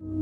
Hello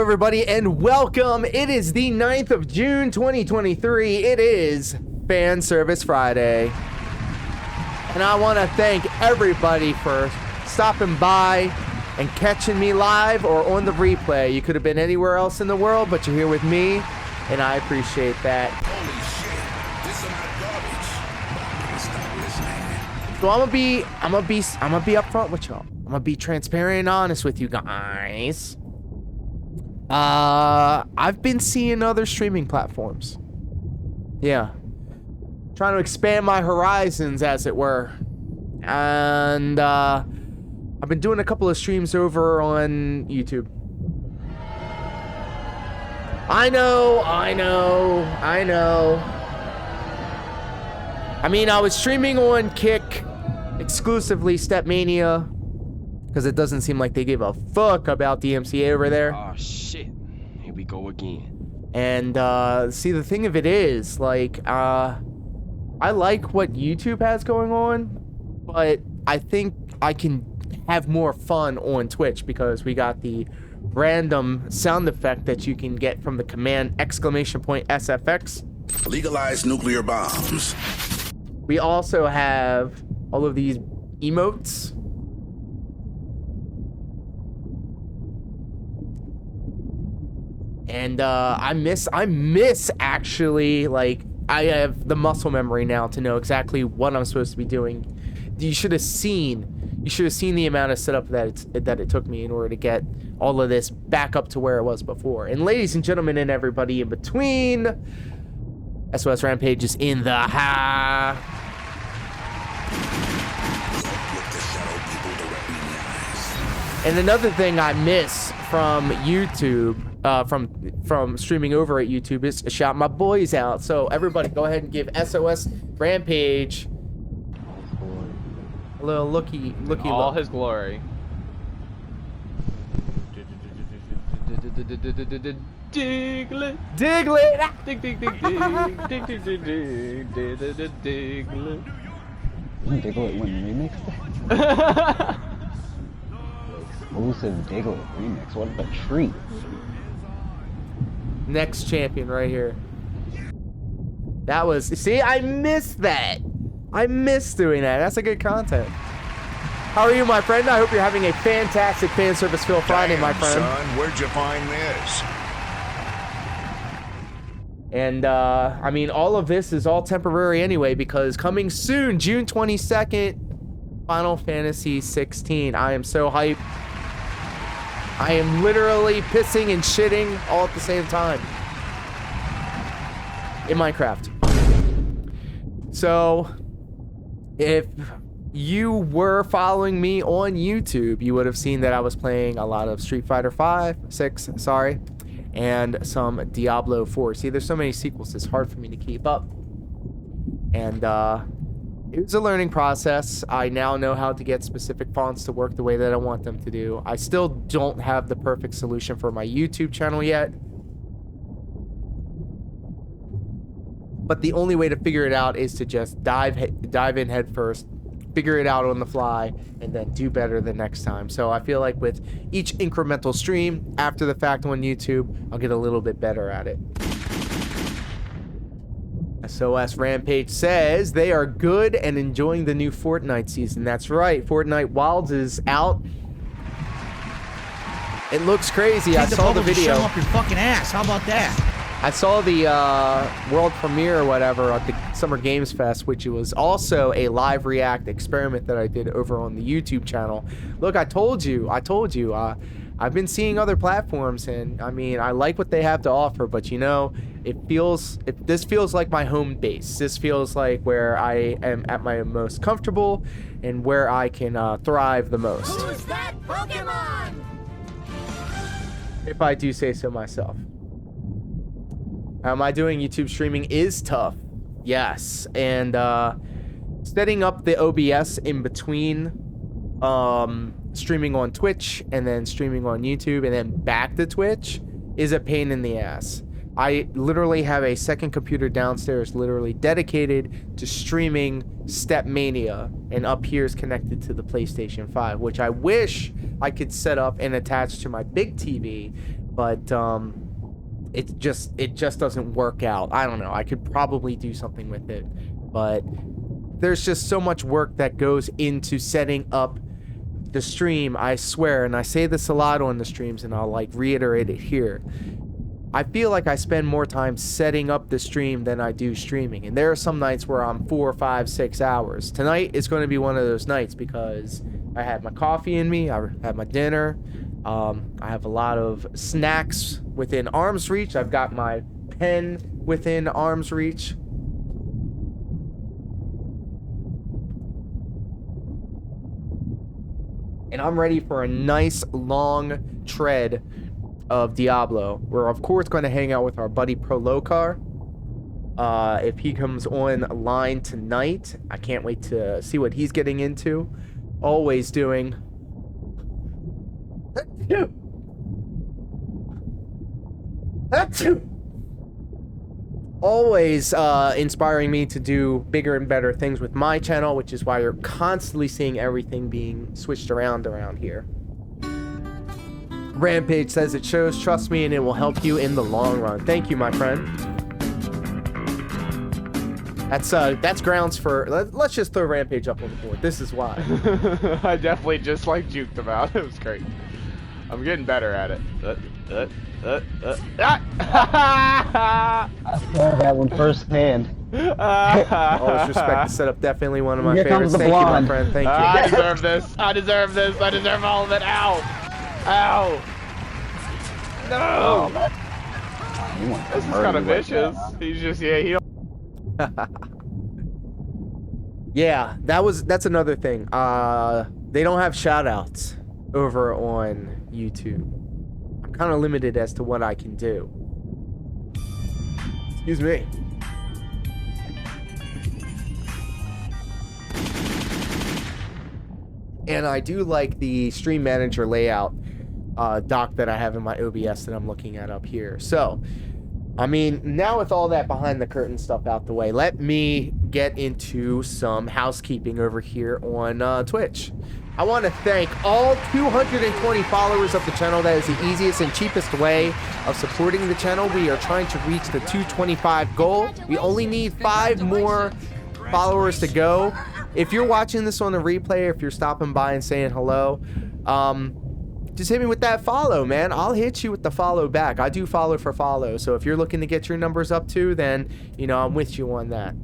everybody and welcome. It is the 9th of June 2023. It is Fan Service Friday. And I want to thank everybody for stopping by and catching me live or on the replay. You could have been anywhere else in the world, but you're here with me and I appreciate that. Holy shit, this is not garbage. So I'm gonna be upfront with y'all. I'm gonna be transparent and honest with you guys. I've been seeing other streaming platforms. Yeah. Trying to expand my horizons, as it were. And, I've been doing a couple of streams over on YouTube. I know. I mean, I was streaming on Kick, exclusively Stepmania, because it doesn't seem like they give a fuck about the MCA over there. Oh shit, here we go again. And see, the thing of it is, like, I like what YouTube has going on, but I think I can have more fun on Twitch because we got the random sound effect that you can get from the command !SFX. Legalize nuclear bombs. We also have all of these emotes. And I miss actually, like, I have the muscle memory now to know exactly what I'm supposed to be doing. You should have seen the amount of setup that it took me in order to get all of this back up to where it was before. And ladies and gentlemen and everybody in between, SOS Rampage is in the house. And another thing I miss from YouTube, from streaming over at YouTube, is shout my boys out. So everybody, go ahead and give SOS Rampage a little looky all look. his glory. Diglett. Diglett. Dig dig dig dig dig dig dig dig dig Diglett. Didn't Diglett win remix? Exclusive Diglett remix. What a treat. Next champion right here. That was, see, I missed that. I miss doing that. That's a good content. How are you, my friend? I hope you're having a fantastic fan service filled Friday, my friend. Son, where'd you find this? And, I mean, all of this is all temporary anyway, because coming soon, June 22nd, Final Fantasy 16. I am so hyped. I am literally pissing and shitting all at the same time. In Minecraft. So, if you were following me on YouTube, you would have seen that I was playing a lot of Street Fighter 6, sorry, and some Diablo 4. See, there's so many sequels, it's hard for me to keep up. And it was a learning process. I now know how to get specific fonts to work the way that I want them to do. I still don't have the perfect solution for my YouTube channel yet. But the only way to figure it out is to just dive in head first, figure it out on the fly, and then do better the next time. So I feel like with each incremental stream after the fact on YouTube, I'll get a little bit better at it. SOS Rampage says they are good and enjoying the new Fortnite season. That's right, Fortnite Wilds is out. It looks crazy. I saw the video. Shove up your fucking ass. How about that? I saw the world premiere or whatever at the Summer Games Fest, which was also a live react experiment that I did over on the YouTube channel. Look, I told you. I've been seeing other platforms, and I mean, I like what they have to offer, but you know, This feels like my home base. This feels like where I am at my most comfortable and where I can thrive the most. Who's that Pokemon? If I do say so myself. How am I doing? YouTube streaming is tough. Yes. And setting up the OBS in between streaming on Twitch and then streaming on YouTube and then back to Twitch is a pain in the ass. I literally have a second computer downstairs literally dedicated to streaming Stepmania, and up here is connected to the PlayStation 5, which I wish I could set up and attach to my big TV, but it just doesn't work out. I don't know. I could probably do something with it, but there's just so much work that goes into setting up the stream, I swear, and I say this a lot on the streams, and I'll like reiterate it here. I feel like I spend more time setting up the stream than I do streaming. And there are some nights where I'm 4, 5, 6 hours. Tonight is going to be one of those nights because I had my coffee in me. I had my dinner. I have a lot of snacks within arm's reach. I've got my pen within arm's reach. And I'm ready for a nice long tread of Diablo. We're of course going to hang out with our buddy Prolocar. If he comes online tonight, I can't wait to see what he's getting into. Always doing always inspiring me to do bigger and better things with my channel, which is why you're constantly seeing everything being switched around here. Rampage says it shows, trust me, and it will help you in the long run. Thank you, my friend. That's grounds for... Let's just throw Rampage up on the board. This is why. I definitely just like juked him out. It was great. I'm getting better at it. I saw that one firsthand. Always respect the setup. Definitely one of my Here comes favorites. the Thank you, my blonde. friend. Thank you. I deserve this. I deserve this. I deserve all of it. Ow. Ow. No. This is kind of vicious. He's just, yeah, he don't. Yeah, that's another thing. They don't have shoutouts over on YouTube. I'm kind of limited as to what I can do. Excuse me. And I do like the stream manager layout doc that I have in my OBS that I'm looking at up here. So, I mean, now with all that behind the curtain stuff out the way, let me get into some housekeeping over here on Twitch. I want to thank all 220 followers of the channel. That is the easiest and cheapest way of supporting the channel. We are trying to reach the 225 goal. We only need 5 more followers to go. If you're watching this on the replay, or if you're stopping by and saying hello, just hit me with that follow, man. I'll hit you with the follow back. I do follow for follow. So if you're looking to get your numbers up too, then, you know, I'm with you on that.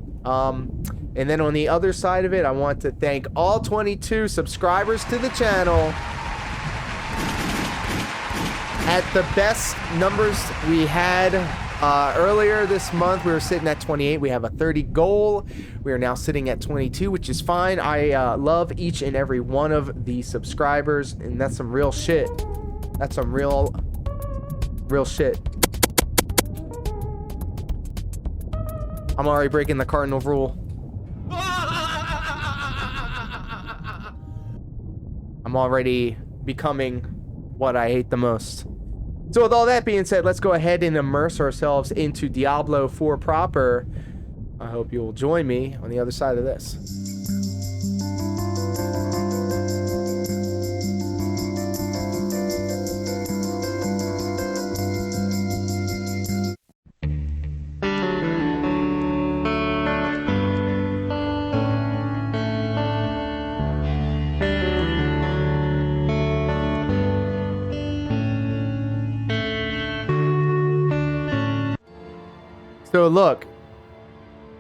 And then on the other side of it, I want to thank all 22 subscribers to the channel. At the best numbers we had earlier this month, we were sitting at 28. We have a 30 goal. We are now sitting at 22, which is fine. I love each and every one of the subscribers, and that's some real shit. That's some real shit. I'm already breaking the cardinal rule. I'm already becoming what I hate the most. So with all that being said, let's go ahead and immerse ourselves into Diablo 4 proper. I hope you'll join me on the other side of this. So look,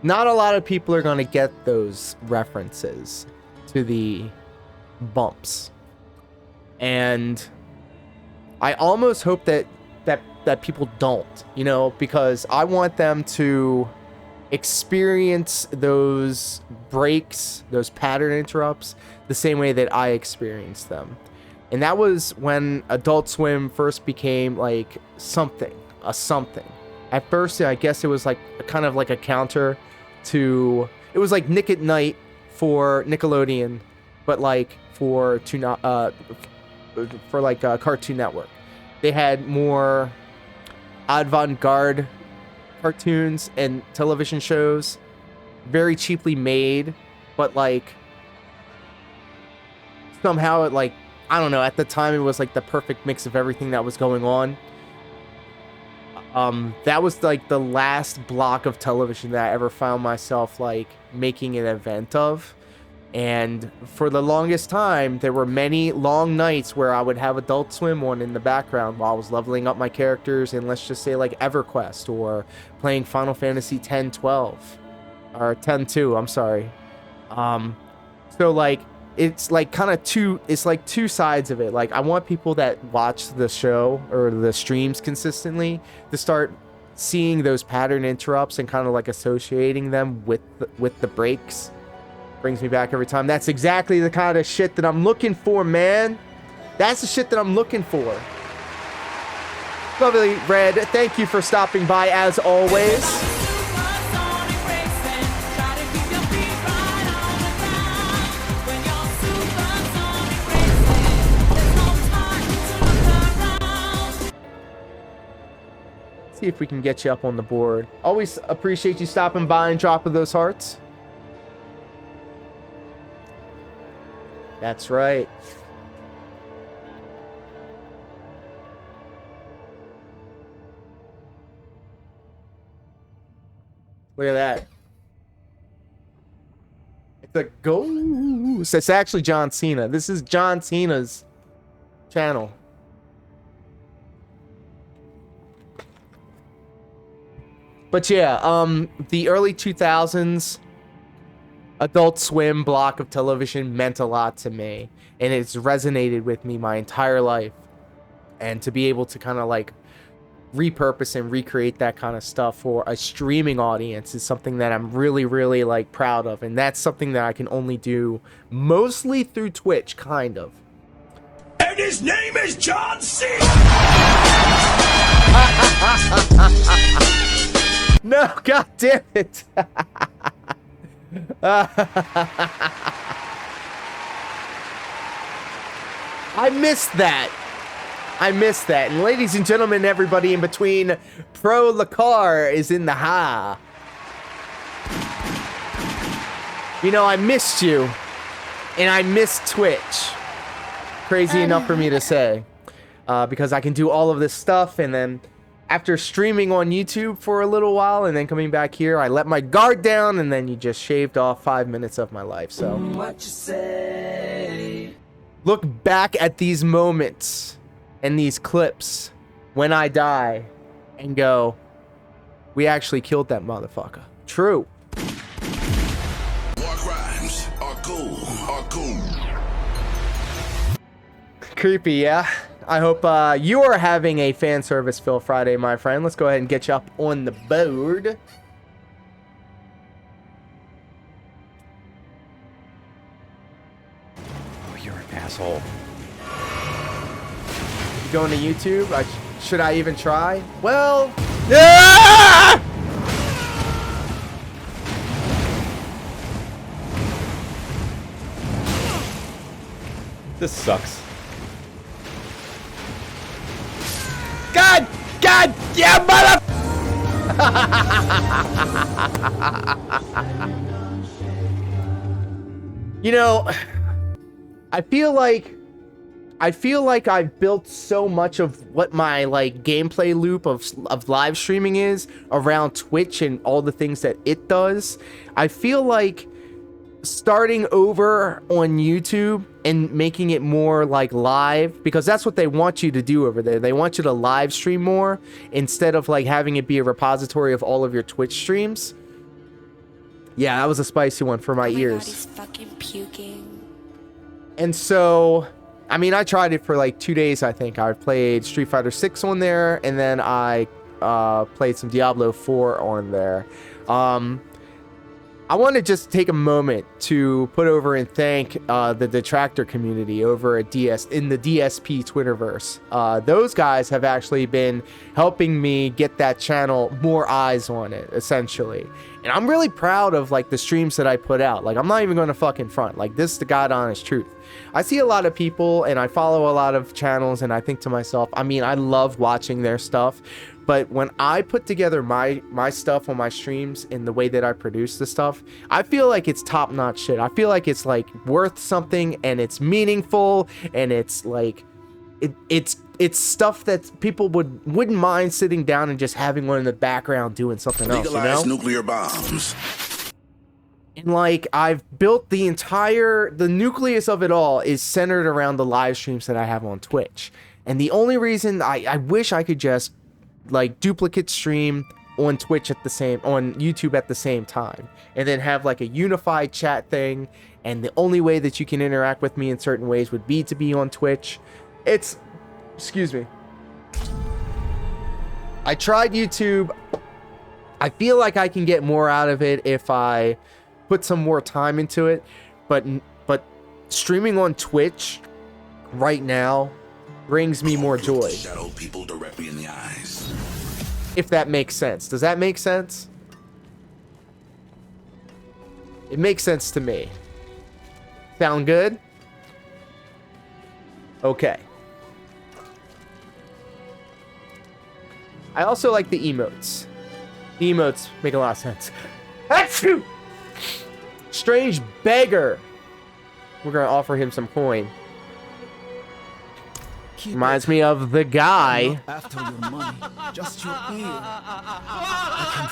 not a lot of people are going to get those references to the bumps. And I almost hope that that people don't, you know, because I want them to experience those breaks, those pattern interrupts, the same way that I experienced them. And that was when Adult Swim first became like something. At first, I guess it was like kind of like a counter to, it was like Nick at Night for Nickelodeon, but like for Cartoon Network. They had more avant-garde cartoons and television shows, very cheaply made, but like somehow it, like, I don't know, at the time it was like the perfect mix of everything that was going on. That was like the last block of television that I ever found myself like making an event of. And for the longest time, there were many long nights where I would have Adult Swim on in the background while I was leveling up my characters in, let's just say, like EverQuest or playing Final Fantasy 10-12 or 10-2, I'm sorry. So like it's like kind of two sides of it. Like, I want people that watch the show or the streams consistently to start seeing those pattern interrupts and kind of like associating them with the breaks. Brings me back every time. That's exactly the kind of shit that I'm looking for, man. That's the shit that I'm looking for. Lovely Red, thank you for stopping by as always. See if we can get you up on the board. Always appreciate you stopping by and dropping those hearts. That's right. Look at that. It's a ghost. It's actually John Cena. This is John Cena's channel. But yeah, the early 2000s Adult Swim block of television meant a lot to me, and it's resonated with me my entire life. And to be able to kind of like repurpose and recreate that kind of stuff for a streaming audience is something that I'm really, really like proud of. And that's something that I can only do mostly through Twitch, kind of. And his name is John Cena! No, god damn it. I missed that. And ladies and gentlemen, everybody in between, Pro Lacar is in the ha. You know, I missed you. And I missed Twitch. Crazy enough for me to say. Because I can do all of this stuff, and then after streaming on YouTube for a little while and then coming back here, I let my guard down, and then you just shaved off 5 minutes of my life. So what you say? Look back at these moments and these clips when I die and go, we actually killed that motherfucker. True. War crimes are cool. Creepy, yeah? I hope you are having a fan service Phil Friday, my friend. Let's go ahead and get you up on the board. Oh, you're an asshole. You going to YouTube? Should I even try? Well, ah! This sucks. God, yeah, mother. You know, I feel like I've built so much of what my like gameplay loop of live streaming is around Twitch and all the things that it does. I feel like starting over on YouTube and making it more like live, because that's what they want you to do over there. They want you to live stream more instead of like having it be a repository of all of your Twitch streams. Yeah, that was a spicy one for my ears. God, he's fucking puking. And so I mean, I tried it for like 2 days, I think. I played Street Fighter 6 on there, and then I played some Diablo 4 on there. I want to just take a moment to put over and thank the detractor community over at in the DSP Twitterverse. Those guys have actually been helping me get that channel more eyes on it, essentially. And I'm really proud of like the streams that I put out. Like, I'm not even going to fucking front. Like, this is the god honest truth. I see a lot of people and I follow a lot of channels, and I think to myself, I mean, I love watching their stuff. But when I put together my stuff on my streams and the way that I produce the stuff, I feel like it's top-notch shit. I feel like it's like worth something, and it's meaningful, and it's like it's stuff that people wouldn't mind sitting down and just having one in the background doing something else, you know? Nuclear bombs. And like, I've built the nucleus of it all is centered around the live streams that I have on Twitch. And the only reason I wish I could just like duplicate stream on Twitch on YouTube at the same time, and then have like a unified chat thing, and the only way that you can interact with me in certain ways would be to be on Twitch. Excuse me. I tried YouTube. I feel like I can get more out of it if I put some more time into it, but streaming on Twitch right now brings me more joy. Shadow people directly in the eyes. If that makes sense. Does that make sense? It makes sense to me. Sound good? Okay. I also like the emotes. The emotes make a lot of sense. Achoo! Strange beggar. We're gonna offer him some coin. Reminds me of the guy. After your money, just your ear. I can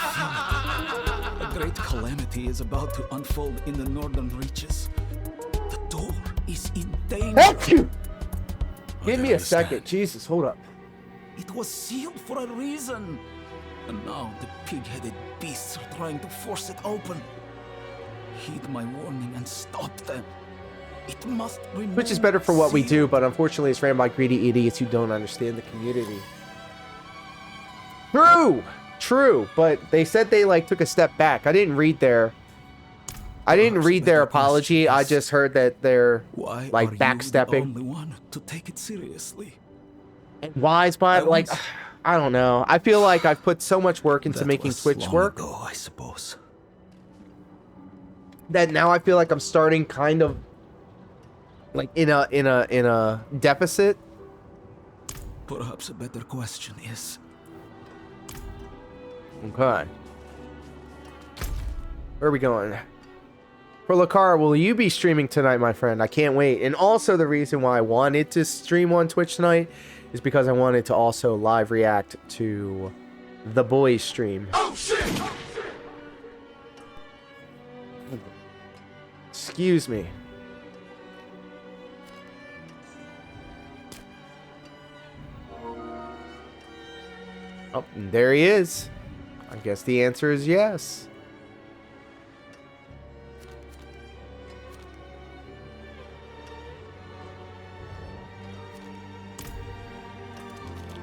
feel it. A great calamity is about to unfold in the northern reaches. The door is in danger. Achoo! Give me a second. Jesus, hold up. It was sealed for a reason. And now the pig-headed beasts are trying to force it open. Heed my warning and stop them. It must remain Twitch is better for what we do, sealed. but unfortunately it's ran by greedy idiots who don't understand the community. True, but they said they like took a step back. I didn't read their apology. I just heard that they're Why like are you backstepping. the only one to take it seriously? And why is by like once- I don't know. I feel like I've put so much work into That making was Twitch long work ago, I suppose. that now I feel like I'm starting kind of like in a deficit. Perhaps a better question is, Okay. Where are we going? For Lakar, will you be streaming tonight, my friend? I can't wait. And also the reason why I wanted to stream on Twitch tonight is because I wanted to also live react to the boys stream. Oh shit! Excuse me. Oh, and there he is. I guess the answer is yes.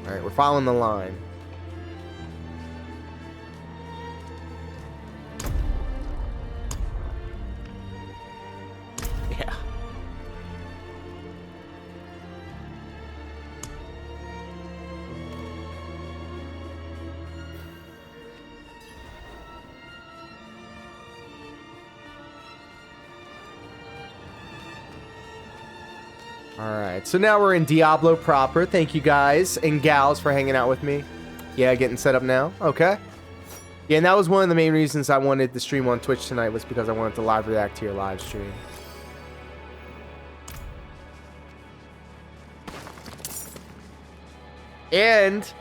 All right, we're following the line. Yeah. Alright, so now we're in Diablo proper. Thank you guys and gals for hanging out with me. Yeah, getting set up now. Okay. Yeah, and that was one of the main reasons I wanted to stream on Twitch tonight, was because I wanted to live react to your live stream. And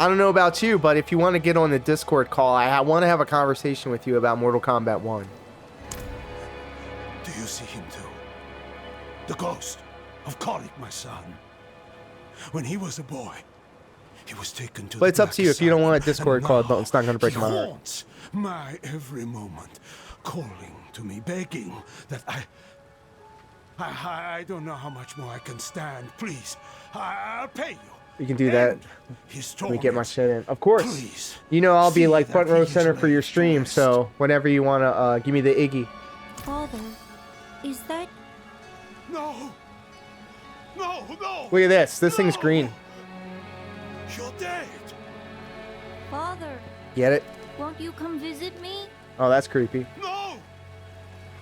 I don't know about you, but if you want to get on the Discord call, I want to have a conversation with you about Mortal Kombat 1. Do you see him too? The ghost of Kalik, my son. When he was a boy, he was taken to But the it's up to you. black If you don't side, want a Discord and call, now it's not going to break he my heart. haunts my every moment, calling to me, begging that I I don't know how much more I can stand. Please, I'll pay you. You can do that. His Let me get my torment. shit in. Of course. Please. You know I'll be See like that front row he is center for laid your to stream, rest. so whenever you wanna give me the Iggy. Father, is that... No. No, no. Look at this. This thing's No! green. You're dead. Father, Get it? won't you come visit me? Oh, that's creepy. No.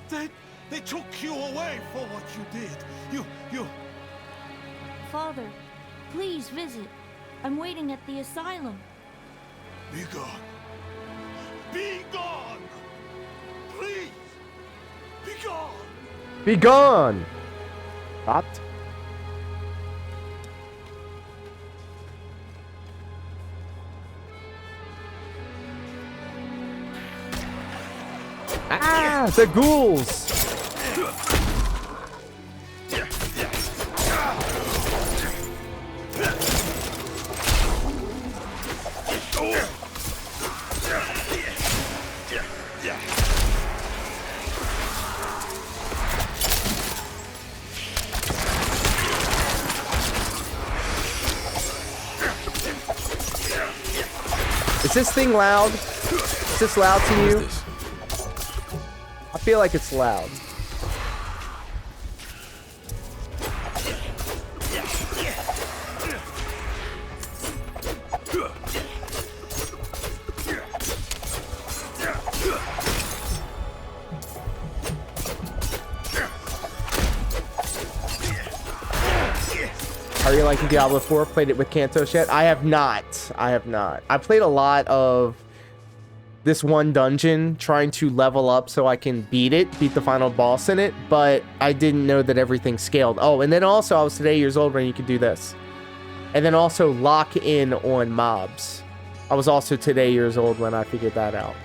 They took you away for what you did. You. Father, please visit. I'm waiting at the asylum. Be gone. Be gone. Please. Be gone. Be gone! Stopped. Ah! The ghouls! Is this thing loud? Is this loud to you? I feel like it's loud. Are you liking Diablo 4? Played it with Kantos yet? I have not. I have not. I played a lot of this one dungeon trying to level up so I can beat the final boss in it, but I didn't know that everything scaled. Oh, and then also I was today years old when you could do this. And then also lock in on mobs. I was also today years old when I figured that out.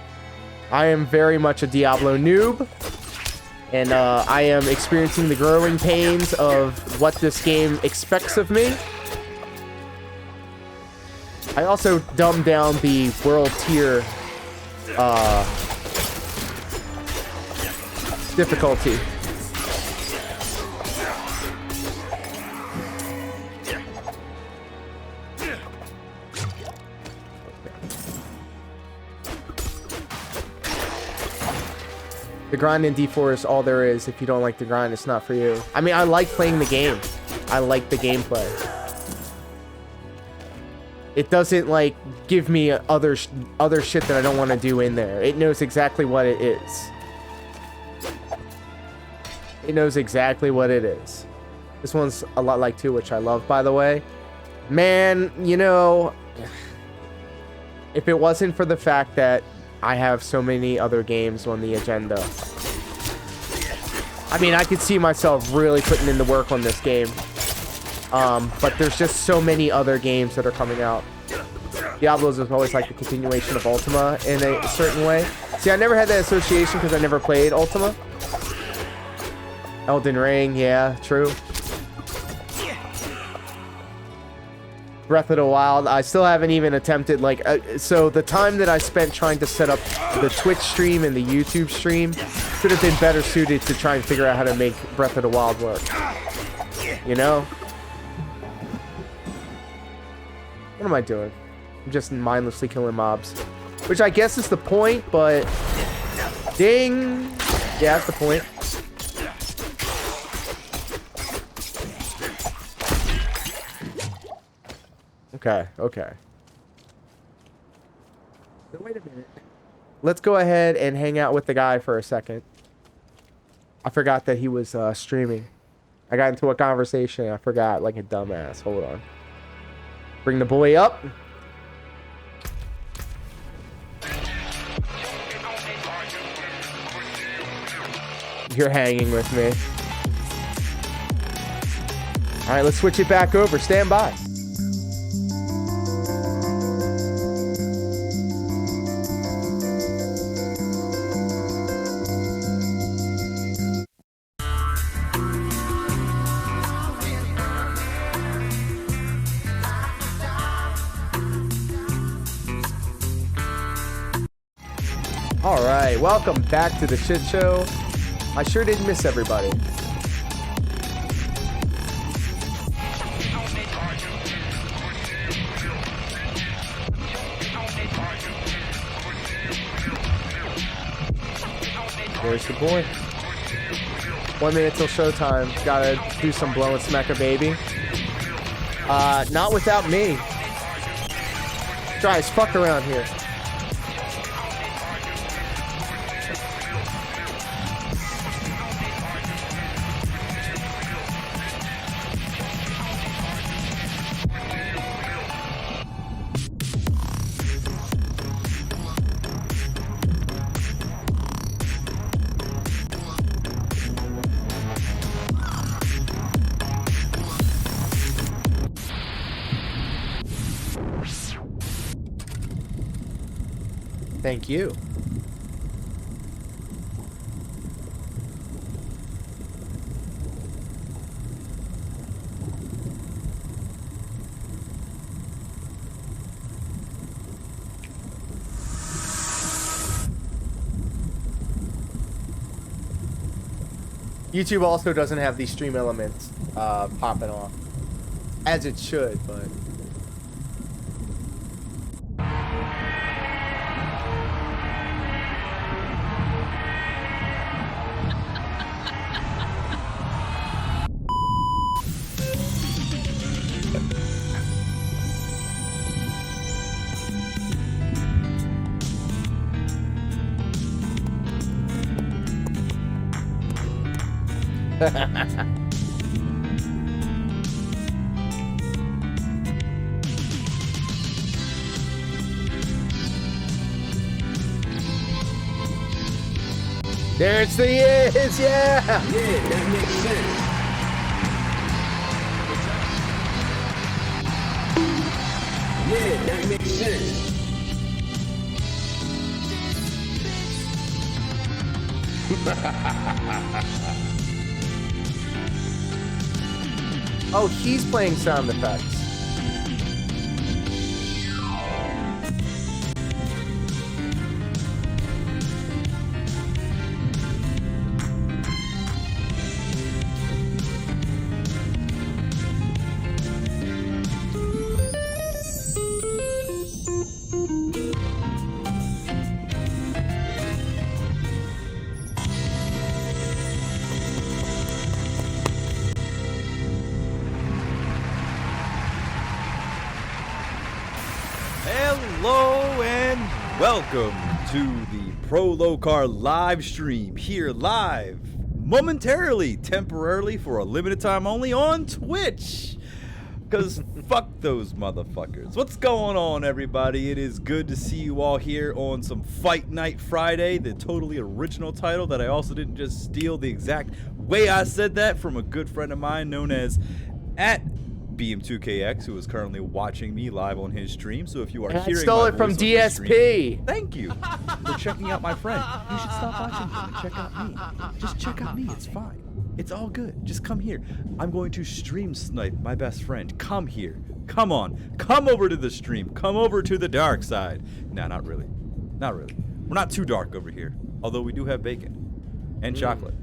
I am very much a Diablo noob, and I am experiencing the growing pains of what this game expects of me. I also dumbed down the world tier difficulty. The grind in D4 is all there is. If you don't like the grind, it's not for you. I mean, I like playing the game. I like the gameplay. It doesn't, like, give me other shit that I don't want to do in there. It knows exactly what it is. It knows exactly what it is. This one's a lot like 2, which I love, by the way. Man, you know, if it wasn't for the fact that I have so many other games on the agenda, I mean, I could see myself really putting in the work on this game. But there's just so many other games that are coming out. Diablo's is always like the continuation of Ultima in a certain way. See, I never had that association because I never played Ultima. Elden Ring, yeah, true. Breath of the Wild, I still haven't even attempted, like, so the time that I spent trying to set up the Twitch stream and the YouTube stream could have been better suited to try and figure out how to make Breath of the Wild work. You know? What am I doing? I'm just mindlessly killing mobs. Which I guess is the point, but... Ding! Yeah, that's the point. Okay, okay. So wait a minute. Let's go ahead and hang out with the guy for a second. I forgot that he was streaming. I got into a conversation. I forgot like a dumbass. Hold on. Bring the boy up. You're hanging with me. All right, let's switch it back over. Stand by. All right, welcome back to the shit show. I sure did miss everybody. There's the boy. 1 minute till showtime. Gotta do some blow and smack a baby. Not without me. Dry as fuck around here. Thank you. YouTube also doesn't have these stream elements popping off, as it should, but... There it's the is, yeah! Yeah, that makes sense. Yeah, that makes sense. Oh, he's playing sound effects. Hello and welcome to the Prolocar live stream here live momentarily, temporarily, for a limited time only on Twitch. Because fuck those motherfuckers. What's going on, everybody? It is good to see you all here on some Fight Night Friday, the totally original title that I also didn't just steal the exact way I said that from a good friend of mine known as @BM2KX, who is currently watching me live on his stream. So if you are I hearing stole my it from voice on his DSP. stream, thank you for checking out my friend. You should stop watching him and check out me. Just check out me. It's fine. It's all good. Just come here. I'm going to stream snipe my best friend. Come here. Come on. Come over to the stream. Come over to the dark side. Nah, not really. Not really. We're not too dark over here. Although we do have bacon and chocolate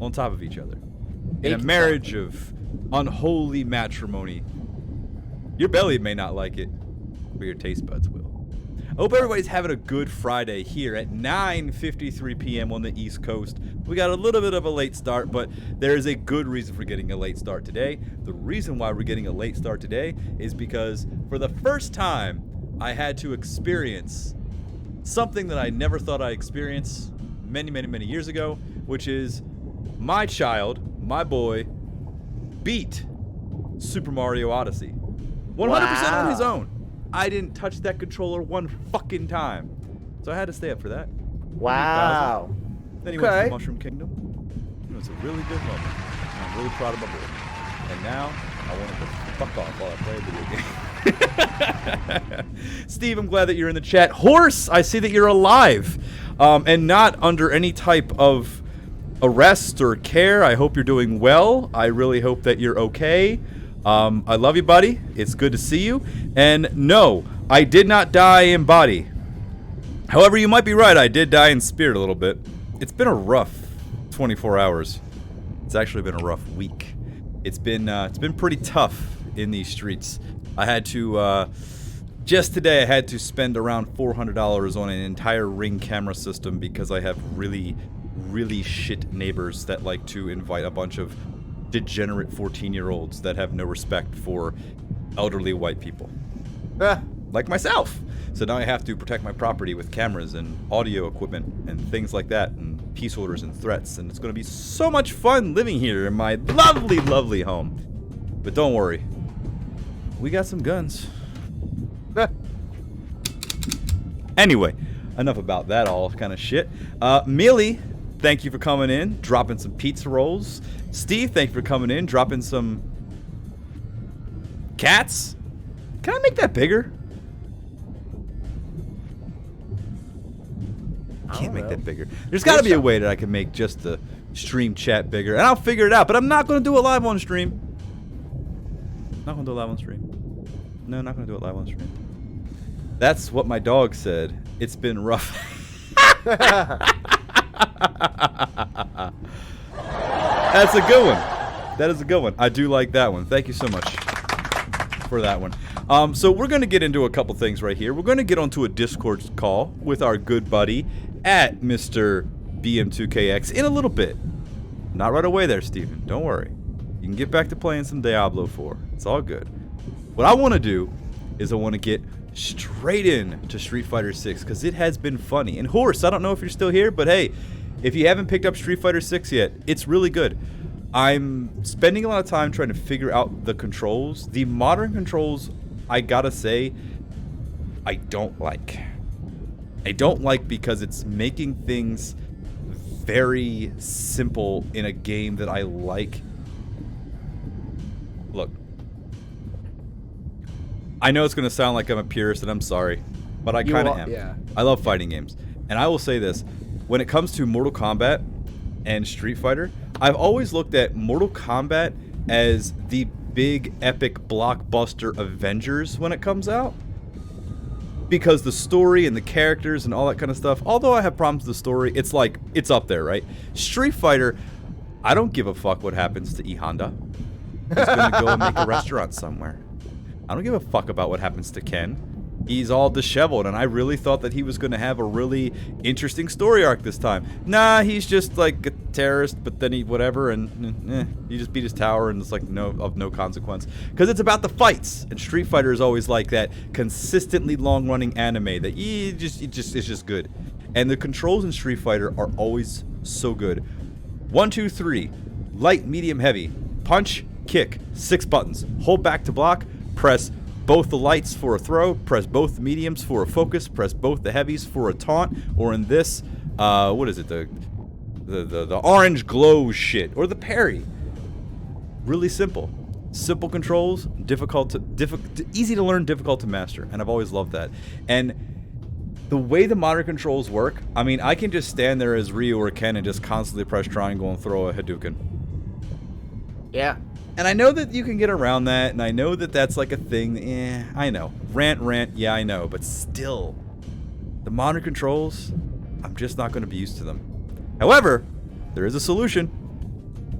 on top of each other. In a marriage of unholy matrimony. Your belly may not like it, but your taste buds will. I hope everybody's having a good Friday here at 9:53 p.m. on the East Coast. We got a little bit of a late start, but there is a good reason for getting a late start today. The reason why we're getting a late start today is because for the first time, I had to experience something that I never thought I'd experience many years ago, which is my child, my boy, beat Super Mario Odyssey 100% on his own. I didn't touch that controller one fucking time, so I had to stay up for that. Wow. Then he went to the Mushroom Kingdom. It was a really good moment. I'm really proud of my boy. And now I want to fuck off while I play a video game. Steve, I'm glad that you're in the chat. Horse, I see that you're alive, and not under any type of arrest or care. I hope you're doing well. I really hope that you're okay. I love you, buddy. It's good to see you. And no, I did not die in body. However, you might be right. I did die in spirit a little bit. It's been a rough 24 hours. It's actually been a rough week. It's been pretty tough in these streets. I had to just today I had to spend around $400 on an entire Ring camera system because I have really really shit neighbors that like to invite a bunch of degenerate 14-year-olds that have no respect for elderly white people. Like myself. So now I have to protect my property with cameras and audio equipment and things like that, and peace orders and threats, and it's going to be so much fun living here in my lovely, lovely home. But don't worry. We got some guns. Anyway, enough about that all kind of shit. Mealy, thank you for coming in, dropping some pizza rolls. Steve, thank you for coming in, dropping some cats. Can I make that bigger? Can't make that bigger. There's got to be a way that I can make just the stream chat bigger, and I'll figure it out. But I'm not going to do it live on stream. Not going to do it live on stream. No, not going to do it live on stream. That's what my dog said. It's been rough. That's a good one. That is a good one. I do like that one. Thank you so much for that one. So we're going to get into a couple things right here. We're going to get onto a Discord call with our good buddy at Mr. BM2KX in a little bit. Not right away there, Steven. Don't worry. You can get back to playing some Diablo 4. It's all good. What I want to do is I want to get straight in to Street Fighter 6 because it has been funny. And Horse, I don't know if you're still here, but hey, if you haven't picked up Street Fighter 6 yet, it's really good. I'm spending a lot of time trying to figure out the controls. The modern controls, I gotta say, I don't like. I don't like because it's making things very simple in a game that I like. Look, I know it's going to sound like I'm a purist, and I'm sorry, but I kind of am. Yeah. I love fighting games. And I will say this, when it comes to Mortal Kombat and Street Fighter, I've always looked at Mortal Kombat as the big epic blockbuster Avengers when it comes out. Because the story and the characters and all that kind of stuff, although I have problems with the story, it's like, it's up there, right? Street Fighter, I don't give a fuck what happens to E Honda. He's gonna go and make a restaurant somewhere. I don't give a fuck about what happens to Ken. He's all disheveled, and I really thought that he was gonna have a really interesting story arc this time. Nah, he's just like a terrorist, but then he whatever, and he just beat his tower, and it's like of no consequence. Because it's about the fights, and Street Fighter is always like that consistently long-running anime that it's just good. And the controls in Street Fighter are always so good. 1, 2, 3, light, medium, heavy, punch, kick, 6 buttons. Hold back to block, press both the lights for a throw, press both the mediums for a focus, press both the heavies for a taunt, or in this, what is it, the orange glow shit, or the parry. Really simple. Simple controls, easy to learn, difficult to master, and I've always loved that. And the way the modern controls work, I mean, I can just stand there as Ryu or Ken and just constantly press triangle and throw a Hadouken. Yeah. And I know that you can get around that, and I know that that's like a thing. I know. Rant, yeah, I know. But still, the modern controls, I'm just not going to be used to them. However, there is a solution.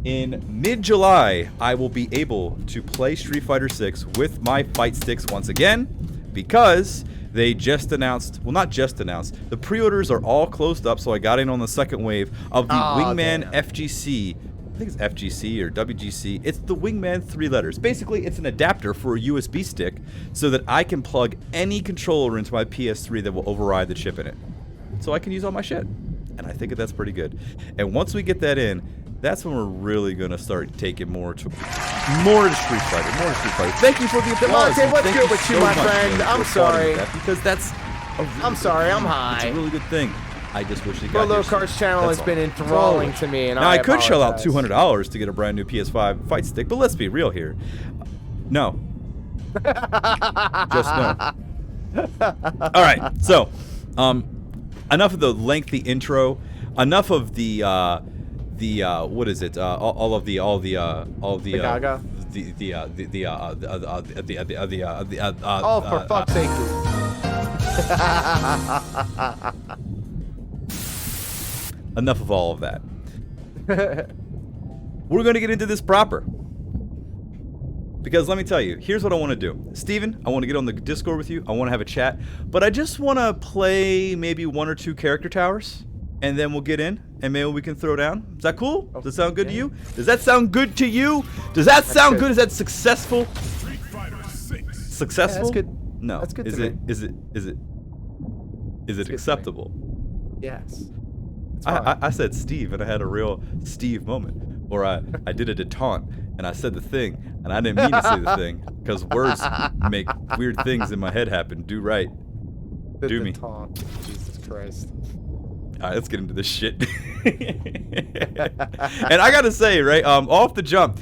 In mid-July, I will be able to play Street Fighter 6 with my fight sticks once again, because they just announced, well, not just announced, the pre-orders are all closed up, so I got in on the second wave of the Wingman FGC. I think it's FGC or WGC. It's the Wingman 3 letters. Basically, it's an adapter for a USB stick so that I can plug any controller into my PS3 that will override the chip in it. So I can use all my shit. And I think that that's pretty good. And once we get that in, that's when we're really going to start taking more to Street Fighter. Thank you for the applause. Demonte, what's good with you, my friend? I'm sorry. Because that's I'm sorry, I'm high. It's a really good thing. I just wish they got Bolo Cart's channel has been enthralling to me, and now I could shell out apologize. $200 to get a brand new PS5 fight stick, but let's be real here. No. Just no. All right. So, enough of the lengthy intro. Enough of the what is it? All of the Gaga? Oh, for fuck's sake. Enough of all of that. We're going to get into this proper. Because let me tell you, here's what I want to do. Steven, I want to get on the Discord with you. I want to have a chat. But I just want to play maybe 1 or 2 character towers. and then we'll get in, and maybe we can throw down. Is that cool? Does that sound good to you? Does that sound good to you? Does that sound good? Is that successful? Successful? Yeah, that's good. No. That's good Is to it? me. Is it? Is it? Is it acceptable? Yes. I said Steve, and I had a real Steve moment, where I did a detente, and I said the thing, and I didn't mean to say the thing, because words make weird things in my head happen. Do right. Do me. Jesus Christ. All right, let's get into this shit. And I gotta say, right, off the jump,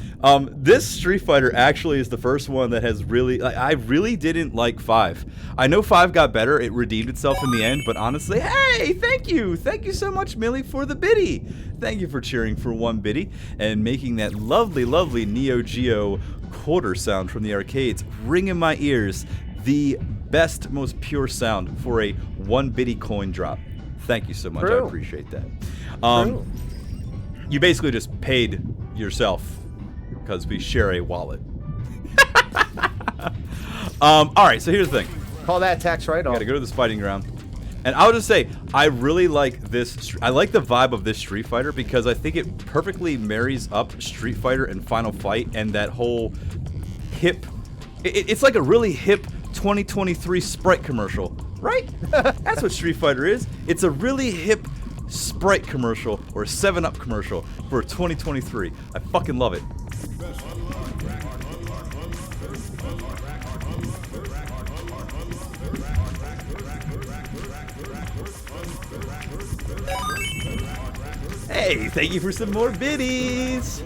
this Street Fighter actually is the first one that has really, like, I really didn't like 5. I know 5 got better, it redeemed itself in the end, but honestly, hey, thank you so much, Millie, for the biddy. Thank you for cheering for one biddy and making that lovely, lovely Neo Geo quarter sound from the arcades ring in my ears. The best, most pure sound for a 1 biddy coin drop. Thank you so much. True. I appreciate that. True. You basically just paid yourself because we share a wallet. All right, so here's the thing. Call that tax write-off. Gotta go to this fighting ground. And I'll just say, I really like this. I like the vibe of this Street Fighter because I think it perfectly marries up Street Fighter and Final Fight and that whole hip. It's like a really hip 2023 Sprite commercial, right? That's what Street Fighter is. It's a really hip Sprite commercial or a 7-Up commercial for 2023. I fucking love it. Hey, thank you for some more biddies.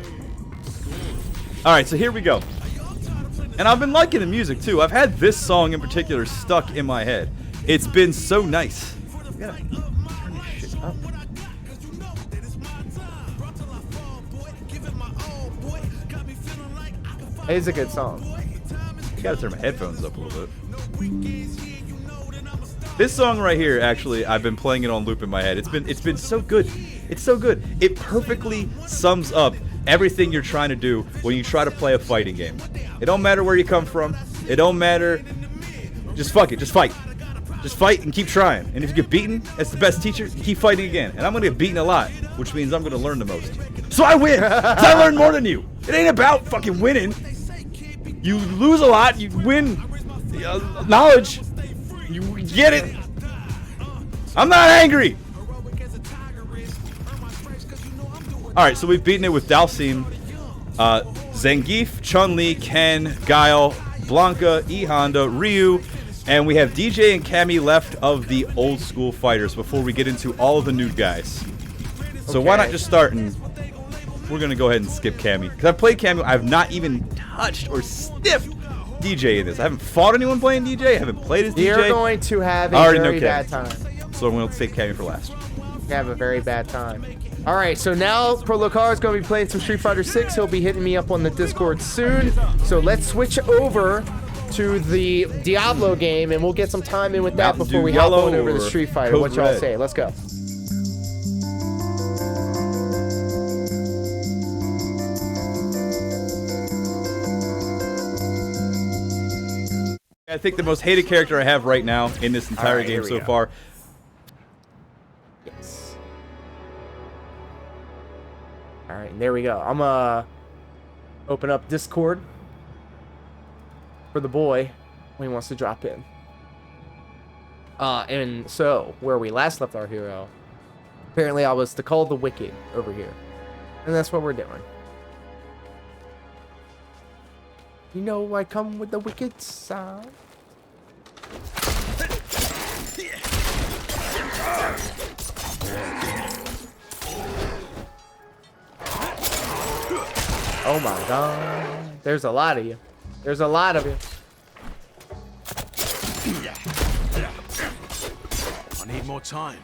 All right, so here we go. And I've been liking the music too. I've had this song in particular stuck in my head. It's been so nice. We gotta turn this shit up. It's a good song. Gotta turn my headphones up a little bit. This song right here, actually, I've been playing it on loop in my head. It's been so good. It's so good. It perfectly sums up everything you're trying to do when you try to play a fighting game. It don't matter where you come from. It don't matter. Just fuck it. Just fight. Just fight and keep trying. And if you get beaten, that's the best teacher. Keep fighting again. And I'm gonna get beaten a lot, which means I'm gonna learn the most. So I win. 'Cause I learn more than you. It ain't about fucking winning. You lose a lot. You win knowledge. You get it. I'm not angry. Alright, so we've beaten it with Dalsim, Zangief, Chun-Li, Ken, Guile, Blanca, E Honda, Ryu, and we have DJ and Cammy left of the old school fighters before we get into all of the new guys. So why not just start and we're gonna go ahead and skip Cammy. Because I've played Cammy, I've not even touched or sniffed DJ in this. I haven't fought anyone playing DJ, I haven't played as DJ. You're going to have a very bad time. So I'm gonna save Cammy for last. You have a very bad time. All right, so now Prolocar is going to be playing some Street Fighter 6. He'll be hitting me up on the Discord soon. So let's switch over to the Diablo game, and we'll get some time in with that before we hop on over to Street Fighter. What y'all say? Let's go. I think the most hated character I have right now in this entire game so far. Yes. All right, there we go. I'm gonna open up Discord for the boy when he wants to drop in. And so where we last left our hero, apparently I was to call the Wicked over here, and that's what we're doing. You know I come with the wicked sound. Oh my god. There's a lot of you. There's a lot of you. I need more time.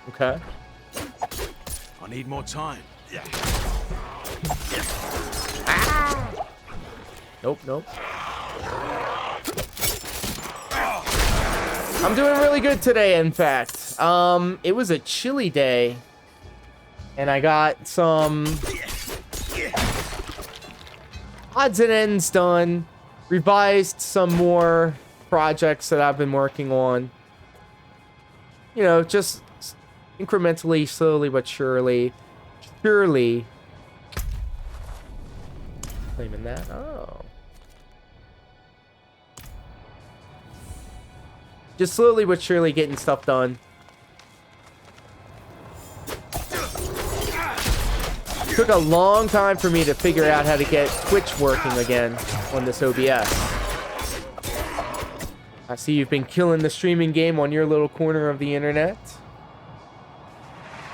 Okay. I need more time. Nope, nope. I'm doing really good today, in fact. It was a chilly day, and I got some odds and ends done. Revised some more projects that I've been working on. You know, just incrementally, slowly but surely. Surely. Claiming that. Oh. Just slowly but surely getting stuff done. Took a long time for me to figure out how to get Twitch working again on this OBS. I see you've been killing the streaming game on your little corner of the internet.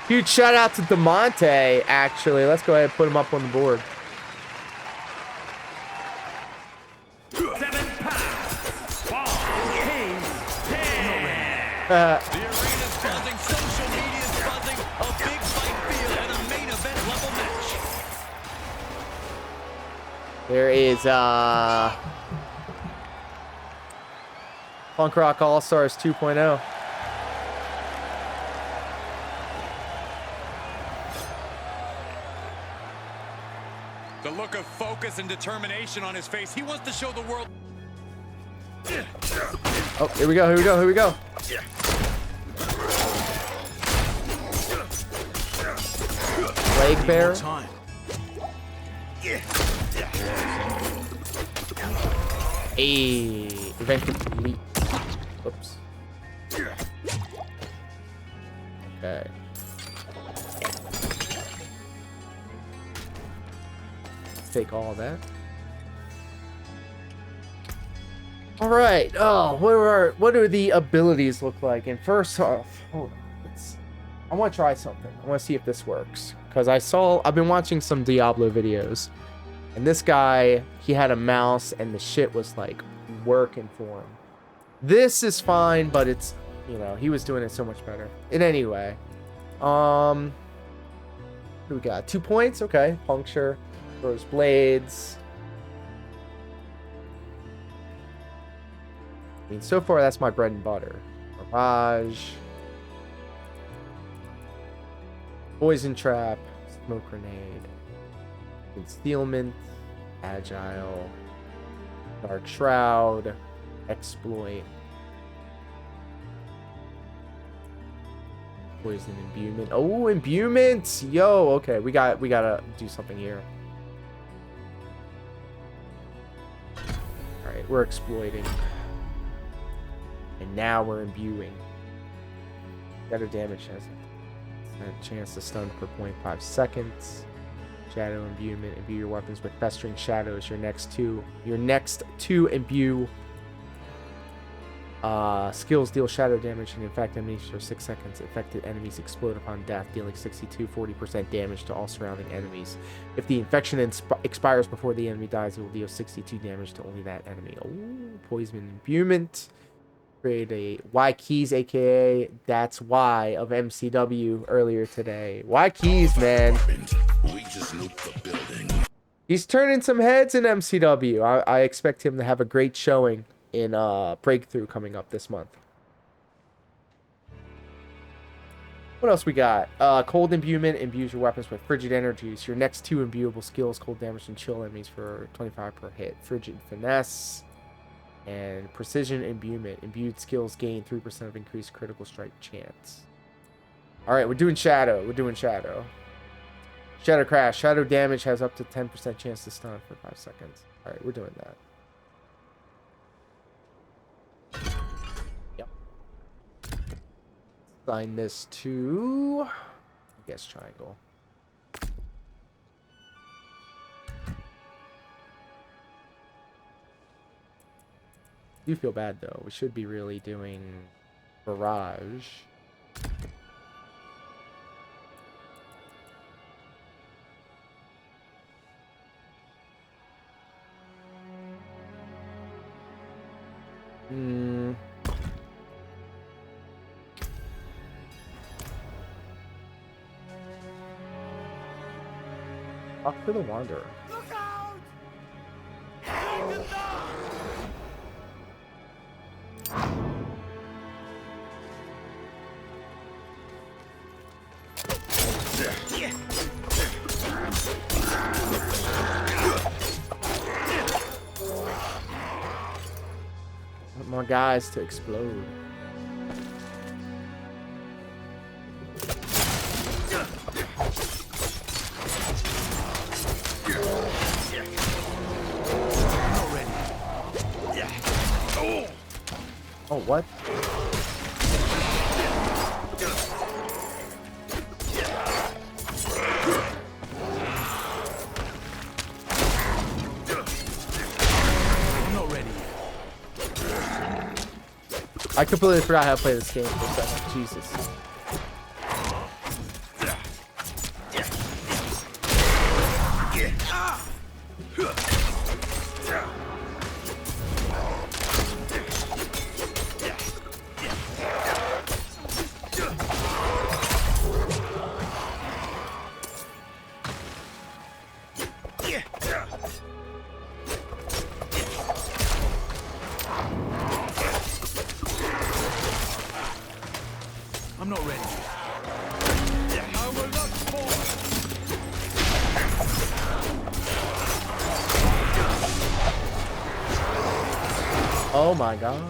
Huge shout out to DeMonte, actually. Let's go ahead and put him up on the board. 7 pounds. Fall King 10. The arena's buzzing, social media's buzzing, a big fight feel and a main event level match. There is Punk Rock All-Stars 2.0. The look of focus and determination on his face. He wants to show the world. Oh, here we go, here we go, here we go. Leg bear. Hey, event complete. Oops. Okay. Let's take all of that. All right. Oh, what do the abilities look like? And first off, hold on. I want to try something. I want to see if this works because I've been watching some Diablo videos, and this guy, he had a mouse and the shit was like working for him. This is fine, but it's, you know, he was doing it so much better. In any way, what do we got? 2 points. Okay, puncture, throws blades. I mean, so far that's my bread and butter. Mirage, poison trap, smoke grenade, concealment, agile, dark shroud, exploit, poison imbuement. Oh, imbuement! Yo, okay, we gotta do something here. All right, we're exploiting. And now we're imbuing. Better damage has a chance to stun for 0.5 seconds. Shadow imbuement. Imbue your weapons with festering shadows. Your next two imbue skills deal shadow damage and infect enemies for 6 seconds. Infected enemies explode upon death, dealing 40% damage to all surrounding enemies. If the infection expires before the enemy dies, it will deal 62 damage to only that enemy. Oh, poison imbuement. Create a Y Keys, aka That's Why of MCW earlier today. Y Keys, man. He's turning some heads in MCW. I expect him to have a great showing in Breakthrough coming up this month. What else we got? Cold imbuement imbues your weapons with frigid energies. Your next 2 imbuable skills, cold damage and chill enemies for 25 per hit. Frigid finesse. And precision imbuement. Imbued skills gain 3% of increased critical strike chance. Alright, we're doing shadow. Shadow crash. Shadow damage has up to 10% chance to stun for 5 seconds. Alright, we're doing that. Yep. Assign this to, I guess, triangle. I do feel bad though. We should be really doing barrage. Talk to the Wanderer. Look out! Want more guys to explode. Oh, what? I completely forgot how to play this game for a second. Jesus. I'm not ready. I will not fall. Oh my god.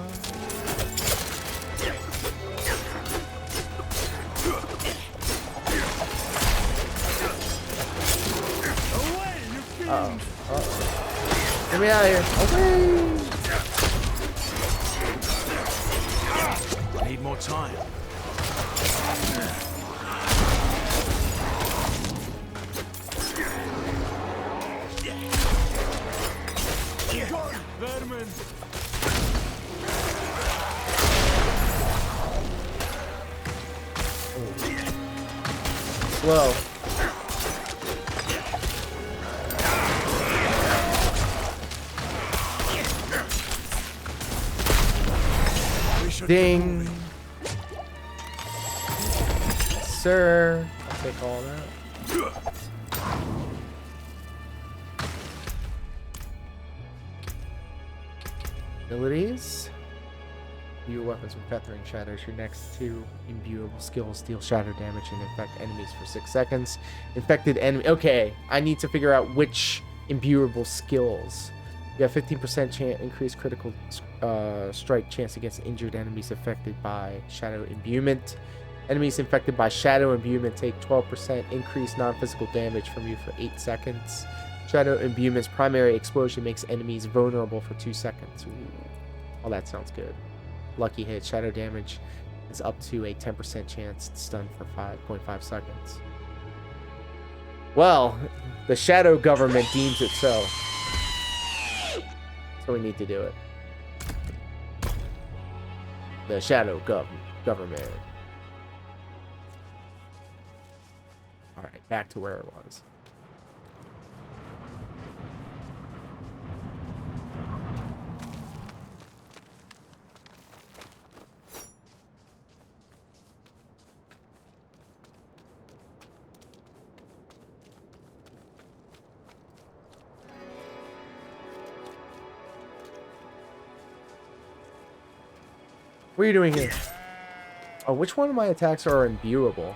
Uh-oh. Uh-oh. Get me out of here. Away! I need more time. Vermin. Slow. Ding. Sir. I'll take all that. Abilities. Your weapons with feathering shatters. Your next two imbuable skills deal shatter damage and infect enemies for 6 seconds. Infected enemy. Okay, I need to figure out which imbuable skills. You have 15% increased critical strike chance against injured enemies affected by shadow imbuement. Enemies infected by shadow imbuement take 12% increased non-physical damage from you for 8 seconds. Shadow imbuement's primary explosion makes enemies vulnerable for 2 seconds. Ooh. Oh, that sounds good. Lucky hit. Shadow damage is up to a 10% chance to stun for 5.5 seconds. Well, the shadow government deems it so. So we need to do it. The shadow government. Alright, back to where it was. What are you doing here? Oh, which one of my attacks are imbuable?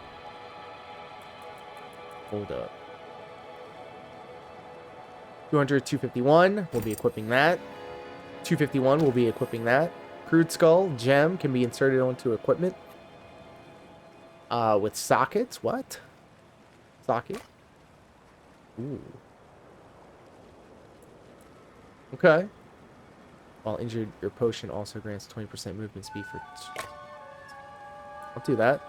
Hold up. 200, 251. We'll be equipping that. 251. We'll be equipping that. Crude skull gem can be inserted onto equipment. With sockets. What? Socket. Ooh. Okay. While injured, your potion also grants 20% movement speed for... I'll do that.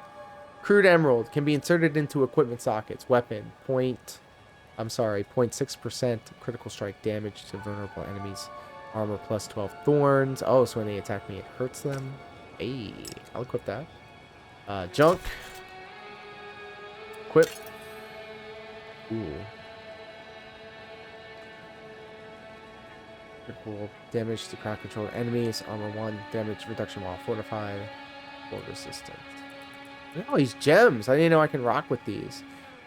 Crude emerald can be inserted into equipment sockets. Weapon. 0.6% critical strike damage to vulnerable enemies. Armor plus 12 thorns. Oh, so when they attack me, it hurts them. Hey, I'll equip that. Junk. Equip. Ooh. Critical damage to crowd control enemies. Armor 1. Damage reduction while fortified. Cold resistance. Look at all these gems. I didn't know I can rock with these.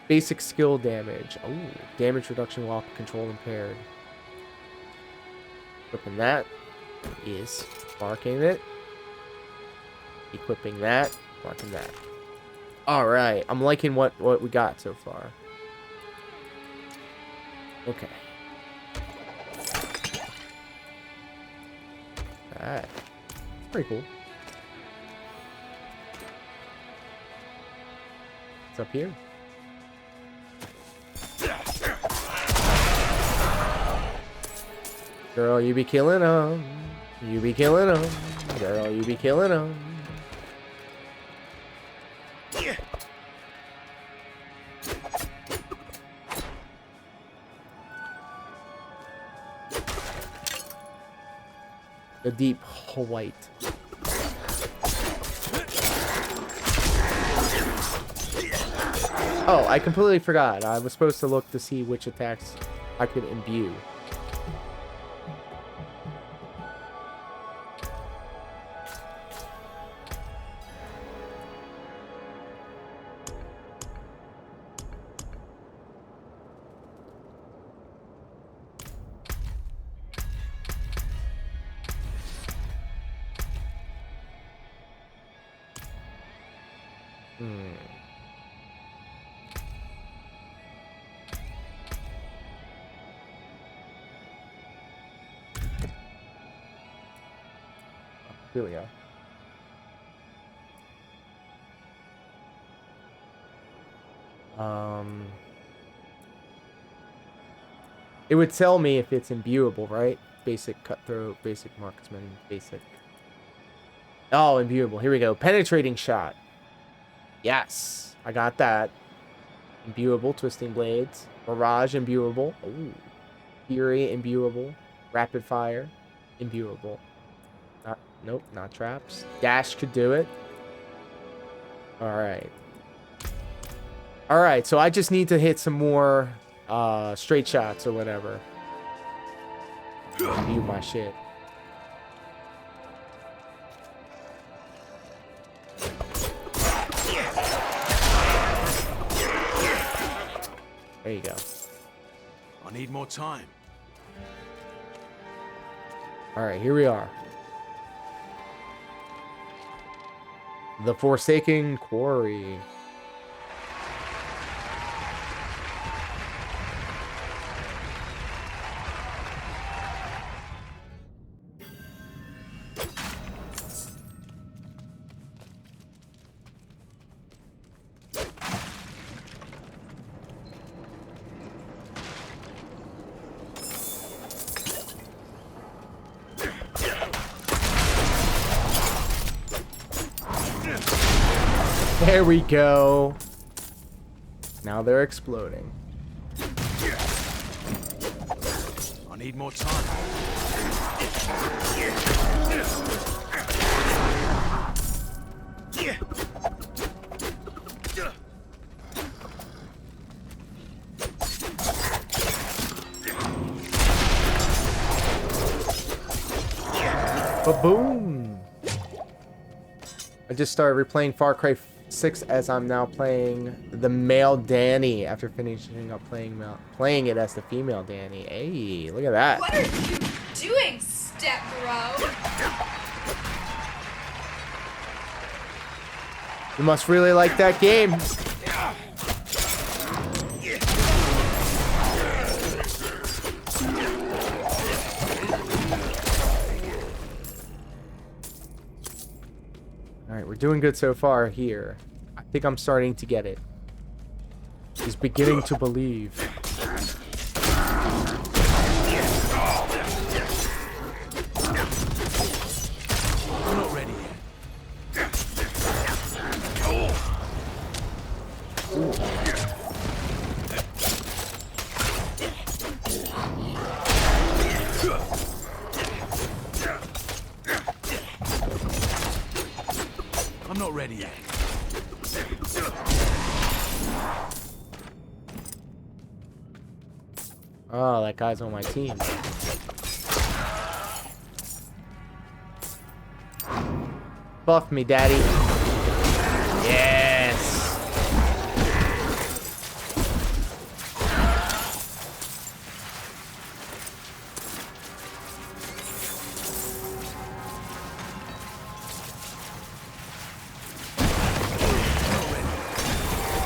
Basic skill damage. Oh, damage reduction while control impaired. Equipping that is marking it. Equipping that. Marking that. Alright. I'm liking what we got so far. Okay. Alright. Pretty cool. What's up here? Girl, you be killing them. You be killing them. Girl, you be killing them. The deep white. Oh, I completely forgot. I was supposed to look to see which attacks I could imbue. Here we go. It would tell me if it's imbuable, right? Basic cutthroat, basic marksman, basic. Oh, imbuable. Here we go. Penetrating shot. Yes, I got that. Imbuable, twisting blades. Barrage, imbuable. Ooh. Fury, imbuable. Rapid fire, imbuable. Nope, not traps. Dash could do it. Alright. Alright, so I just need to hit some more straight shots or whatever. View my shit. There you go. I need more time. Alright, here we are. The Forsaken Quarry. There we go. Now they're exploding. I need more time. Ba-boom! I just started replaying Far Cry 6 as I'm now playing the male Danny after finishing up playing it as the female Danny. Hey, look at that. What are you doing, step bro? You must really like that game. Alright, we're doing good so far here. I think I'm starting to get it. He's beginning to believe. I'm not ready yet. I'm not ready yet. Oh, that guy's on my team. Buff me, daddy. Yes.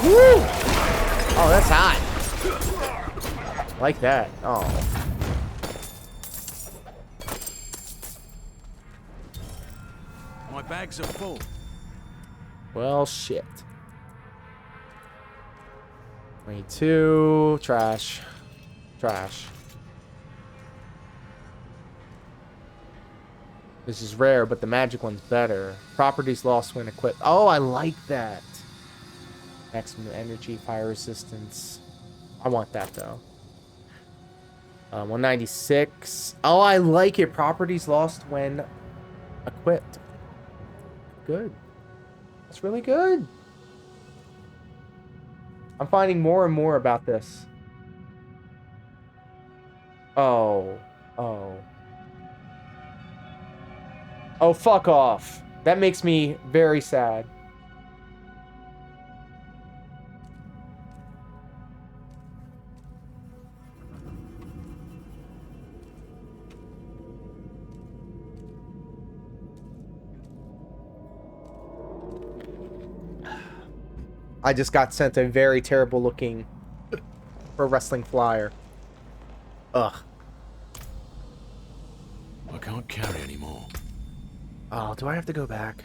Woo! Oh, that's hot. Like that. Oh. My bags are full. Well, shit. 22. Trash. Trash. This is rare, but the magic one's better. Properties lost when equipped. Oh, I like that. Maximum energy, fire resistance. I want that, though. 196. Oh, I like it. Properties lost when equipped. Good. That's really good. I'm finding more and more about this. Oh. Oh. Oh, fuck off. That makes me very sad. I just got sent a very terrible looking pro wrestling flyer. Ugh. I can't carry anymore. Oh, do I have to go back?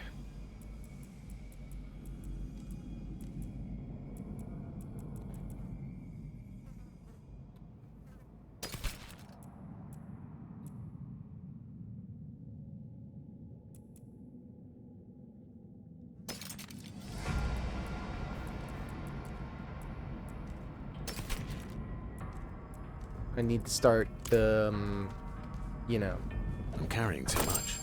I need to start the, you know. I'm carrying too much.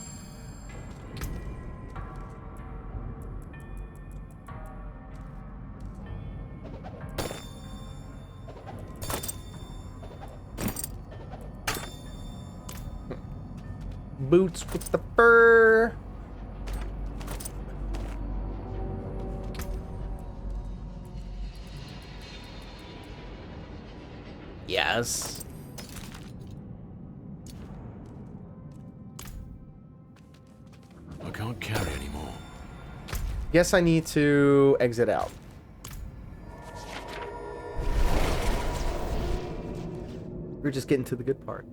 Boots with the fur. Yes. I can't carry anymore. Guess I need to exit out. We're just getting to the good part.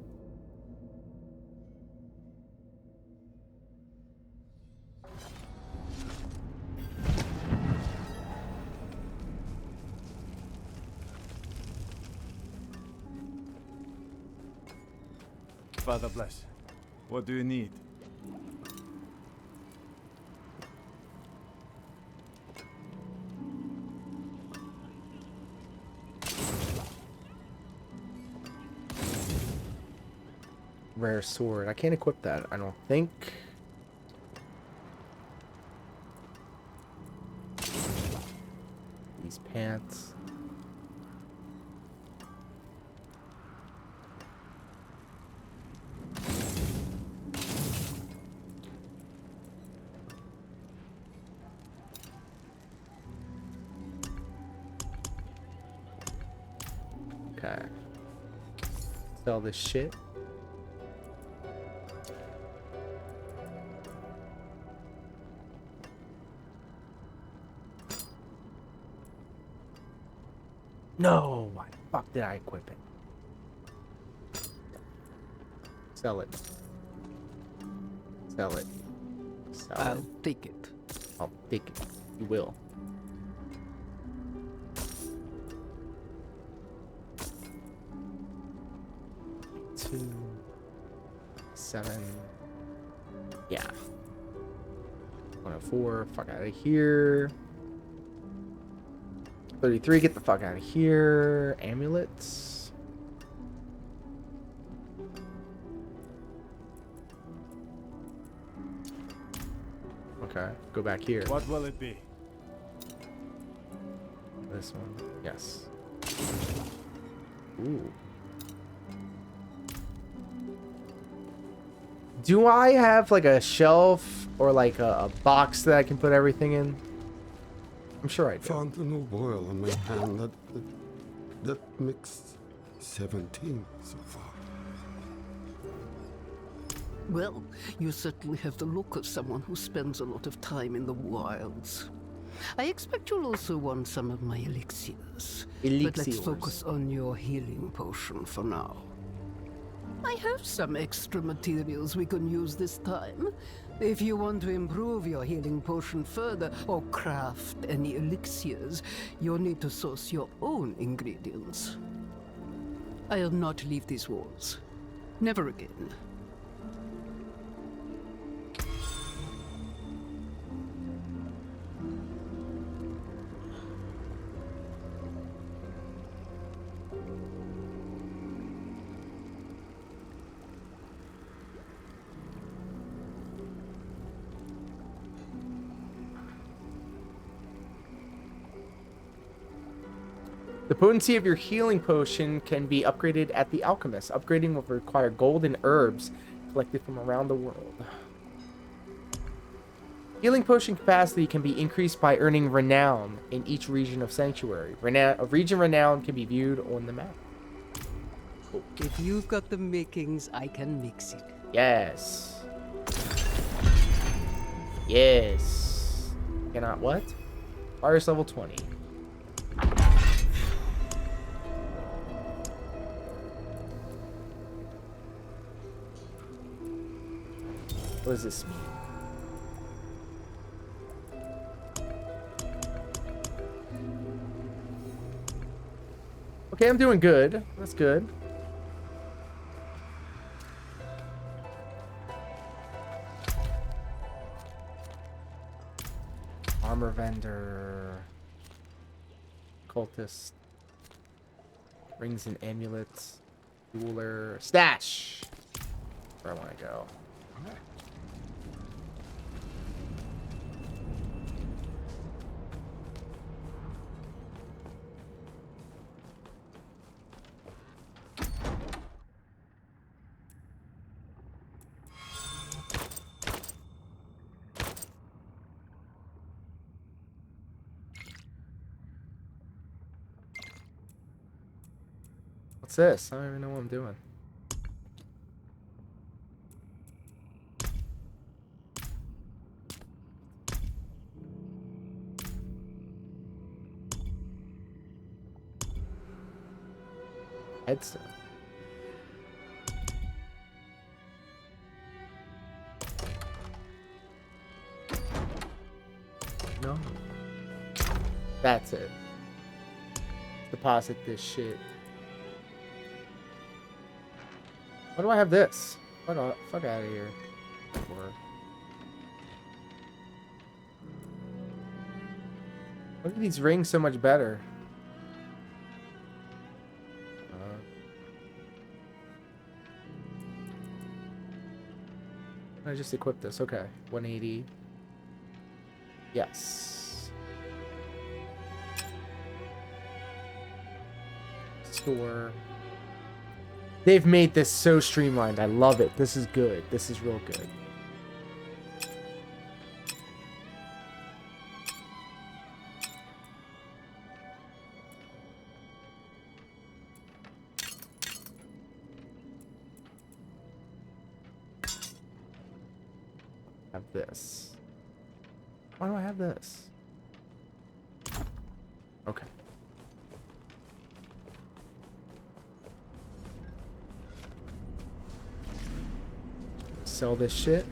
Father bless. What do you need? Rare sword. I can't equip that, I don't think. These pants. Okay. Sell this shit. No! Why the fuck did I equip it? Sell it. Sell it. Sell I'll it. take it. I'll take it. You will. Two. 7. Yeah. 104. Fuck out of here. 33. Get the fuck out of here. Amulets. Okay. Go back here. What will it be? This one. Yes. Ooh. Do I have like a shelf or like a box that I can put everything in? I'm sure I do. Found a new oil on my hand that makes 17 so far. Well, you certainly have the look of someone who spends a lot of time in the wilds. I expect you'll also want some of my elixirs. But let's focus on your healing potion for now. I have some extra materials we can use this time. If you want to improve your healing potion further or craft any elixirs, you'll need to source your own ingredients. I'll not leave these walls. Never again. The potency of your healing potion can be upgraded at the alchemist. Upgrading will require gold and herbs collected from around the world. Healing potion capacity can be increased by earning renown in each region of sanctuary. Region renown can be viewed on the map. If you've got the makings, I can mix it. Yes. Yes. Cannot what? Virus level 20. What does this mean? Okay, I'm doing good. That's good. Armor vendor. Cultist. Rings and amulets. Jeweler. Stash! Where I want to go. What's this? I don't even know what I'm doing. Headstone. No. That's it. Deposit this shit. Why do I have this? Fuck out of here. Look at these rings so much better. I just equipped this. Okay. 180. Yes. Store. They've made this so streamlined. I love it. This is good. This is real good. Have this. Why do I have this? Okay. Sell this shit.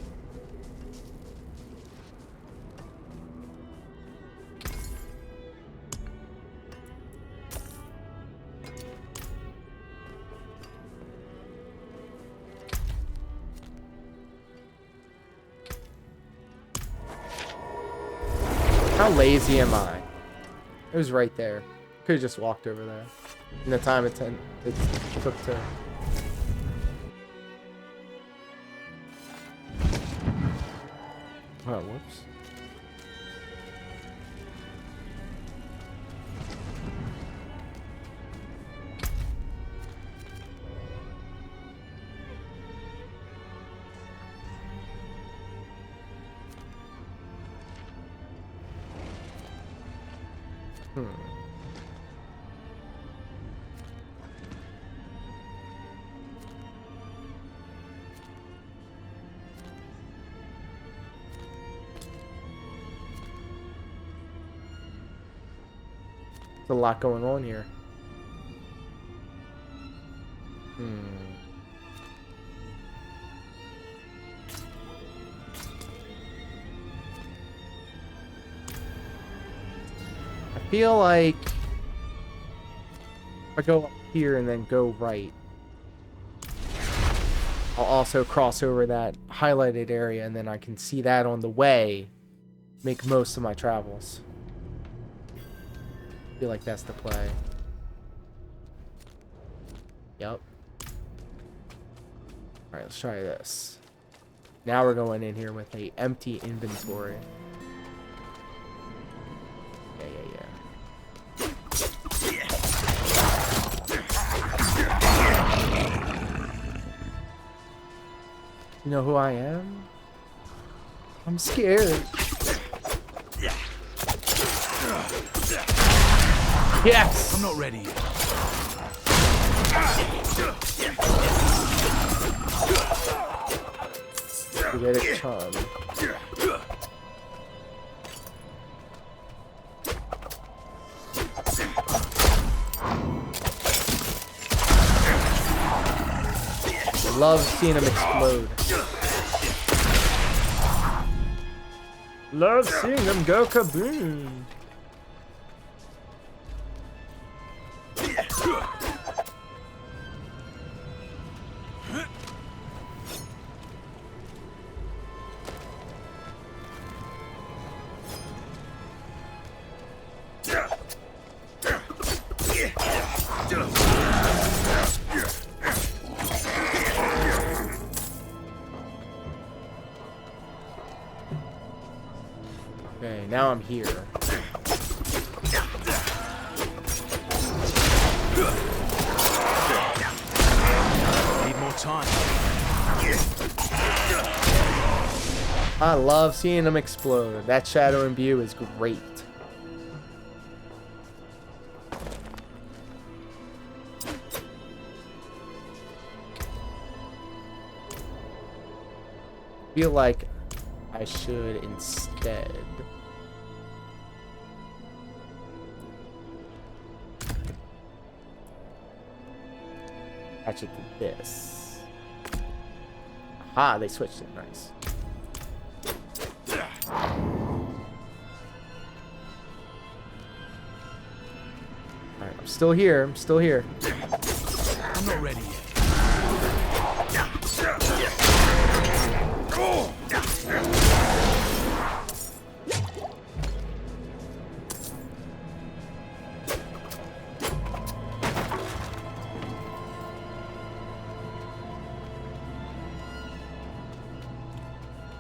How lazy am I? It was right there. Could have just walked over there. In the time it took to... Oh, whoops. A lot going on here. feel like if I go up here and then go right, I'll also cross over that highlighted area, and then I can see that on the way, make most of my travels. I feel like that's the play. Yep. Alright, let's try this. Now we're going in here with a empty inventory. Yeah. You know who I am? I'm scared. Yes! I'm not ready yet. You get it, chum. Love seeing him explode. Love seeing them go kaboom. Okay, now I'm here. Need more time. I love seeing them explode. That shadow imbue is great. Feel like I should instead attach it to this. Aha, they switched it. Nice. Alright, I'm still here. I'm still here. I'm not ready yet.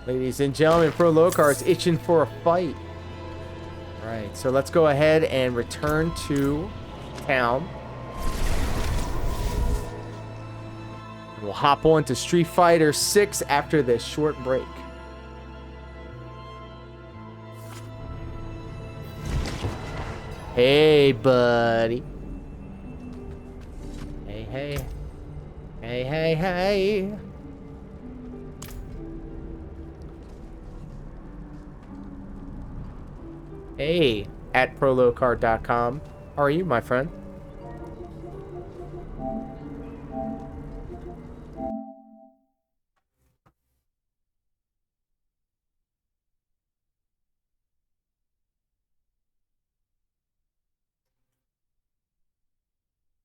Ladies and gentlemen, Pro Locar's itching for a fight. Alright, so let's go ahead and return to town. We'll hop on to Street Fighter 6 after this short break. Hey, buddy. Hey, hey. Hey, hey, hey. Hey, at prolocard.com. How are you, my friend?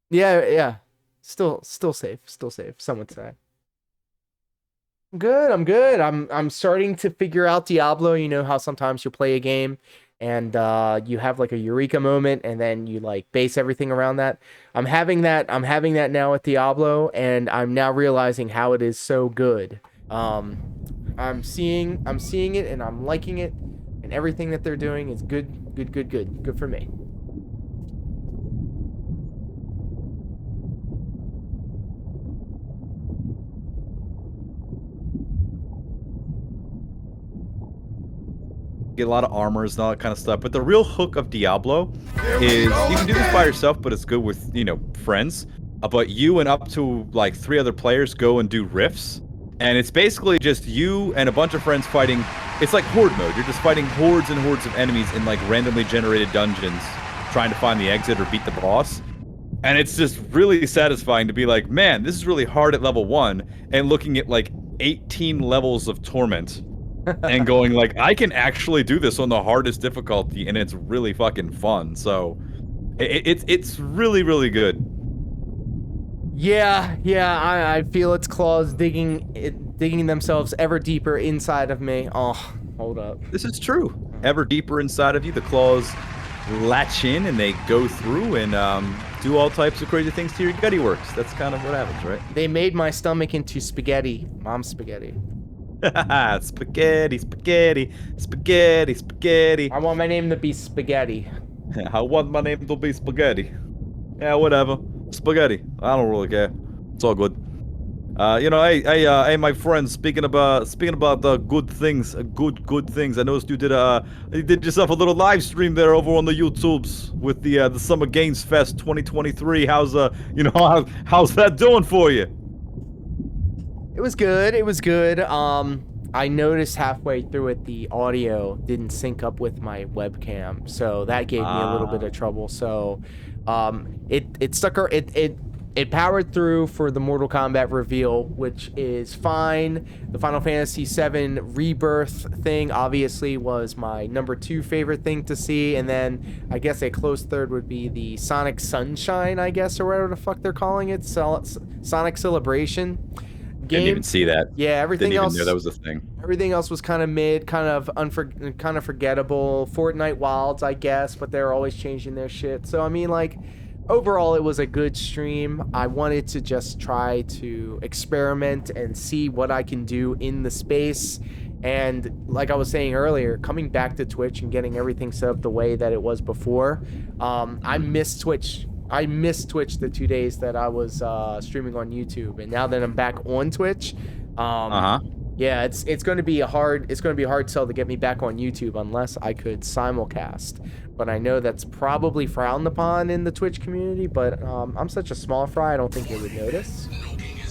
Yeah. Still safe. Still safe, some would say. I'm good. I'm starting to figure out Diablo. You know how sometimes you'll play a game and you have like a eureka moment and then you like base everything around that. I'm having that now with Diablo, and I'm now realizing how it is so good. I'm seeing it and I'm liking it, and everything that they're doing is good for me. Get a lot of armors and all that kind of stuff. But the real hook of Diablo is you can do this by yourself, but it's good with, you know, friends. But you and up to like 3 other players go and do rifts. And it's basically just you and a bunch of friends fighting. It's like horde mode. You're just fighting hordes and hordes of enemies in like randomly generated dungeons, trying to find the exit or beat the boss. And it's just really satisfying to be like, man, this is really hard at level 1, and looking at like 18 levels of torment and going like, I can actually do this on the hardest difficulty, and it's really fucking fun. So it's really, really good. Yeah, I feel its claws digging themselves ever deeper inside of me. Oh, hold up. This is true. Ever deeper inside of you, the claws latch in and they go through and do all types of crazy things to your gutty works. That's kind of what happens, right? They made my stomach into spaghetti. Mom's spaghetti. Spaghetti, spaghetti, spaghetti, spaghetti. I want my name to be Spaghetti. I want my name to be Spaghetti. Yeah, whatever. Spaghetti. I don't really care. It's all good. You know, hey, my friends. Speaking about the good things, good things. I noticed you did yourself a little live stream there over on the YouTubes with the Summer Games Fest 2023. How's how's that doing for you? It was good. It was good. I noticed halfway through it the audio didn't sync up with my webcam, so that gave me a little bit of trouble. So, it powered through for the Mortal Kombat reveal, which is fine. The Final Fantasy VII Rebirth thing obviously was my #2 favorite thing to see, and then I guess a close third would be the Sonic Sunshine, I guess, or whatever the fuck they're calling it, Sonic Celebration. Didn't even see that. Yeah, everything Didn't else. even know that was a thing. Everything else was kind of mid, kind of forgettable. Fortnite Wilds, I guess, but they're always changing their shit. So I mean, like, overall, it was a good stream. I wanted to just try to experiment and see what I can do in the space. And like I was saying earlier, coming back to Twitch and getting everything set up the way that it was before, I missed Twitch. I missed Twitch the 2 days that I was streaming on YouTube, and now that I'm back on Twitch, yeah, it's going to be a hard sell to get me back on YouTube unless I could simulcast. But I know that's probably frowned upon in the Twitch community. But I'm such a small fry, I don't think they would notice.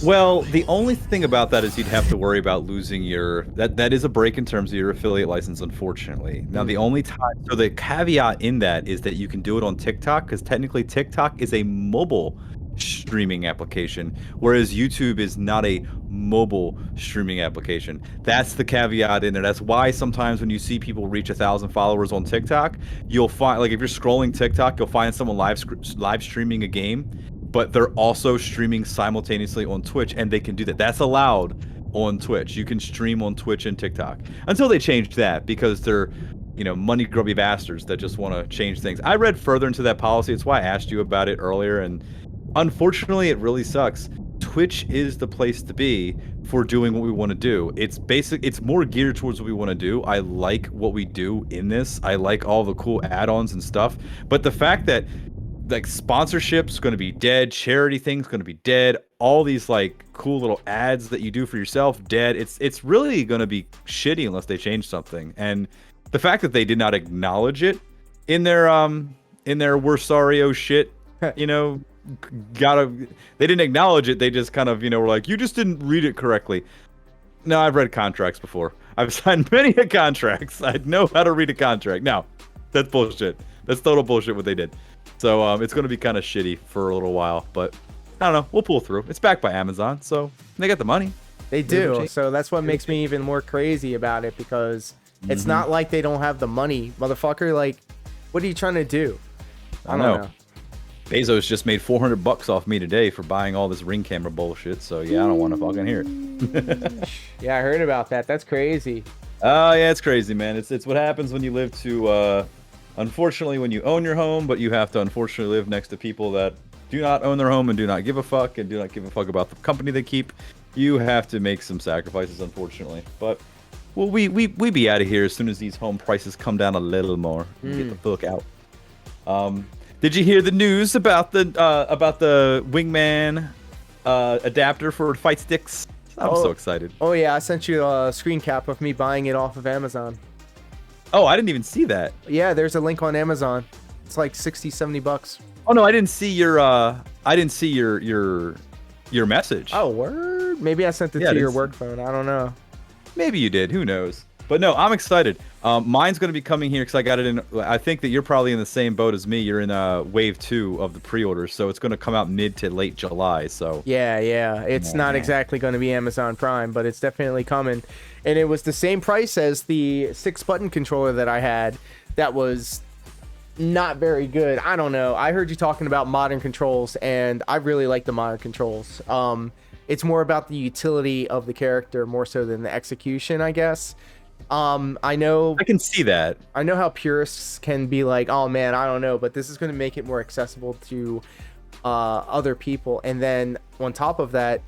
Well, the only thing about that is you'd have to worry about losing your... That is a break in terms of your affiliate license, unfortunately. Now, the only time... So the caveat in that is that you can do it on TikTok, because technically TikTok is a mobile streaming application, whereas YouTube is not a mobile streaming application. That's the caveat in there. That's why sometimes when you see people reach 1,000 followers on TikTok, you'll find... Like, if you're scrolling TikTok, you'll find someone live streaming a game, but they're also streaming simultaneously on Twitch, and they can do that. That's allowed on Twitch. You can stream on Twitch and TikTok. Until they change that, because they're, money grubby bastards that just want to change things. I read further into that policy. It's why I asked you about it earlier, and unfortunately, it really sucks. Twitch is the place to be for doing what we want to do. It's more geared towards what we want to do. I like what we do in this. I like all the cool add-ons and stuff. But the fact that like sponsorship's going to be dead, charity things going to be dead, all these like cool little ads that you do for yourself dead. It's really going to be shitty unless they change something. And the fact that they did not acknowledge it in their we're sorry oh shit, they didn't acknowledge it. They just kind of, were like, you just didn't read it correctly. No, I've read contracts before. I've signed many contracts. I know how to read a contract. Now, that's bullshit. That's total bullshit what they did. So it's going to be kind of shitty for a little while, but I don't know. We'll pull through. It's backed by Amazon, so they got the money. They do. So that's what makes me even more crazy about it, because it's not like they don't have the money, motherfucker. Like, what are you trying to do? I don't know. Bezos just made $400 off me today for buying all this Ring camera bullshit. So yeah, I don't want to fucking hear it. Yeah, I heard about that. That's crazy. Oh yeah, it's crazy, man. It's what happens when you live to. Unfortunately, when you own your home, but you have to unfortunately live next to people that do not own their home and do not give a fuck and do not give a fuck about the company they keep, you have to make some sacrifices, unfortunately. But well, we be out of here as soon as these home prices come down a little more. Get the fuck out. Did you hear the news about the Wingman adapter for fight sticks? I'm so excited. Oh yeah, I sent you a screen cap of me buying it off of Amazon. Oh, I didn't even see that. Yeah, there's a link on Amazon. It's like $60-$70. Oh no, I didn't see your message. Oh, word? Maybe I sent it to your work phone. I don't know. Maybe you did. Who knows? But no, I'm excited. Mine's going to be coming here because I got it in. I think that you're probably in the same boat as me. You're in wave 2 of the pre-orders, so it's going to come out mid to late July. So yeah, it's not exactly going to be Amazon Prime, but it's definitely coming. And it was the same price as the 6-button controller that I had. That was not very good. I don't know. I heard you talking about modern controls, and I really like the modern controls. It's more about the utility of the character more so than the execution, I guess. I can see that. I know how purists can be like, oh man, I don't know, but this is going to make it more accessible to other people. And then on top of that,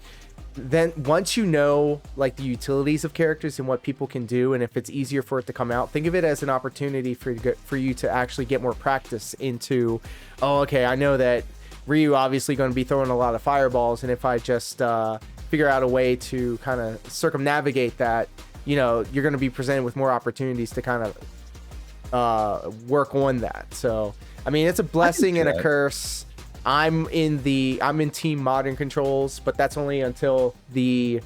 then once you know like the utilities of characters and what people can do, and if it's easier for it to come out, think of it as an opportunity for you to actually get more practice into, oh, okay, I know that Ryu obviously going to be throwing a lot of fireballs, and if I just figure out a way to kind of circumnavigate that, you know, you're going to be presented with more opportunities to kind of work on that. So, I mean, it's a blessing and a curse. I'm in team modern controls, but that's only until the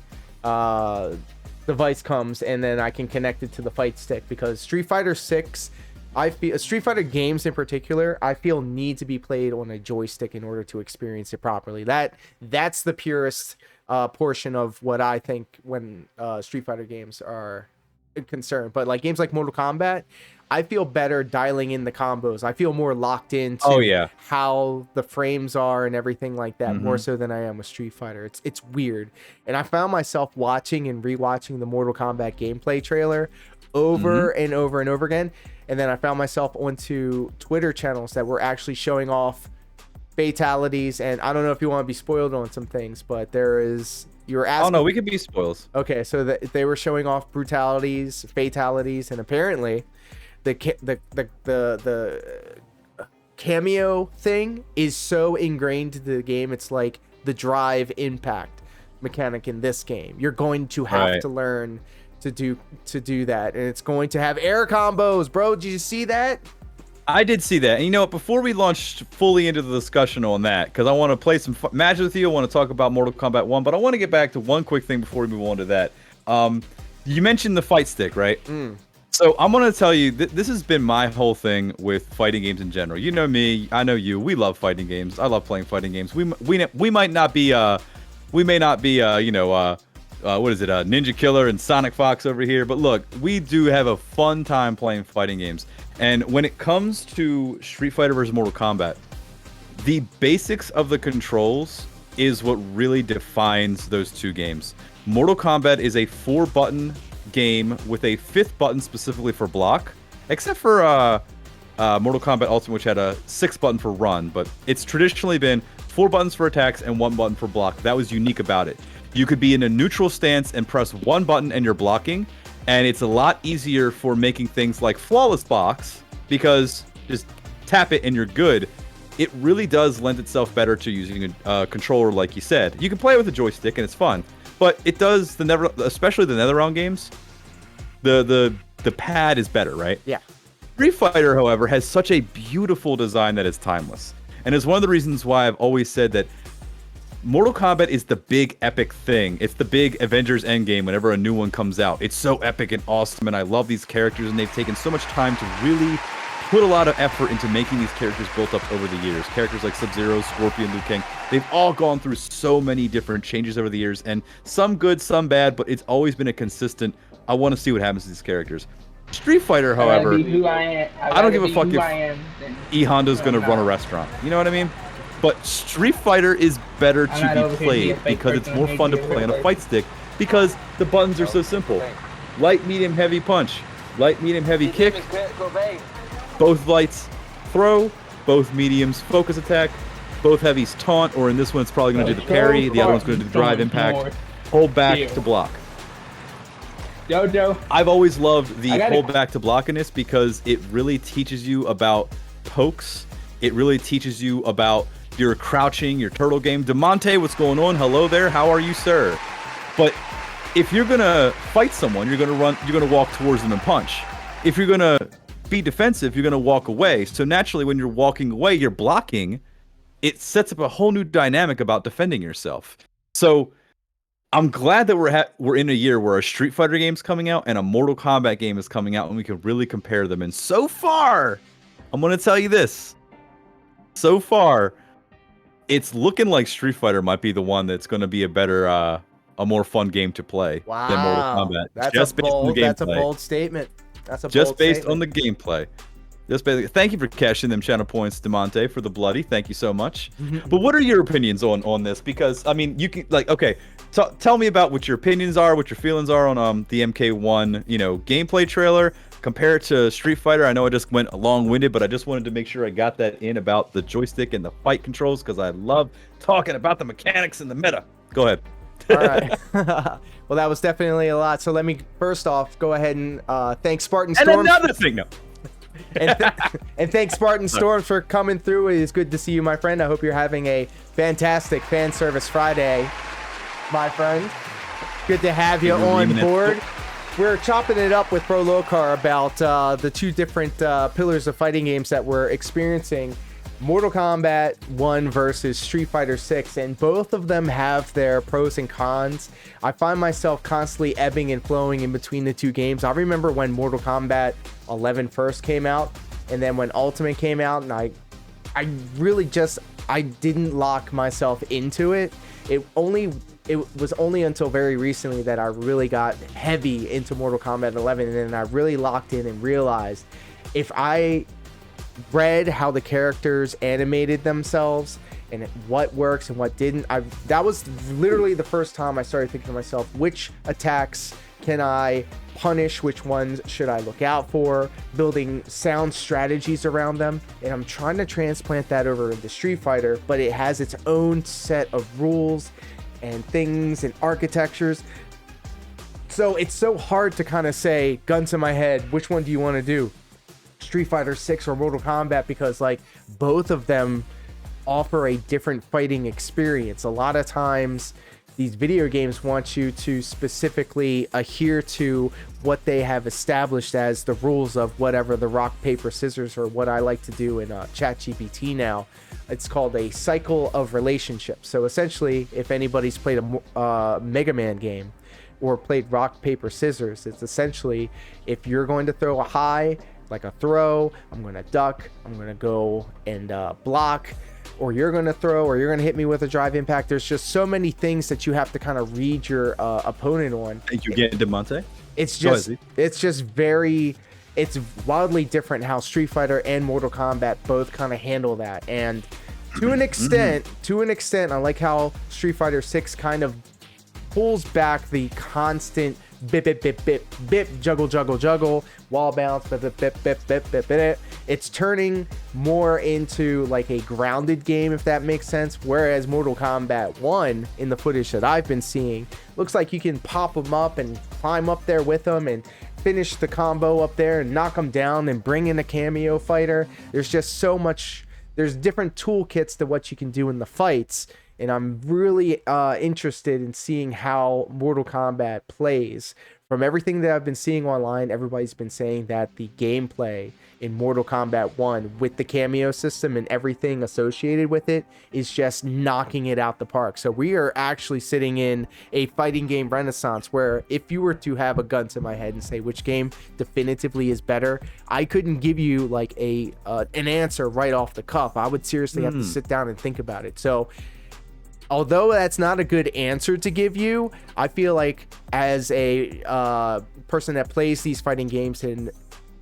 device comes, and then I can connect it to the fight stick, because Street Fighter 6, I feel Street Fighter games in particular, I feel need to be played on a joystick in order to experience it properly. That's the purest portion of what I think when Street Fighter games are concerned. But like games like Mortal Kombat, I feel better dialing in the combos. I feel more locked into how the frames are and everything like that, more so than I am with Street Fighter. It's weird. And I found myself watching and rewatching the Mortal Kombat gameplay trailer over and over and over again. And then I found myself onto Twitter channels that were actually showing off fatalities. And I don't know if you want to be spoiled on some things, but there is... You're asking... Oh no, we could be spoils. Okay, so they were showing off brutalities, fatalities, and apparently the cameo thing is so ingrained into the game. It's like the drive impact mechanic in this game. You're going to have to learn to do that, and it's going to have air combos, bro. Did you see that? I did see that. And you know what, before we launch fully into the discussion on that, because I want to play some matches with you, I want to talk about Mortal Kombat 1, but I want to get back to one quick thing before we move on to that. You mentioned the fight stick, right? So I'm going to tell you, this has been my whole thing with fighting games in general. You know me, I know you, we love fighting games. I love playing fighting games. We might not be, what is it, Ninja Killer and Sonic Fox over here, but look, we do have a fun time playing fighting games. And when it comes to Street Fighter vs. Mortal Kombat, the basics of the controls is what really defines those two games. Mortal Kombat is a 4-button game with a 5th button specifically for block, except for Mortal Kombat Ultimate, which had a 6th button for run, but it's traditionally been 4 buttons for attacks and 1 button for block. That was unique about it. You could be in a neutral stance and press 1 button and you're blocking, and it's a lot easier for making things like flawless box, because just tap it and you're good. It really does lend itself better to using a controller, like you said. You can play it with a joystick and it's fun, but it does especially the NetherRealm games, the pad is better, right? Yeah. Street Fighter, however, has such a beautiful design that is timeless, and it's one of the reasons why I've always said that Mortal Kombat is the big epic thing. It's the big Avengers Endgame whenever a new one comes out. It's so epic and awesome, and I love these characters, and they've taken so much time to really put a lot of effort into making these characters built up over the years. Characters like Sub-Zero, Scorpion, Liu Kang, they've all gone through so many different changes over the years, and some good, some bad, but it's always been a consistent, I want to see what happens to these characters. Street Fighter, however, I don't give a fuck if E Honda's going to run a restaurant. You know what I mean? But Street Fighter is better to be played because it's more fun to play on a fight stick, because the buttons are so simple. Light, medium, heavy punch. Light, medium, heavy kick. Both lights throw. Both mediums focus attack. Both heavies taunt, or in this one it's probably going to do the parry. The other one's going to do the drive impact. Hold back to block. I've always loved the hold back to block in this because it really teaches you about pokes. It really teaches you about your crouching, your turtle game. DeMonte, what's going on? Hello there. How are you, sir? But if you're gonna fight someone, you're gonna walk towards them and punch. If you're gonna be defensive, you're gonna walk away. So naturally, when you're walking away, you're blocking. It sets up a whole new dynamic about defending yourself. So I'm glad that we're in a year where a Street Fighter game's coming out and a Mortal Kombat game is coming out, and we can really compare them. And so far, I'm going to tell you this. So far, it's looking like Street Fighter might be the one that's going to be a better, a more fun game to play than Mortal Kombat. That's a bold statement. That's a just bold based statement. on the gameplay. Just basically, thank you for cashing them channel points, Demonte, for the bloody. Thank you so much. But what are your opinions on this? Because I mean, you can okay, tell me about what your opinions are, what your feelings are on the MK1, gameplay trailer. Compare it to Street Fighter. I know I just went long-winded, but I just wanted to make sure I got that in about the joystick and the fight controls because I love talking about the mechanics and the meta. Go ahead. All right. Well, that was definitely a lot. So let me first off go ahead and thank Spartan Storm. And another thing, no. and thanks Spartan Storms for coming through. It is good to see you, my friend. I hope you're having a fantastic fan service Friday, my friend. Good to have you on board. We're chopping it up with Pro Lokar about the two different pillars of fighting games that we're experiencing. Mortal Kombat 1 versus Street Fighter 6, and both of them have their pros and cons. I find myself constantly ebbing and flowing in between the two games. I remember when Mortal Kombat 11 first came out, and then when Ultimate came out, and I really just, I didn't lock myself into it. It was only until very recently that I really got heavy into Mortal Kombat 11, and then I really locked in and realized if I read how the characters animated themselves and what works and what didn't, that was literally the first time I started thinking to myself, which attacks can I punish, which ones should I look out for, building sound strategies around them. And I'm trying to transplant that over into Street Fighter, but it has its own set of rules and things and architectures. So it's so hard to kind of say, gun to my head, which one do you want to do? Street Fighter 6 or Mortal Kombat, because like both of them offer a different fighting experience. A lot of times these video games want you to specifically adhere to what they have established as the rules of whatever the rock, paper, scissors, or what I like to do in ChatGPT now. It's called a cycle of relationships. So essentially, if anybody's played a Mega Man game or played rock, paper, scissors, it's essentially if you're going to throw a high, like a throw, I'm going to duck, I'm going to go and block, or you're going to throw, or you're going to hit me with a drive impact. There's just so many things that you have to kind of read your opponent on. Thank you again, Demonte. It's wildly different how Street Fighter and Mortal Kombat both kind of handle that. And to an extent, I like how Street Fighter 6 kind of pulls back the constant bip, bip, bip, bip, bip, juggle, juggle, juggle, wall bounce, bip, bip, bip, bip, bip, bip, bip. It's turning more into like a grounded game, if that makes sense. Whereas Mortal Kombat 1, in the footage that I've been seeing, looks like you can pop them up and climb up there with them and finish the combo up there and knock them down and bring in a cameo fighter. There's just so much, there's different toolkits to what you can do in the fights. And I'm really interested in seeing how Mortal Kombat plays. From everything that I've been seeing online, everybody's been saying that the gameplay in Mortal Kombat 1 with the cameo system and everything associated with it is just knocking it out the park. So we are actually sitting in a fighting game renaissance where if you were to have a gun to my head and say which game definitively is better, I couldn't give you like an answer right off the cuff. I would seriously have to sit down and think about it. So although that's not a good answer to give you, I feel like as a person that plays these fighting games in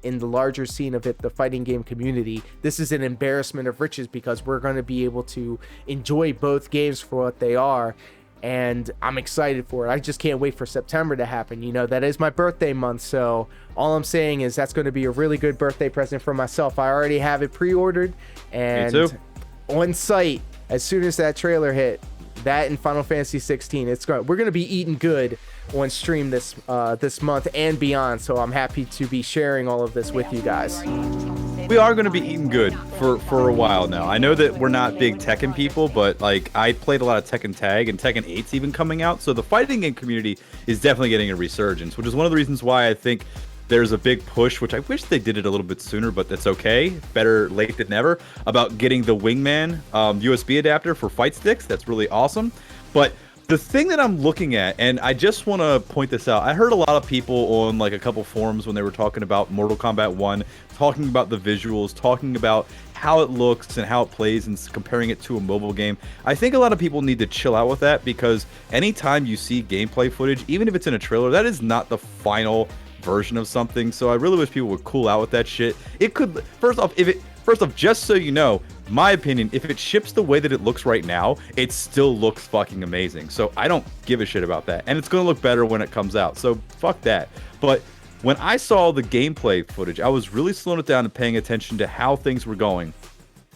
the larger scene of it, the fighting game community, this is an embarrassment of riches because we're going to be able to enjoy both games for what they are. And I'm excited for it. I just can't wait for September to happen. You know, that is my birthday month. So all I'm saying is that's going to be a really good birthday present for myself. I already have it pre-ordered and on site as soon as that trailer hit. That and Final Fantasy 16. We're going to be eating good on stream this month and beyond. So I'm happy to be sharing all of this with you guys. We are going to be eating good for a while now. I know that we're not big Tekken people, but like I played a lot of Tekken Tag and Tekken 8's even coming out. So the fighting game community is definitely getting a resurgence, which is one of the reasons why I think there's a big push, which I wish they did it a little bit sooner, but that's okay. Better late than never, about getting the Wingman USB adapter for fight sticks. That's really awesome. But The thing that I'm looking at, and I just want to point this out, I heard a lot of people on like a couple forums when they were talking about Mortal Kombat 1, talking about the visuals, talking about how it looks and how it plays and comparing it to a mobile game. I think a lot of people need to chill out with that, because anytime you see gameplay footage, even if it's in a trailer, that is not the final version of something. So I really wish people would cool out with that shit. It could, first off, just so you know, my opinion, if it ships the way that it looks right now, it still looks fucking amazing. So I don't give a shit about that. And it's going to look better when it comes out. So fuck that. But when I saw the gameplay footage, I was really slowing it down and paying attention to how things were going,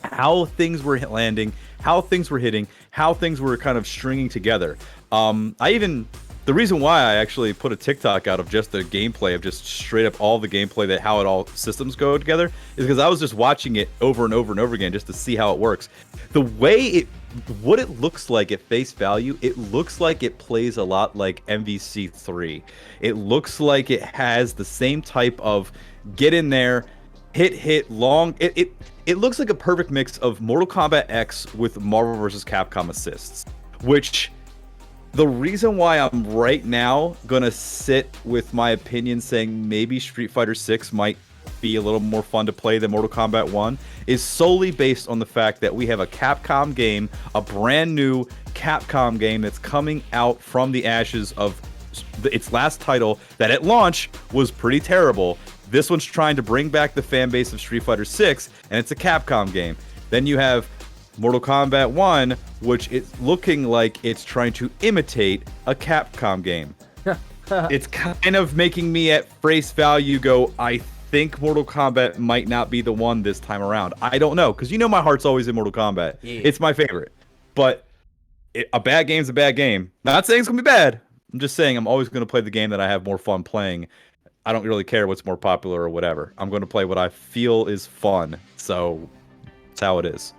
how things were landing, how things were hitting, how things were kind of stringing together. The reason why I actually put a TikTok out of just the gameplay, of just straight up all the gameplay, that how it all systems go together, is because I was just watching it over and over and over again just to see how it works. The way what it looks like at face value, it looks like it plays a lot like MVC3. It looks like it has the same type of get in there, hit long. It looks like a perfect mix of Mortal Kombat X with Marvel vs. Capcom assists, which the reason why I'm right now gonna sit with my opinion saying maybe Street Fighter 6 might be a little more fun to play than Mortal Kombat 1 is solely based on the fact that we have a Capcom game, a brand new Capcom game that's coming out from the ashes of its last title that at launch was pretty terrible. This one's trying to bring back the fan base of Street Fighter 6, and it's a Capcom game. Then you have Mortal Kombat 1, which is looking like it's trying to imitate a Capcom game. It's kind of making me at face value go, I think Mortal Kombat might not be the one this time around. I don't know, because you know my heart's always in Mortal Kombat. Yeah. It's my favorite. But a bad game's a bad game. Not saying it's going to be bad. I'm just saying I'm always going to play the game that I have more fun playing. I don't really care what's more popular or whatever. I'm going to play what I feel is fun. So that's how it is.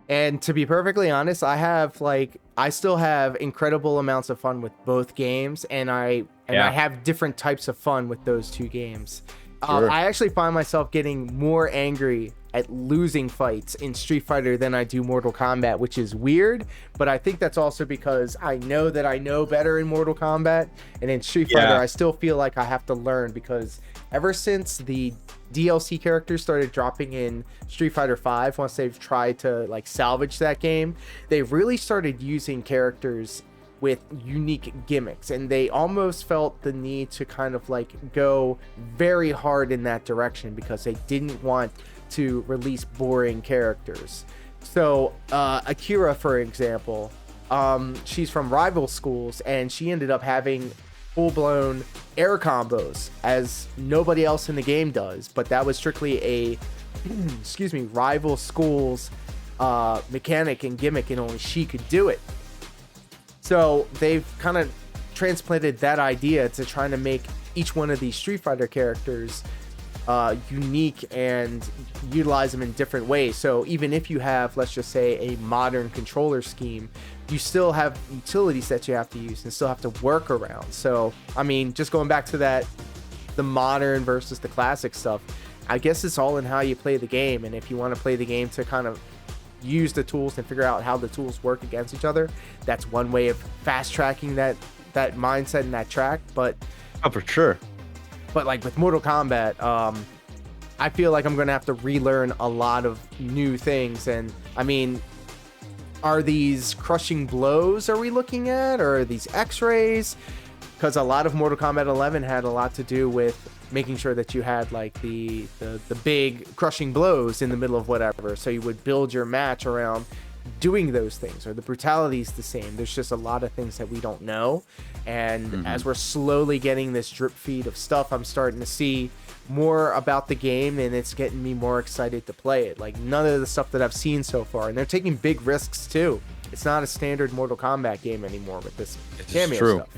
And to be perfectly honest, I still have incredible amounts of fun with both games, and I have different types of fun with those two games. Sure. I actually find myself getting more angry at losing fights in Street Fighter than I do Mortal Kombat, which is weird, but I think that's also because I know that I know better in Mortal Kombat, and in Street Fighter I still feel like I have to learn, because ever since the DLC characters started dropping in Street Fighter 5, once they've tried to like salvage that game, they've really started using characters with unique gimmicks, and they almost felt the need to kind of like go very hard in that direction because they didn't want to release boring characters. So Akira, for example, she's from rival schools, and she ended up having full-blown air combos as nobody else in the game does, but that was strictly a rival schools mechanic and gimmick, and only she could do it. So they've kind of transplanted that idea to trying to make each one of these Street Fighter characters unique and utilize them in different ways. So even if you have, let's just say, a modern controller scheme, you still have utilities that you have to use and still have to work around. So, I mean, just going back to that, the modern versus the classic stuff, I guess it's all in how you play the game. And if you want to play the game to kind of use the tools and figure out how the tools work against each other, that's one way of fast tracking that mindset and that track. But for sure. But like with Mortal Kombat, I feel like I'm going to have to relearn a lot of new things. And I mean, are these crushing blows are we looking at, or are these x-rays? Because a lot of Mortal Kombat 11 had a lot to do with making sure that you had like the big crushing blows in the middle of whatever. So you would build your match around doing those things, or the brutality is the same. There's just a lot of things that we don't know. And as we're slowly getting this drip feed of stuff, I'm starting to see more about the game, and it's getting me more excited to play it. Like none of the stuff that I've seen so far, and they're taking big risks too. It's not a standard Mortal Kombat game anymore with this cameo stuff.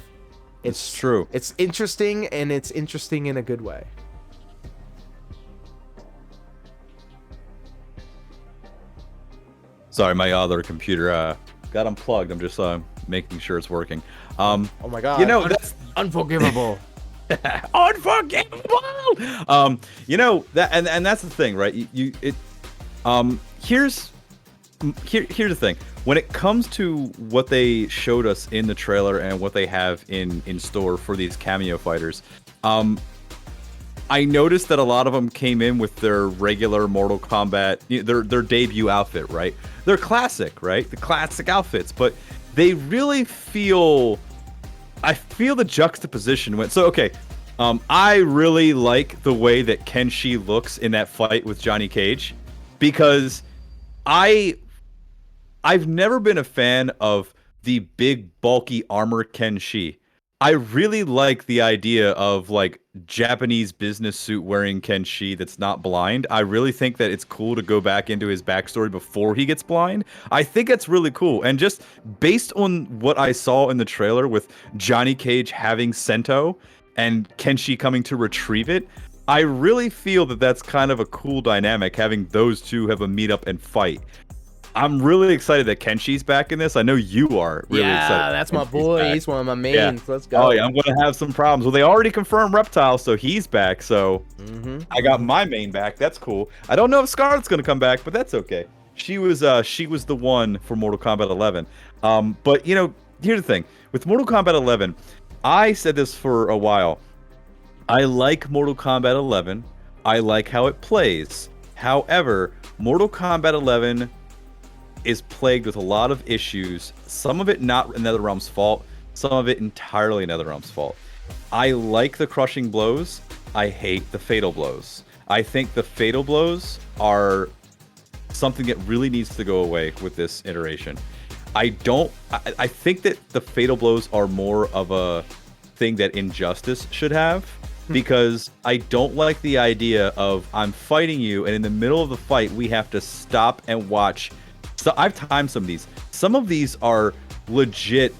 It's true. It's interesting, and it's interesting in a good way. Sorry, my other computer got unplugged. I'm just making sure it's working. Oh my god! You know, that's unforgivable. Unforgivable. You know that, and that's the thing, right? Here's here's the thing. When it comes to what they showed us in the trailer and what they have in store for these cameo fighters, I noticed that a lot of them came in with their regular Mortal Kombat, their debut outfit, right? They're classic, right? The classic outfits, but they really feel. I feel the juxtaposition when. So okay, I really like the way that Kenshi looks in that fight with Johnny Cage, because I've never been a fan of the big bulky armor Kenshi. I really like the idea of like Japanese business suit wearing Kenshi that's not blind. I really think that it's cool to go back into his backstory before he gets blind. I think that's really cool. And just based on what I saw in the trailer with Johnny Cage having Sento and Kenshi coming to retrieve it, I really feel that that's kind of a cool dynamic, having those two have a meet up and fight. I'm really excited that Kenshi's back in this. I know you are really excited. Yeah, that's my boy. He's one of my mains. Yeah. Let's go. Oh, yeah, I'm going to have some problems. Well, they already confirmed Reptile, so he's back. So I got my main back. That's cool. I don't know if Scarlett's going to come back, but that's okay. She was the one for Mortal Kombat 11. But, you know, here's the thing. With Mortal Kombat 11, I said this for a while. I like Mortal Kombat 11. I like how it plays. However, Mortal Kombat 11 is plagued with a lot of issues. Some of it not NetherRealm's fault. Some of it entirely NetherRealm's fault. I like the crushing blows. I hate the fatal blows. I think the fatal blows are something that really needs to go away with this iteration. I think that the fatal blows are more of a thing that Injustice should have, because I don't like the idea of I'm fighting you and in the middle of the fight we have to stop and watch. So I've timed some of these. Some of these are legit.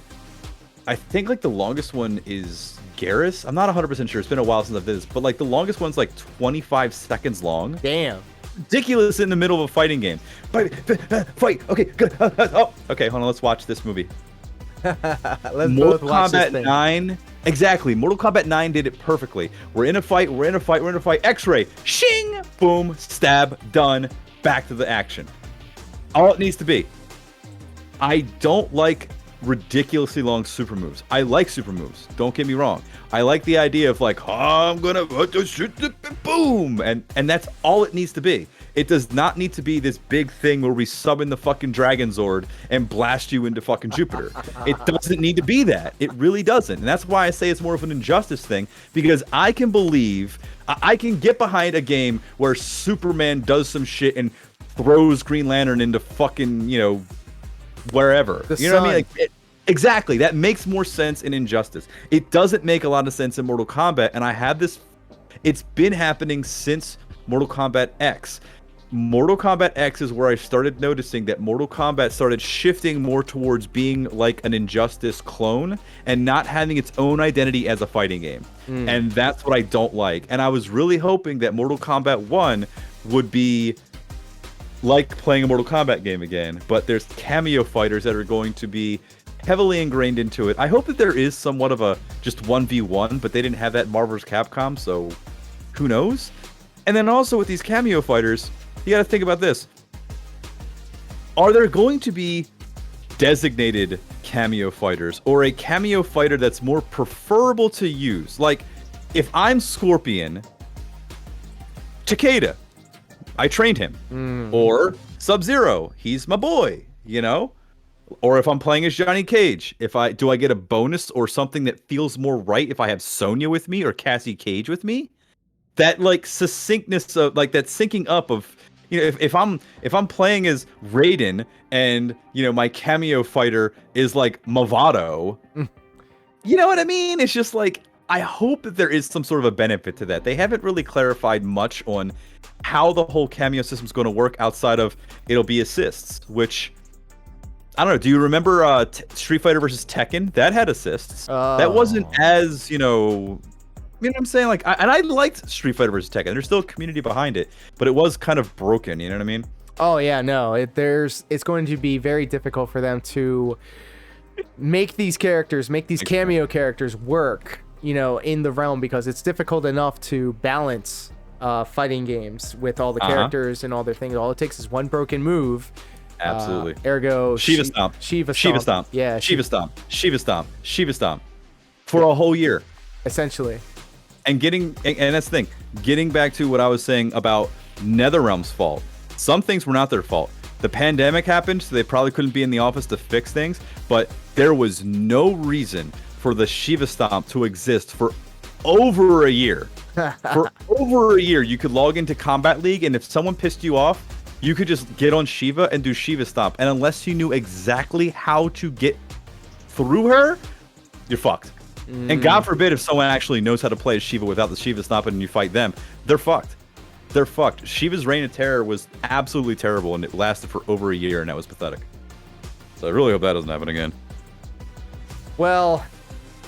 I think like the longest one is Garrus. I'm not 100% sure. It's been a while since I've did this, but like the longest one's like 25 seconds long. Damn. Ridiculous in the middle of a fighting game. Fight. Okay, good. Oh, okay. Hold on. Let's watch this movie. Mortal Kombat 9. Exactly. Mortal Kombat 9 did it perfectly. We're in a fight. X-ray. Shing. Boom. Stab. Done. Back to the action. All it needs to be. I don't like ridiculously long super moves. I like super moves. Don't get me wrong. I like the idea of like, oh, I'm gonna shoot the boom, and that's all it needs to be. It does not need to be this big thing where we summon the fucking Dragon Zord and blast you into fucking Jupiter. It doesn't need to be that. It really doesn't. And that's why I say it's more of an Injustice thing, because I can get behind a game where Superman does some shit and throws Green Lantern into fucking, wherever. You know what I mean? Like, exactly. That makes more sense in Injustice. It doesn't make a lot of sense in Mortal Kombat, and I have this. It's been happening since Mortal Kombat X. Mortal Kombat X is where I started noticing that Mortal Kombat started shifting more towards being like an Injustice clone and not having its own identity as a fighting game. And that's what I don't like. And I was really hoping that Mortal Kombat 1 would be like playing a Mortal Kombat game again, but there's cameo fighters that are going to be heavily ingrained into it. I hope that there is somewhat of a just 1v1, but they didn't have that in Marvel vs. Capcom, so who knows? And then also with these cameo fighters, you got to think about this. Are there going to be designated cameo fighters, or a cameo fighter that's more preferable to use? Like, if I'm Scorpion, Takeda, I trained him. Or Sub-Zero, he's my boy, Or if I'm playing as Johnny Cage, do I get a bonus or something that feels more right if I have Sonya with me or Cassie Cage with me? That like succinctness of like that syncing up of if I'm playing as Raiden and my cameo fighter is like Movado, you know what I mean? It's just like, I hope that there is some sort of a benefit to that. They haven't really clarified much on how the whole cameo system is going to work outside of it'll be assists, which I don't know. Do you remember Street Fighter versus Tekken? That had assists. That wasn't as, you know what I'm saying? Like, I liked Street Fighter versus Tekken. There's still a community behind it, but it was kind of broken. You know what I mean? Oh yeah, no. It's going to be very difficult for them to make these cameo characters work, in the realm, because it's difficult enough to balance fighting games with all the characters and all their things. All it takes is one broken move, Absolutely. Ergo, Shiva Stomp. Shiva Shiva Stomp. Stomp. Yeah. Shiva Stomp. Shiva Stomp. Shiva Stomp. For a whole year. Essentially. And that's the thing. Getting back to what I was saying about NetherRealm's fault. Some things were not their fault. The pandemic happened, so they probably couldn't be in the office to fix things, but there was no reason for the Shiva Stomp to exist for over a year. For over a year, you could log into Combat League, and if someone pissed you off, you could just get on Shiva and do Shiva Stomp. And unless you knew exactly how to get through her, you're fucked. And God forbid if someone actually knows how to play Shiva without the Shiva Stomp and you fight them, they're fucked. They're fucked. Shiva's Reign of Terror was absolutely terrible, and it lasted for over a year, and that was pathetic. So I really hope that doesn't happen again. Well,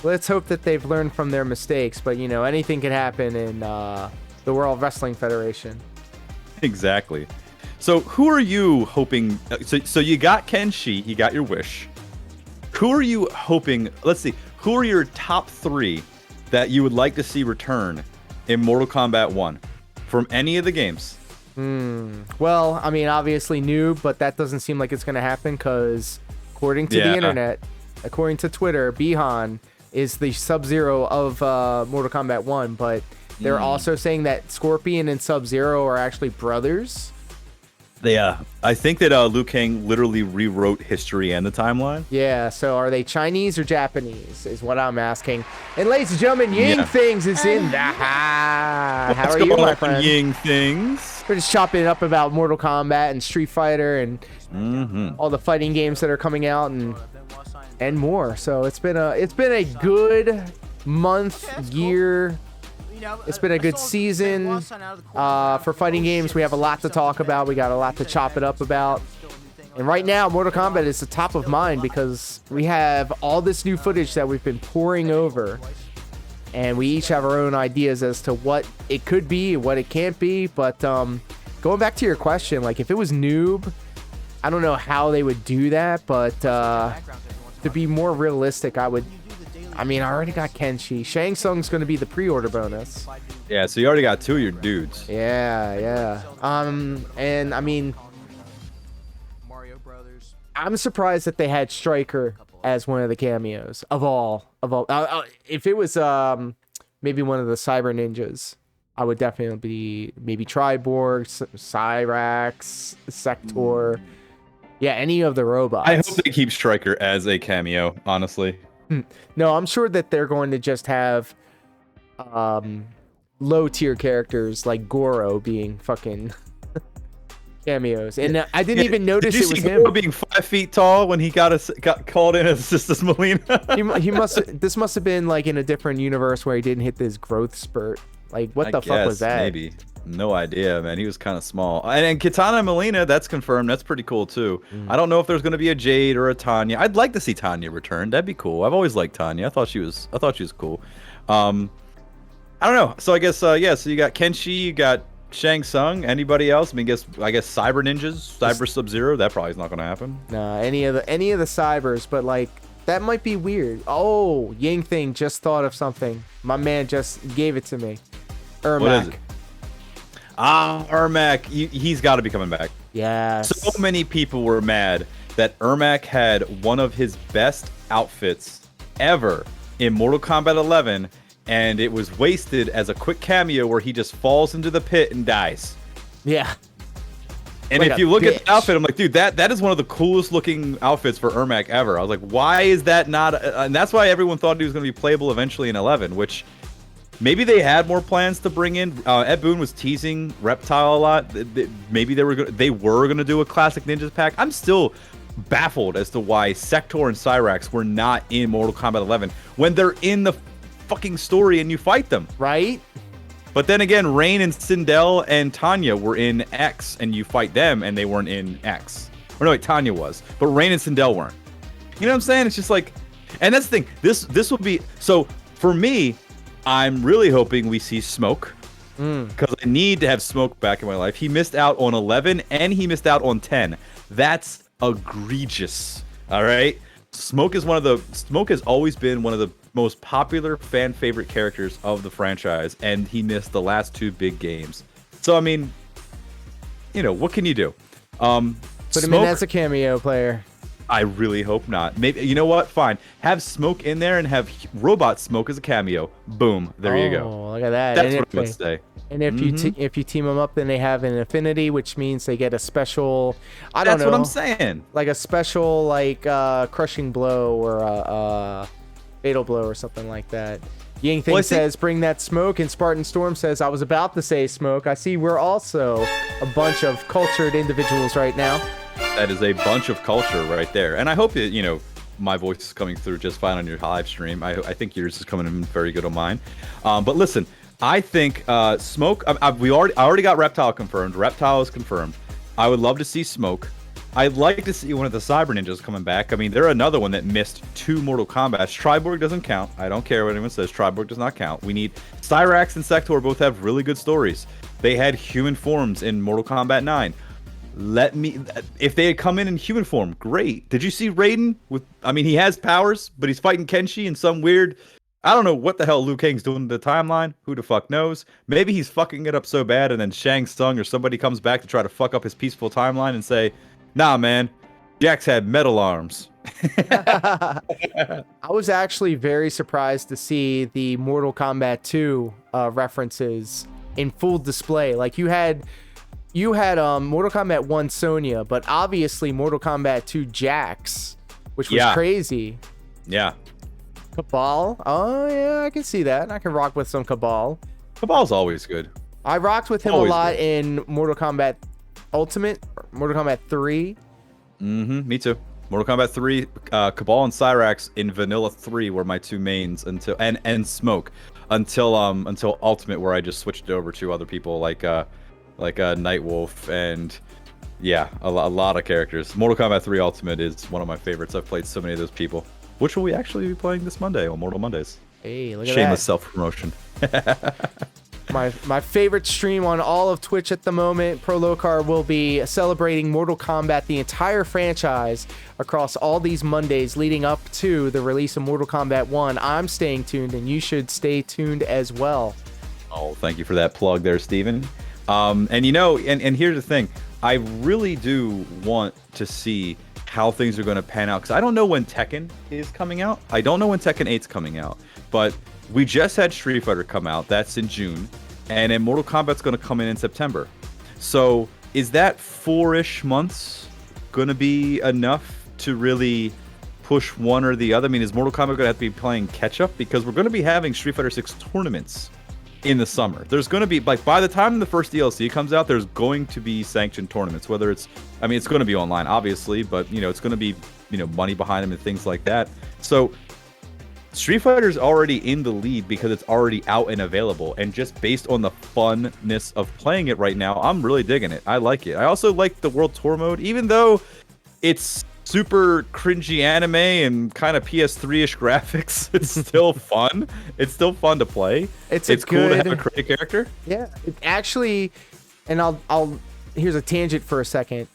let's hope that they've learned from their mistakes, but you know, anything can happen in the World Wrestling Federation. Exactly. So who are you hoping? So you got Kenshi, you got your wish. Who are you hoping? Let's see. Who are your top 3 that you would like to see return in Mortal Kombat 1 from any of the games? Well, I mean, obviously Noob, but that doesn't seem like it's going to happen because according to the internet, according to Twitter, Bihan is the Sub-Zero of Mortal Kombat 1, but they're also saying that Scorpion and Sub-Zero are actually brothers. Yeah, I think that Liu Kang literally rewrote history and the timeline. Yeah, so are they Chinese or Japanese is what I'm asking. And ladies and gentlemen, Ying Things is in the house. How are you, my friend? Ying Things. We're just chopping it up about Mortal Kombat and Street Fighter and all the fighting games that are coming out and more. So it's been a good month, year. It's been a good season for fighting games. We have a lot to talk about. We got a lot to chop it up about. And right now, Mortal Kombat is the top of mind because we have all this new footage that we've been pouring over. And we each have our own ideas as to what it could be, what it can't be. But going back to your question, like if it was Noob, I don't know how they would do that. But to be more realistic, I already got Kenshi. Shang Tsung's going to be the pre-order bonus. Yeah, so you already got 2 of your dudes. Yeah. And I mean, I'm surprised that they had Stryker as one of the cameos of all. If it was maybe one of the Cyber Ninjas, I would definitely be maybe Triborg, Cyrax, Sector. Yeah, any of the robots. I hope they keep Stryker as a cameo, honestly. No, I'm sure that they're going to just have low tier characters like Goro being fucking cameos. And I didn't even notice it was him. Goro being 5 feet tall when he got called in as Sisters Molina. This must have been like in a different universe where he didn't hit this growth spurt. Like what the fuck was that? Maybe. No idea, man. He was kind of small. And Kitana Molina, that's confirmed. That's pretty cool too. I don't know if there's going to be a Jade or a Tanya. I'd like to see Tanya return. That'd be cool. I've always liked Tanya. I thought she was cool. I don't know. So I guess so you got Kenshi, you got Shang Tsung. Anybody else? I guess Cyber Ninjas, Cyber Sub-Zero. That probably is not going to happen. Nah, any of the Cybers, but like that might be weird. Oh, Ying Thing just thought of something. My man just gave it to me. Ermac. What is it? Ermac, he's got to be coming back. Yes. So many people were mad that Ermac had one of his best outfits ever in Mortal Kombat 11, and it was wasted as a quick cameo where he just falls into the pit and dies. Yeah. And like if you look at the outfit, I'm like, dude, that is one of the coolest looking outfits for Ermac ever. I was like, why is that not? And that's why everyone thought he was going to be playable eventually in 11, which maybe they had more plans to bring in. Ed Boon was teasing Reptile a lot. Maybe they were going to do a Classic Ninjas pack. I'm still baffled as to why Sector and Cyrax were not in Mortal Kombat 11 when they're in the fucking story and you fight them. Right? But then again, Rain and Sindel and Tanya were in X, and you fight them, and they weren't in X. Or no, wait, Tanya was, but Rain and Sindel weren't. You know what I'm saying? It's just like, and that's the thing. This will be so for me. I'm really hoping we see Smoke because I need to have Smoke back in my life. He missed out on 11 and he missed out on 10. That's egregious. All right. Smoke has always been one of the most popular fan favorite characters of the franchise, and he missed the last 2 big games. So I mean, what can you do? Put him in as a cameo player. I really hope not. Maybe, you know what? Fine. Have Smoke in there and have Robot Smoke as a cameo. Boom. There you go. Oh, look at that. That's what I would say. And if you team them up, then they have an affinity, which means they get a special. I don't know. That's what I'm saying. Like a special, crushing blow or a fatal blow or something like that. Ying Thing says, "Bring that smoke," and Spartan Storm says, "I was about to say smoke." I see we're also a bunch of cultured individuals right now. That is a bunch of culture right there, and I hope that my voice is coming through just fine on your live stream. I think yours is coming in very good on mine. But listen. I think Smoke. I already got Reptile confirmed. Reptile is confirmed. I would love to see Smoke. I'd like to see one of the Cyber Ninjas coming back. I mean, they're another one that missed 2 Mortal Kombats. Triborg doesn't count. I don't care what anyone says. Triborg does not count. We need Cyrax and Sector both have really good stories. They had human forms in Mortal Kombat 9. If they had come in human form, great. Did you see Raiden? He has powers, but he's fighting Kenshi in some weird. I don't know what the hell Liu Kang's doing to the timeline. Who the fuck knows? Maybe he's fucking it up so bad, and then Shang Tsung or somebody comes back to try to fuck up his peaceful timeline and say, "Nah, man, Jax had metal arms." I was actually very surprised to see the Mortal Kombat 2 references in full display. Like you had Mortal Kombat 1 Sonya, but obviously Mortal Kombat 2 Jax, which was crazy. Yeah. Cabal? Oh, yeah, I can see that. I can rock with some Cabal. Cabal's always good. I rocked with him a lot in Mortal Kombat Ultimate, Mortal Kombat 3. Me too. Mortal Kombat 3, Cabal and Cyrax in Vanilla 3 were my 2 mains until and Smoke until Ultimate, where I just switched over to other people like Nightwolf and a lot of characters. Mortal Kombat 3 Ultimate is one of my favorites. I've played so many of those people. Which will we actually be playing this Monday on Mortal Mondays? Hey, look at Shameless that. self-promotion. My favorite stream on all of Twitch at the moment, Prolocar, will be celebrating Mortal Kombat, the entire franchise, across all these Mondays leading up to the release of Mortal Kombat 1. I'm staying tuned, and you should stay tuned as well. Oh, thank you for that plug there, Steven. And here's the thing. I really do want to see how things are going to pan out, because I don't know when Tekken is coming out. I don't know when Tekken 8's coming out, but we just had Street Fighter come out. That's in June, and then Mortal Kombat's going to come in September. So is that 4-ish months going to be enough to really push one or the other? I mean, is Mortal Kombat going to have to be playing catch up, because we're going to be having Street Fighter 6 tournaments in the summer. There's going to be, by the time the first DLC comes out, there's going to be sanctioned tournaments, whether it's going to be online, obviously, but, it's going to be, money behind them and things like that. So Street Fighter's already in the lead because it's already out and available, and just based on the funness of playing it right now, I'm really digging it. I like it. I also like the World Tour mode, even though it's super cringy anime and kind of PS3-ish graphics. It's still fun. It's still fun to play. It's cool to have a crazy character. Yeah, it actually, and I'll here's a tangent for a second.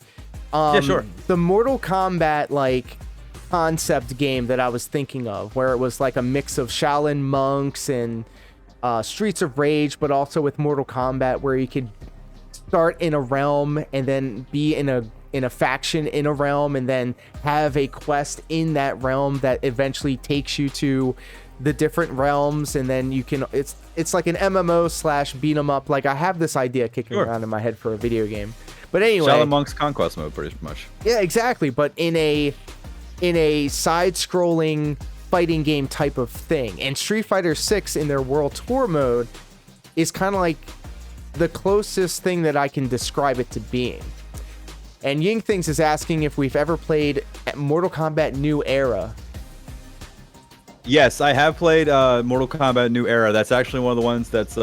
Yeah, sure. The Mortal Kombat concept game that I was thinking of, where it was like a mix of Shaolin monks and Streets of Rage, but also with Mortal Kombat, where you could start in a realm and then be in a faction in a realm, and then have a quest in that realm that eventually takes you to the different realms, and then you can it's like an MMO / beat 'em up. Like, I have this idea kicking around in my head for a video game. But anyway, Shaolin Monk's Conquest mode, pretty much. Yeah, exactly. But in a side-scrolling fighting game type of thing. And Street Fighter 6 in their World Tour mode is kind of like the closest thing that I can describe it to being. And Ying Things is asking if we've ever played Mortal Kombat New Era. Yes, I have played Mortal Kombat New Era. That's actually one of the ones that's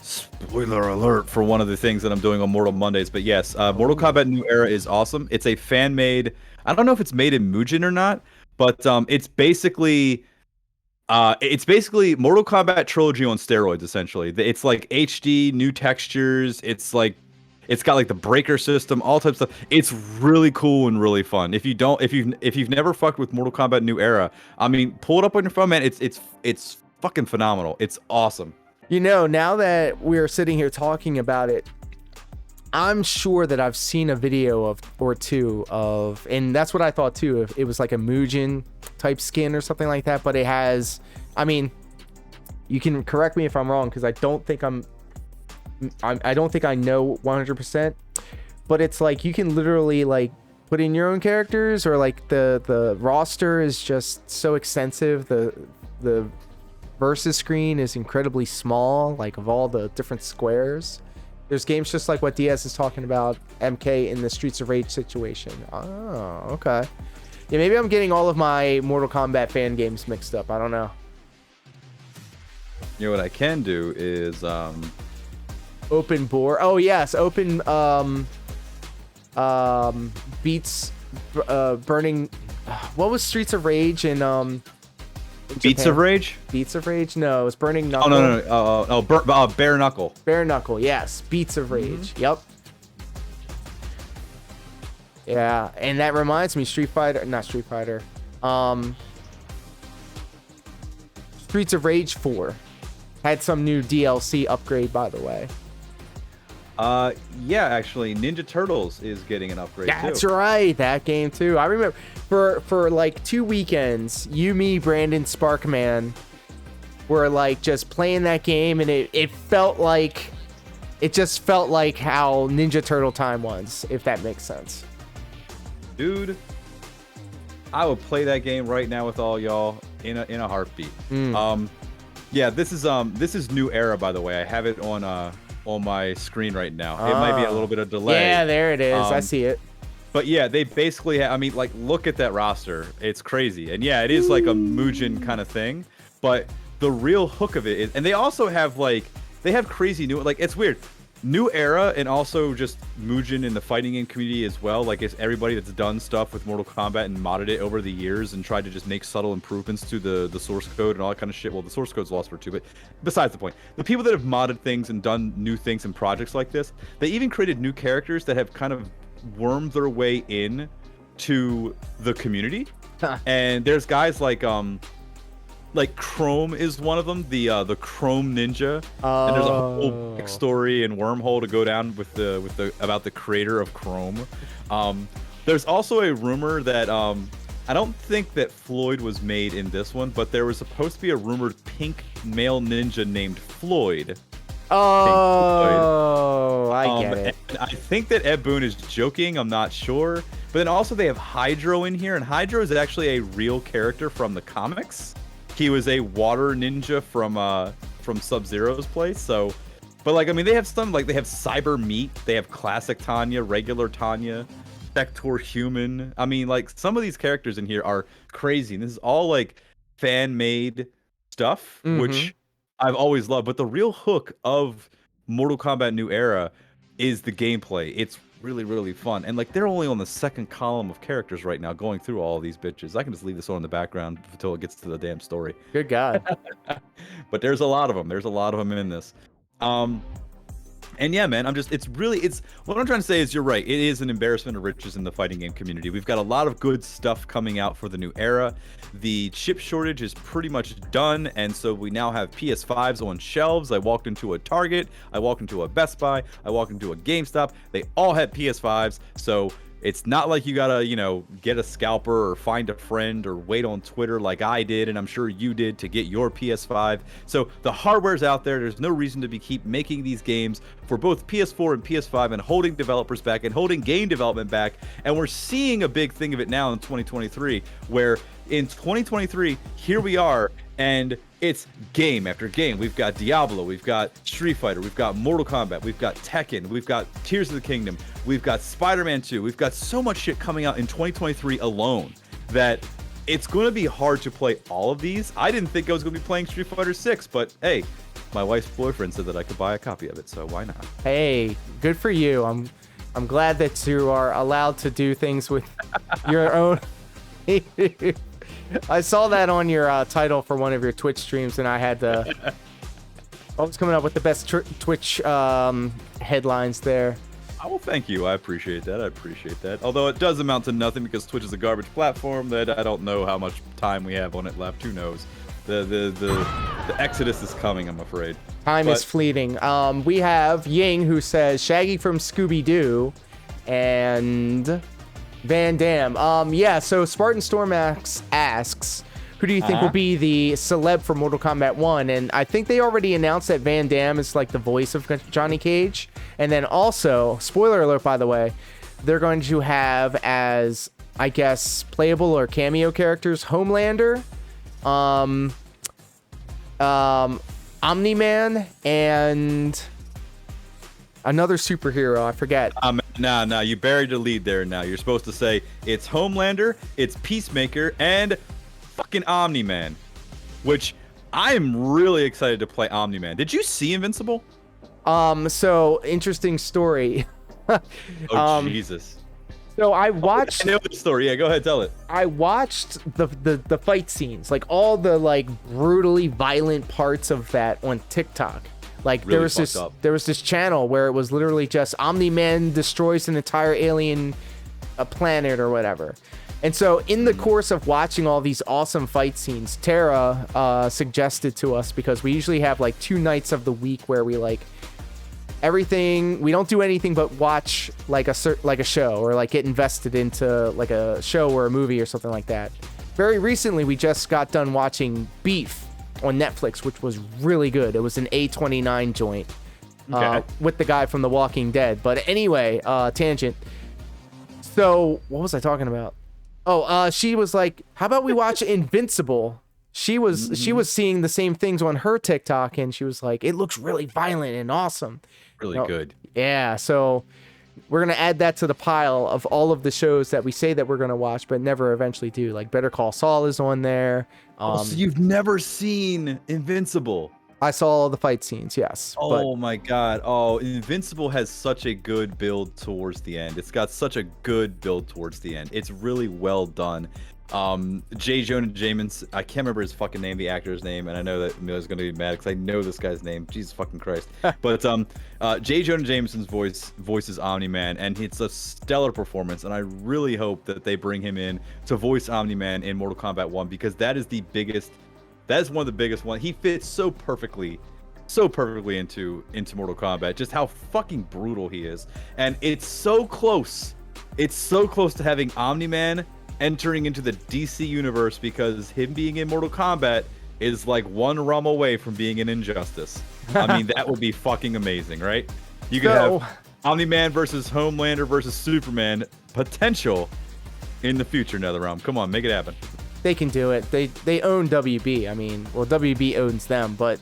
spoiler alert for one of the things that I'm doing on Mortal Mondays. But yes, Mortal Kombat New Era is awesome. It's a fan-made. I don't know if it's made in Mugen or not, but it's basically Mortal Kombat Trilogy on steroids. Essentially, it's like HD, new textures. It's got like the breaker system, all types of stuff. It's really cool and really fun. If you've never fucked with Mortal Kombat New Era, I mean, pull it up on your phone, man. It's fucking phenomenal. It's awesome. Now that we're sitting here talking about it, I'm sure that I've seen a video or two of, and that's what I thought too. If it was like a Mugen type skin or something like that, but it has. I mean, you can correct me if I'm wrong because I don't think I don't think I know 100%. But it's like you can literally like put in your own characters, or like the roster is just so extensive. The versus screen is incredibly small, like of all the different squares. There's games just like what Diaz is talking about, MK in the Streets of Rage situation. Oh, okay. Yeah, maybe I'm getting all of my Mortal Kombat fan games mixed up. I don't know. You know what I can do is open bore. Oh yes, open beats burning. What was Streets of Rage in Beats of Rage? Beats of Rage? No, it was Burning Knuckle. Oh no. Bare Knuckle. Bare Knuckle, yes. Beats of Rage. Yep. Yeah, and that reminds me, Streets of Rage 4 had some new DLC upgrade, by the way. Yeah, actually, Ninja Turtles is getting an upgrade too. That's right, that game too. I remember for like 2 weekends, you, me, Brandon, Sparkman were like just playing that game, and it just felt like how Ninja Turtle time was, if that makes sense. Dude, I would play that game right now with all y'all in a heartbeat. Yeah, this is New Era, by the way. I have it on my screen right now. It might be a little bit of delay. Yeah, there it is. I see it. But yeah, they basically I mean, like, look at that roster. It's crazy. And yeah, it is like a Mugen kind of thing. But the real hook of it is, and they also have like, they have crazy new, like, it's weird. New Era, and also just Mugen in the fighting game community as well. Like, it's everybody that's done stuff with Mortal Kombat and modded it over the years and tried to just make subtle improvements to the source code and all that kind of shit. Well, the source code's lost for two, but besides the point. The people that have modded things and done new things in projects like this, they even created new characters that have kind of wormed their way in to the community. And there's guys like Chrome is one of them, the Chrome Ninja, and there's a whole backstory and wormhole to go down with the about the creator of Chrome. There's also a rumor that I don't think that Floyd was made in this one, but there was supposed to be a rumored pink male ninja named Floyd. Oh, I get it. And I think that Ed Boon is joking. I'm not sure. But then also they have Hydro in here, and Hydro is actually a real character from the comics. He was a water ninja from Sub-Zero's place. So, but like, I mean, they have some, like, they have Cyber Meat, they have Classic Tanya, Regular Tanya, Sector Human. I mean, like, some of these characters in here are crazy. And this is all like fan-made stuff, which I've always loved. But the real hook of Mortal Kombat New Era is the gameplay. It's really, really fun. And like, they're only on the second column of characters right now, going through all of these bitches. I can just leave this on in the background until it gets to the damn story. Good God. But there's a lot of them. There's a lot of them in this. And yeah, man, what I'm trying to say is, you're right. It is an embarrassment of riches in the fighting game community. We've got a lot of good stuff coming out for the New Era. The chip shortage is pretty much done, and so we now have PS5s on shelves. I walked into a Target, I walked into a Best Buy, I walked into a GameStop. They all had PS5s, so it's not like you gotta, get a scalper or find a friend or wait on Twitter like I did, and I'm sure you did, to get your PS5. So the hardware's out there. There's no reason to keep making these games for both PS4 and PS5 and holding developers back and holding game development back. And we're seeing a big thing of it now in 2023, where in 2023, here we are, and it's game after game. We've got Diablo, we've got Street Fighter, we've got Mortal Kombat, we've got Tekken, we've got Tears of the Kingdom, we've got Spider-Man 2. We've got so much shit coming out in 2023 alone that it's going to be hard to play all of these. I didn't think I was going to be playing Street Fighter 6, but hey, my wife's boyfriend said that I could buy a copy of it, so why not? Hey, good for you. I'm glad that you are allowed to do things with your own. I saw that on your title for one of your Twitch streams, and I had to. I was coming up with the best Twitch headlines there. Oh, well, thank you. I appreciate that. Although it does amount to nothing because Twitch is a garbage platform that I don't know how much time we have on it left. Who knows? The The Exodus is coming, I'm afraid. Time is fleeting. We have Ying, who says Shaggy from Scooby-Doo, and Van Damme. Yeah, so Spartan Stormax asks, who do you think will be the celeb for Mortal Kombat 1? And I think they already announced that Van Damme is like the voice of Johnny Cage. And then also, spoiler alert, by the way, they're going to have as, I guess, playable or cameo characters, Homelander, Omni-Man, and another superhero. I forget. No, you buried the lead there now. You're supposed to say it's Homelander, it's Peacemaker, and fucking Omni-Man, which I am really excited to play Omni-Man. Did you see Invincible? So interesting story. Jesus. So I watched. I know the story. Yeah, go ahead, tell it. I watched the fight scenes, like all the like brutally violent parts of that on TikTok. Like Really there was this channel where it was literally just Omni-Man destroys an entire alien planet or whatever. And so in the course of watching all these awesome fight scenes, Tara suggested to us, because we usually have like 2 nights of the week where we like everything, we don't do anything but watch like a show or like get invested into like a show or a movie or something like that. Very recently, we just got done watching Beef on Netflix, which was really good. It was an A29 joint with the guy from The Walking Dead. But anyway, tangent. So what was I talking about? Oh, she was like, how about we watch Invincible? She was seeing the same things on her TikTok, and she was like, it looks really violent and awesome. Really good. Yeah, so we're going to add that to the pile of all of the shows that we say that we're going to watch, but never eventually do. Like Better Call Saul is on there. So you've never seen Invincible? I saw all the fight scenes, yes. Oh my god. Oh, Invincible has such a good build towards the end. It's got such a good build towards the end. It's really well done. J. Jonah Jameson, I can't remember his fucking name, the actor's name, and I know that Emilio's gonna be mad because I know this guy's name. Jesus fucking Christ. But J. Jonah Jameson's voices Omni-Man, and it's a stellar performance, and I really hope that they bring him in to voice Omni-Man in Mortal Kombat 1, because that is one of the biggest ones. He fits so perfectly into Mortal Kombat, just how fucking brutal he is. And it's so close to having Omni-Man entering into the DC universe, because him being in Mortal Kombat is like one realm away from being in Injustice. I mean, that would be fucking amazing, right? You could have Omni-Man versus Homelander versus Superman potential in the future, NetherRealm. Come on, make it happen. They can do it. They own WB. I mean, well, WB owns them, but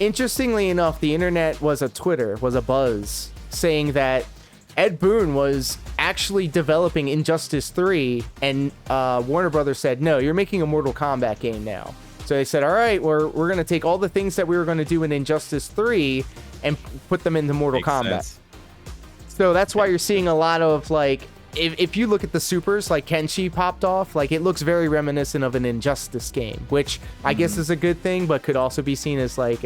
interestingly enough, the internet was a buzz saying that Ed Boon was actually developing Injustice 3, and Warner Brothers said, no, you're making a Mortal Kombat game now. So they said, all right, we're going to take all the things that we were going to do in Injustice 3 and put them into Mortal Kombat. Sense. So that's why you're seeing a lot of, like, if you look at the supers, like Kenshi popped off, like it looks very reminiscent of an Injustice game, which I guess is a good thing, but could also be seen as like,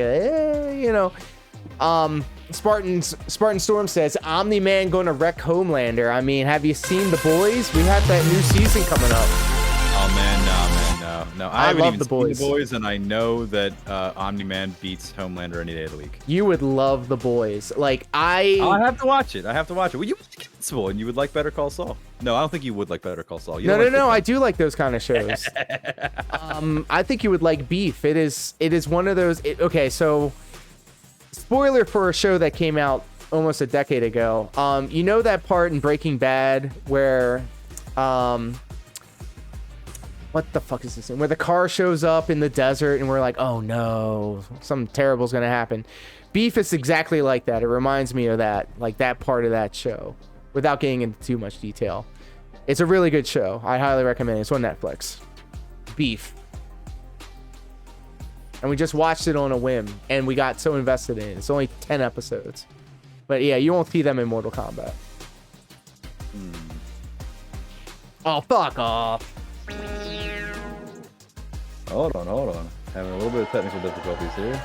Spartan Storm says, Omni-Man going to wreck Homelander. I mean, have you seen The Boys? We have that new season coming up. Oh man, no. I haven't love even The Boys. seen The Boys, and I know that Omni-Man beats Homelander any day of the week. You would love The Boys. Like, I have to watch it. Well, you would like Invincible, and you would like Better Call Saul. No, I don't think you would like Better Call Saul. No. I do like those kind of shows. I think you would like Beef. It is one of those. Okay, so spoiler for a show that came out almost a decade ago. You know that part in Breaking Bad where what the fuck is this thing? Where the car shows up in the desert and we're like, oh no, something terrible's gonna happen. Beef is exactly like that. It reminds me of that, like that part of that show, without getting into too much detail. It's a really good show. I highly recommend it. It's on Netflix. Beef. And we just watched it on a whim, and we got so invested in it. It's only 10 episodes. But yeah, you won't see them in Mortal Kombat. Oh, fuck off. Hold on. Having a little bit of technical difficulties here.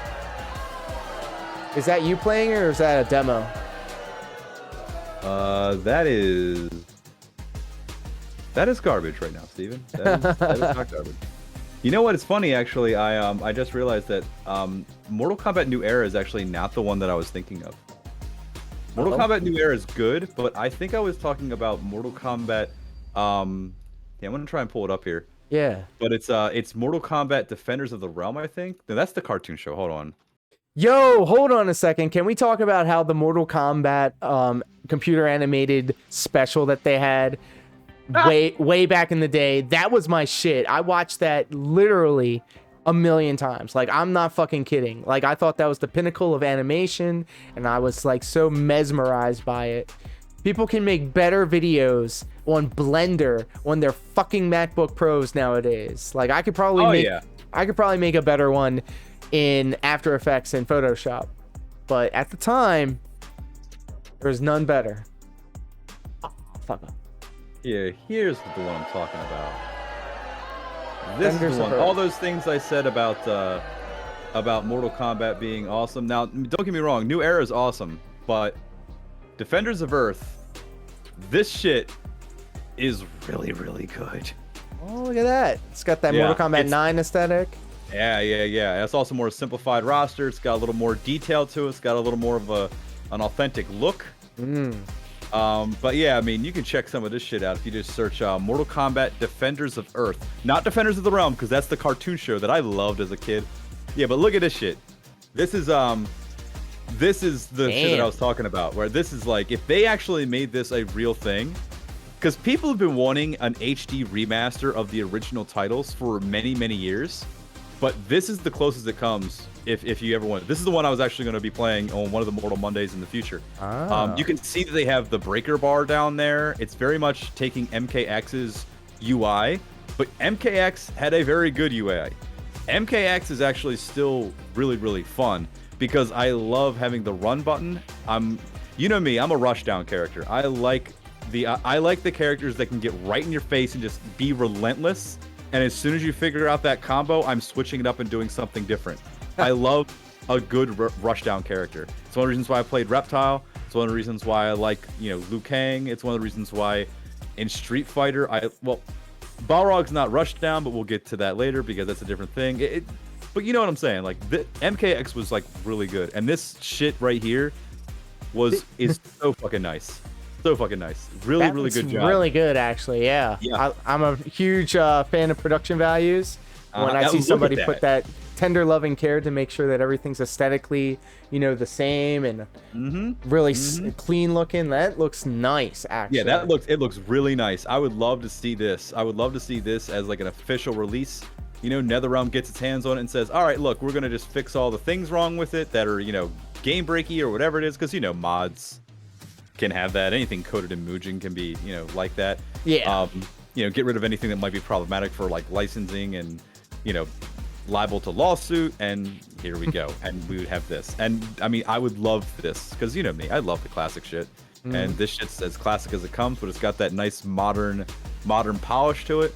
Is that you playing, or is that a demo? That is garbage right now, Steven. That is not garbage. You know what? It's funny actually. I just realized that Mortal Kombat New Era is actually not the one that I was thinking of. Mortal Kombat New Era is good, but I think I was talking about Mortal Kombat. Yeah, I'm gonna try and pull it up here. Yeah. But it's Mortal Kombat Defenders of the Realm, I think. No, that's the cartoon show. Hold on. Yo, hold on a second. Can we talk about how the Mortal Kombat computer animated special that they had way back in the day? That was my shit. I watched that literally a million times. Like, I'm not fucking kidding. Like, I thought that was the pinnacle of animation, and I was like so mesmerized by it. People can make better videos on Blender on their fucking MacBook Pros nowadays. Like, I could probably make a better one in After Effects and Photoshop, but at the time there's none better. Oh, fuck up. Yeah, here's the one I'm talking about. This is the one. All those things I said about Mortal Kombat being awesome. Now, don't get me wrong, New Era is awesome, but Defenders of Earth, this shit is really, really good. Oh, look at that. It's got that Mortal Kombat 9 aesthetic. Yeah. It's also more simplified roster. It's got a little more detail to it. It's got a little more of an authentic look. But yeah, I mean, you can check some of this shit out if you just search Mortal Kombat Defenders of Earth. Not Defenders of the Realm, because that's the cartoon show that I loved as a kid. Yeah, but look at this shit. This is the shit that I was talking about, where this is like, if they actually made this a real thing, because people have been wanting an HD remaster of the original titles for many, many years, but this is the closest it comes if you ever want it. This is the one I was actually going to be playing on one of the Mortal Mondays in the future. You can see that they have the breaker bar down there. It's very much taking MKX's UI, but MKX had a very good UI. MKX is actually still really, really fun because I love having the run button. You know me, I'm a rushdown character. I like the characters that can get right in your face and just be relentless. And as soon as you figure out that combo, I'm switching it up and doing something different. I love a good rushdown character. It's one of the reasons why I played Reptile. It's one of the reasons why I like, Liu Kang. It's one of the reasons why in Street Fighter, Balrog's not rushdown, but we'll get to that later because that's a different thing. But you know what I'm saying? Like, the MKX was like really good, and this shit right here is so fucking nice. So fucking nice. Really, really good job. Really good, actually. Yeah. I'm a huge fan of production values. When I see somebody put that tender, loving care to make sure that everything's aesthetically, the same and really clean looking, that looks nice. Actually, yeah, it looks really nice. I would love to see this. I would love to see this as like an official release. NetherRealm gets its hands on it and says, all right, look, we're gonna just fix all the things wrong with it that are game breaky or whatever it is, because mods can have that. Anything coded in Mugen can be like that. Yeah. Get rid of anything that might be problematic for like licensing and liable to lawsuit, and here we go. And we would have this. And I mean, I would love this because me, I love the classic shit. And this shit's as classic as it comes, but it's got that nice modern polish to it.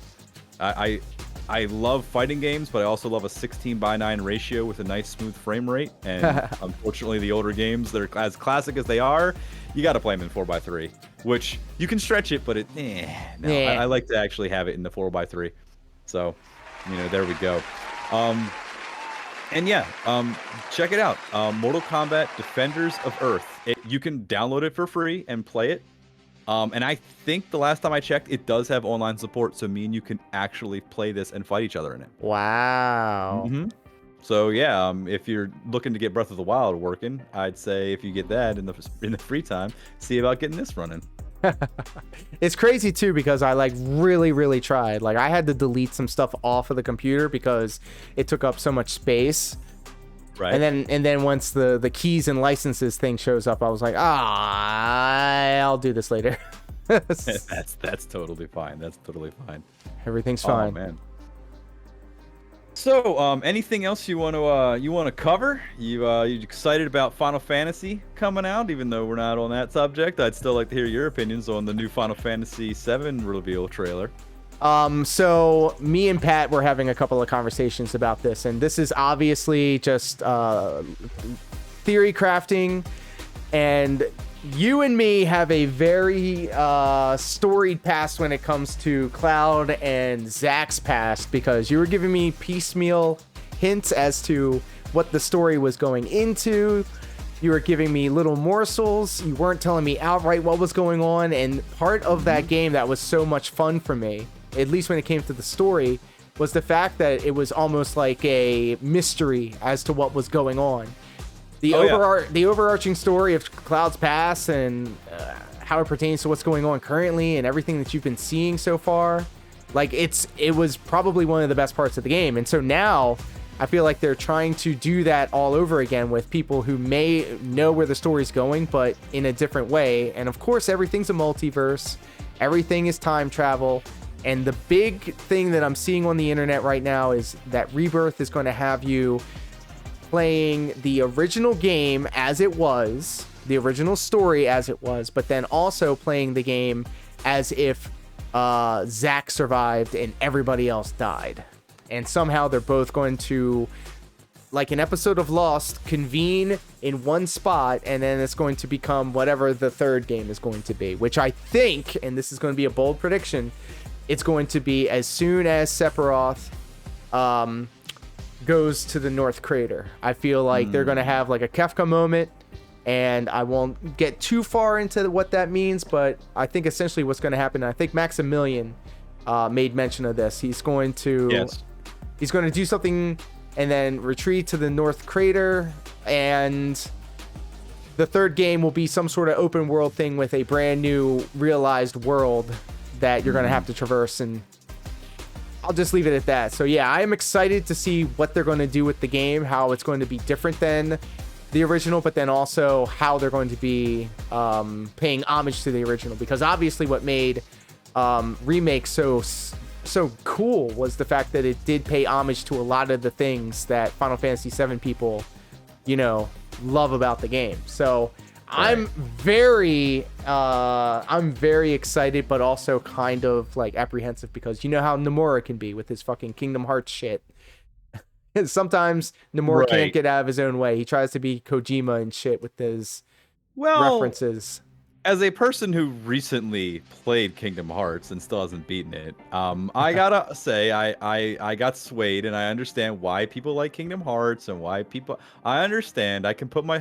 I love fighting games, but I also love a 16:9 ratio with a nice smooth frame rate. And unfortunately, the older games that are as classic as they are, you got to play them in 4:3, which you can stretch it, but I like to actually have it in the 4:3. So, there we go. Check it out. Mortal Kombat Defenders of Earth. You can download it for free and play it. And I think the last time I checked, it does have online support, so me and you can actually play this and fight each other in it. Wow. So yeah, if you're looking to get Breath of the Wild working, I'd say if you get that in the free time, see about getting this running. It's crazy too because I like really tried. Like I had to delete some stuff off of the computer because it took up so much space. Right. And then once the keys and licenses thing shows up, I was like, I'll do this later. That's totally fine. That's totally fine. Everything's fine. Oh man. So, anything else you want to cover? You excited about Final Fantasy coming out? Even though we're not on that subject, I'd still like to hear your opinions on the new Final Fantasy VII reveal trailer. So me and Pat were having a couple of conversations about this, and this is obviously just theory crafting, and you and me have a very storied past when it comes to Cloud and Zack's past, because you were giving me piecemeal hints as to what the story was going into. You were giving me little morsels. You weren't telling me outright what was going on. And part of that game that was so much fun for me, at least when it came to the story, was the fact that it was almost like a mystery as to what was going on. The overarching story of Cloud's past and how it pertains to what's going on currently and everything that you've been seeing so far, like it was probably one of the best parts of the game. And so now I feel like they're trying to do that all over again with people who may know where the story's going, but in a different way. And of course, everything's a multiverse. Everything is time travel. And the big thing that I'm seeing on the internet right now is that Rebirth is going to have you playing the original game as it was, the original story as it was, but then also playing the game as if Zack survived and everybody else died. And somehow they're both going to, like an episode of Lost, convene in one spot, and then it's going to become whatever the third game is going to be, which I think, and this is going to be a bold prediction, it's going to be as soon as Sephiroth goes to the North Crater. I feel like they're going to have like a Kefka moment, and I won't get too far into what that means, but I think essentially what's going to happen, I think Maximilian made mention of this. He's going to he's going to do something and then retreat to the North Crater, and the third game will be some sort of open world thing with a brand new realized world that you're going to have to traverse, and I'll just leave it at that. So yeah, I am excited to see what they're going to do with the game, how it's going to be different than the original, but then also how they're going to be paying homage to the original, because obviously what made Remake so cool was the fact that it did pay homage to a lot of the things that Final Fantasy VII people, you know, love about the game. So I'm very excited, but also kind of like apprehensive, because you know how Nomura can be with his fucking Kingdom Hearts shit. Sometimes Nomura can't get out of his own way. He tries to be Kojima and shit with his references. As a person who recently played Kingdom Hearts and still hasn't beaten it, I gotta say I got swayed, and I understand why people like Kingdom Hearts and why people. I understand. I can put my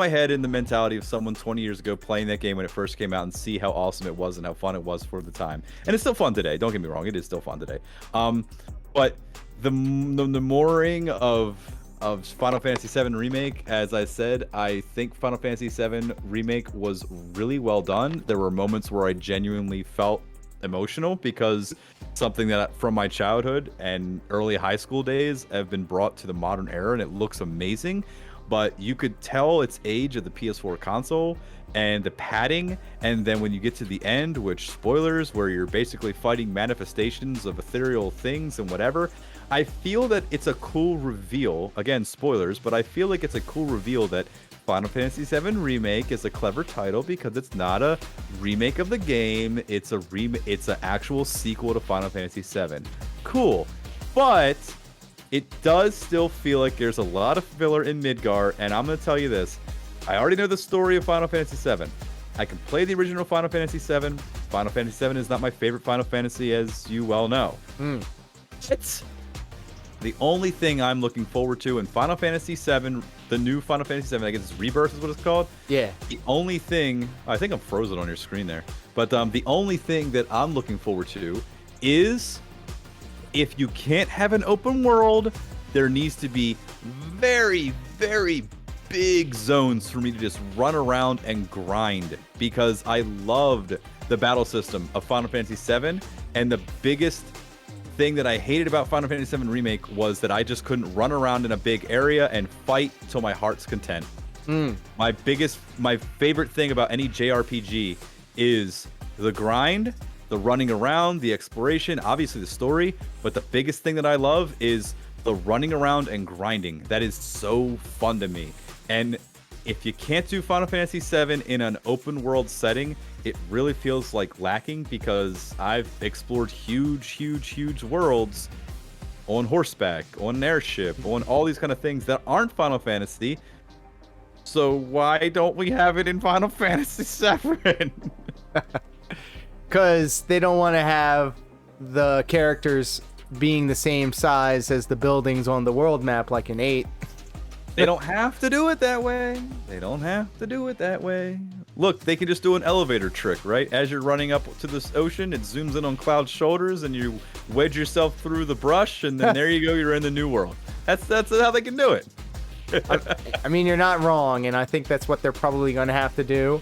head in the mentality of someone 20 years ago playing that game when it first came out and see how awesome it was and how fun it was for the time. And it's still fun today. Don't get me wrong, it is still fun today. But the mooring of Final Fantasy VII Remake, as I said, I think Final Fantasy VII Remake was really well done. There were moments where I genuinely felt emotional, because something that from my childhood and early high school days have been brought to the modern era, and it looks amazing. But you could tell its age of the PS4 console and the padding, and then when you get to the end, which spoilers, where you're basically fighting manifestations of ethereal things and whatever, I feel that it's a cool reveal. Again, spoilers, but I feel like it's a cool reveal that Final Fantasy VII Remake is a clever title, because it's not a remake of the game, it's an actual sequel to Final Fantasy VII. Cool. But it does still feel like there's a lot of filler in Midgar, and I'm going to tell you this. I already know the story of Final Fantasy VII. I can play the original Final Fantasy VII. Final Fantasy VII is not my favorite Final Fantasy, as you well know. It's the only thing I'm looking forward to in Final Fantasy VII, the new Final Fantasy VII, I guess it's Rebirth is what it's called. Yeah. The only thing, I think I'm frozen on your screen there, but the only thing that I'm looking forward to is, if you can't have an open world, there needs to be very, very big zones for me to just run around and grind, because I loved the battle system of Final Fantasy VII, and the biggest thing that I hated about Final Fantasy VII Remake was that I just couldn't run around in a big area and fight till my heart's content. My favorite thing about any JRPG is the grind, the running around, the exploration, obviously the story, but the biggest thing that I love is the running around and grinding. That is so fun to me. And if you can't do Final Fantasy VII in an open world setting, it really feels like lacking, because I've explored huge worlds on horseback, on an airship, on all these kind of things that aren't Final Fantasy. So why don't we have it in Final Fantasy VII? Because they don't want to have the characters being the same size as the buildings on the world map like in 8. They don't have to do it that way. They don't have to do it that way. Look, they can just do an elevator trick, right? As you're running up to this ocean, it zooms in on Cloud's shoulders, and you wedge yourself through the brush, and then there you go, you're in the new world. That's how they can do it. I mean, you're not wrong, and I think that's what they're probably going to have to do.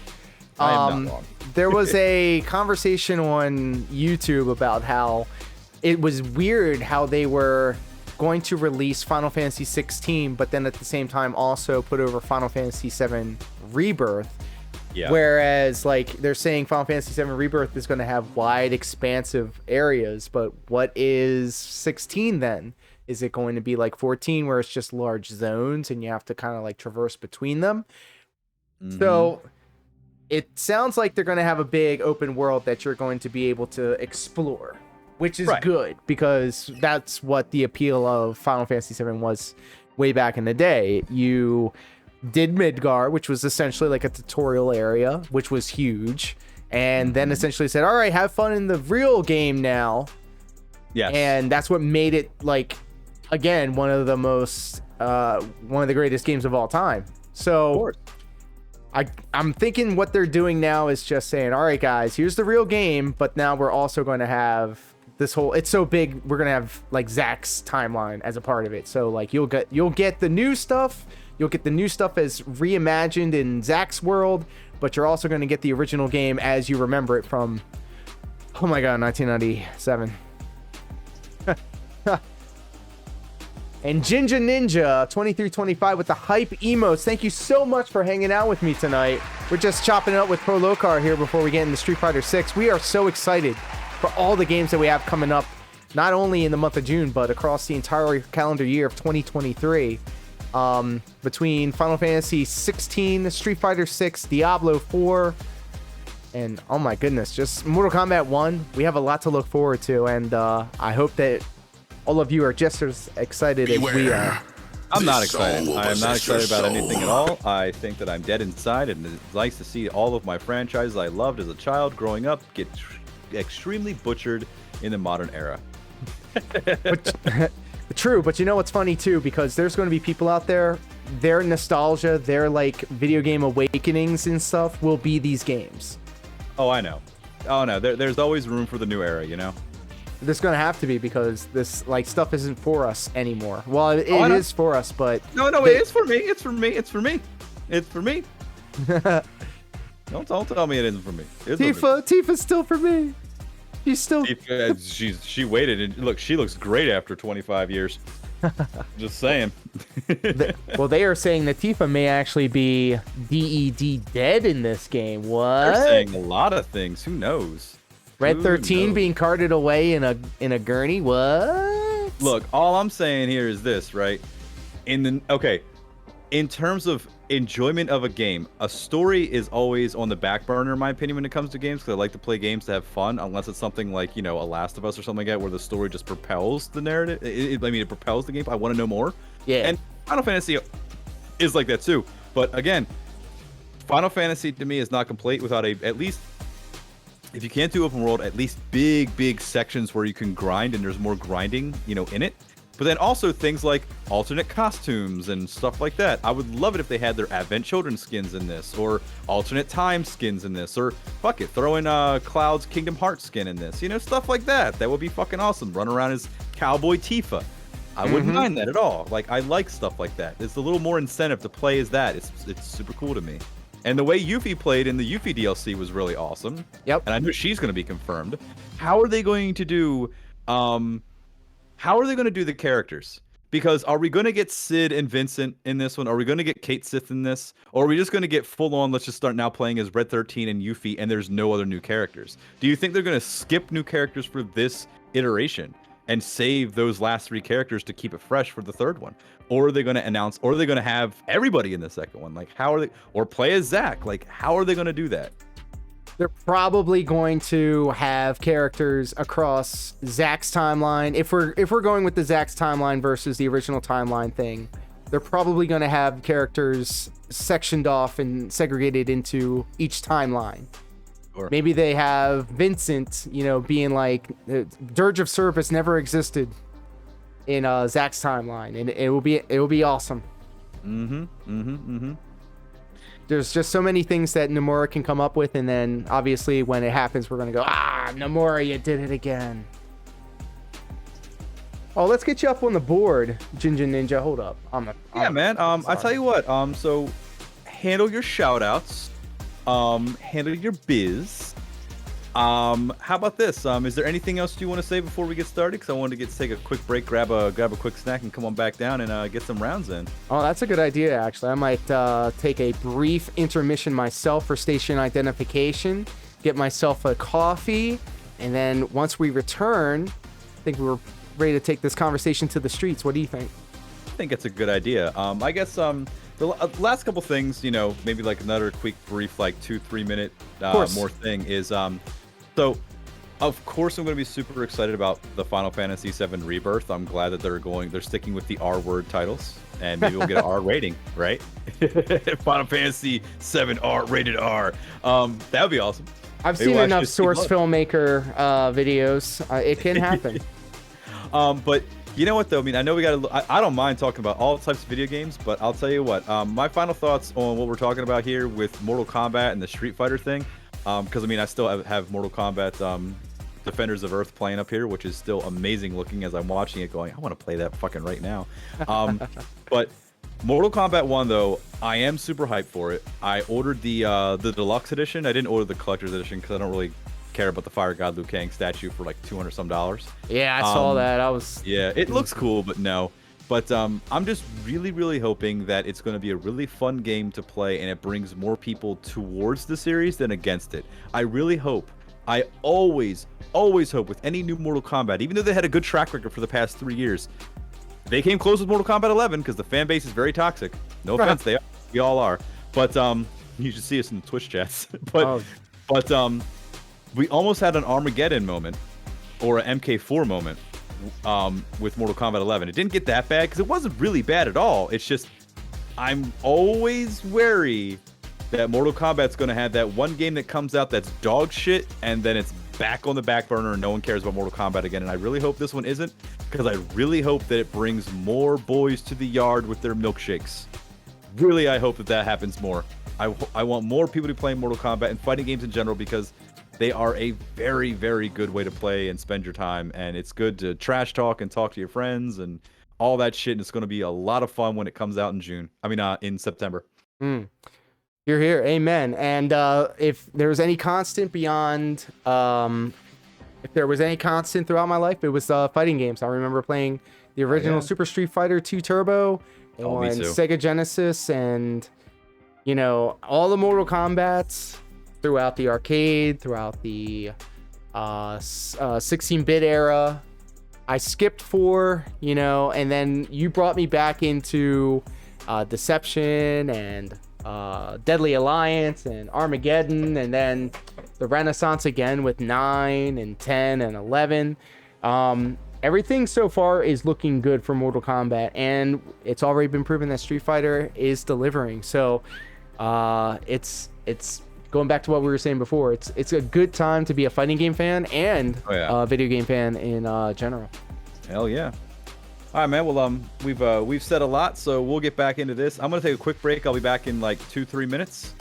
I am not wrong. There was a conversation on YouTube about how it was weird how they were going to release Final Fantasy 16, but then at the same time also put over Final Fantasy 7 Rebirth. Yeah. Whereas, like, they're saying Final Fantasy 7 Rebirth is going to have wide, expansive areas, but what is 16 then? Is it going to be like 14 where it's just large zones and you have to kind of like traverse between them? Mm-hmm. So it sounds like they're going to have a big open world that you're going to be able to explore, which is good because that's what the appeal of Final Fantasy 7 was way back in the day. You did Midgar, which was essentially like a tutorial area, which was huge, and then essentially said, all right, have fun in the real game now. Yes. And that's what made it, like, again, one of the greatest games of all time. So I'm thinking what they're doing now is just saying, all right, guys, here's the real game, but now we're also going to have this whole, it's so big, we're going to have like Zack's timeline as a part of it. So like you'll get the new stuff. You'll get the new stuff as reimagined in Zack's world, but you're also going to get the original game as you remember it from, oh my God, 1997. And Jinja Ninja 2325 with the hype emotes. Thank you so much for hanging out with me tonight. We're just chopping it up with Pro Lokar here before we get into Street Fighter 6. We are so excited for all the games that we have coming up, not only in the month of June, but across the entire calendar year of 2023. Between Final Fantasy 16, Street Fighter 6, Diablo 4, and oh my goodness, just Mortal Kombat 1. We have a lot to look forward to, and I hope that all of you are just as excited as we are. I'm not excited. I am not excited about anything at all. I think that I'm dead inside, and it's nice to see all of my franchises I loved as a child growing up get extremely butchered in the modern era. True, but you know what's funny too, because there's going to be people out there, their nostalgia, their like video game awakenings and stuff will be these games. Oh, I know. Oh no, there's always room for the new era, you know. There's going to have to be, because this like stuff isn't for us anymore. Well, it is for us, but no, it is for me. It's for me. It's for me. It's for me. Don't tell me it isn't for me. Tifa's still for me. She's still. She waited, and look, she looks great after 25 years. Just saying. Well, they are saying that Tifa may actually be DED dead in this game. What? They're saying a lot of things. Who knows? Red 13 being carted away in a gurney. What? Look, all I'm saying here is this, right? In terms of enjoyment of a game, a story is always on the back burner, in my opinion, when it comes to games, because I like to play games to have fun, unless it's something like, you know, a Last of Us or something like that, where the story just propels the narrative. It propels the game. I want to know more. Yeah. And Final Fantasy is like that too. But again, Final Fantasy to me is not complete without at least, if you can't do open world, at least big sections where you can grind and there's more grinding, you know, in it. But then also things like alternate costumes and stuff like that. I would love it if they had their Advent Children skins in this, or alternate time skins in this, or fuck it, throw in Cloud's Kingdom Hearts skin in this. You know, stuff like that. That would be fucking awesome. Run around as Cowboy Tifa. I wouldn't mind that at all. Like, I like stuff like that. It's a little more incentive to play as that. It's super cool to me. And the way Yuffie played in the Yuffie DLC was really awesome. Yep. And I know she's going to be confirmed. How are they going to do the characters? Because are we going to get Sid and Vincent in this one? Are we going to get Kate Sith in this? Or are we just going to get full on, let's just start now playing as Red 13 and Yuffie, and there's no other new characters? Do you think they're going to skip new characters for this iteration and save those last three characters to keep it fresh for the third one? Or are they going to announce, or are they going to have everybody in the second one? Like, how are they, or play as Zack? Like, how are they going to do that? They're probably going to have characters across Zack's timeline. If we're going with the Zack's timeline versus the original timeline thing, they're probably going to have characters sectioned off and segregated into each timeline. Sure. Maybe they have Vincent, you know, being like, Dirge of Service never existed in Zack's timeline, and it will be awesome. There's just so many things that Nomura can come up with, and then obviously when it happens, we're gonna go, Nomura, you did it again. Oh, let's get you up on the board, Jinjin Ninja. Hold up. Man. I tell you what. So handle your shout outs. Handle your biz. How about this? Is there anything else you want to say before we get started? Because I wanted to take a quick break, grab a quick snack, and come on back down and get some rounds in. Oh, that's a good idea, actually. I might take a brief intermission myself for station identification, get myself a coffee, and then once we return, I think we're ready to take this conversation to the streets. What do you think? I think it's a good idea. I guess the last couple things, you know, maybe like another quick, brief, like 2-3 minute more thing is so, of course, I'm going to be super excited about the Final Fantasy VII Rebirth. I'm glad that they're sticking with the R word titles, and maybe we'll get an R rating, right? Final Fantasy VII rated R. That would be awesome. I've seen enough Source Filmmaker videos. It can happen. But you know what, though? I mean, I know we got to. I don't mind talking about all types of video games, but I'll tell you what. My final thoughts on what we're talking about here with Mortal Kombat and the Street Fighter thing. Because I mean, I still have Mortal Kombat Defenders of Earth playing up here, which is still amazing looking as I'm watching it, going, I want to play that fucking right now. But Mortal Kombat 1, though, I am super hyped for it. I ordered the deluxe edition. I didn't order the collector's edition because I don't really care about the Fire God Liu Kang statue for like $200 some. Yeah, I saw that. Yeah, it looks cool, but no. But I'm just really hoping that it's going to be a really fun game to play and it brings more people towards the series than against it. I really hope. I always hope with any new Mortal Kombat, even though they had a good track record for the past 3 years, they came close with Mortal Kombat 11 because the fan base is very toxic. No offense, we all are. But you should see us in the Twitch chats. But we almost had an Armageddon moment or an MK4 moment with Mortal Kombat 11. It didn't get that bad because it wasn't really bad at all. It's just I'm always wary that Mortal Kombat's going to have that one game that comes out that's dog shit and then it's back on the back burner and no one cares about Mortal Kombat again. And I really hope this one isn't, because I really hope that it brings more boys to the yard with their milkshakes. Really, I hope that happens more. I want more people to play Mortal Kombat and fighting games in general, because they are a very good way to play and spend your time, and it's good to trash talk and talk to your friends and all that shit, and it's going to be a lot of fun when it comes out in September. You're here, amen. And if there was any constant beyond, if there was any constant throughout my life, it was fighting games. I remember playing the original Super Street Fighter 2 Turbo on Sega Genesis, and you know, all the Mortal Kombats throughout the arcade, throughout the 16-bit era. I skipped 4, you know, and then you brought me back into Deception and Deadly Alliance and Armageddon, and then the Renaissance again with 9 and 10 and 11. Everything so far is looking good for Mortal Kombat, and it's already been proven that Street Fighter is delivering. So it's going back to what we were saying before. It's a good time to be a fighting game fan and a video game fan in general. Hell yeah. All right, man. Well, we've said a lot, so we'll get back into this. I'm gonna take a quick break. I'll be back in like 2-3 minutes,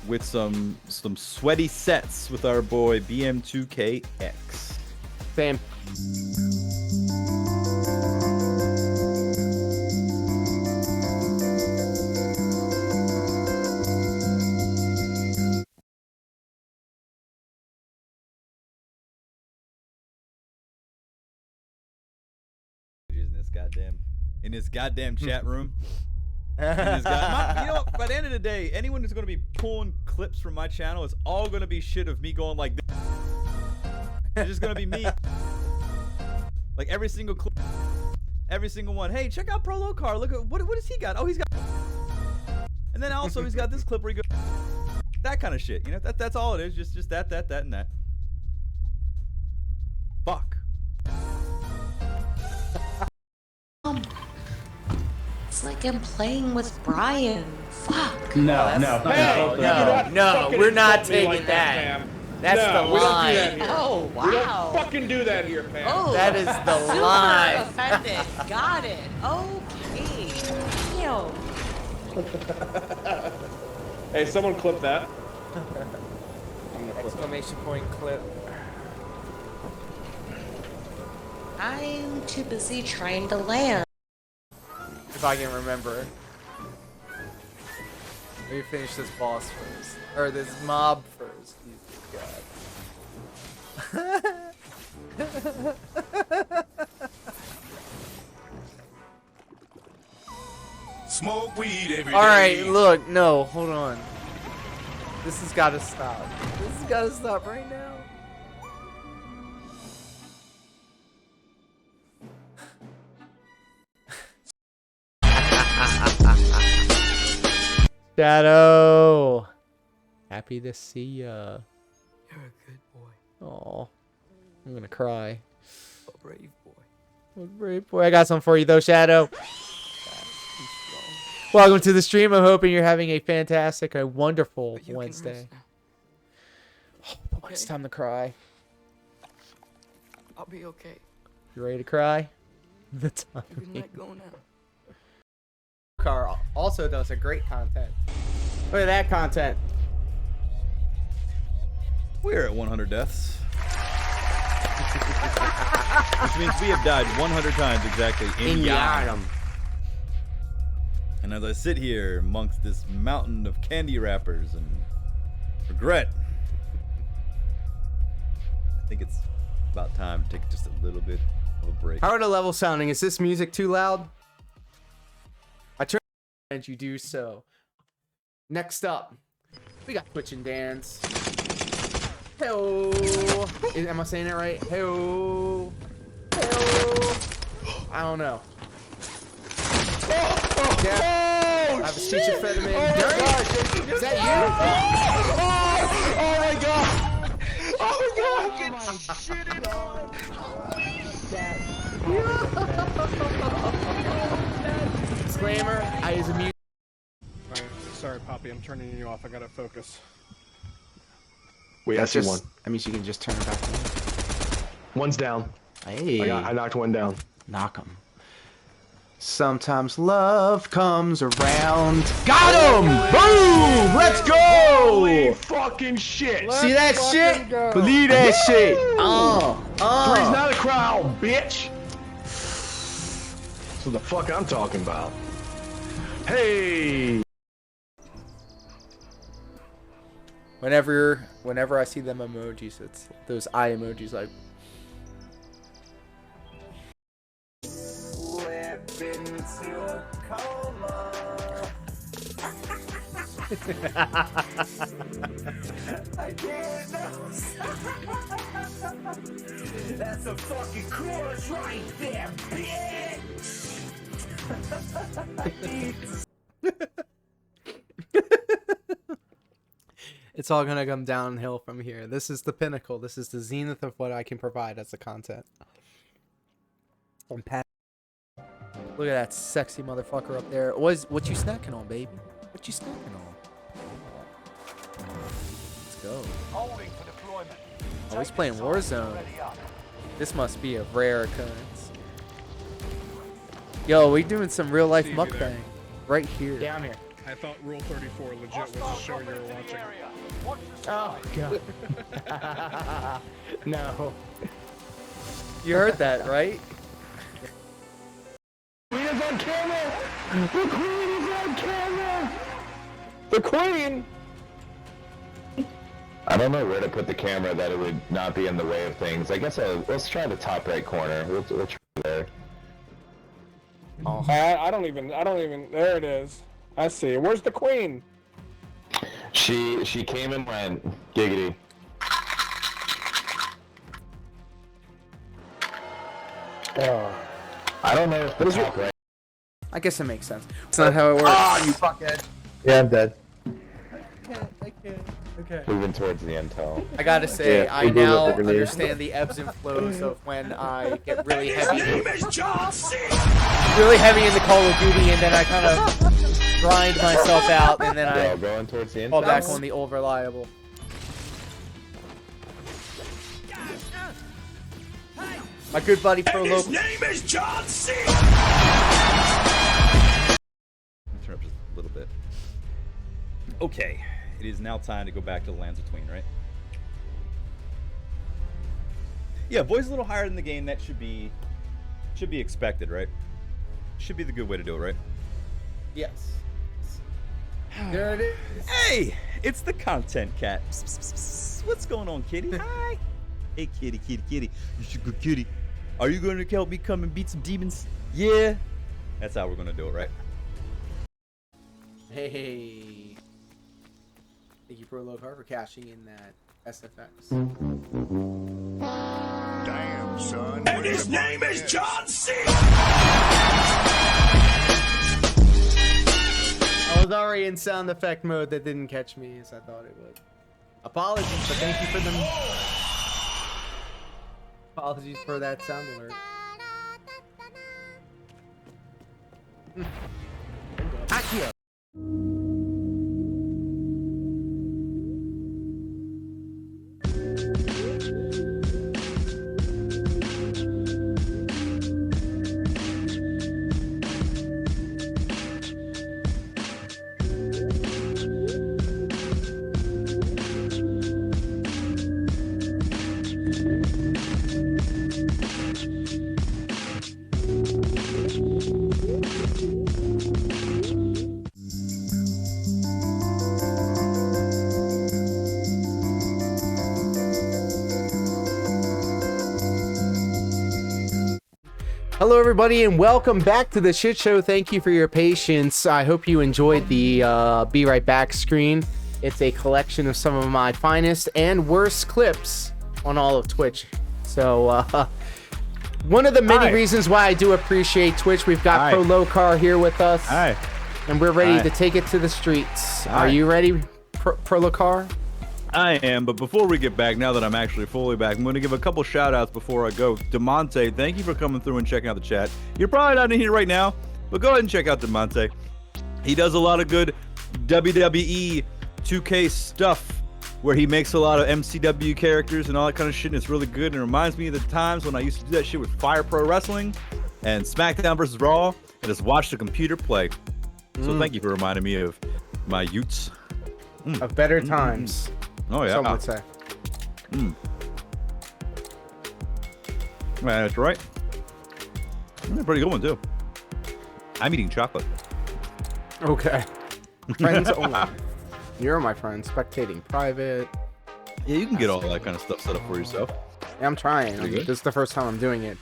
with some sweaty sets with our boy BM2KX. Same. In this goddamn chat room. You know what? By the end of the day, anyone who's going to be pulling clips from my channel, it's all going to be shit of me going like this. It's just going to be me. Like every single clip, every single one. Hey, check out Prolo Car. Look at what has he got? Oh, he's got. And then also he's got this clip where he goes. That kind of shit. You know, that's all it is. Just that, and that. Fuck. like I'm playing with Brian. Fuck. No, no, we're not taking that. That's the line. Oh, wow. We don't fucking do that here, Pam. Oh, that is the super line. offended. Got it. Okay. Damn. Hey, someone clip that. Exclamation point clip. I'm too busy trying to land. If I can remember. Let me finish this boss first. Or this mob first. Jesus God. Smoke weed every day. Alright, look, no, hold on. This has gotta stop. This has gotta stop right now. Shadow! Happy to see ya. You're a good boy. Aw. I'm gonna cry. A brave boy. A brave boy. I got something for you though, Shadow. Welcome to the stream. I'm hoping you're having a fantastic, a wonderful Wednesday. Oh, boy, it's time to cry. I'll be okay. You ready to cry? The time. You can let go now. Car also does a great content. Look at that content. We're at 100 deaths. Which means we have died 100 times exactly in Yharnam. And as I sit here amongst this mountain of candy wrappers and regret, I think it's about time to take just a little bit of a break. How are the levels sounding? Is this music too loud? I turn and you do so. Next up, we got Twitch and Dance. Hello. Am I saying it right? Hello. Hello. I don't know. Yeah. I have a speech impediment. Oh my God, Is that you? Oh my God! Oh my God! Get shitted on! Disclaimer, I use a mute. Alright, sorry, Poppy, I'm turning you off. I gotta focus. Wait, I see just, one. That means you can just turn it back on. One's down. Hey. I knocked one down. Knock him. Sometimes love comes around. Got him! Boom! Let's go! Holy fucking shit! See that shit? Believe that shit. Three's not a crowd, bitch. That's what the fuck I'm talking about. Hey. Whenever I see them emojis, it's those eye emojis like. I can't know. That's a fucking chorus right there, bitch. It's all gonna come downhill from here. This is the pinnacle. This is the zenith of what I can provide as a content. Look at that sexy motherfucker up there. What you snacking on, baby? What you snacking on? Let's go. Holding for deployment. Oh, he's playing Warzone. This must be a rare occurrence. Yo, we doing some real life mukbang right here. Yeah, I'm here. I thought Rule 34 legit was a show you were watching. Oh god. No. You heard that, right? Queen is on camera! The Queen is on camera! The Queen! I don't know where to put the camera that it would not be in the way of things. I guess let's try the top right corner. We'll try there. Oh. I don't even, there it is. I see. Where's the Queen? She came and went. Giggity. Oh. I don't know if the top right. I guess it makes sense. It's not how it works. Oh, you fuckhead. Yeah, I'm dead. I can't. Okay. Moving towards the intel. I gotta say, Yeah, I we blew now up the grenade. understand the ebbs and flows of when I get really heavy, name is John C. really heavy in the Call of Duty, and then I kind of grind myself out, and then I Going towards the fall intel. back on the old reliable. My good buddy Pro His Local. name is John C. Turn up just a little bit. Okay, it is now time to go back to the Lands Between, right? Yeah, voice a little higher than the game. That should be expected, right? Should be the good way to do it, right? Yes. There it is. Hey, it's the content cat. What's going on, kitty? Hi. Hey, kitty, kitty, kitty. You should go, kitty. Are you going to help me come and beat some demons? Yeah. That's how we're going to do it, right? Hey. Thank you, Pro Local, for cashing in that SFX. Damn, son. And his name is John C. I was already in sound effect mode. That didn't catch me as I thought it would. Apologies, but thank you for them. Apologies for that sound alert. Akio. Hello, everybody, and welcome back to the shit show. Thank you for your patience. I hope you enjoyed the Be Right Back screen. It's a collection of some of my finest and worst clips on all of Twitch. So, one of the many reasons why I do appreciate Twitch, we've got Pro Locar here with us. And we're ready to take it to the streets. Are you ready, Pro Locar? I am, but before we get back, now that I'm actually fully back, I'm going to give a couple shout outs before I go. DeMonte, thank you for coming through and checking out the chat. You're probably not in here right now, but go ahead and check out DeMonte. He does a lot of good WWE 2K stuff where he makes a lot of MCW characters and all that kind of shit, and it's really good. And it reminds me of the times when I used to do that shit with Fire Pro Wrestling and SmackDown vs. Raw and just watch the computer play. So thank you for reminding me of my youths. Of better times. Oh, yeah. Some would say. That's right. That's a pretty good one, too. I'm eating chocolate. Okay. Friends only. You're my friend. Spectating private. Yeah, you can get all that kind of stuff set up for yourself. Yeah, I'm trying. This is the first time I'm doing it.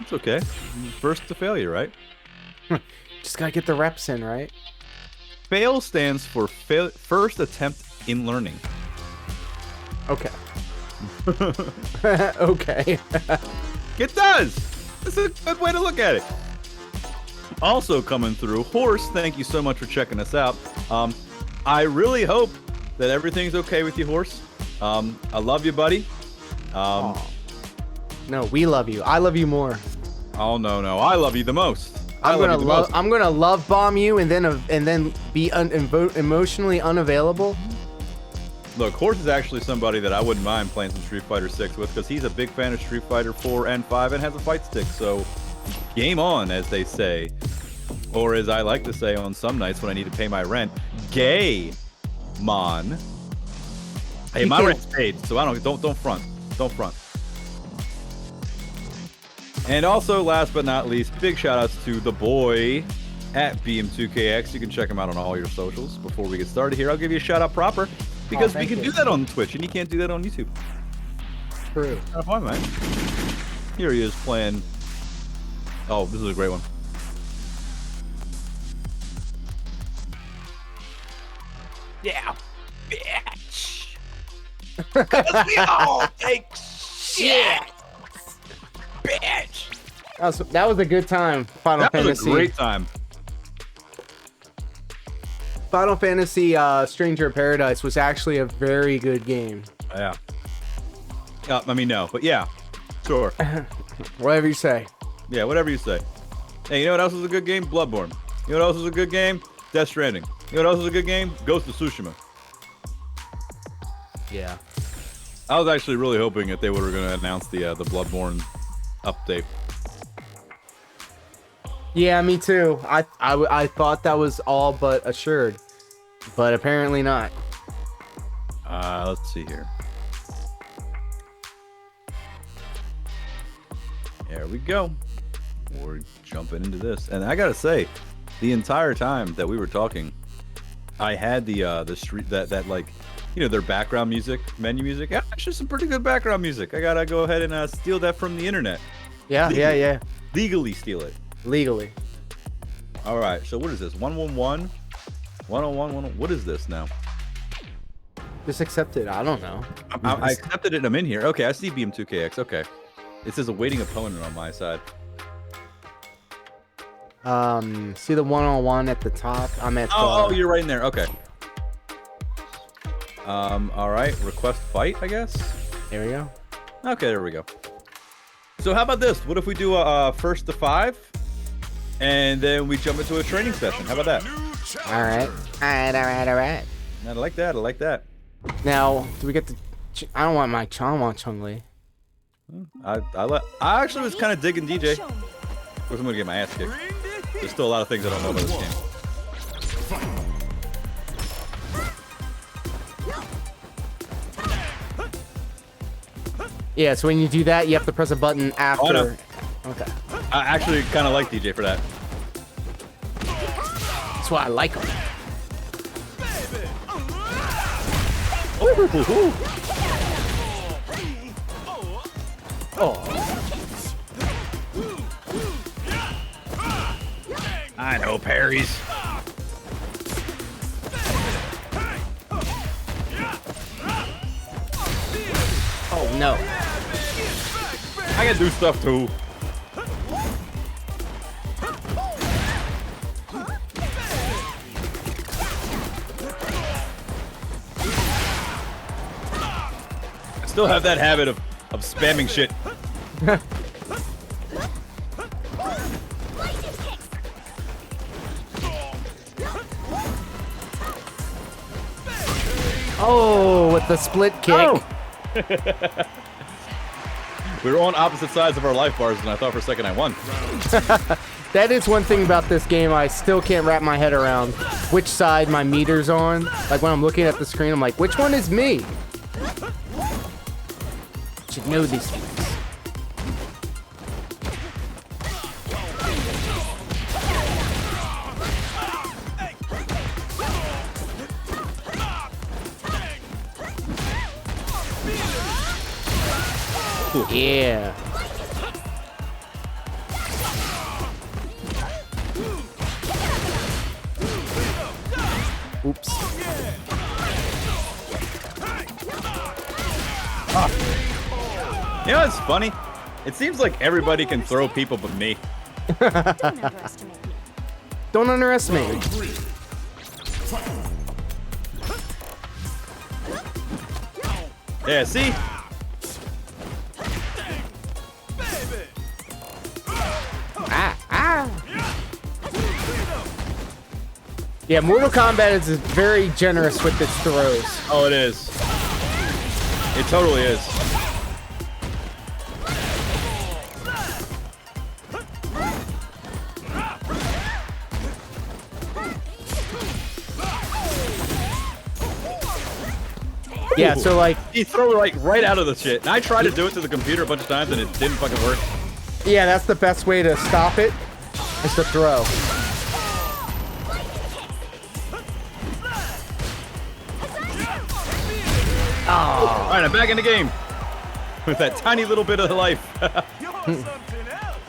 It's okay. First to failure, right? Just gotta get the reps in, right? FAIL stands for first attempt in learning. Okay. Okay. It does. That's a good way to look at it. Also coming through, Horse, thank you so much for checking us out. I really hope that everything's okay with you, Horse. I love you, buddy. No, we love you. I love you more. Oh no, I love you the most. I'm gonna love bomb you and then be emotionally unavailable. Look, Horse is actually somebody that I wouldn't mind playing some Street Fighter 6 with because he's a big fan of Street Fighter 4 and 5 and has a fight stick. So, game on, as they say, or as I like to say on some nights when I need to pay my rent, gay, mon. Hey, my rent's paid, so don't front. And also, last but not least, big shout outs to the boy at BM2KX. You can check him out on all your socials. Before we get started here, I'll give you a shout out proper because we can do that on Twitch and you can't do that on YouTube. True. Kind of fun, man. Here he is playing. Oh, this is a great one. Yeah, bitch. 'Cause we all take shit, bitch. That was a good time. Final Fantasy. That was a great time. Final Fantasy Stranger of Paradise was actually a very good game. Yeah. I mean, no, but yeah. Sure. Whatever you say. Yeah, whatever you say. Hey, you know what else is a good game? Bloodborne. You know what else is a good game? Death Stranding. You know what else is a good game? Ghost of Tsushima. Yeah. I was actually really hoping that they were going to announce the Bloodborne update. Yeah, me too. I thought that was all but assured, but apparently not. Let's see here. There we go. We're jumping into this, and I gotta say, the entire time that we were talking, I had the street that like, you know, their background music, menu music. Yeah, actually some pretty good background music. I gotta go ahead and steal that from the internet. Yeah, yeah. Legally steal it. Legally. All right. So what is this? 111, 101. What is this now? Just accept it. I don't know. I accepted it and I'm in here. Okay, I see BM2KX. Okay. It says awaiting opponent on my side. See the 101 at the top? I'm at Oh, you're right in there. Okay. All right. Request fight, I guess. There we go. Okay, there we go. So how about this? What if we do a first to 5, and then we jump into a training session? How about that? All right. I like that. I like that. Now, do we get the? I don't want my I want Chun-Li. I actually was kind of digging DJ. Of course, I'm gonna get my ass kicked. There's still a lot of things I don't know about this game. Yeah, so when you do that, you have to press a button after. Oh, no. Okay. I actually kind of like DJ for that. That's why I like him. Oh. I know parries. Oh no. I can do stuff too. I still have that habit of spamming shit. Oh, with the split kick. Oh. We were on opposite sides of our life bars, and I thought for a second I won. That is one thing about this game I still can't wrap my head around. Which side my meter's on. Like when I'm looking at the screen, I'm like, which one is me? Should know these things. Yeah. Oops. You know what's funny? It seems like everybody can throw people but me. Don't underestimate me. Yeah, see? Yeah, Mortal Kombat is very generous with its throws. Oh, it is. It totally is. Yeah, so like he threw it like right out of the shit. And I tried to do it to the computer a bunch of times and it didn't fucking work. Yeah, that's the best way to stop it, is to throw. Oh. All right, I'm back in the game with that tiny little bit of life.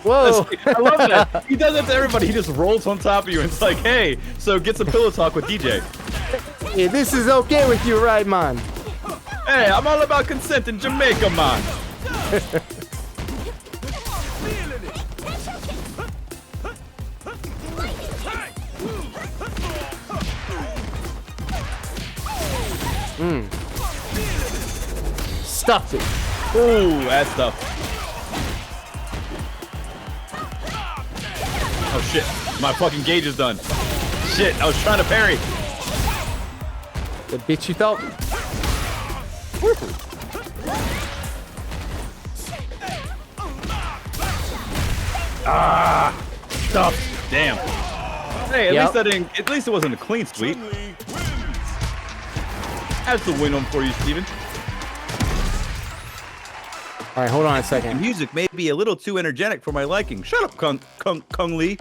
Whoa! I love that. He does that to everybody. He just rolls on top of you and it's like, hey, so get some pillow talk with DJ. Yeah, this is okay with you, right, man? Hey, I'm all about consent in Jamaica, man. Stuffed it. Ooh, that stuff. Oh shit, my fucking gauge is done. Shit, I was trying to parry. The bitch you felt. Ah, stuff. Damn. Hey, at Yep. least I didn't. At least it wasn't a clean sweep. That's the win one for you, Steven. All right, hold on a The second. music may be a little too energetic for my liking. Shut up, Kung Lee.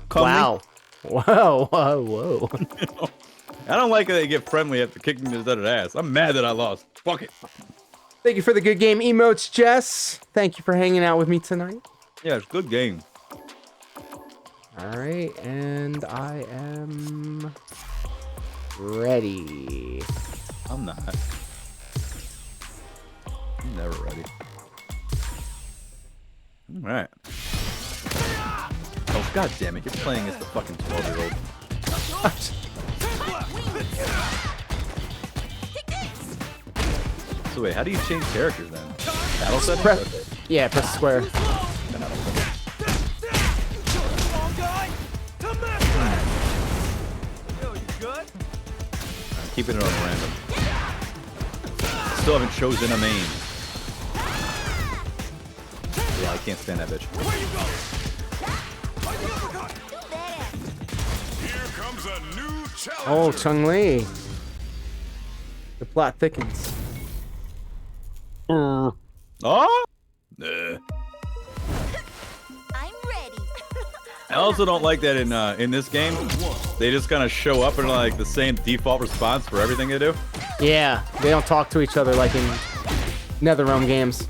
Kung Wow. Whoa, whoa, whoa. Lee. I don't like that they get friendly after kicking this other ass. I'm mad that I lost. Fuck it. Thank you for the good game emotes, Jess. Thank you for hanging out with me tonight. Yeah, it's a good game. All right, and I am ready. I'm not. I'm never ready. All right. Oh, god damn it. You're playing as the fucking 12-year-old. So wait, how do you change characters then? Battle settings? Okay. Yeah, press square. I'm keeping it on random. Still haven't chosen a main. Yeah, I can't stand that bitch. Oh, Chung Li. The plot thickens. Oh? Nah. I'm ready. I also don't like that in this game, they just kind of show up and like the same default response for everything they do. Yeah, they don't talk to each other like in NetherRealm games.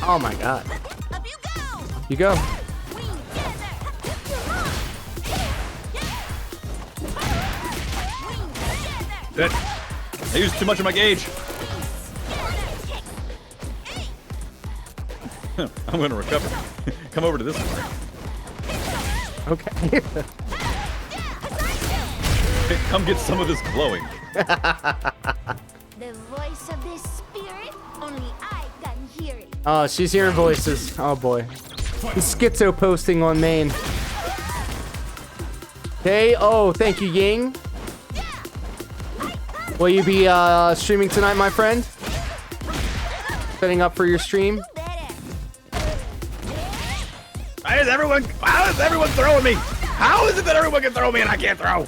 Oh my god. Up you go. You go. I used too much of my gauge. I'm gonna recover. Come over to this one. Okay. Come get some of this glowing. The voice of this spirit, only I can hear it. Oh, she's hearing voices. Oh boy. The schizo posting on main. Okay. Oh, thank you, Ying. Will you be streaming tonight, my friend? Setting up for your stream? How is everyone throwing me? How is it that everyone can throw me and I can't throw?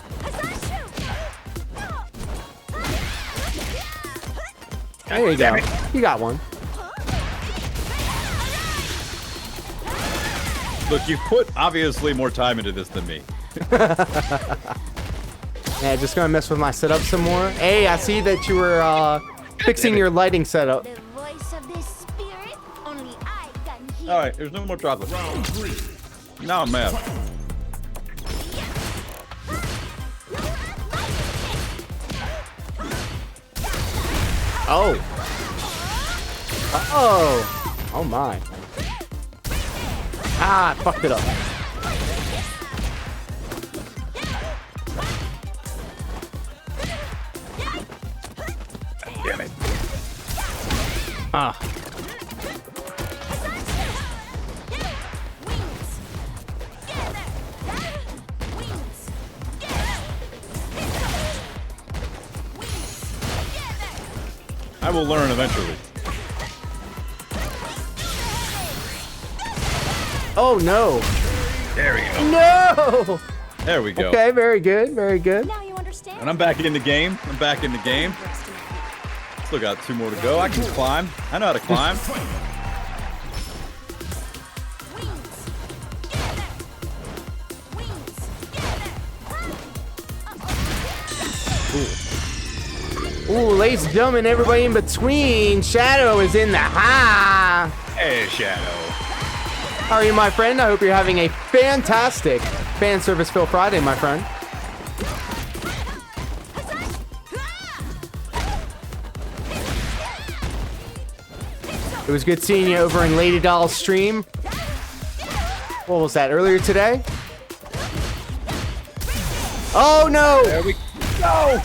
There you go. You got one. Look, you put obviously more time into this than me. Yeah, just gonna mess with my setup some more. Hey, I see that you were fixing your lighting setup. The voice of this spirit, only I can hear. All right, there's no more chocolate. Round 3. Now I'm mad. Oh. Oh. Oh my. Ah, I fucked it up. Damn it. Ah. I will learn eventually. Oh no. There we go. No. There we go. Okay, very good, very good. Now you understand. And I'm back in the game. I'm back in the game. Still got 2 more to go. I can climb. I know how to climb. Ooh, ladies and gentlemen, everybody in between. Shadow is in the high. Hey, Shadow. How are you, my friend? I hope you're having a fantastic fan service Phil Friday, my friend. It was good seeing you over in Lady Doll's stream. What was that, earlier today? Oh no! There we go!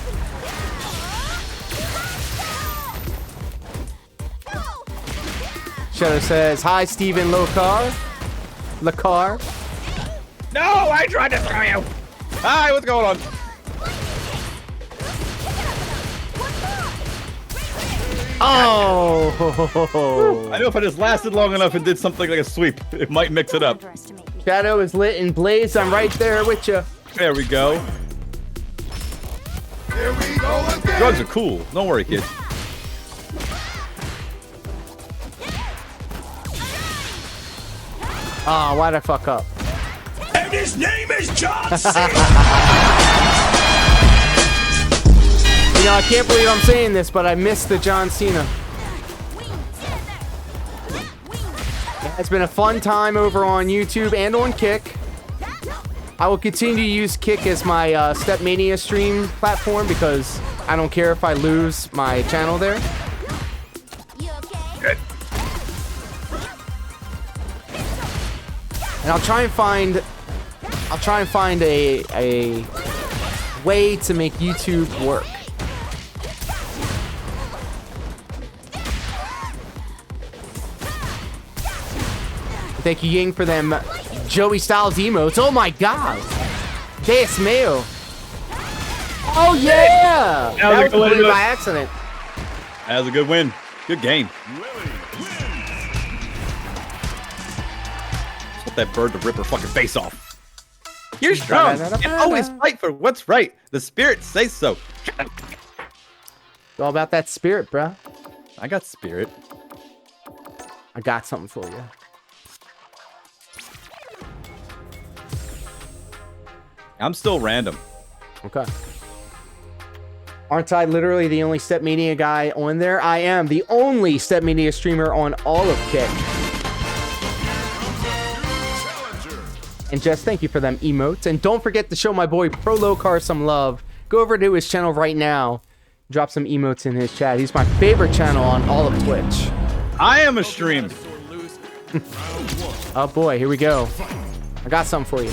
Shadow says, hi, Steven Locar. Lacar. No, I tried to throw you! Hi, what's going on? Oh! I know if I just lasted long enough and did something like a sweep, it might mix it up. Shadow is lit and blaze. I'm right there with you. There we go. Here we go again. Drugs are cool. Don't worry, kids. Ah, why'd I fuck up? And his name is John C. You know, I can't believe I'm saying this, but I missed the John Cena. It's been a fun time over on YouTube and on Kick. I will continue to use Kick as my Stepmania stream platform because I don't care if I lose my channel there. Good. And I'll try and find a way to make YouTube work. Thank you, Ying, for them Joey Styles emotes. Oh my god! Dios mío! Oh yeah! That was completely by accident. That was a good win. Good game. Let that bird to rip her fucking face off. You're strong and always fight for what's right. The spirit says so. It's all about that spirit, bro. I got spirit. I got something for you. I'm still random. Okay. Aren't I literally the only Step Media guy on there? I am the only Step Media streamer on all of Kick. And Jess, thank you for them emotes. And don't forget to show my boy Prolocar some love. Go over to his channel right now. Drop some emotes in his chat. He's my favorite channel on all of Twitch. I am a stream. Oh boy, here we go. I got something for you.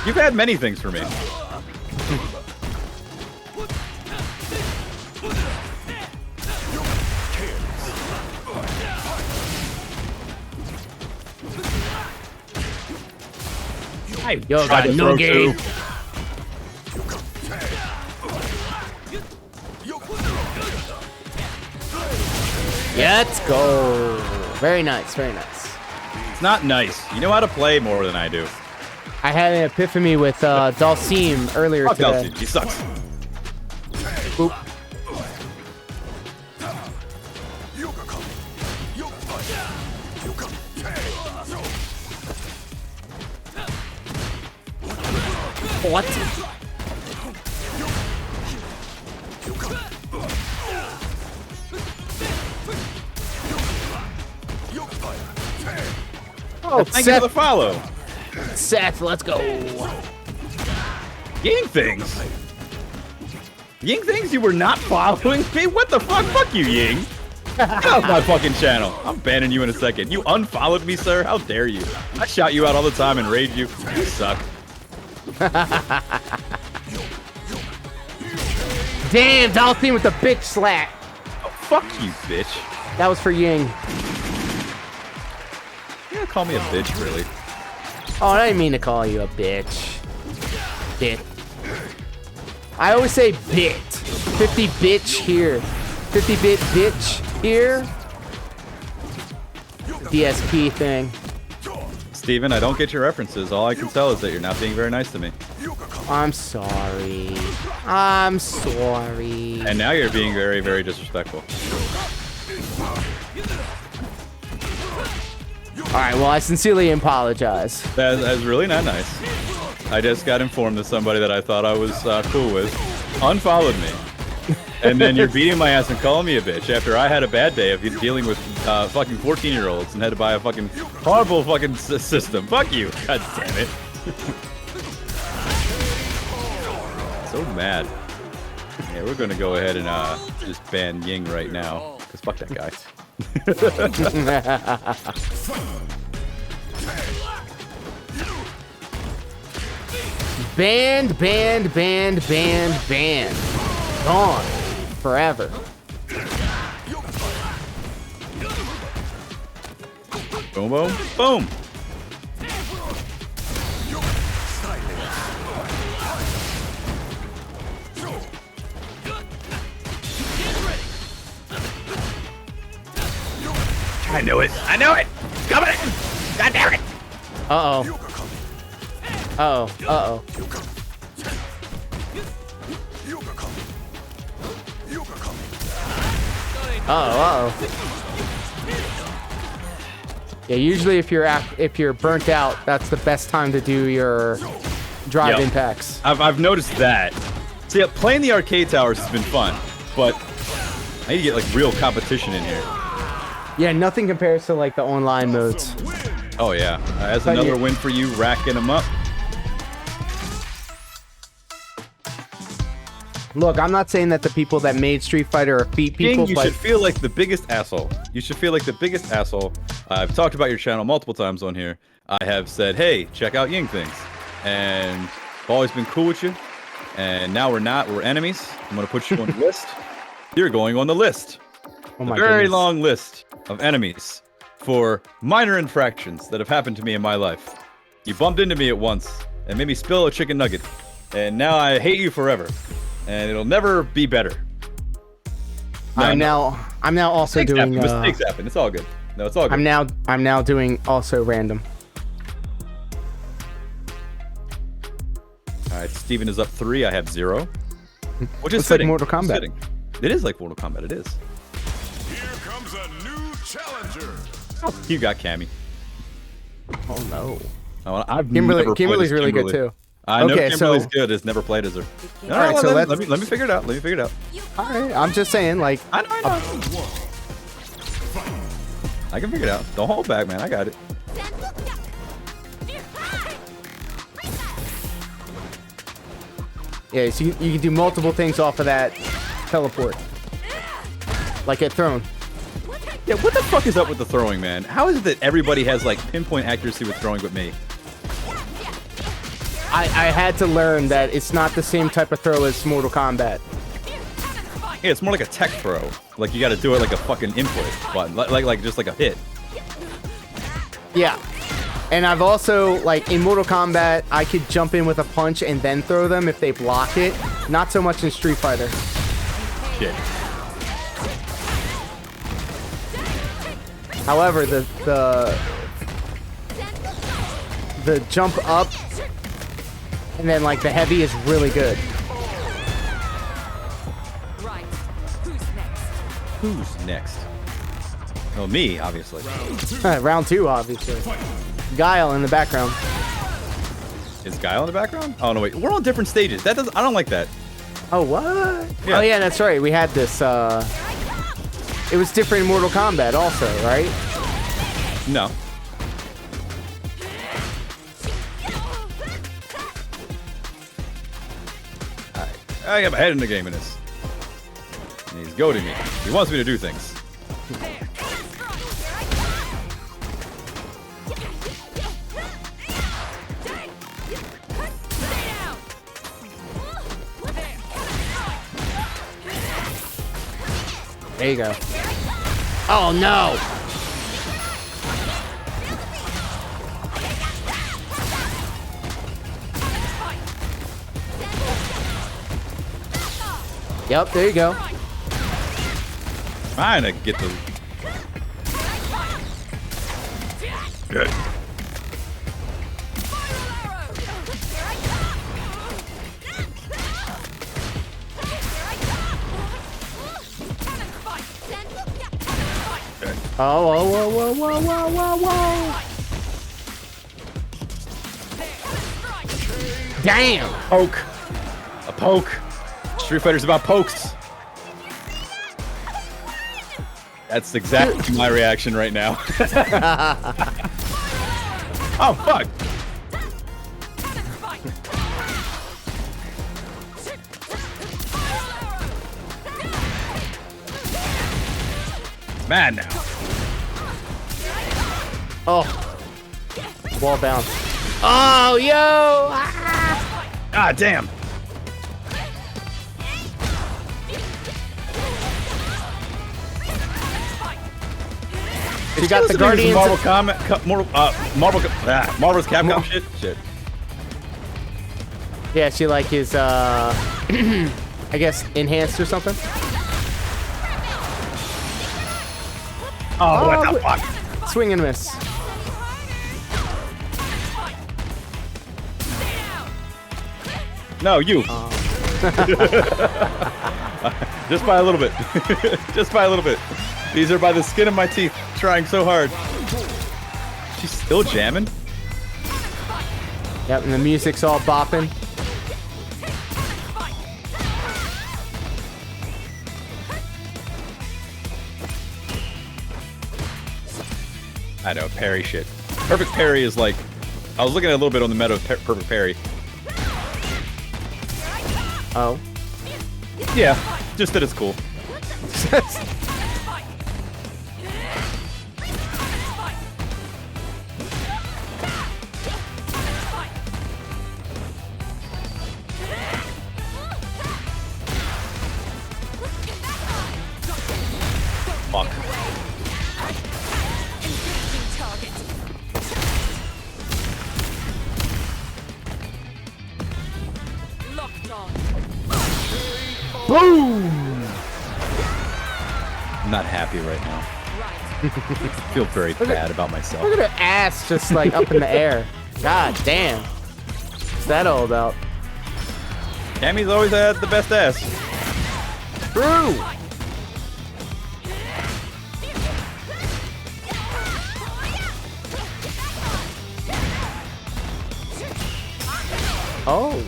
You've had many things for me. Yo, got no game. Let's go. Very nice, very nice. It's not nice. You know how to play more than I do. I had an epiphany with Dalsim earlier Fuck today. Dalsim, she sucks. Oop. What? Oh, thank you for the follow. Seth, let's go. Ying things. Ying things, you were not following me? What the fuck? Fuck you, Ying. Get off my fucking channel. I'm banning you in a second. You unfollowed me, sir? How dare you? I shout you out all the time and raid you. You suck. Damn, Dalsim with the bitch slap. Oh, fuck you, bitch. That was for Ying. You don't call me a bitch, really. Oh, I didn't mean to call you a bitch. Bit. I always say bit. 50 bitch here. 50-bit bitch here. DSP thing. Steven, I don't get your references. All I can tell is that you're not being very nice to me. I'm sorry. I'm sorry. And now you're being very, very disrespectful. Alright, well, I sincerely apologize. That's really not nice. I just got informed that somebody that I thought I was cool with unfollowed me. And then you're beating my ass and calling me a bitch after I had a bad day of dealing with fucking 14-year-olds and had to buy a fucking horrible fucking system. Fuck you. God damn it. So mad. Yeah, we're gonna go ahead and just ban Ying right now. Because fuck that guy. Banned. Gone. Forever. Boom, boom, boom. I knew it. I knew it. Coming in. God damn it. Uh-oh. Uh-oh. Yeah, usually if you're burnt out, that's the best time to do your drive impacts. I've noticed that. See, playing the arcade towers has been fun, but I need to get like real competition in here. Yeah, nothing compares to like the online modes. Oh yeah, that's another win for you, racking them up. Look, I'm not saying that the people that made Street Fighter are feet people, You but should feel like the biggest asshole. You should feel like the biggest asshole. I've talked about your channel multiple times on here. I have said, hey, check out Ying Things. And I've always been cool with you. And now we're not. We're enemies. I'm going to put you on the list. You're going on the list. Oh my very goodness. long list of enemies for minor infractions that have happened to me in my life. You bumped into me at once and made me spill a chicken nugget. And now I hate you forever. And it'll never be better. I'm now also Mistakes doing happen. Mistakes happen. It's all good. No, it's all good. I'm now doing also random. All right, Steven is up 3. I have 0. Which is It's like fitting. Mortal It's Kombat. fitting. It is like Mortal Kombat. It is. Here comes a new challenger. Oh, you got Cammy. Oh no. Oh, I've Kimberly's never played as really good Kimberly. too. I know Okay, Kimberly's so- good. Has never played as her. All right, so let me figure it out. Let me figure it out. All right, I'm just saying, like, I can figure it out. Don't hold back, man. I got it. yeah, so you can do multiple things off of that teleport, like at Throne. Yeah, what the fuck is up with the throwing, man? How is it that everybody has like pinpoint accuracy with throwing but me? I had to learn that it's not the same type of throw as Mortal Kombat. Yeah, it's more like a tech throw. Like you got to do it like a fucking input button, like just like a hit. Yeah. And I've also, like, in Mortal Kombat, I could jump in with a punch and then throw them if they block it. Not so much in Street Fighter. Shit. However, the jump up and then, like, the heavy is really good. Right. Who's next? Who's next? Oh, me, obviously. Round 2, obviously. Guile in the background. Is Guile in the background? Oh, no, wait. We're on different stages. I don't like that. Oh, what? Yeah. Oh, yeah, that's right. We had this, it was different in Mortal Kombat also, right? No. I have a head in the game in this. And he's goading me. He wants me to do things. There you go. Oh, no! Yep, there you go. Trying to get the... Good. Oh, whoa, whoa, whoa, whoa, whoa, whoa, whoa! Damn! Poke. A poke. Street Fighter's about pokes. That's exactly my reaction right now. Oh, fuck. Mad now. Oh. Wall bounce. Oh, yo! Ah! Ah, damn. You got the Guardians. Marvel's Capcom shit. Shit. Yeah, she like his I guess enhanced or something. Oh, what the fuck? Swing and miss. No, you. Just by a little bit. Just by a little bit. These are by the skin of my teeth. Trying so hard. She's still jamming? Yep, and the music's all bopping. I know, parry shit. Perfect parry is like... I was looking at a little bit on the meta of perfect parry. Oh. Yeah, just that it's cool. Fuck. Boom! I'm not happy right now. I feel very bad about myself. Look at her ass just like up in the air. God damn. What's that all about? Tammy's always had the best ass. True! Oh.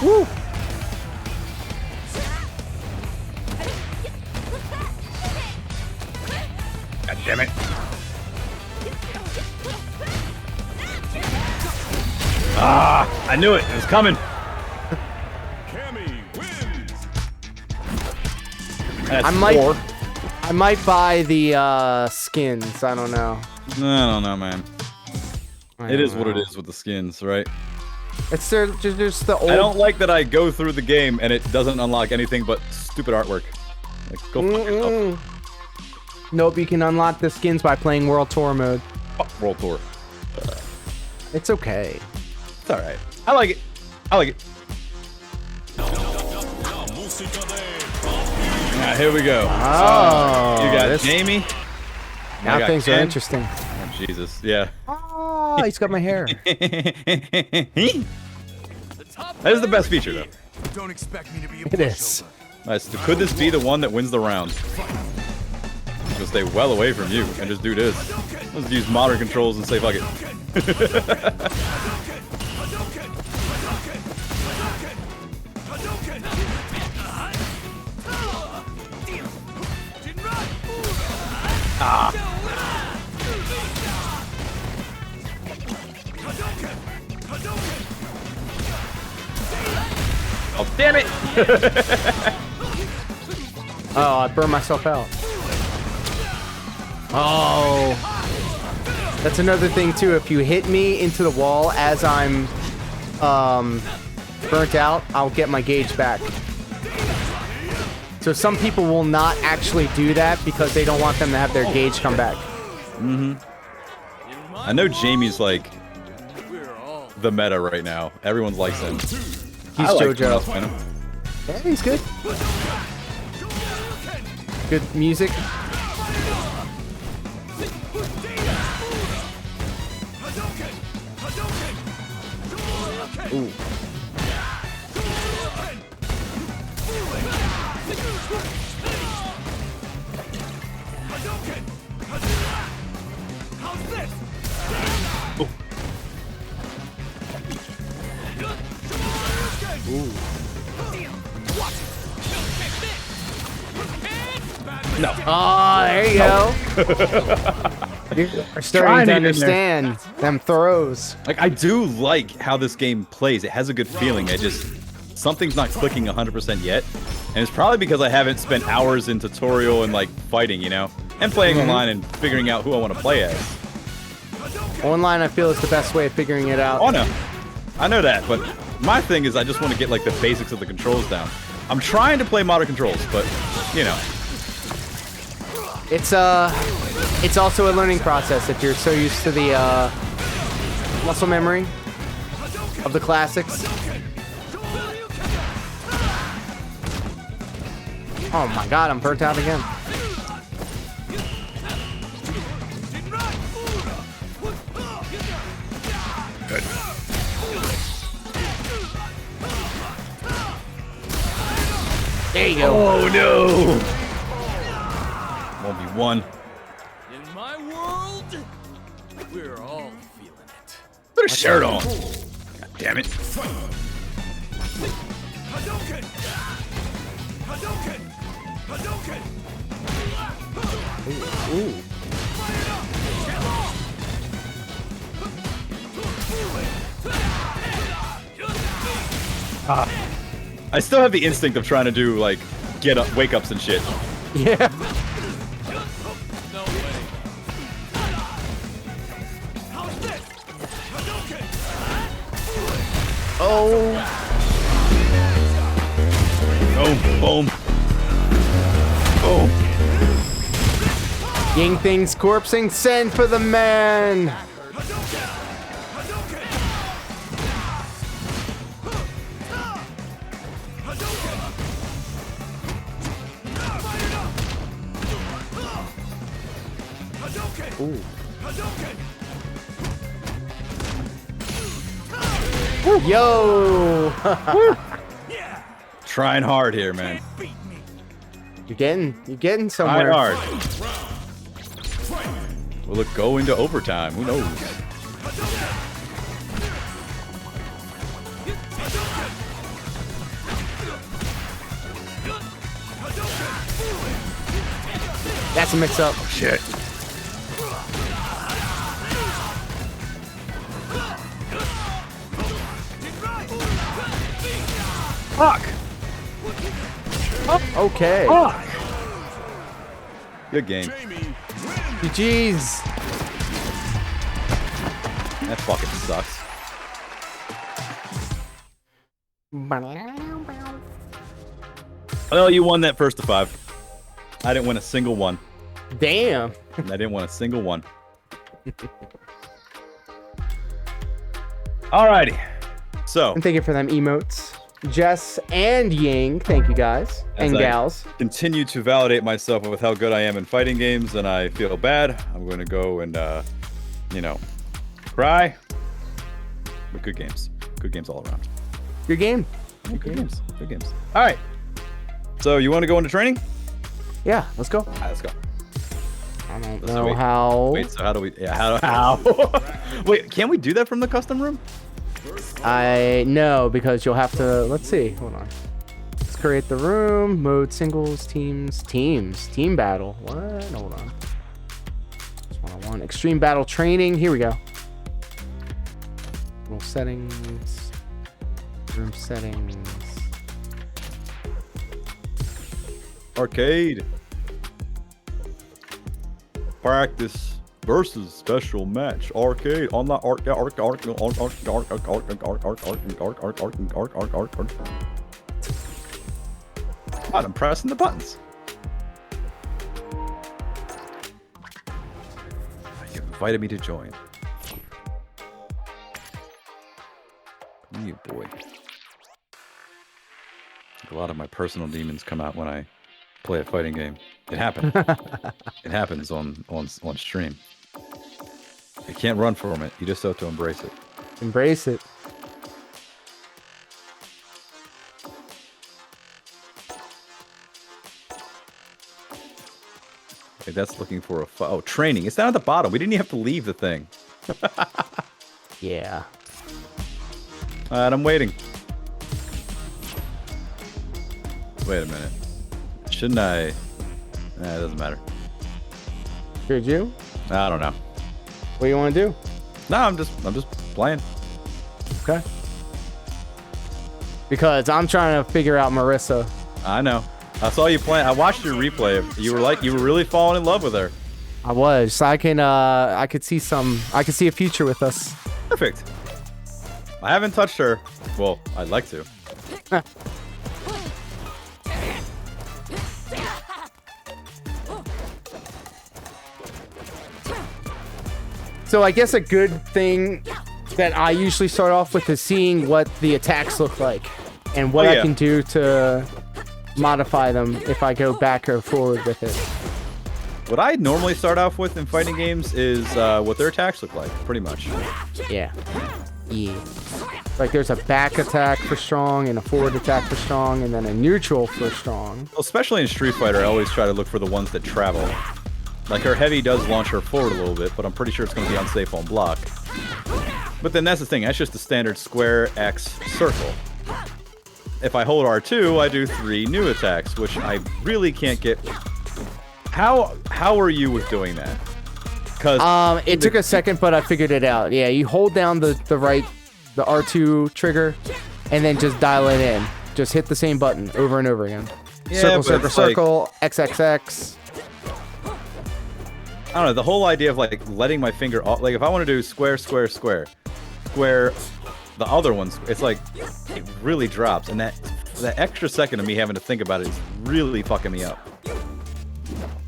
Woo. God damn it. Ah, I knew it. It was coming. That's I might buy the skins. I don't know. I don't know, man. It is what it is with the skins, right? It's just the old. I don't like that I go through the game and it doesn't unlock anything but stupid artwork. Like, go fuck yourself. Nope, you can unlock the skins by playing World Tour mode. Fuck World Tour. It's okay. It's alright. I like it. I like it. Alright, here we go. Oh, you got Jamie. Now things are interesting. Oh, Jesus, yeah. Oh, he's got my hair. That is the best feature, though. Don't expect me to be a It is. Nice. Could this be the one that wins the round? Just stay well away from you and just do this. Let's use modern controls and say fuck it. Ah. Oh, damn it! Oh, I burned myself out. Oh. That's another thing, too. If you hit me into the wall as I'm burnt out, I'll get my gauge back. So some people will not actually do that because they don't want them to have their gauge come back. Mm-hmm. I know Jamie's like the meta right now. Everyone likes him. He's JoJo. Yeah, he's good. Good music. Ooh. Ooh. No. Oh, there you go. You're starting to understand them throws. Like, I do like how this game plays. It has a good feeling. It just something's not clicking 100% yet, and it's probably because I haven't spent hours in tutorial and like fighting, you know, and playing online and figuring out who I want to play as. Online, I feel is the best way of figuring it out. Oh no, I know that, but my thing is I just want to get like the basics of the controls down. I'm trying to play modern controls, but you know, it's also a learning process if you're so used to the muscle memory of the classics. Oh my god, I'm burnt out again. Good. There you go. Oh no! 1v1. In my world, we're all feeling it. Put a shirt on. God damn it. Hadouken! Hadouken! Hadouken! Ooh. I still have the instinct of trying to do like get up, wake ups and shit. Yeah. No way. Oh. Boom, boom. Boom. Ying Thing's corpsing, send for the man. Ooh. Yo! Trying hard here, man. You're getting somewhere. Trying hard. Will it go into overtime? Who knows? That's a mix-up. Oh, shit. Fuck. Okay. Fuck. Good game. GG's. That fucking sucks. Well, you won that first to 5. I didn't win a single one. Damn. I didn't win a single one. Alrighty. So. And thank you for them emotes. Jess and Ying, thank you guys. And gals. Continue to validate myself with how good I am in fighting games, and I feel bad. I'm going to go and, you know, cry. But good games. Good games all around. Good game. Yeah, good games. Good games. All right. So you want to go into training? Yeah, let's go. All right, let's go. I don't know how. Wait, so how do we? Yeah, how? Wait, can't we do that from the custom room? I know, because you'll have to. Let's see. Hold on. Let's create the room. Mode singles, teams, team battle. What? Hold on. That's 101. Extreme battle training. Here we go. Rule settings. Room settings. Arcade. Practice versus special match. Arcade. Online arc. God, I'm pressing the buttons. You invited me to join. You boy. A lot of my personal demons come out when I play a fighting game. It happens. It happens on stream. You can't run from it. You just have to embrace it. Embrace it. Okay, that's looking for a training. It's down at the bottom. We didn't even have to leave the thing. Yeah. Alright, I'm waiting. Wait a minute. Shouldn't I? Nah, it doesn't matter. Should you? I don't know. What do you want to do? No, I'm just playing. Okay. Because I'm trying to figure out Marissa. I know. I saw you playing. I watched your replay. You were really falling in love with her. I was. I could see a future with us. Perfect. I haven't touched her. Well, I'd like to. So I guess a good thing that I usually start off with is seeing what the attacks look like and what I can do to modify them if I go back or forward with it. What I normally start off with in fighting games is what their attacks look like, pretty much. Yeah. Like there's a back attack for strong and a forward attack for strong and then a neutral for strong. Well, especially in Street Fighter, I always try to look for the ones that travel. Like her heavy does launch her forward a little bit, but I'm pretty sure it's going to be unsafe on block. But then that's the thing, that's just the standard square, X, circle. If I hold R2, I do 3 new attacks, which I really can't get. How are you with doing that? Cause it took a second, but I figured it out. Yeah, you hold down the R2 trigger, and then just dial it in. Just hit the same button over and over again. Yeah, circle, circle, circle, XXX. I don't know, the whole idea of like letting my finger off, like if I want to do square, square, square, square, the other ones, it's like, it really drops. And that extra second of me having to think about it is really fucking me up.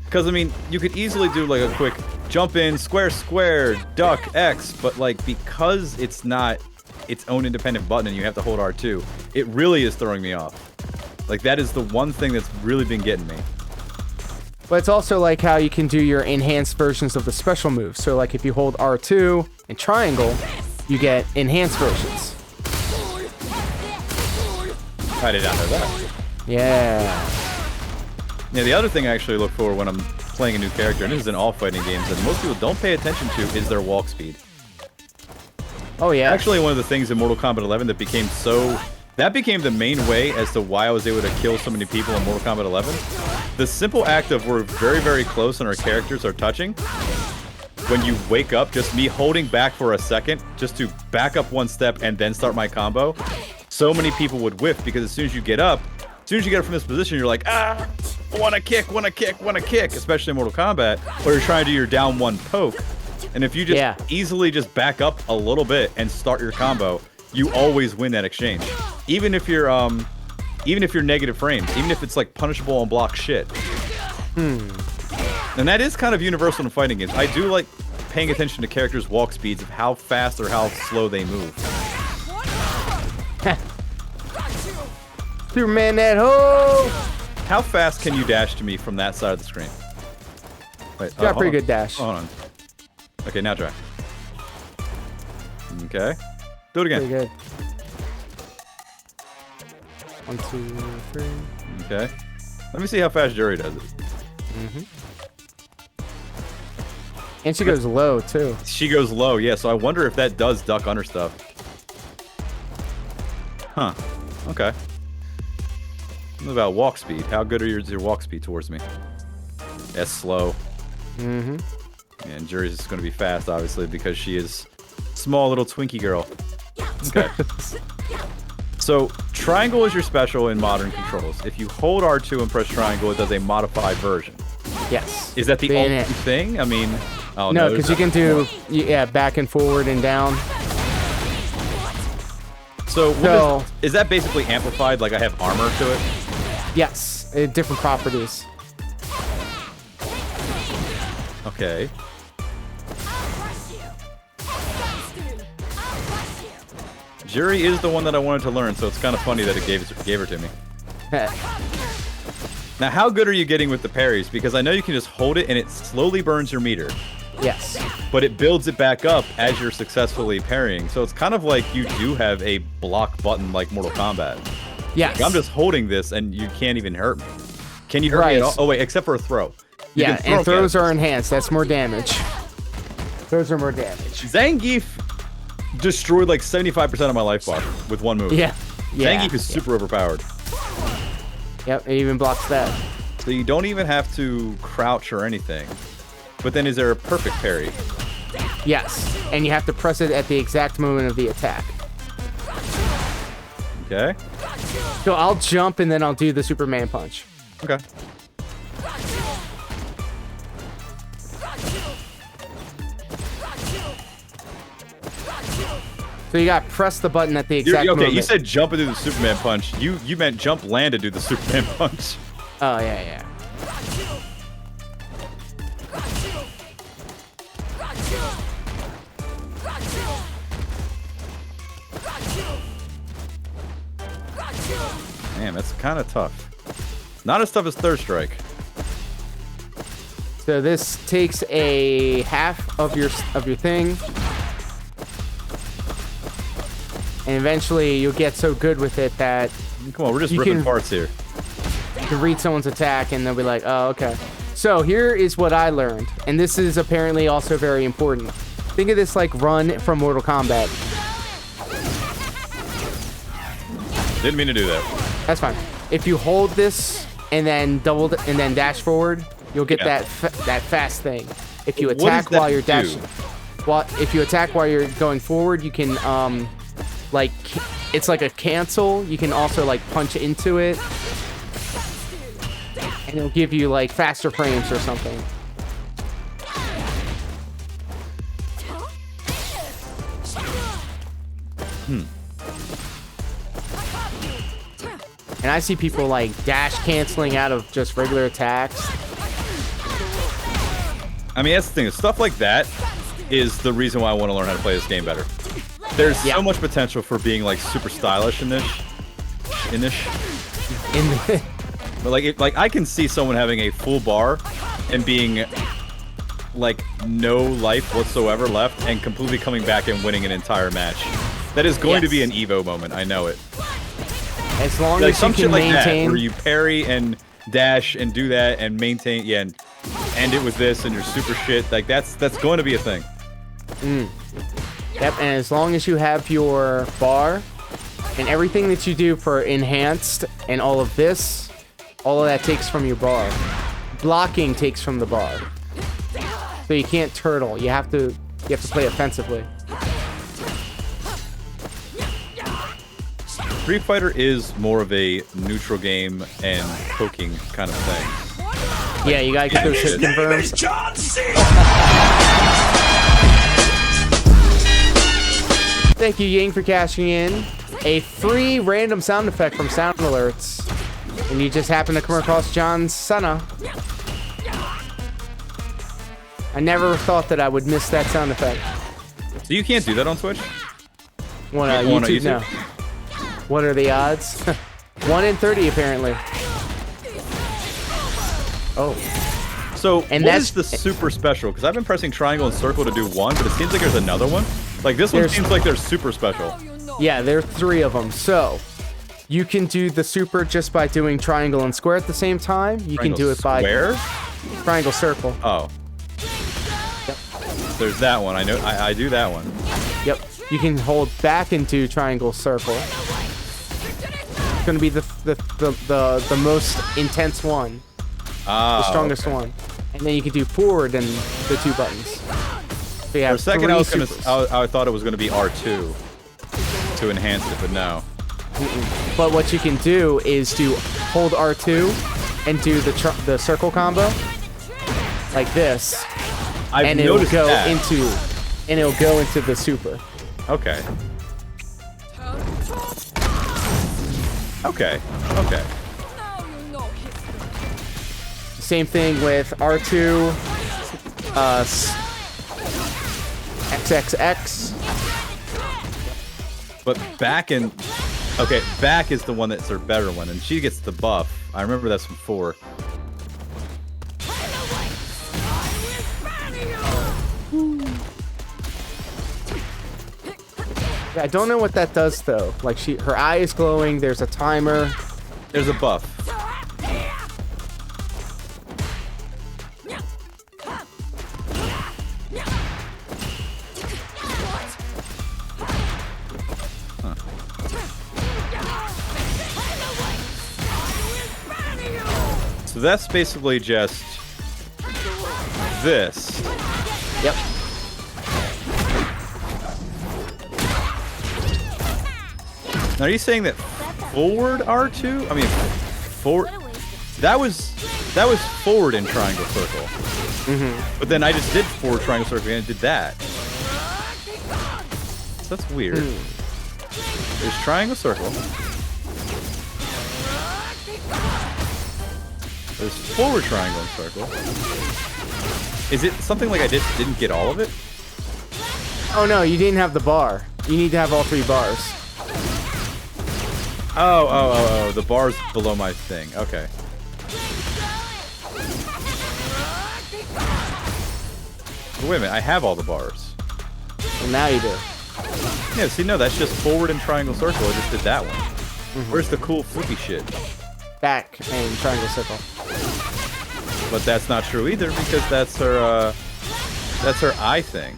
Because, I mean, you could easily do like a quick jump in, square, square, duck, X, but like because it's not its own independent button and you have to hold R2, it really is throwing me off. Like that is the one thing that's really been getting me. But it's also like how you can do your enhanced versions of the special moves. So like if you hold R2 and triangle, you get enhanced versions. I did not know that. Yeah. Yeah, the other thing I actually look for when I'm playing a new character, and this is in all fighting games, that most people don't pay attention to, is their walk speed. Oh yeah. Actually, one of the things in Mortal Kombat 11 that became the main way as to why I was able to kill so many people in Mortal Kombat 11. The simple act of we're very, very close and our characters are touching. When you wake up, just me holding back for a second, just to back up one step and then start my combo, so many people would whiff because as soon as you get up from this position, you're like, ah, wanna kick, especially in Mortal Kombat, where you're trying to do your down one poke. And if you just easily just back up a little bit and start your combo, you always win that exchange. Even if you're negative frames, even if it's like punishable on block shit. And that is kind of universal in fighting games. I do like paying attention to characters' walk speeds of how fast or how slow they move. Superman that hoe! How fast can you dash to me from that side of the screen? Wait, got a pretty good dash. Hold on. Okay, now try. Okay. Do it again. Pretty good. 1, 2, 3. Okay. Let me see how fast Jury does it. And she goes low, too. She goes low, yeah, so I wonder if that does duck under stuff. Huh. Okay. What about walk speed? How good are your walk speed towards me? That's slow. And Jury's just going to be fast, obviously, because she is small little Twinkie girl. Okay. So, triangle is your special in modern controls. If you hold R2 and press triangle, it does a modified version. Yes. Is that the only thing? I mean, oh no, because you can do back and forward and down. So, is that basically amplified? Like I have armor to it? Yes, different properties. Okay. Jury is the one that I wanted to learn, so it's kind of funny that it gave her to me. Now, how good are you getting with the parries? Because I know you can just hold it and it slowly burns your meter. Yes. But it builds it back up as you're successfully parrying. So it's kind of like you do have a block button like Mortal Kombat. Yes. Like I'm just holding this and you can't even hurt me. Can you hurt me at all? Oh, wait, except for a throw. Yeah, and throws are enhanced. That's more damage. Those are more damage. Zangief destroyed like 75% of my life bar with one move. Yeah. Zangief is super overpowered. Yep, it even blocks that. So you don't even have to crouch or anything. But then is there a perfect parry? Yes, and you have to press it at the exact moment of the attack. Okay. So I'll jump and then I'll do the Superman punch. Okay. So you got to press the button at the exact moment. You said jump and do the Superman punch. You meant jump, land, and do the Superman punch. Oh, yeah. Man, that's kind of tough. Not as tough as Third Strike. So this takes a half of your thing. And eventually you'll get so good with it that... Come on, we're just ripping parts here. You can read someone's attack and they'll be like, oh, okay. So here is what I learned. And this is apparently also very important. Think of this like run from Mortal Kombat. Didn't mean to do that. That's fine. If you hold this and then and then dash forward, you'll get that fast thing. If you attack while you're dashing, if you attack while you're going forward, you can like it's like a cancel. You can also like punch into it, and it'll give you like faster frames or something. And I see people like dash canceling out of just regular attacks. I mean, that's the thing. Stuff like that is the reason why I want to learn how to play this game better. There's so much potential for being like super stylish in this. But like I can see someone having a full bar and being like no life whatsoever left and completely coming back and winning an entire match. That is going to be an Evo moment. I know it. As long like as some you can shit like maintain, that, where you parry and dash and do that and maintain, and end it with this and your super shit. Like that's going to be a thing. Yep, and as long as you have your bar and everything that you do for enhanced and all of this, all of that takes from your bar. Blocking takes from the bar. So you can't turtle. You have to play offensively. Street Fighter is more of a neutral game and poking kind of thing. Yeah, you gotta get those hit confirms. Thank you, Ying, for cashing in. A free random sound effect from Sound Alerts. And you just happen to come across John Cena. I never thought that I would miss that sound effect. So you can't do that on Twitch? One on YouTube? No. What are the odds? 1 in 30, apparently. Oh. So, and what is the super special? Because I've been pressing triangle and circle to do one, but it seems like there's another one. Like, this one seems like they're super special. Yeah, there are 3 of them. So, you can do the super just by doing triangle and square at the same time. You can do it by... Square? Triangle, circle. Oh. Yep. There's that one. I know. I do that one. Yep. You can hold back and do triangle, circle. It's gonna be the most intense one. The strongest one. And then you can do forward and the 2 buttons. So you have For a second, I thought it was gonna be R2 to enhance it, but no. But what you can do is hold R2 and do the circle combo like this, and it'll go into the super. Okay. Okay. Okay. Same thing with R2, XXX. But back is the one that's her better one, and she gets the buff. I remember that's from 4. I don't know what that does though. Like her eye is glowing. There's a timer. There's a buff. So that's basically just this. Yep. Now, are you saying that forward R2? I mean, forward. That was forward in triangle circle. But then I just did forward triangle circle and it did that. So that's weird. There's triangle circle. There's forward triangle and circle. Is it something like I didn't get all of it? Oh no, you didn't have the bar. You need to have all 3 bars. Oh, the bar's below my thing. Okay. But wait a minute, I have all the bars. Well, now you do. Yeah, see, no, that's just forward and triangle circle. I just did that one. Where's the cool flippy shit? Back and triangle circle. But that's not true either because that's her eye thing.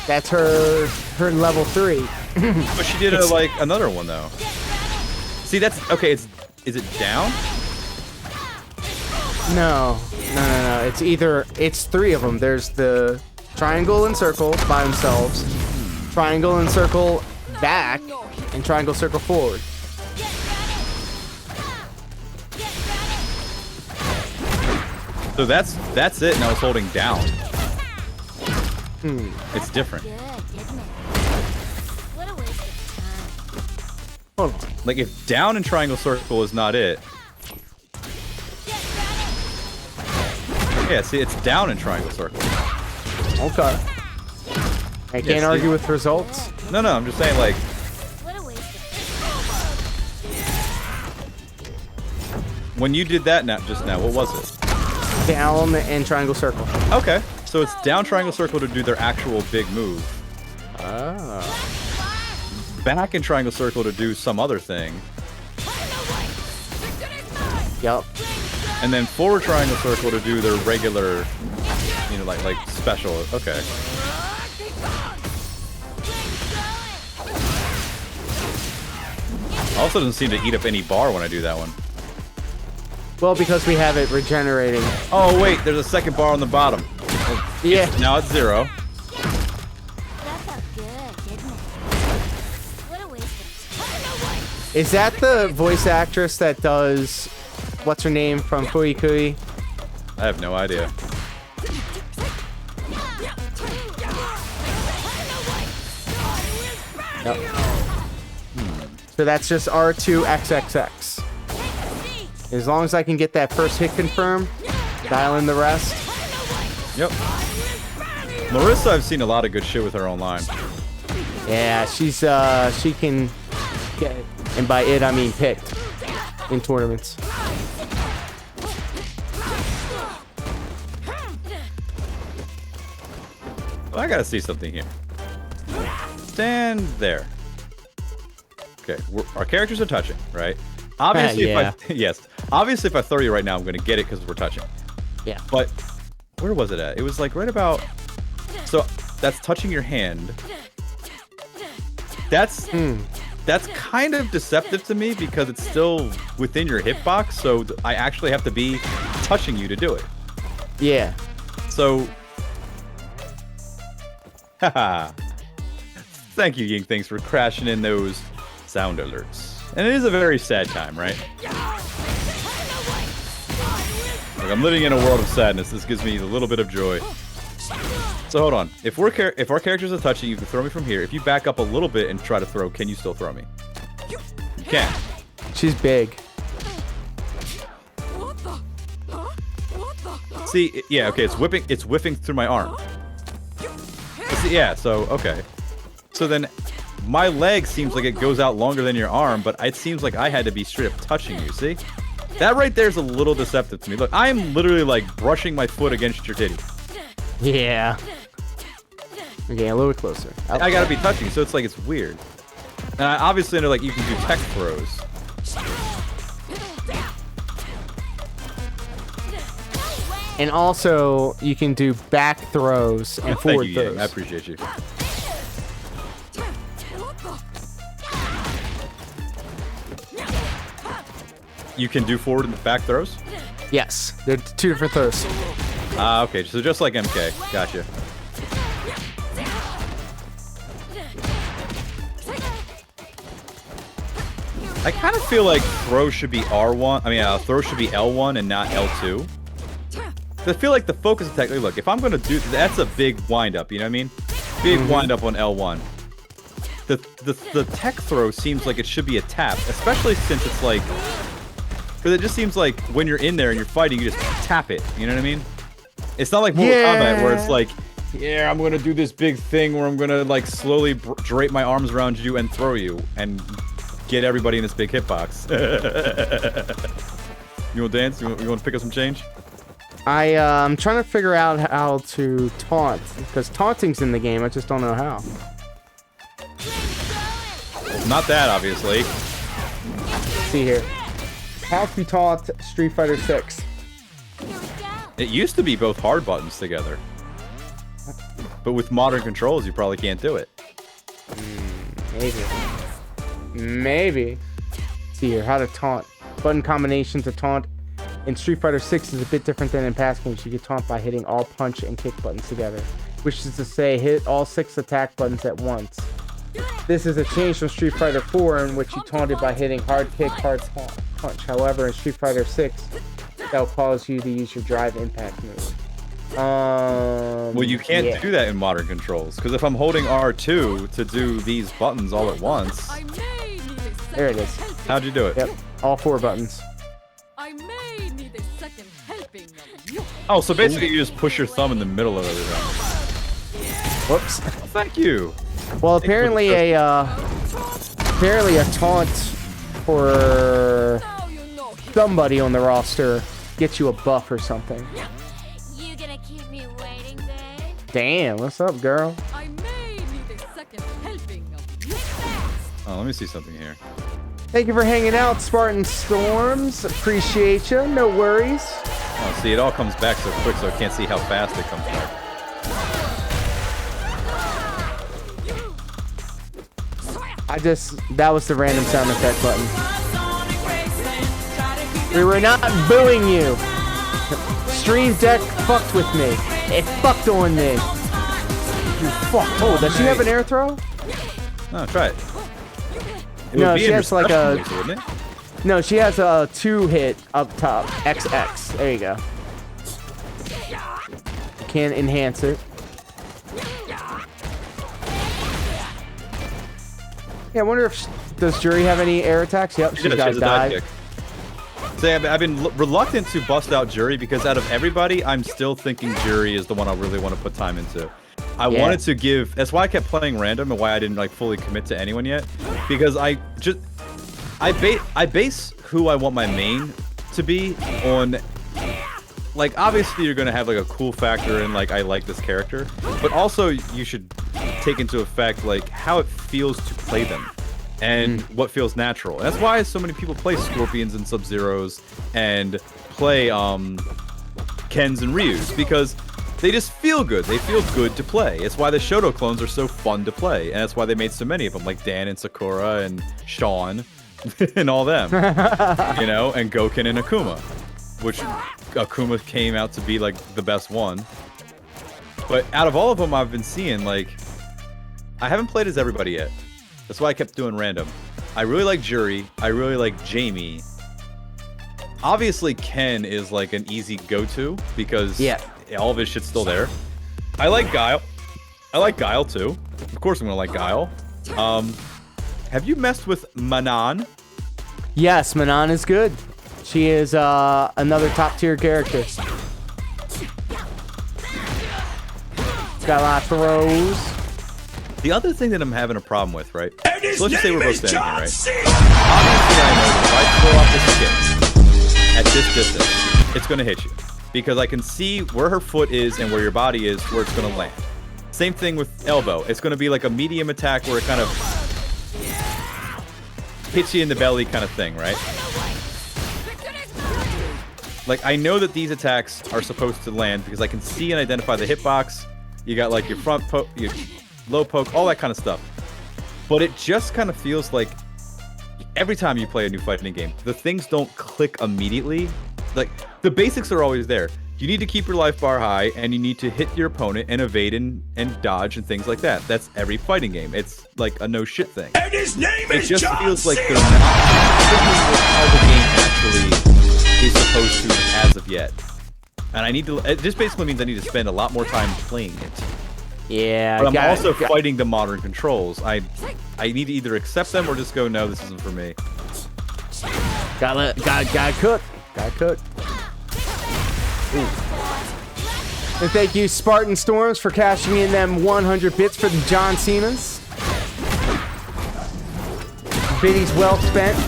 That's her level 3. But she did like another one though. See, that's okay. Is it down? No. It's 3 of them. There's the triangle and circle by themselves, triangle and circle back, and triangle circle forward. So that's it, and I was holding down. It's different. Hold on. Like if down and triangle circle is not it. Yeah, see, it's down in triangle circle. Okay. I can't argue with results. No, I'm just saying like. When you did that just now, what was it? Down and triangle circle. Okay, so it's down triangle circle to do their actual big move. Back and triangle circle to do some other thing. Yep. And then forward triangle circle to do their regular, you know, like special. Okay. Also doesn't seem to eat up any bar when I do that one. Well, because we have it regenerating. Oh wait, there's a second bar on the bottom. Yeah. Now it's 0. Is that the voice actress that does what's her name from Kui Kui? I have no idea. Yep. So that's just R2XXX. As long as I can get that first hit confirmed, dial in the rest. Yep. Marissa, I've seen a lot of good shit with her online. Yeah, she can get, and by it I mean picked in tournaments. Well, I gotta see something here. Stand there. Okay, our characters are touching, right? Obviously, yeah. Obviously, if I throw you right now, I'm gonna get it because we're touching. Yeah. But where was it at? It was like right about. So that's touching your hand. That's kind of deceptive to me because it's still within your hitbox. So I actually have to be touching you to do it. Yeah. So. Haha. Thank you, Ying. Thanks for crashing in those sound alerts. And it is a very sad time, right? Like I'm living in a world of sadness. This gives me a little bit of joy. So hold on. If our characters are touching, you can throw me from here. If you back up a little bit and try to throw, can you still throw me? You can. She's big. See, yeah, okay, it's whipping through my arm. See, yeah, so okay. So then my leg seems like it goes out longer than your arm, but it seems like I had to be straight up touching you, see? That right there is a little deceptive to me. Look, I'm literally like brushing my foot against your titty. Yeah. Okay, a little bit closer. I gotta be touching, so it's like it's weird. And I obviously know like you can do tech throws. And also, you can do back throws and forward Thank you, throws. Yang. I appreciate you. You can do forward and back throws? Yes, they're 2 different throws. Okay, so just like MK. Gotcha. I kind of feel like throw should be R1. I mean, throw should be L1 and not L2. I feel like the focus attack. Look, if I'm gonna do that's a big wind up. You know what I mean? Big wind up on L1. The tech throw seems like it should be a tap, especially since it's like, because it just seems like when you're in there and you're fighting, you just tap it. You know what I mean? It's not like Mortal Kombat where it's like, yeah, I'm gonna do this big thing where I'm gonna like slowly drape my arms around you and throw you and get everybody in this big hitbox. You want to dance? You want to pick up some change? I'm trying to figure out how to taunt, because taunting's in the game. I just don't know how. Well, not that, obviously. Let's see here. How to taunt Street Fighter 6. It used to be both hard buttons together. But with modern controls, you probably can't do it. Maybe. Let's see here. How to taunt. Button combination to taunt in Street Fighter 6 is a bit different than in past games. You can taunt by hitting all punch and kick buttons together, which is to say hit all 6 attack buttons at once. This is a change from Street Fighter 4 in which you taunted by hitting hard kick, hard punch. However, in Street Fighter 6, that'll cause you to use your drive impact move. Well, you can't do that in modern controls, because if I'm holding R2 to do these buttons all at once... There it is. How'd you do it? Yep, all 4 buttons. Oh, so basically you just push your thumb in the middle of everything. Whoops. Thank you. Well, apparently a taunt for somebody on the roster gets you a buff or something. You gonna keep me waiting, babe? Damn, what's up, girl? I may need a second helping of you. Oh, let me see something here. Thank you for hanging out, Spartan Storms. Appreciate you. No worries. Oh, see, it all comes back so quick, so I can't see how fast it comes back. That was the random sound effect button. We were not booing you. Stream Deck fucked with me. It fucked on me. You fuck. Oh, does she have an air throw? No, try it. No, she has like a... Laser, wouldn't it? No, she has a 2-hit up top. XX. There you go. Can enhance it. Yeah, I wonder if... Does Jury have any air attacks? Yep, she's got a dive. See, I've been reluctant to bust out Jury because out of everybody, I'm still thinking Jury is the one I really want to put time into. I wanted to give... That's why I kept playing random and why I didn't like fully commit to anyone yet. Because I base who I want my main to be on... Like, obviously you're going to have like a cool factor and like, I like this character. But also you should take into effect like how it feels to play them. And what feels natural. And that's why so many people play Scorpions and Sub-Zeros and play Kens and Ryus, because they just feel good. They feel good to play. It's why the Shoto clones are so fun to play, and that's why they made so many of them, like Dan and Sakura and Sean and all them, you know, and Goken and Akuma, which Akuma came out to be like the best one. But out of all of them I've been seeing, like, I haven't played as everybody yet. That's why I kept doing random. I really like Jury. I really like Jamie. Obviously, Ken is like an easy go-to because all of his shit's still there. I like Guile. I like Guile too. Of course I'm gonna like Guile. Have you messed with Manan? Yes, Manan is good. She is another top-tier character. It's got a lot of throws. The other thing that I'm having a problem with, right? So let's just say we're both standing here, right? Obviously, I know that if I throw off this kick at this distance, it's going to hit you. Because I can see where her foot is and where your body is, where it's going to land. Same thing with elbow. It's going to be like a medium attack where it kind of hits you in the belly kind of thing, right? Like, I know that these attacks are supposed to land because I can see and identify the hitbox. You got like your front poke, your low poke, all that kind of stuff. But it just kind of feels like every time you play a new fighting game, the things don't click immediately. Like, the basics are always there. You need to keep your life bar high, and you need to hit your opponent and evade and dodge and things like that. That's every fighting game. It's like a no shit thing. And his name It is just John feels like Cena! they're not how the game actually is supposed to as of yet. And I need to. It just basically means I need to spend a lot more time playing it. Yeah, But I'm also fighting the modern controls. I need to either accept them or just go, no, this isn't for me. Gotta cook. Gotta cook. Ooh. And thank you, Spartan Storms, for cashing in them 100 bits for the John Cenas. Biddy's well spent.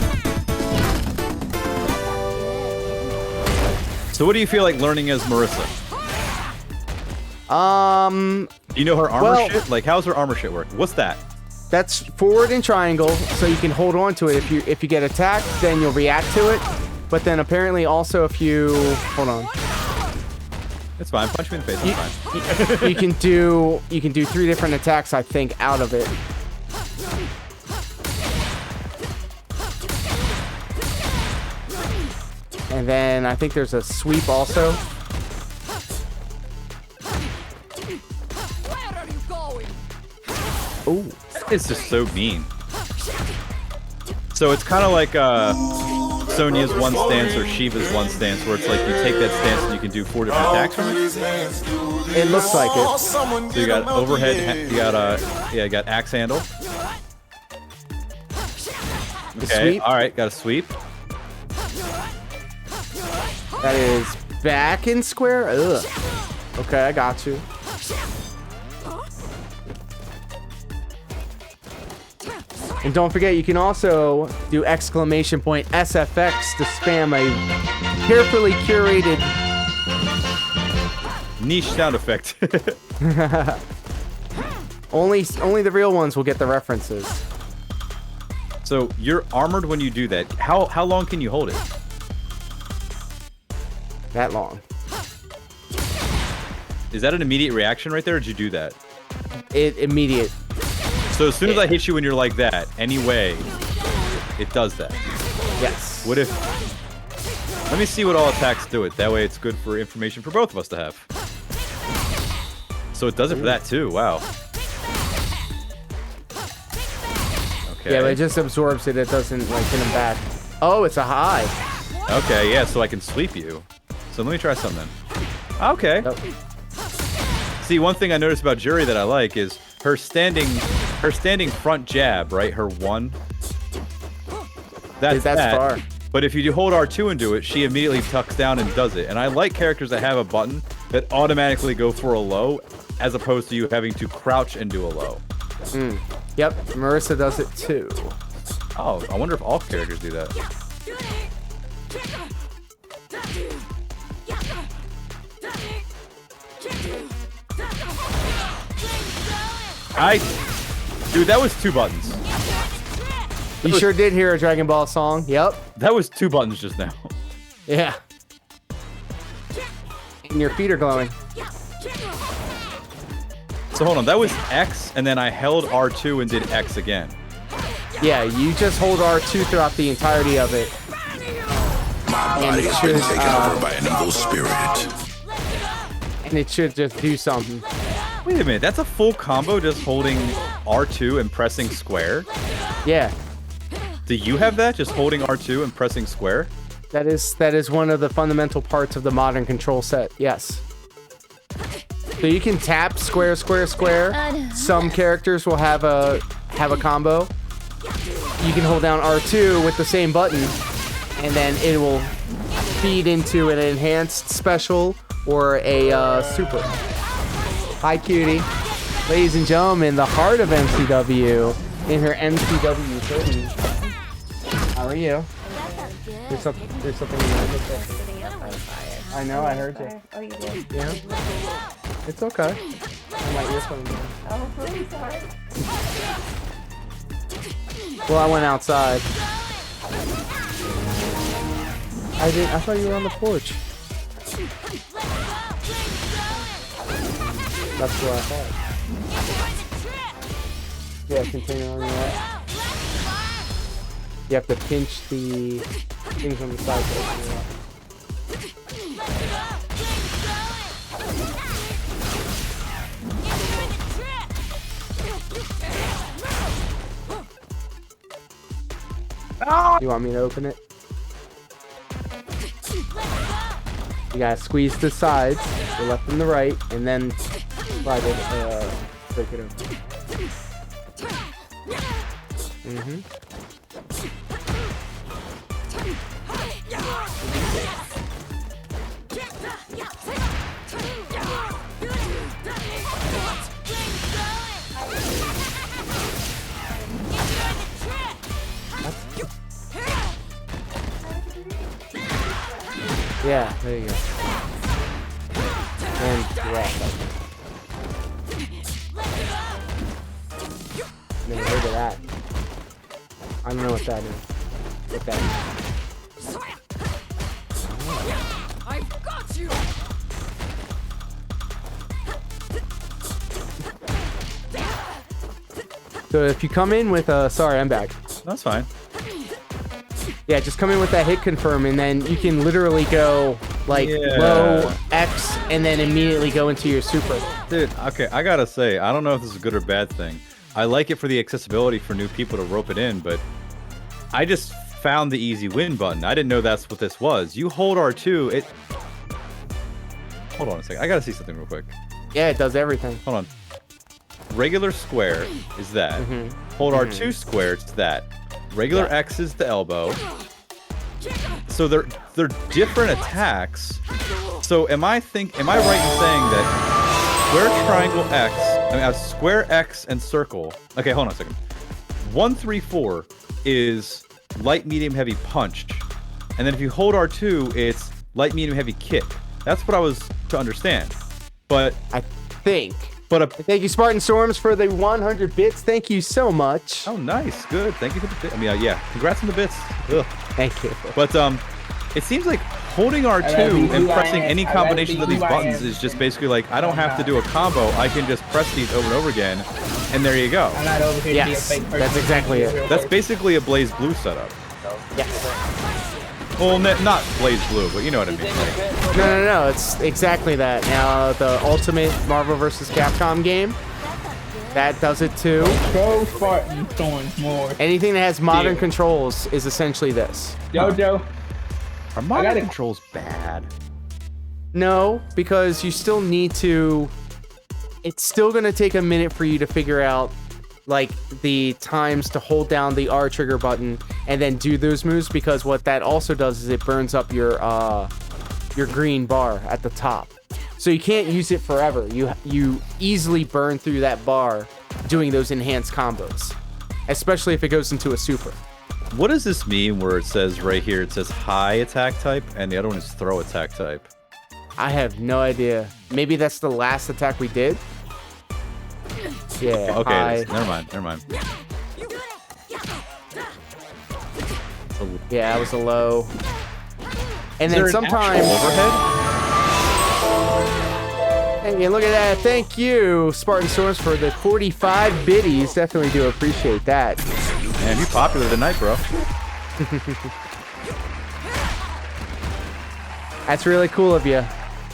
So what do you feel like learning as Marissa? Do you know her armor shit? Like, how's her armor shit work? What's that? That's forward and triangle, so you can hold on to it. If you get attacked, then you'll react to it. But then apparently also if you hold on. It's fine. Punch me in the face. It's fine. you can do 3 different attacks, I think, out of it. And then I think there's a sweep also. Where are you going? Oh, it's just so mean. So it's kind of like Sonya's one stance or Shiva's one stance, where it's like you take that stance and you can do 4 different attacks from it. It looks like it. So you got overhead, you got axe handle. Okay, all right, got a sweep. That is back in square. Ugh. Okay, I got you. And don't forget, you can also do exclamation point SFX to spam a carefully curated niche sound effect. Only the real ones will get the references. So you're armored when you do that. How long can you hold it? That long. Is that an immediate reaction right there, or did you do that? Immediate. So as soon as I hit you when you're like that, anyway, it does that. Yes. What if... Let me see what all attacks do it. That way it's good for information for both of us to have. So it does it for that too. Wow. Okay. Yeah, but it just absorbs it. It doesn't like hit him back. Oh, it's a high. Okay, yeah, so I can sweep you. So let me try something. Okay. Nope. See, one thing I noticed about Jury that I like is her standing front jab, right? Her one. That's far. But if you hold R2 and do it, she immediately tucks down and does it. And I like characters that have a button that automatically go for a low, as opposed to you having to crouch and do a low. Yep, Marissa does it too. Oh, I wonder if all characters do that. Dude, that was 2 buttons. You sure did hear a Dragon Ball song. Yep. That was 2 buttons just now. Yeah. And your feet are glowing. So hold on, that was X, and then I held R2 and did X again. Yeah, you just hold R2 throughout the entirety of it. My body has been taken over by an evil spirit. And it should just do something. Wait a minute, that's a full combo just holding R2 and pressing square? Yeah. Do you have that, just holding R2 and pressing square? That is one of the fundamental parts of the modern control set, yes. So you can tap square, square, square. Some characters will have a combo. You can hold down R2 with the same button, and then it will feed into an enhanced special or a super. Hi, cutie. Ladies and gentlemen, the heart of MCW in her MCW 30. How are you? There's something in there. I know, I heard you. Oh, you did? Yeah. It's okay. I might earphone you. Oh, please, sorry. Well, I went outside. I thought you were on the porch. That's what I thought. Yeah, container on your right. You have to pinch the things on the side to open it up. You want me to open it? You gotta squeeze the sides, the left and the right, and then slide it, break it open. Yeah, there you go. And direct. Never heard of that. I don't know what that is. What that is. I've got you. So if you come in with a... Sorry, I'm back. That's fine. Yeah, just come in with that hit confirm, and then you can literally go, like, low X, and then immediately go into your super. Dude, okay, I gotta say, I don't know if this is a good or bad thing. I like it for the accessibility for new people to rope it in, but I just found the easy win button. I didn't know that's what this was. You hold R2, it... Hold on a second. I gotta see something real quick. Yeah, it does everything. Hold on. Regular square is that. Hold R2 square, it's that. Regular X is the elbow. So they're different attacks. So am I right in saying that square, triangle, X, I mean, I have square, X, and circle. Okay, hold on a second. 1, 3, 4 is light, medium, heavy punch. And then if you hold R2, it's light, medium, heavy kick. That's what I was to understand. But I think. Thank you, Spartan Storms, for the 100 bits. Thank you so much. Oh, nice. Good. Thank you for the bits. I mean, yeah. Congrats on the bits. Ugh. Thank you. But it seems like holding R2 and pressing any combinations of these buttons is just basically like, I don't have to do a combo. I can just press these over and over again, and there you go. I'm not over here Yes, to be a fake person. that's exactly it. That's basically a Blaze Blue setup. Yes. Well, not Blaze Blue, but you know what I mean. Like, No. It's exactly that. Now, the Ultimate Marvel vs. Capcom game, that does it too. Go Spartan Storms more. Anything that has modern controls is essentially this. Jojo. Are modern controls bad? No, because you still need to... It's still going to take a minute for you to figure out like the times to hold down the R trigger button and then do those moves, because what that also does is it burns up your green bar at the top. So you can't use it forever. You easily burn through that bar doing those enhanced combos, especially if it goes into a super. What does this mean where it says right here, it says high attack type and the other one is throw attack type? I have no idea. Maybe that's the last attack we did? Yeah. Okay, never mind. Yeah, that was a low. And Is then there an sometimes actual overhead? Hey, look at that. Thank you, Spartan Source, for the 45 biddies. Definitely do appreciate that. Man, you popular tonight, bro. That's really cool of you.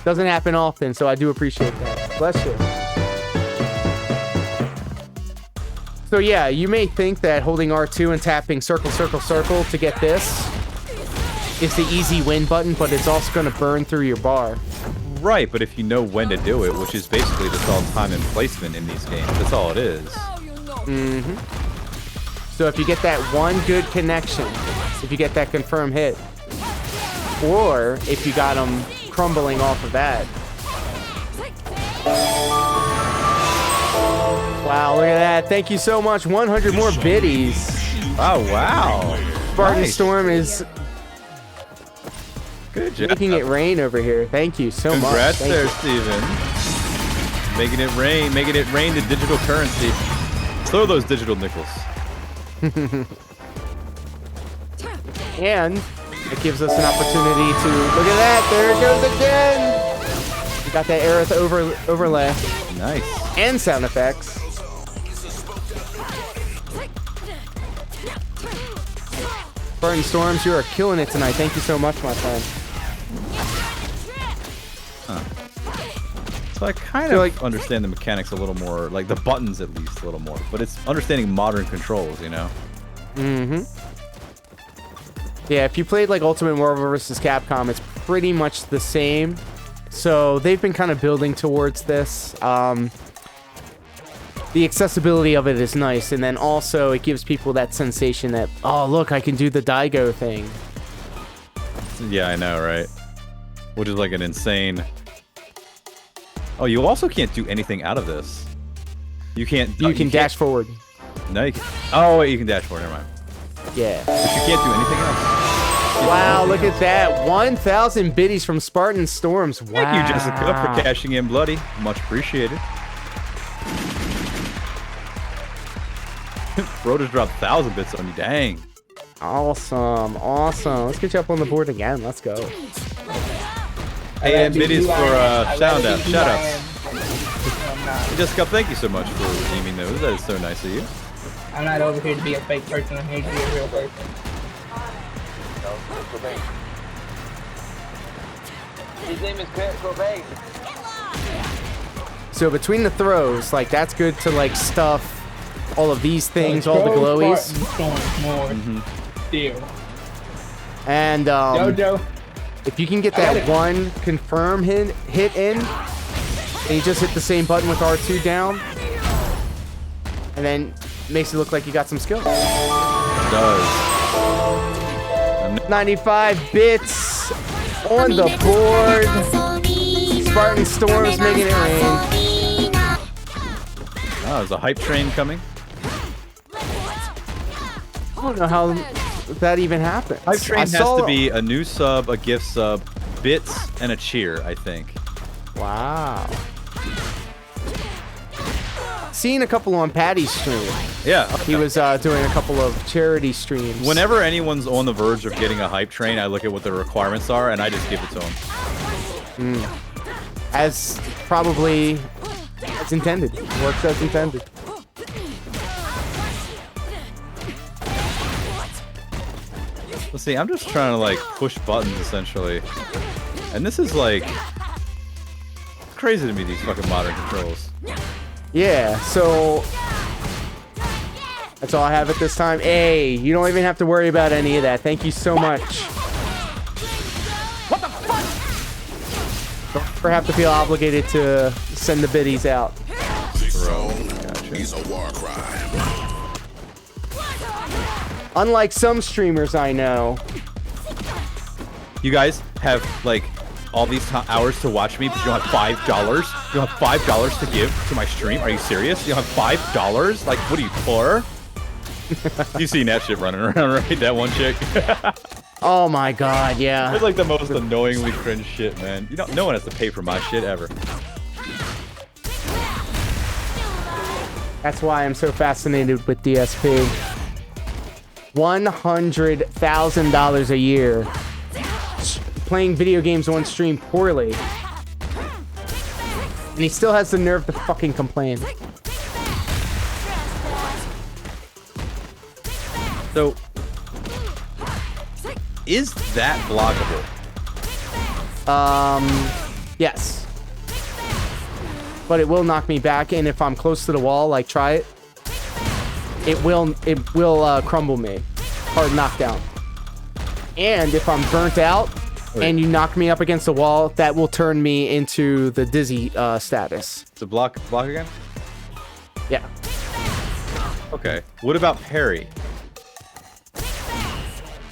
Doesn't happen often, so I do appreciate that. Bless you. So yeah, you may think that holding R2 and tapping circle, circle, circle to get this is the easy win button, but it's also going to burn through your bar. Right, but if you know when to do it, which is basically just all time and placement in these games, that's all it is. So if you get that one good connection, if you get that confirm hit, or if you got them crumbling off of that. Wow, look at that. Thank you so much. 100 more biddies. Oh, wow. Spartan Nice. Storm is making it rain over here. Thank you so much. Congrats Thank there, you. Steven. Making it rain to digital currency. Throw those digital nickels. And it gives us an opportunity to look at that. There it goes again. We got that Aerith overlay. Nice. And sound effects. Spartan Storms, you are killing it tonight. Thank you so much, my friend. So I kind feel of like- understand the mechanics a little more, like the buttons at least a little more. But it's understanding modern controls, you know? Mm-hmm. Yeah, if you played like Ultimate Marvel vs. Capcom, it's pretty much the same. So they've been kind of building towards this. The accessibility of it is nice, and then also it gives people that sensation that, oh look, I can do the Daigo thing. Yeah, I know, right? Which is like an insane... Oh, you also can't do anything out of this. You can't... You can dash forward. No, you can... Oh, wait, you can dash forward, never mind. Yeah. But you can't do anything else. Wow, look at that. 1,000 biddies from Spartan Storms. Wow. Thank you, Jessica, for cashing in, Bloody. Much appreciated. Bro just dropped 1,000 bits on you. Dang. Awesome. Awesome. Let's get you up on the board again. Let's go. Hey, and biddies for shout-outs. Hey, Jessica, thank you so much for redeeming those. That is so nice of you. I'm not over here to be a fake person. I'm here to be a real person. His name is Kurt Cobain. So between the throws, like that's good to like stuff all of these things, all the glowies. Deal. And Jojo. if you can get that one confirm hit in, and you just hit the same button with R2 down, and then makes it look like you got some skill. It does. 95 bits on the board. Spartan Storms making it rain. Oh, there's a hype train coming. I don't know how that even happened. Hype train has to be a new sub, a gift sub, bits, and a cheer, I think. Wow. Seen a couple on Patty's stream. Yeah. He was doing a couple of charity streams. Whenever anyone's on the verge of getting a hype train, I look at what the requirements are, and I just give it to them. As probably as intended. Works as intended. Let's see, I'm just trying to like push buttons essentially. And this is like crazy to me, these fucking modern controls. Yeah, so that's all I have at this time. Hey, you don't even have to worry about any of that. Thank you so much. What the fuck? Don't ever have to feel obligated to send the biddies out. He's a war crime. Unlike some streamers I know. You guys have like all these hours to watch me, but you don't have $5? You don't have $5 to give to my stream? Are you serious? You don't have $5? Like, what are you, poor? You seen that shit running around, right? That one chick? Oh my god, yeah. It's like the most annoyingly cringe shit, man. You don't, no one has to pay for my shit ever. That's why I'm so fascinated with DSP. $100,000 a year. Playing video games on stream poorly. And he still has the nerve to fucking complain. So, is that blockable? Yes. But it will knock me back, and if I'm close to the wall, like try it, it will crumble me. Hard knockdown. And if I'm burnt out and you knock me up against the wall, that will turn me into the dizzy status. So block again? Yeah. Okay. What about parry?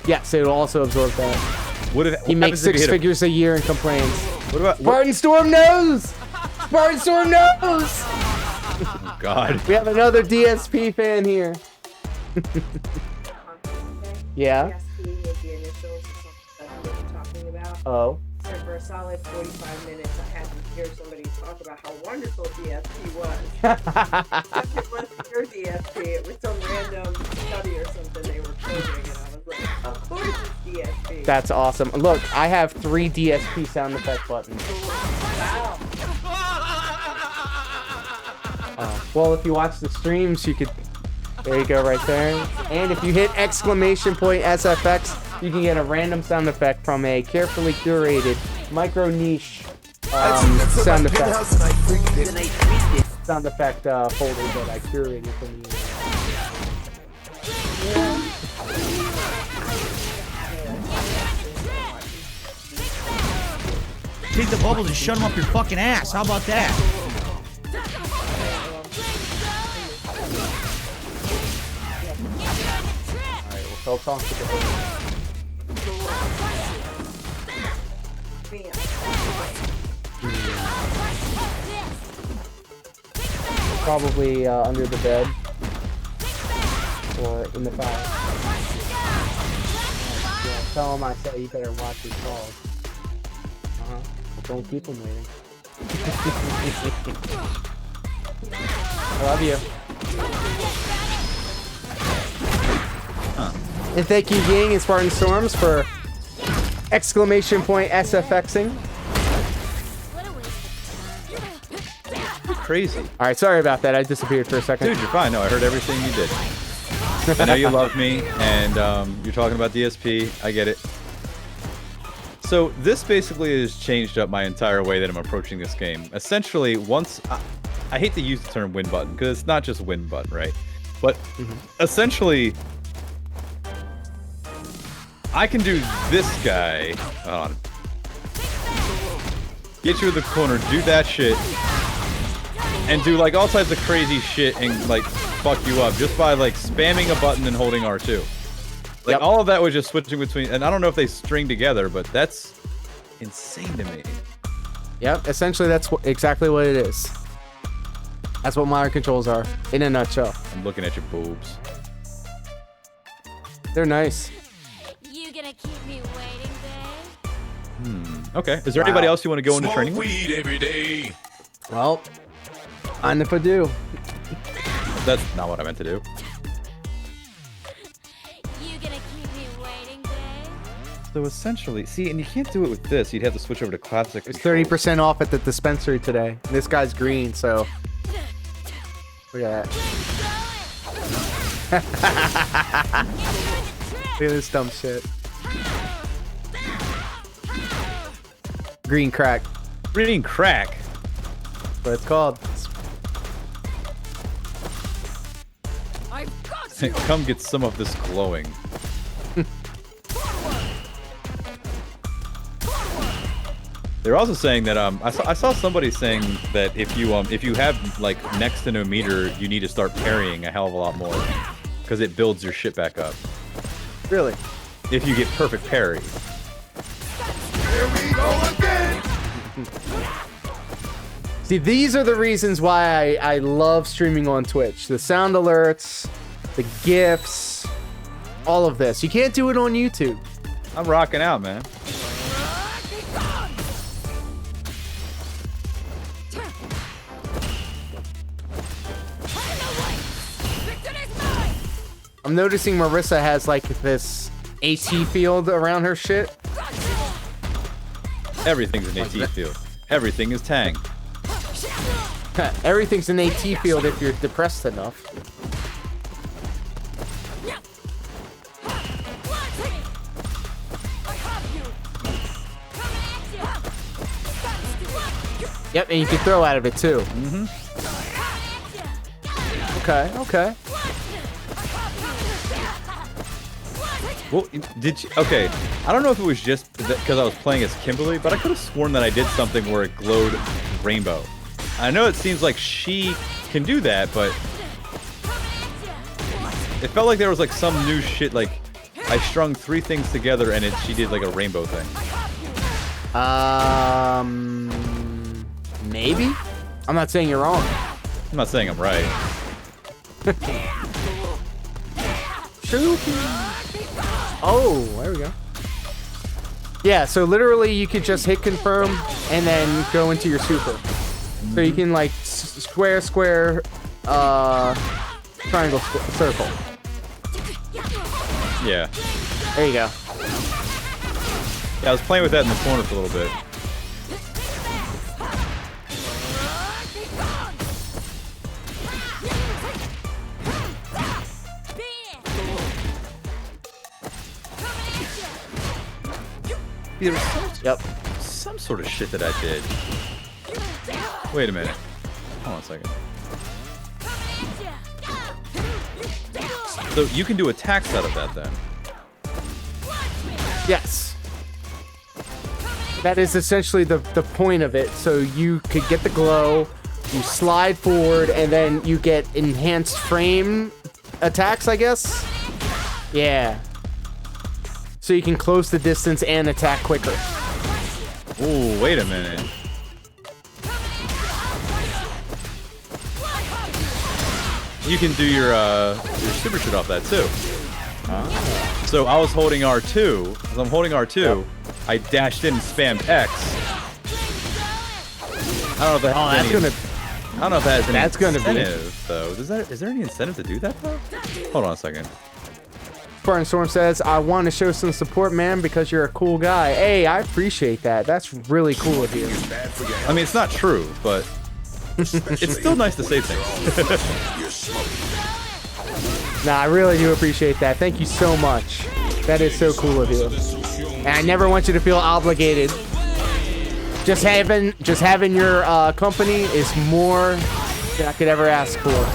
Yes, it'll also absorb that. happens He makes if you 6 hit him? figures a year and complains. What about Spartan Storm knows? Spartan Storm knows! Oh, God. We have another DSP fan here. Yeah. Oh. So for a solid 45 minutes, I had to hear somebody talk about how wonderful DSP was. It wasn't your DSP. It was some random study or something they were quoting, and I was like, of course it's DSP. That's awesome. Look, I have 3 DSP sound effect buttons. Wow. Well, if you watch the streams, you could... There you go, right there. And if you hit exclamation point SFX, you can get a random sound effect from a carefully curated micro niche sound effect. Sound effect folder that I curated from the Take the bubbles and shut them up your fucking ass. How about that? Alright, we'll talk to the probably under the bed or in the fire. Yeah, tell him I said you better watch his calls. Well, don't keep him waiting. I love you. And thank you, Ying and Spartan Storms, for !SFXing. Crazy. All right, sorry about that. I disappeared for a second. Dude, you're fine. No, I heard everything you did. I know you love me, and you're talking about DSP. I get it. So this basically has changed up my entire way that I'm approaching this game. Essentially, once I hate to use the term win button because it's not just win button, right? But essentially, I can do this guy. Hold on. Get you in the corner, do that shit, and do like all types of crazy shit and like fuck you up just by like spamming a button and holding R2. Like all of that was just switching between, and I don't know if they string together, but that's insane to me. Yep, essentially that's exactly what it is. That's what modern controls are, in a nutshell. I'm looking at your boobs. They're nice. You gonna keep me waiting, babe? Okay. Is there anybody else you want to go into training with? Weed every day. Well, and if I do. That's not what I meant to do. You gonna keep me waiting, babe? So essentially, see, and you can't do it with this. You'd have to switch over to classic. It's 30% off at the dispensary today. This guy's green, so look at that. Look at this dumb shit. Green crack. Green crack. That's what it's called. Come get some of this glowing. They're also saying that I saw somebody saying that if you have like next to no meter, you need to start parrying a hell of a lot more because it builds your shit back up. Really? If you get perfect parry. Here we go again. See, these are the reasons why I love streaming on Twitch. The sound alerts, the GIFs, all of this. You can't do it on YouTube. I'm rocking out, man. I'm noticing Marissa has like this AT field around her shit. Everything's an AT field. Everything is Tang. Everything's an AT field if you're depressed enough. Yep, and you can throw out of it too. Okay, okay. Well, did you, okay, I don't know if it was just because I was playing as Kimberly, but I could have sworn that I did something where it glowed rainbow. I know it seems like she can do that, but it felt like there was like some new shit, like I strung 3 things together and she did like a rainbow thing. Maybe? I'm not saying you're wrong. I'm not saying I'm right. Oh, there we go. Yeah, so literally you could just hit confirm and then go into your super. So you can like square, triangle, circle. Yeah. There you go. Yeah, I was playing with that in the corner for a little bit. There's some sort of shit that I did. Wait a minute. Hold on a second. So you can do attacks out of that then? Yes. That is essentially the point of it. So you could get the glow, you slide forward, and then you get enhanced frame attacks, I guess? Yeah. So you can close the distance and attack quicker. Ooh, wait a minute. You can do your super shit off that too. So I was holding R2. As I'm holding R2, yep. I dashed in and spammed X. I don't know if that has any, I don't know if that has any incentive, though. Is there any incentive to do that, though? Hold on a second. Spartan Storm says, I want to show some support, man, because you're a cool guy. Hey, I appreciate that. That's really cool of you. I mean, it's not true, but it's still nice to say things. Nah, I really do appreciate that. Thank you so much. That is so cool of you. And I never want you to feel obligated. Just having your company is more than I could ever ask for.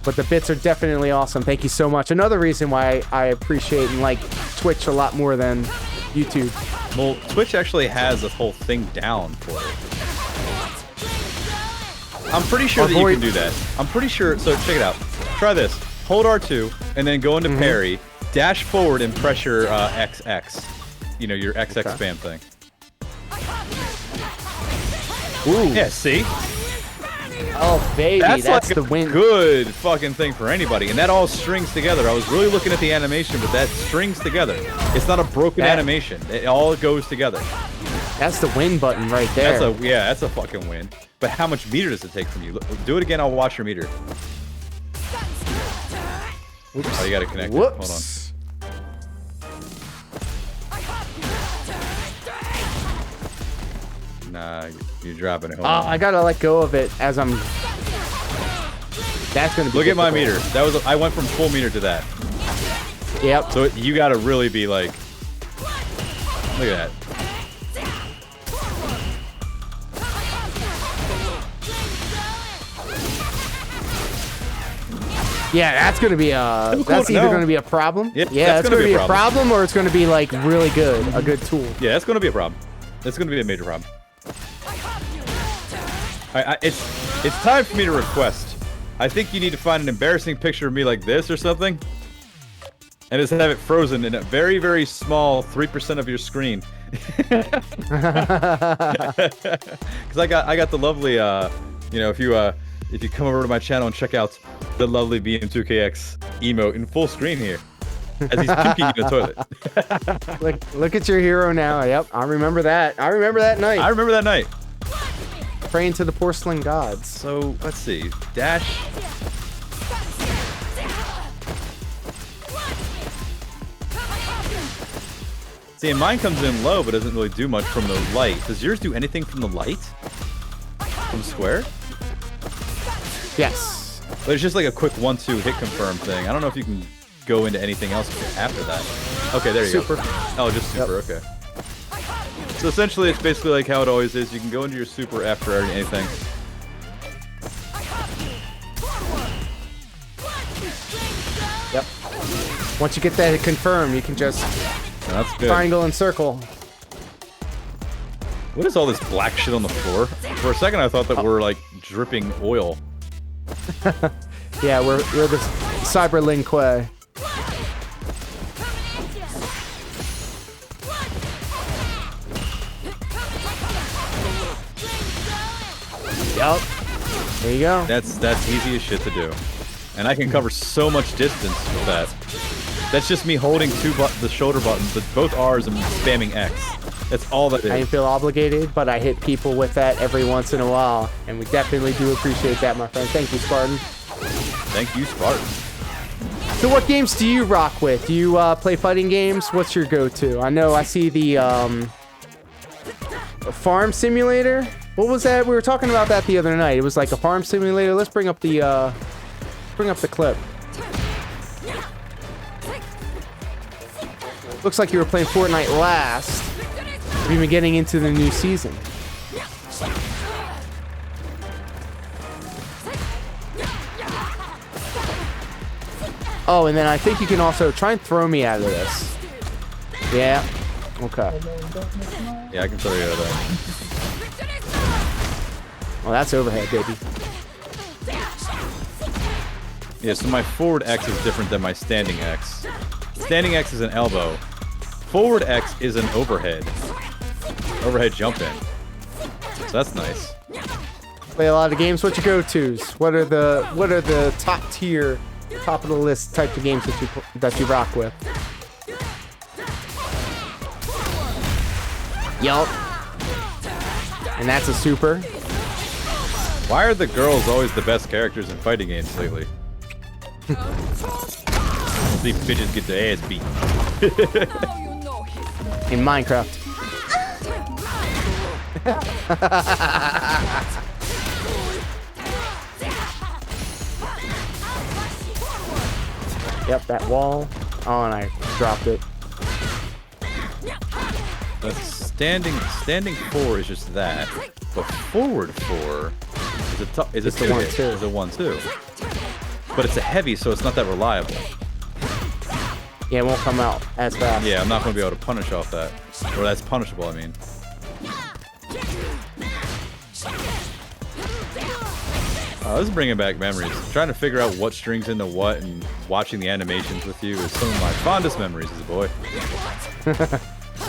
But the bits are definitely awesome. Thank you so much. Another reason why I appreciate and like Twitch a lot more than YouTube. Well, Twitch actually has this whole thing down for it. I'm pretty sure that you can do that. I'm pretty sure. So check it out. Try this. Hold R2 and then go into parry, dash forward and press your XX. You know, your XX spam thing. Ooh. Yeah, see? Oh, baby, that's like the win. Good fucking thing for anybody. And that all strings together. I was really looking at the animation, but that strings together. It's not a broken animation. It all goes together. That's the win button right there. That's a fucking win. But how much meter does it take from you? Do it again, I'll watch your meter. Oops. Oh, you gotta connect it. Hold on. Nah, you're dropping it. Hold on. I gotta let go of it as I'm... That's gonna be Look at my meter. That was I went from full meter to that. Yep. So you gotta really be like... Look at that. Yeah, that's gonna be that's either gonna be a problem. Yeah, that's gonna be a problem, or it's gonna be like really good, a good tool. Yeah, that's gonna be a problem. That's gonna be a major problem. It's time for me to request. I think you need to find an embarrassing picture of me like this or something, and just have it frozen in a very, very small 3% of your screen. Because I got the lovely, you know, if you come over to my channel and check out the lovely BM2KX emote in full screen here, as he's puking in the toilet. Look at your hero now. Yep, I remember that. I remember that night. I remember that night. Praying to the porcelain gods. So let's see. Dash. See, and mine comes in low, but doesn't really do much from the light. Does yours do anything from the light? From square? Yes. But it's just like a quick 1-2 hit confirm thing. I don't know if you can go into anything else after that. Okay, there you go. Super. Oh, just super, okay. So essentially, it's basically like how it always is. You can go into your super after anything. Yep. Once you get that confirmed, you can just That's good. triangle and circle. What is all this black shit on the floor? For a second, I thought that we're like dripping oil. Yeah, we're the Cyberlinque. Yep. There you go. That's easy as shit to do, and I can cover so much distance with that. That's just me holding the shoulder buttons, both R's, and spamming X. That's all that is. I didn't feel obligated, but I hit people with that every once in a while, and we definitely do appreciate that, my friend. Thank you, Spartan. Thank you, Spartan. So what games do you rock with? Do you play fighting games? What's your go-to? I know I see the farm simulator. What was that? We were talking about that the other night. It was like a farm simulator. Let's bring up the clip. Looks like you were playing Fortnite last. Have you been getting into the new season? Oh, and then I think you can also try and throw me out of this. Yeah. Okay. Yeah, I can throw you out of that. Well, that's overhead, baby. Yeah, so my forward X is different than my standing X. Standing X is an elbow. Forward X is an overhead. Overhead jump in. So that's nice. Play a lot of games. What your go-tos? What are the top tier, top of the list type of games that you rock with? Yup. And that's a super. Why are the girls always the best characters in fighting games lately? These bitches get their ass beat. In Minecraft. Yep, that wall. Oh, and I dropped it. That's standing 4 is just that, but forward 4 is a 1-2. Is a 1-2. But it's a heavy, so it's not that reliable. Yeah, it won't come out as fast. Yeah, I'm not going to be able to punish off that. Or that's punishable, I mean. This is bringing back memories. Trying to figure out what strings into what and watching the animations with you is some of my fondest memories as a boy.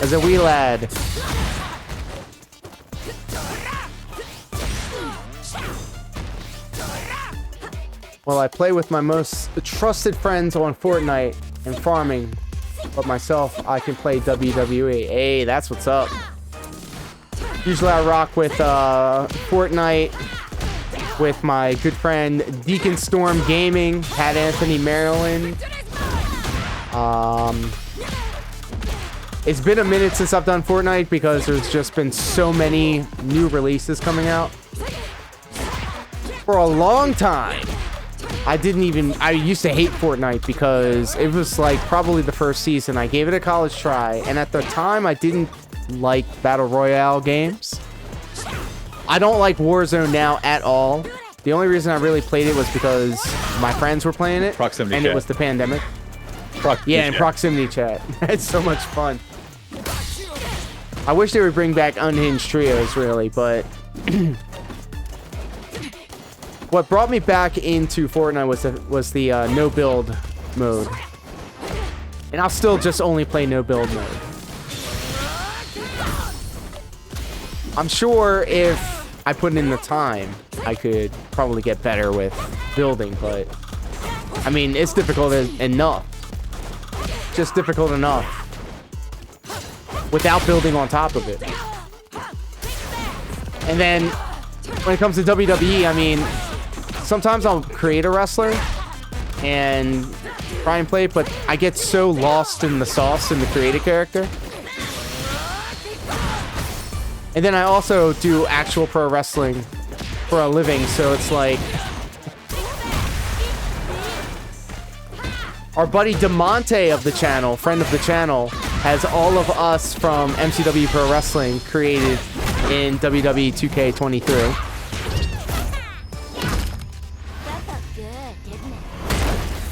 As a wee lad. Well, I play with my most trusted friends on Fortnite and farming, but myself, I can play WWE. Hey, that's what's up. Usually I rock with Fortnite with my good friend Deacon Storm Gaming, Pat Anthony, Maryland. It's been a minute since I've done Fortnite because there's just been so many new releases coming out. For a long time, I used to hate Fortnite because it was like probably the first season. I gave it a college try, and at the time I didn't like Battle Royale games. I don't like Warzone now at all. The only reason I really played it was because my friends were playing it. Proximity and chat. It was the pandemic. Proximity and proximity chat. It's so much fun. I wish they would bring back unhinged trios, really, but what brought me back into Fortnite was the no build mode, and I'll still just only play no build mode. I'm sure if I put in the time, I could probably get better with building, but I mean, it's difficult enough. Just difficult enough without building on top of it. And then when it comes to WWE, I mean, sometimes I'll create a wrestler and try and play it, but I get so lost in the sauce in the created character. And then I also do actual pro wrestling for a living, so it's like our buddy DeMonte of the channel, friend of the channel, has all of us from MCW Pro Wrestling created in WWE 2K23.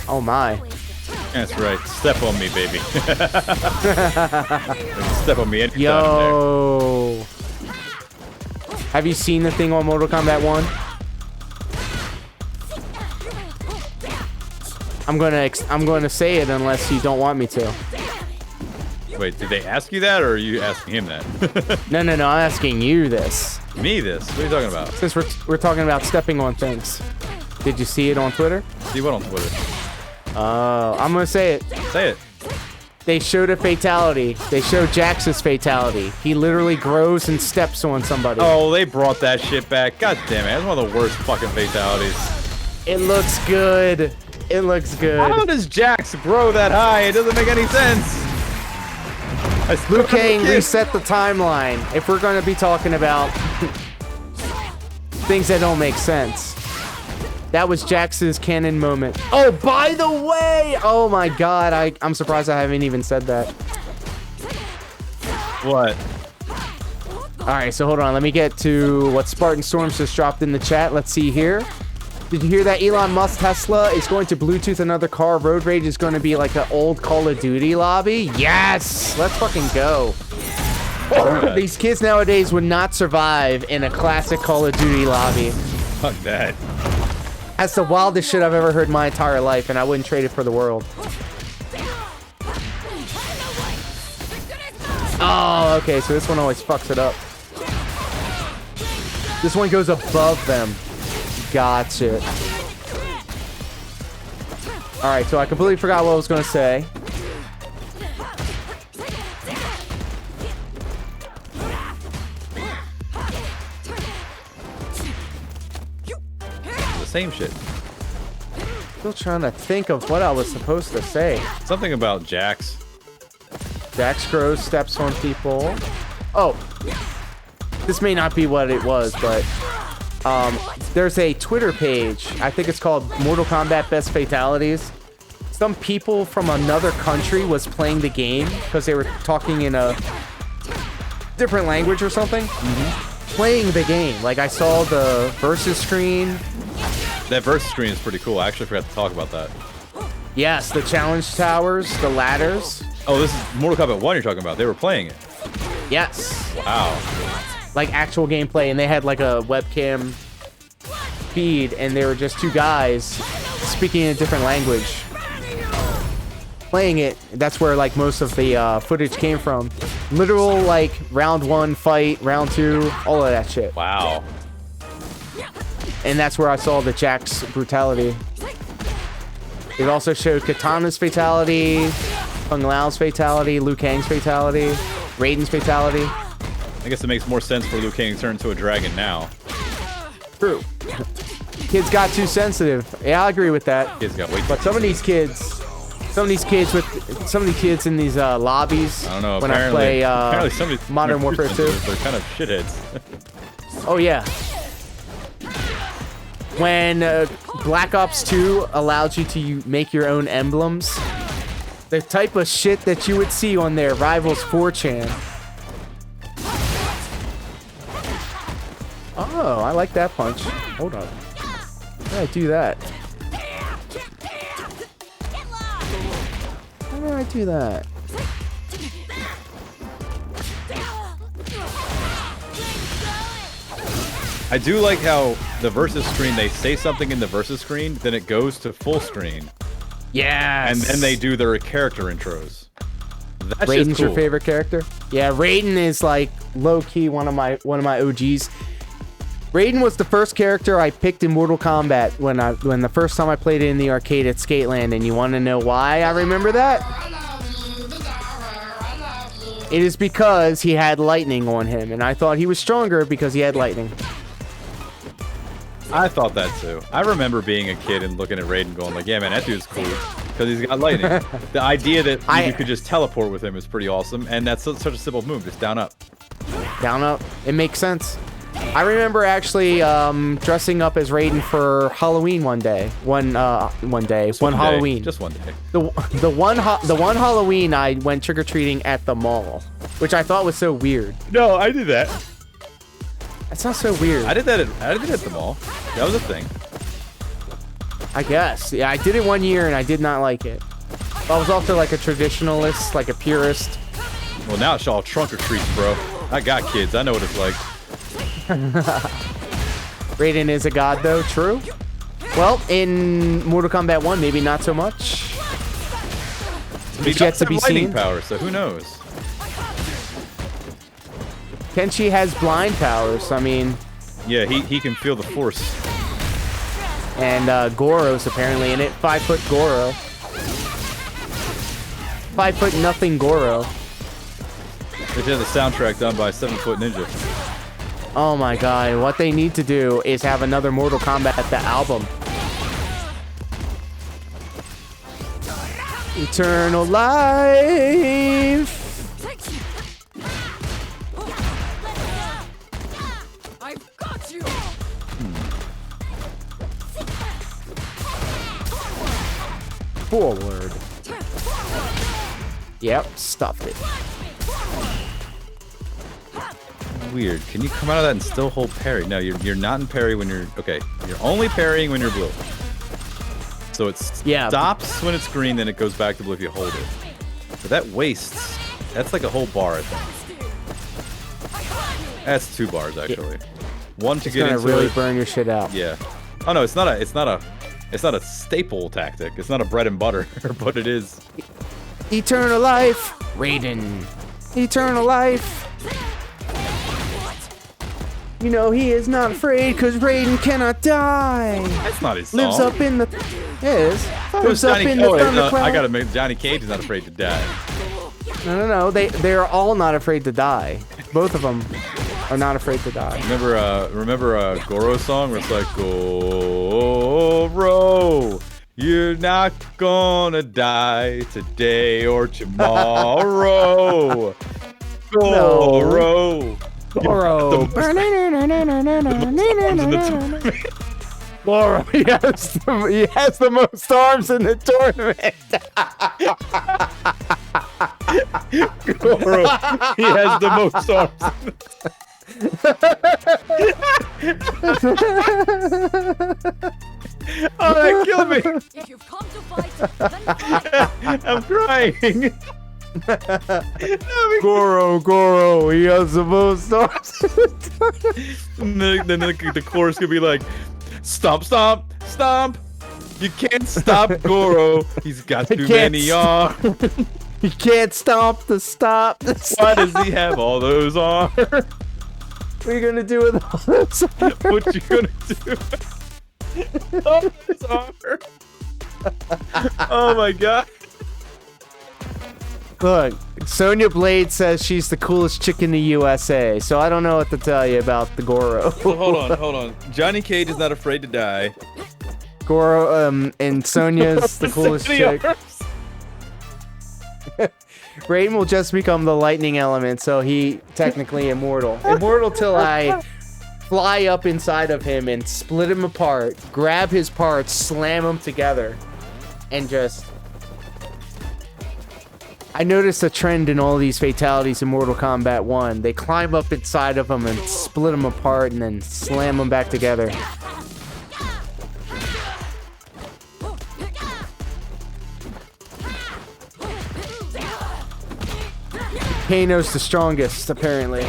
Oh my. That's right. Step on me, baby. Step on me anytime. Yo. Have you seen the thing on Mortal Kombat 1? I'm gonna say it unless you don't want me to. Wait, did they ask you that, or are you asking him that? No, I'm asking you this. Me this? What are you talking about? Since we're talking about stepping on things. Did you see it on Twitter? See what on Twitter? I'm gonna say it. Say it. They showed a fatality. They showed Jax's fatality. He literally grows and steps on somebody. Oh, they brought that shit back. God damn it. That's one of the worst fucking fatalities. It looks good. It looks good. How does Jax grow that high? It doesn't make any sense. Liu Kang reset the timeline. If we're going to be talking about things that don't make sense. That was Jax's canon moment. Oh, by the way! Oh my god, I'm surprised I haven't even said that. What? All right, so hold on. Let me get to what Spartan Storms just dropped in the chat. Let's see here. Did you hear that Elon Musk Tesla is going to Bluetooth another car? Road Rage is going to be like an old Call of Duty lobby? Yes! Let's fucking go. These kids nowadays would not survive in a classic Call of Duty lobby. Fuck that. That's the wildest shit I've ever heard in my entire life, and I wouldn't trade it for the world. Oh, okay, so this one always fucks it up. This one goes above them. Gotcha. Alright, so I completely forgot what I was going to say. The same shit. Still trying to think of what I was supposed to say. Something about Jax. Jax grows steps on people. Oh. This may not be what it was, but there's a Twitter page. I think it's called Mortal Kombat Best Fatalities. Some people from another country was playing the game because they were talking in a different language or something. Playing the game. Like, I saw the versus screen. That versus screen is pretty cool. I actually forgot to talk about that. Yes, the challenge towers, the ladders. Oh, this is Mortal Kombat 1 you're talking about. They were playing it. Yes. Wow. Like actual gameplay, and they had like a webcam feed, and they were just two guys speaking in a different language. Playing it, that's where like most of the footage came from. Literal like round 1 fight, round 2, all of that shit. Wow. And that's where I saw the Jax brutality. It also showed Katana's fatality, Kung Lao's fatality, Liu Kang's fatality, Raiden's fatality. I guess it makes more sense for Liu Kang to turn into a dragon now. True. Kids got too sensitive. Yeah, I agree with that. Kids got way too But some of these kids in these lobbies. I don't know. When I play apparently Modern Warfare 2. They're kind of shitheads. Oh yeah. When Black Ops 2 allowed you to make your own emblems, the type of shit that you would see on their Rivals 4chan. Oh, I like that punch. Hold on. How did I do that? How did I do that? I do like how the versus screen, they say something in the versus screen, then it goes to full screen. Yes. And then they do their character intros. That's Raiden's just cool. your favorite character? Yeah, Raiden is like low-key one of my OGs. Raiden was the first character I picked in Mortal Kombat when the first time I played it in the arcade at Skateland, and you want to know why I remember that? It is because he had lightning on him, and I thought he was stronger because he had lightning. I thought that too. I remember being a kid and looking at Raiden going like, yeah man, that dude's cool because he's got lightning. The idea that you could just teleport with him is pretty awesome, and that's such a simple move, just down up. Down up. It makes sense. I remember actually dressing up as Raiden for Halloween one Halloween. Just one day. The one Halloween I went trick-or-treating at the mall, which I thought was so weird. No, I did that. That's not so weird. I did that at the mall. That was a thing. I guess. Yeah, I did it one year and I did not like it. But I was also like a traditionalist, like a purist. Well, now it's all trunk or treats, bro. I got kids. I know what it's like. Raiden is a god, though. True. Well, in Mortal Kombat 1, maybe not so much. He's yet to be lightning seen. power, so who knows? Kenshi has blind powers. I mean, yeah, he can feel the force. And Goro's apparently in it. 5-foot Goro. 5-foot nothing Goro. They did the soundtrack done by 7-Foot Ninja. Oh my god, what they need to do is have another Mortal Kombat the album. Eternal life. I've got you. Forward. Yep, stuffed it. weird. Can you come out of that and still hold parry? No, you're not in parry when you're... Okay, you're only parrying when you're blue. So it stops when it's green, then it goes back to blue if you hold it. So that wastes... That's like a whole bar, I think. That's 2 bars, actually. One to get into really burn your shit out. Yeah. Oh no, it's not a staple tactic. It's not a bread and butter, but it is. Eternal life, Raiden. Eternal life. You know he is not afraid because Raiden cannot die. That's not his song. Lives up in the. It is. Lives up in the thundercloud. I gotta make Johnny Cage is not afraid to die. No. They're all not afraid to die. Both of them are not afraid to die. Remember Goro's song where it's like, Goro, you're not gonna die today or tomorrow. Goro. Goro. Goro, he has the most arms in the tournament. Goro, he has the most arms. Oh, that killed me. If you've come to fight, I'm crying. Goro, he has the most arms. And then the chorus could be like, stomp, stomp, stomp. You can't stop Goro. He's got too many arms. You can't stop. Why does he have all those arms? What are you gonna do with all those arms? What you gonna do? All those arms. Oh my god. Look, Sonya Blade says she's the coolest chick in the USA, so I don't know what to tell you about the Goro. Hold on. Johnny Cage is not afraid to die. Goro, and Sonya's the coolest chick. Raiden will just become the lightning element, so he technically immortal. Immortal till I fly up inside of him and split him apart, grab his parts, slam them together, and just... I noticed a trend in all these fatalities in Mortal Kombat 1. They climb up inside of them and split them apart and then slam them back together. Kano's the strongest, apparently.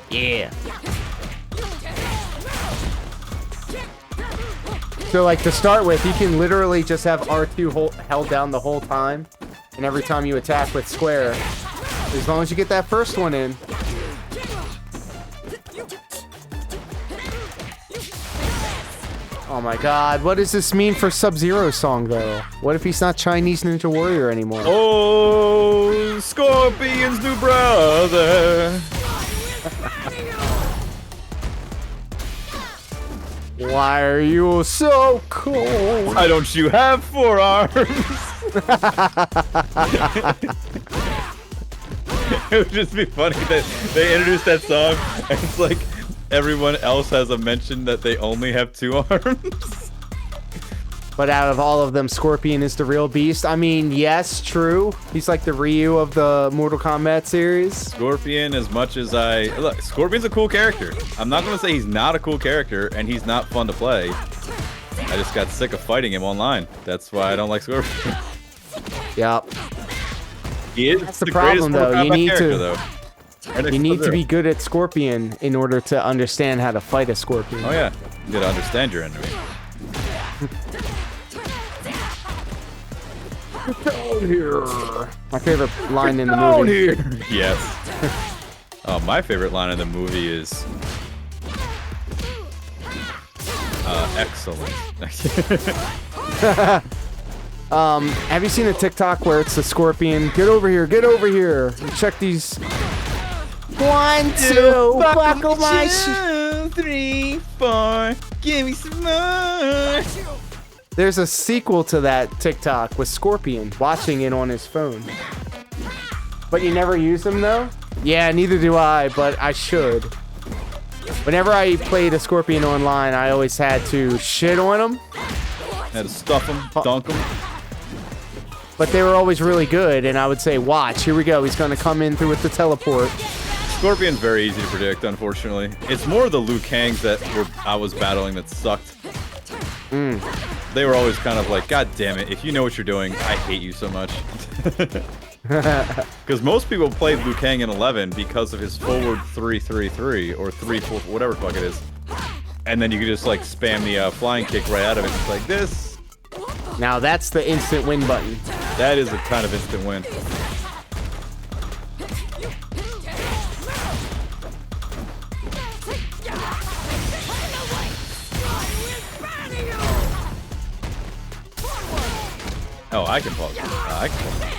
Yeah. So, like, to start with, you can literally just have R2 held down the whole time. And every time you attack with square, as long as you get that first one in. Oh my god, what does this mean for Sub-Zero's song, though? What if he's not Chinese Ninja Warrior anymore? Oh, Scorpion's new brother. Why are you so cold? Why don't you have 4 arms? It would just be funny that they introduced that song and it's like everyone else has a mention that they only have 2 arms. But out of all of them, Scorpion is the real beast. I mean, yes, true. He's like the Ryu of the Mortal Kombat series. Scorpion, as much as look, Scorpion's a cool character. I'm not gonna say he's not a cool character and he's not fun to play. I just got sick of fighting him online. That's why I don't like Scorpion. Yep. He is That's the problem, though. You need to. Right, you need to be good at Scorpion in order to understand how to fight a Scorpion. Oh yeah, you gotta understand your enemy. Get down here. My favorite line in the Down movie. Here. Yes. Oh, my favorite line in the movie is excellent. Have you seen a TikTok where it's the Scorpion? Get over here, get over here. And check these. 1, 2, buckle my 3, 4, give me some more. There's a sequel to that TikTok with Scorpion watching it on his phone. But you never use him though? Yeah, neither do I, but I should. Whenever I played a Scorpion online, I always had to shit on him. Had to stuff him, dunk him. but they were always really good. And I would say, watch, here we go. He's going to come in through with the teleport. Scorpion's very easy to predict, unfortunately. It's more the Liu Kangs that I was battling that sucked. They were always kind of like, God damn it, if you know what you're doing, I hate you so much. Because most people played Liu Kang in 11 because of his forward 3-3-3 or 3-4, whatever the fuck it is. And then you could just like spam the flying kick right out of it, just like this. Now that's the instant win button. That is a kind of instant win. Oh, I can pause. I can pause.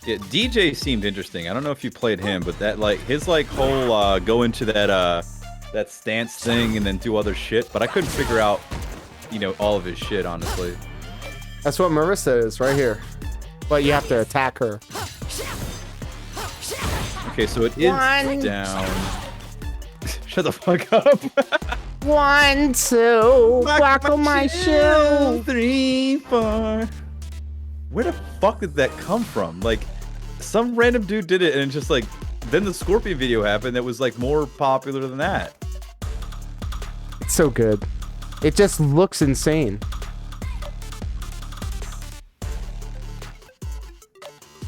Yeah, DJ seemed interesting. I don't know if you played him, but that like his like whole go into that stance thing and then do other shit. But I couldn't figure out, you know, all of his shit honestly. That's what Marissa is right here, but you have to attack her. Okay, so it is down. Shut the fuck up. 1, 2, buckle my shoe. 3, 4. Where the fuck did that come from? Like, some random dude did it, and it's just like, then the Scorpion video happened that was like more popular than that. It's so good. It just looks insane.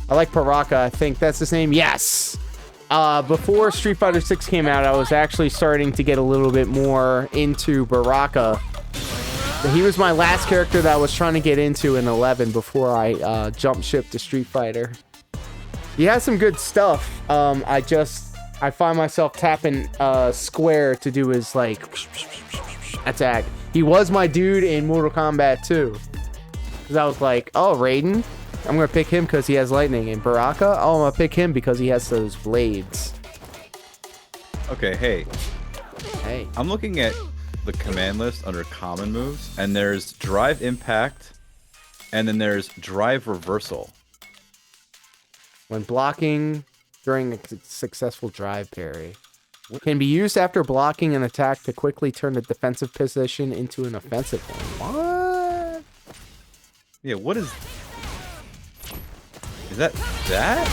I like Baraka. I think that's his name. Yes. Before Street Fighter 6 came out, I was actually starting to get a little bit more into Baraka. He was my last character that I was trying to get into in 11 before I jumped ship to Street Fighter. He has some good stuff. I find myself tapping square to do his like attack. He was my dude in Mortal Kombat 2. Because I was like, oh, Raiden? I'm going to pick him because he has lightning. And Baraka? Oh, I'm going to pick him because he has those blades. Okay, hey. Hey. I'm looking at the command list under common moves, and there's drive impact, and then there's drive reversal. When blocking during a successful drive parry. Can be used after blocking an attack to quickly turn a defensive position into an offensive one. What? Yeah, what is... Is that that?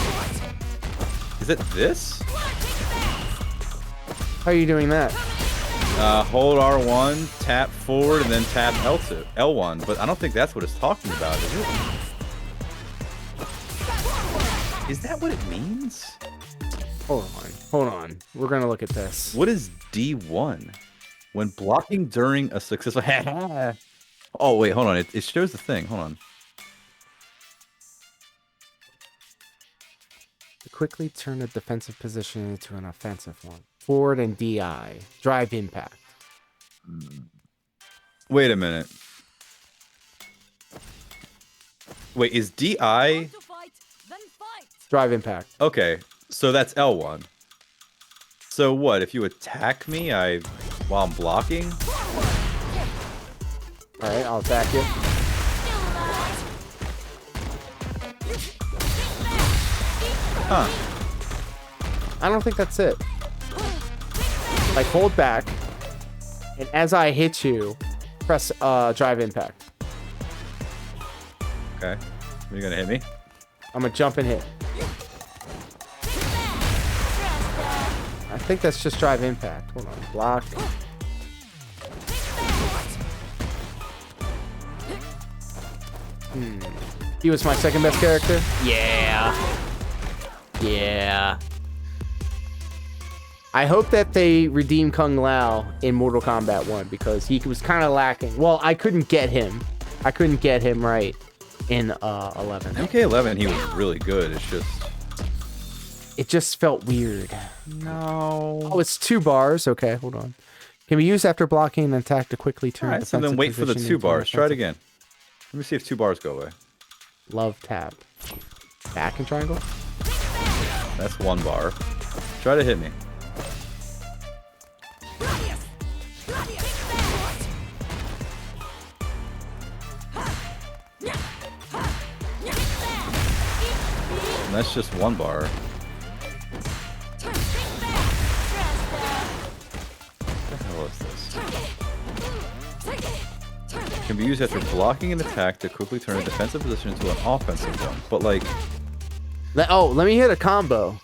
Is it this? How are you doing that? Hold R1, tap forward, and then tap L1. But I don't think that's what it's talking about, is it? Is that what it means? Hold on. We're gonna look at this. What is D1? When blocking during a successful... Oh, wait, hold on. It shows the thing. Hold on. To quickly turn a defensive position into an offensive one. Forward and DI. Drive impact. Wait a minute. Wait, is DI... Drive impact. Okay, so that's L1. So what, if you attack me while I'm blocking? Alright, I'll attack you. Huh. I don't think that's it. Like, hold back. And as I hit you, press drive impact. Okay. You're gonna hit me? I'm gonna jump and hit. I think that's just drive impact. Hold on. Block. He was my second best character? Yeah. Yeah. I hope that they redeem Kung Lao in Mortal Kombat 1 because he was kind of lacking. Well, I couldn't get him. I couldn't get him right in 11. MK11, he was really good. It's just... It just felt weird. No. Oh, it's 2 bars. Okay, hold on. Can be used after blocking an attack to quickly turn. Alright, so then wait for the 2 bars. Try it again. Let me see if 2 bars go away. Love tab. Back and triangle? That's 1 bar. Try to hit me. And that's just 1 bar. What the hell Can be used after blocking an attack to quickly turn a defensive position into an offensive one. But like... Let me hit a combo.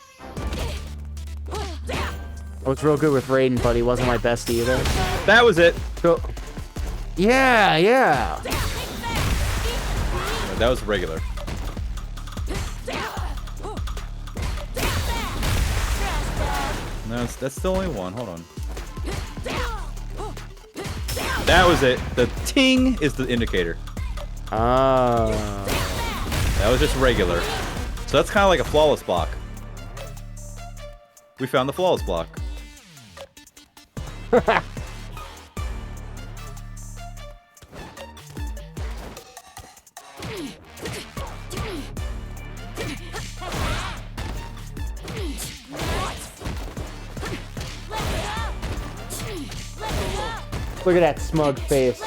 I was real good with Raiden, but he wasn't my best either. That was it. Cool. Yeah, yeah. That was regular. No, that's still only one. Hold on. That was it. The ting is the indicator. Ah. That was just regular. So that's kind of like a flawless block. We found the flawless block. Look at that smug face.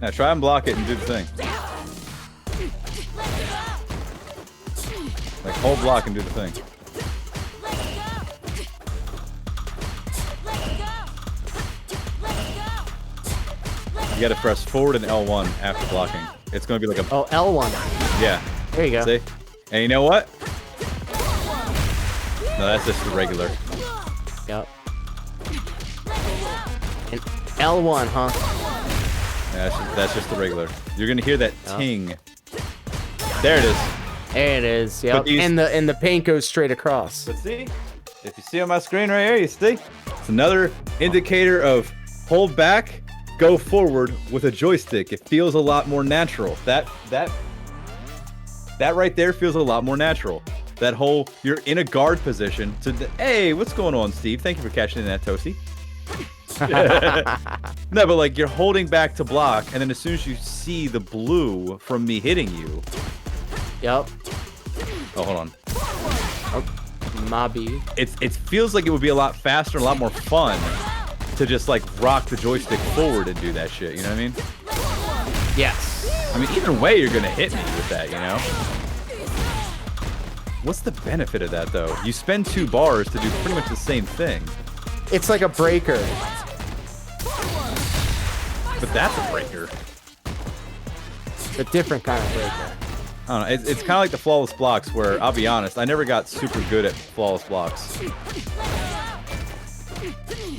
Now try and block it and do the thing. Like hold block and do the thing. You gotta press forward and L1 after blocking. It's gonna be like a... Oh, L1. Yeah. There you go. See? And you know what? No, that's just the regular. Yep. And L1, huh? Yeah, that's just the regular. You're gonna hear that ting. There it is. There it is. Yep. And the paint goes straight across. But see, if you see on my screen right here, you see, it's another indicator of hold back, go forward with a joystick. It feels a lot more natural. That right there feels a lot more natural. That whole, you're in a guard position to, hey, what's going on, Steve? Thank you for catching that, Toasty. No, but like you're holding back to block, and then as soon as you see the blue from me hitting you. Yep. Oh, hold on. Oh, Mobby. It feels like it would be a lot faster, and a lot more fun to just like rock the joystick forward and do that shit. You know what I mean? Yes. I mean, either way, you're gonna hit me with that. You know? What's the benefit of that, though? You spend 2 bars to do pretty much the same thing. It's like a breaker. But that's a breaker. A different kind of breaker. I don't know. It's kind of like the flawless blocks, where I'll be honest, I never got super good at flawless blocks.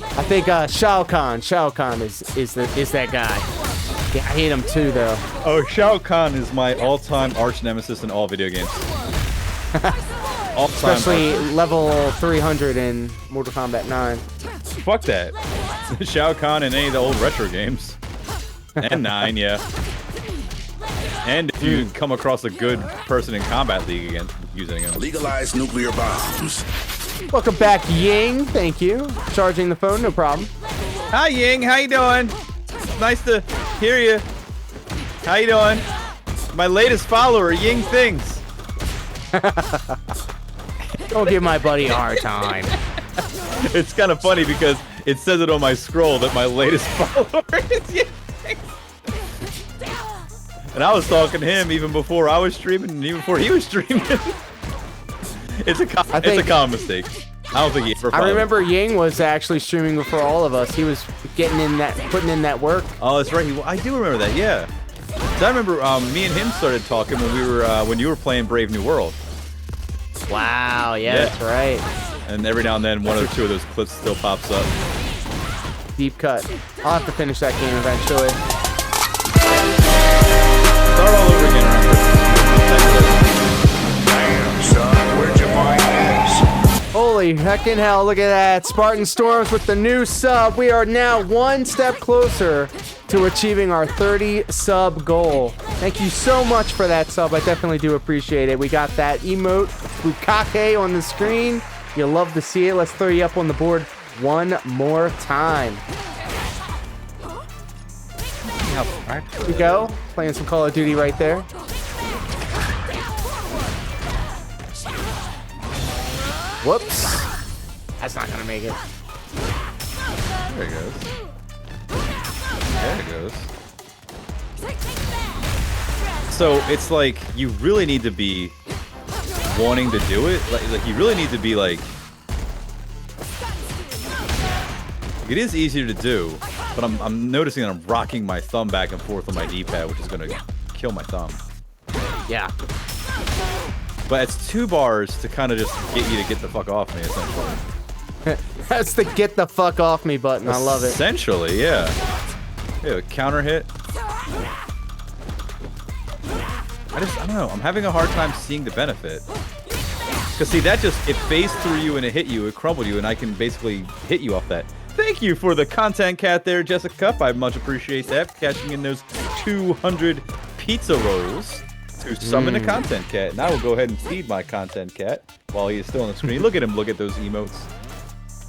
I think Shao Kahn is that guy. Yeah, I hate him too, though. Oh, Shao Kahn is my all-time arch nemesis in all video games. Especially level 300 in Mortal Kombat 9. Fuck that. Shao Kahn in any of the old retro games. And 9, yeah. And if you come across a good person in Combat League again, using him. Legalize nuclear bombs. Welcome back, Ying. Thank you. Charging the phone, no problem. Hi, Ying. How you doing? Nice to hear you. How you doing? My latest follower, Ying Things. Don't give my buddy a hard time. It's kind of funny because it says it on my scroll that my latest follower is Ying Things. And I was talking to him even before I was streaming and even before he was streaming. It's a common mistake. I don't think he ever followed. I remember Ying was actually streaming before all of us. He was putting in that work. Oh, that's right. I do remember that. Yeah. So I remember me and him started talking when you were playing Brave New World. Wow. Yeah, that's right. And every now and then, one or two of those clips still pops up. Deep cut. I'll have to finish that game eventually. Start all over again. Damn, son, where'd you find this? Holy heckin' hell, look at that. Spartan Storms with the new sub. We are now one step closer to achieving our 30 sub goal. Thank you so much for that sub. I definitely do appreciate it. We got that emote, Bukake, on the screen. You'll love to see it. Let's throw you up on the board one more time. Here we go. Playing some Call of Duty right there. Whoops. That's not gonna make it. There it goes. There it goes. So it's like you really need to be wanting to do it. Like you really need to be like It is easier to do, but I'm noticing that I'm rocking my thumb back and forth on my D-pad, which is gonna kill my thumb. Yeah. But it's 2 bars to kind of just get you to get the fuck off me, essentially. That's the get the fuck off me button. I love it. Essentially, yeah. Yeah, counter hit. I don't know. I'm having a hard time seeing the benefit. Because see, that just, it phased through you and it hit you, it crumbled you, and I can basically hit you off that. Thank you for the content cat there, Jessica Cup. I much appreciate that. Cashing in those 200 pizza rolls to summon a content cat. And I will go ahead and feed my content cat while he is still on the screen. Look at him, look at those emotes.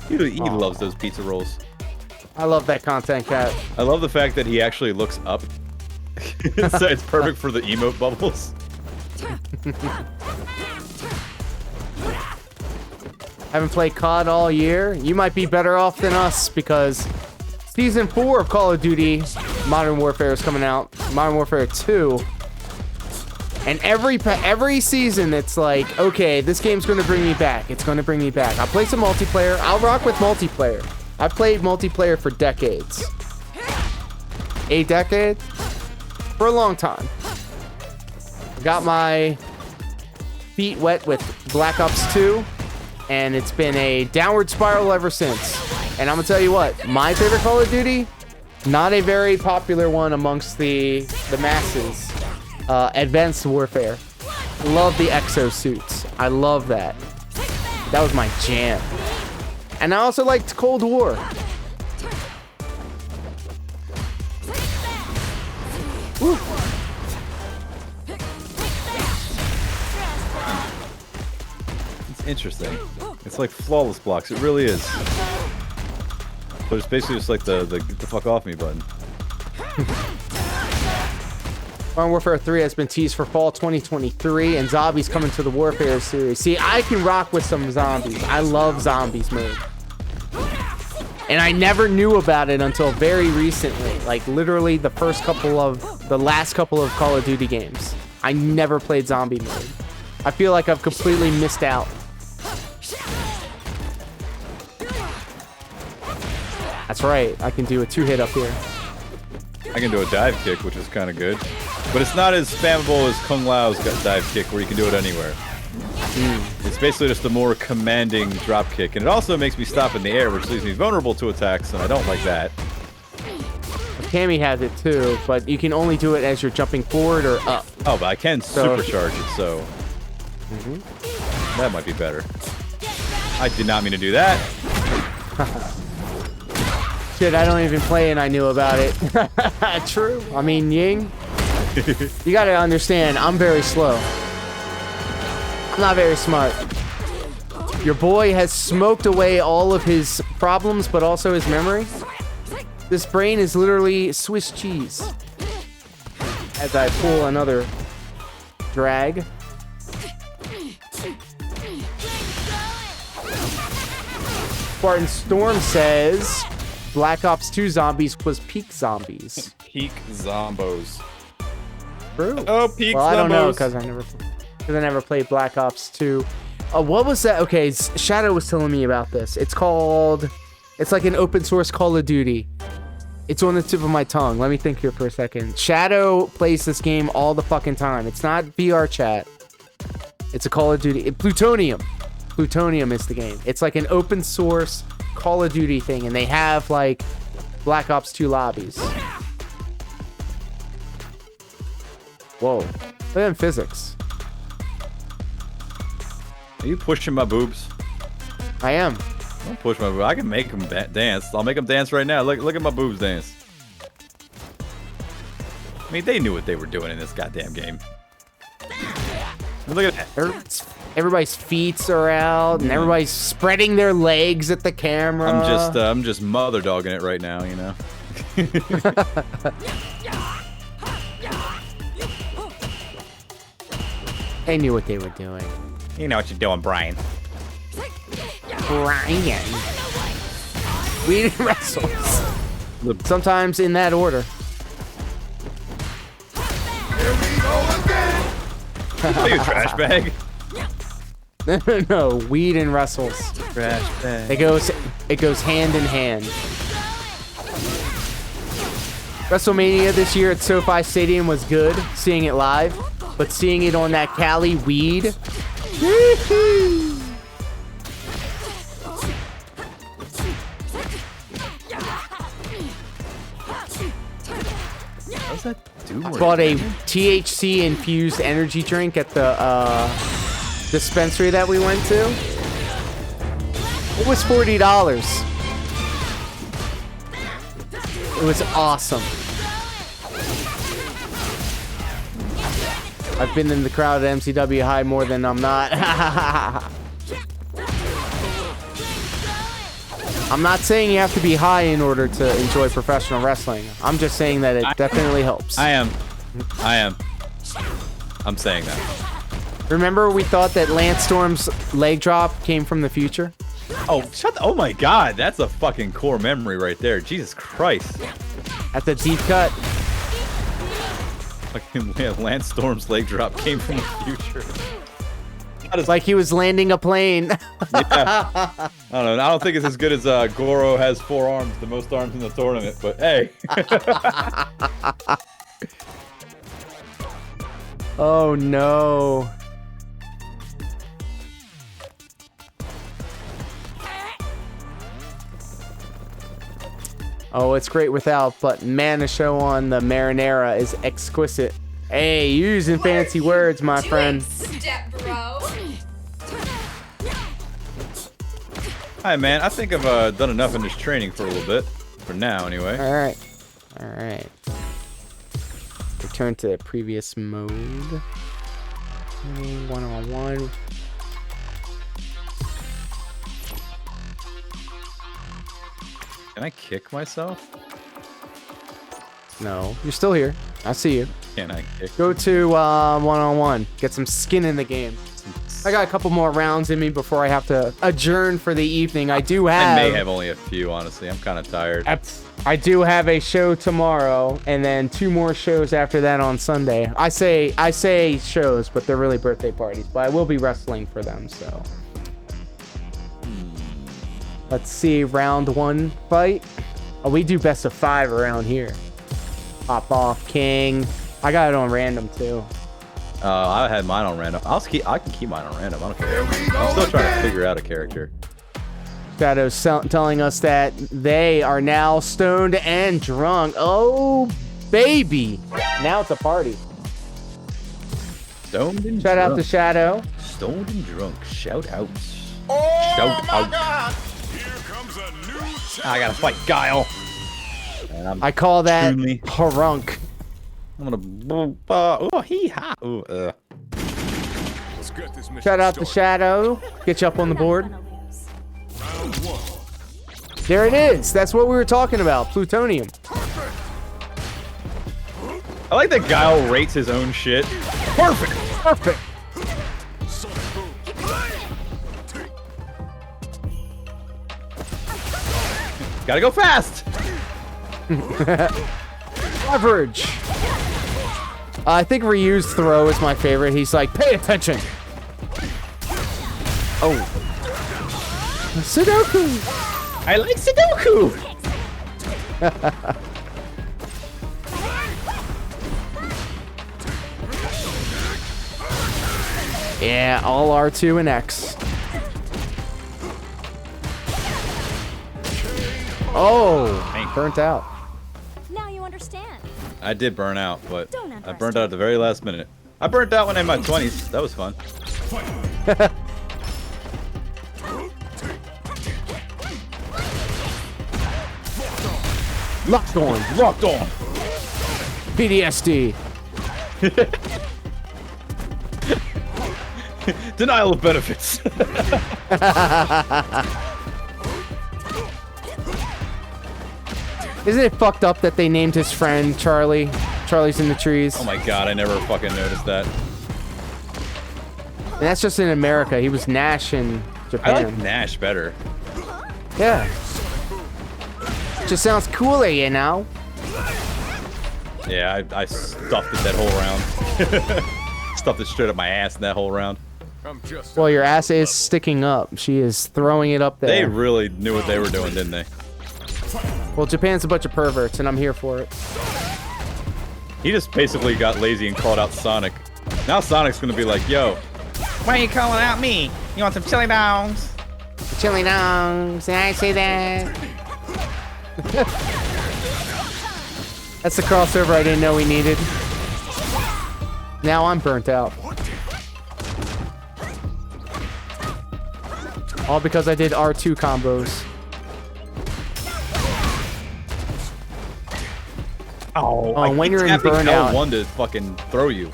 He loves those pizza rolls. I love that content cat. I love the fact that he actually looks up. So it's perfect for the emote bubbles. Haven't played COD all year. You might be better off than us because Season 4 of Call of Duty Modern Warfare is coming out. Modern Warfare 2. And every season it's like, okay, this game's going to bring me back. It's going to bring me back. I'll play some multiplayer. I'll rock with multiplayer. I've played multiplayer for decades. A decade? For a long time. Got my feet wet with Black Ops 2. And it's been a downward spiral ever since. And I'm gonna tell you what, my favorite Call of Duty, not a very popular one amongst the masses. Advanced Warfare. Love the exosuits. I love that. That was my jam. And I also liked Cold War. Woo. Interesting. It's like flawless blocks. It really is. But it's basically just like the get the fuck off me button. Modern Warfare 3 has been teased for fall 2023, and zombies coming to the Warfare series. See, I can rock with some zombies. I love zombies mode. And I never knew about it until very recently. Like, literally the last couple of Call of Duty games. I never played zombie mode. I feel like I've completely missed out. That's right. I can do a 2-hit up here. I can do a dive kick, which is kind of good. But it's not as spammable as Kung Lao's dive kick, where you can do it anywhere. It's basically just a more commanding drop kick. And it also makes me stop in the air, which leaves me vulnerable to attacks, and I don't like that. Cammy has it too, but you can only do it as you're jumping forward or up. Oh, but I can supercharge it, so... That might be better. I did not mean to do that. Shit, I don't even play and I knew about it. True. I mean, Ying, you gotta understand, I'm very slow. I'm not very smart. Your boy has smoked away all of his problems, but also his memory. This brain is literally Swiss cheese. As I pull another drag. Spartan Storm says Black Ops 2 zombies was peak zombies. Peak zombos. True. Oh, peak zombos. Well, I don't know because I never played Black Ops 2. What was that? Okay, Shadow was telling me about this. It's like an open source Call of Duty. It's on the tip of my tongue. Let me think here for a second. Shadow plays this game all the fucking time. It's not VR chat. It's a Call of Duty. Plutonium. Plutonium is the game. It's like an open source Call of Duty thing, and they have like Black Ops 2 lobbies. Whoa. Look at them physics. Are you pushing my boobs? I am. Don't push my boobs. I can make them dance. I'll make them dance right now. Look at my boobs dance. I mean, they knew what they were doing in this goddamn game. Look at that. Everybody's feet are out, and everybody's spreading their legs at the camera. I'm just mother dogging it right now, you know. They knew what they were doing. You know what you're doing, Brian. Brian. We wrestles. Sometimes in that order. Are you a trash bag? No, weed and wrestles. Trash bag. It goes hand in hand. WrestleMania this year at SoFi Stadium was good, seeing it live, but seeing it on that Cali weed. Woo-hoo. How's that do? I bought a THC infused energy drink at the dispensary that we went to. It was $40. It was awesome. I've been in the crowd at MCW high more than I'm not. I'm not saying you have to be high in order to enjoy professional wrestling. I'm just saying that it definitely helps. I'm saying that. Remember we thought that Lance Storm's leg drop came from the future? Oh, oh my god, that's a fucking core memory right there. Jesus Christ. At the deep cut. Fucking Lance Storm's leg drop came from the future. It's like he was landing a plane. Yeah. I don't know. I don't think it's as good as Goro has 4 arms, the most arms in the tournament, but hey. Oh no. Oh, it's great without, but Mana Show on the Marinara is exquisite. Hey, you're using fancy words, my friend. Step bro. Hi, man. I think I've done enough in this training for a little bit. For now, anyway. Alright. Alright. Return to the previous mode. 1-on-1. Can I kick myself? No. You're still here. I see you. Can I kick? Go to 1-on-1. Get some skin in the game. I got a couple more rounds in me before I have to adjourn for the evening. I do have... I may have only a few, honestly. I'm kind of tired. I do have a show tomorrow, and then 2 more shows after that on Sunday. I say shows, but they're really birthday parties. But I will be wrestling for them, so... Let's see, round 1 fight. Oh, we do best of 5 around here. Pop off, King. I got it on random, too. I had mine on random. I can keep mine on random. I don't care. I'm still trying to figure out a character. Shadow's telling us that they are now stoned and drunk. Oh, baby. Now it's a party. Stoned and Shout drunk. out to Shadow. Stoned and drunk. Shout outs. Oh Shout my out. God! Here comes a new I gotta fight Guile. And I call that extremely- harunk. I'm gonna. Oh, hee ha. Ooh, Let's get this mission Shout out to Shadow. Get you up on the board. Round 1. There it is. That's what we were talking about. Plutonium. I like that Guile rates his own shit. Perfect. Perfect. Gotta go fast. Leverage. I think Ryu's throw is my favorite. He's like, pay attention. Oh. Sudoku. I like Sudoku. Yeah, all R2 and X. Oh, burnt out. Now you understand. I did burn out, but Don't I burned out at the very last minute. I burnt out when I'm in my 20s. That was fun. Locked on. Locked on. PTSD. Denial of benefits. Isn't it fucked up that they named his friend Charlie? Charlie's in the trees. Oh my god, I never fucking noticed that. And that's just in America. He was Nash in I Japan. like Nash better. Yeah. Just sounds cooler, you know? Yeah, I stuffed it that whole round. Stuffed it straight up my ass in that whole round. Well, your ass is sticking up. She is throwing it up there. They really knew what they were doing, didn't they? Well, Japan's a bunch of perverts, and I'm here for it. He just basically got lazy and called out Sonic. Now Sonic's gonna be like, yo. Why are you calling out me? You want some chili dogs? Chili dogs, did I say that? That's the crossover I didn't know we needed. Now I'm burnt out. All because I did R2 combos. Oh, when you're in burnout. L1 to fucking throw you.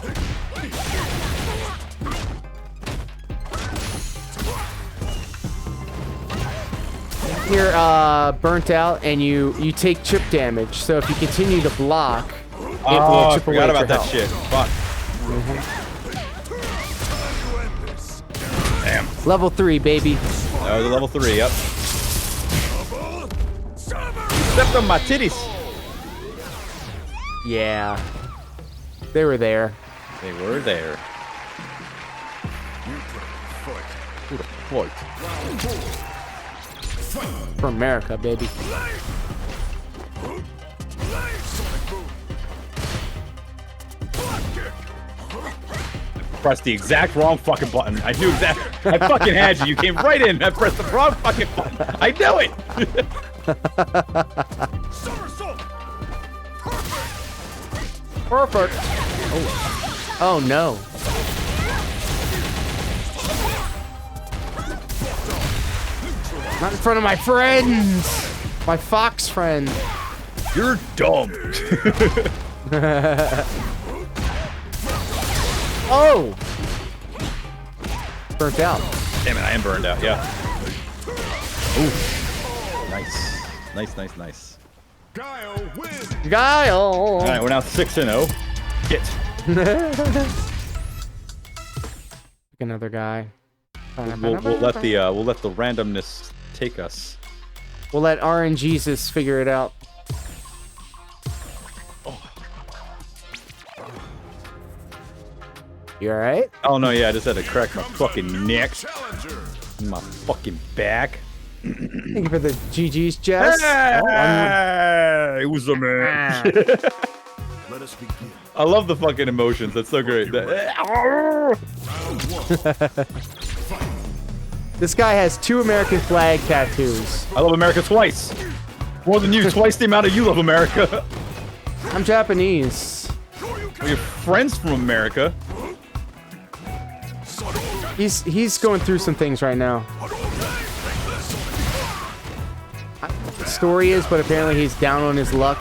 You're burnt out and you take chip damage. So if you continue to block, it will chip away forgot at about your that health. shit. Fuck. Damn. Level 3, baby. That was a level 3, yep. Stepped on my titties. Yeah. They were there. They were there. Who the fight? For America, baby. Pressed the exact wrong fucking button. I knew exactly. I fucking had you. You came right in. I pressed the wrong fucking button. I knew it. Perfect. Oh no. Not in front of my friends. My fox friend. You're dumb. Oh. Burnt out. Damn it, I am burned out, yeah. Ooh. Nice. Nice. Guile. Alright, we're now 6-0. Shit. Pick another guy. We'll let the randomness take us. We'll let RNGesus figure it out. You alright? Oh no, yeah, I just had to crack my fucking neck. My fucking back. Thank you for the GG's, Jess. Hey, it was a man. Let us begin. I love the fucking emotions. That's so great. This guy has 2 American flag tattoos. I love America twice. More than you. Twice the amount of you love America. I'm Japanese. We're friends from America. He's going through some things right now. The story is, but apparently he's down on his luck.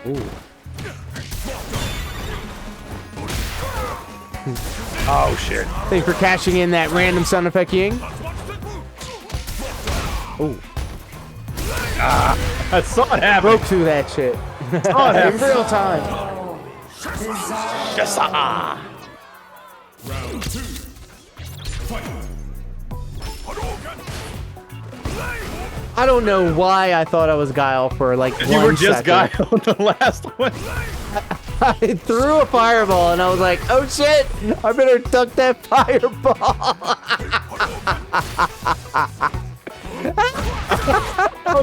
Ooh. Oh shit. Thanks for cashing in that random sound effect, Ying. Ooh. I saw it happen. Broke through that shit. Saw it happen. In real time. Yes, Round 2. Fight. I don't know why I thought I was Guile for like 1 You were just second. Guile on the last one. I threw a fireball and I was like, oh shit, I better duck that fireball. Oh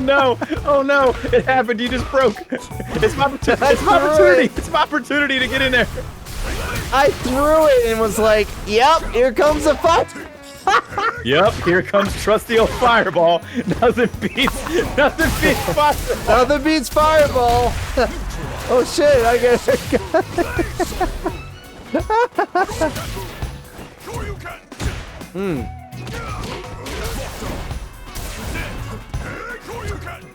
no, it happened, you just broke. It's my opportunity. It's my opportunity to get in there. I threw it and was like, yep, here comes the fire. Yep, here comes trusty old fireball. Nothing beats fireball. Nothing beats fireball. Oh shit, I get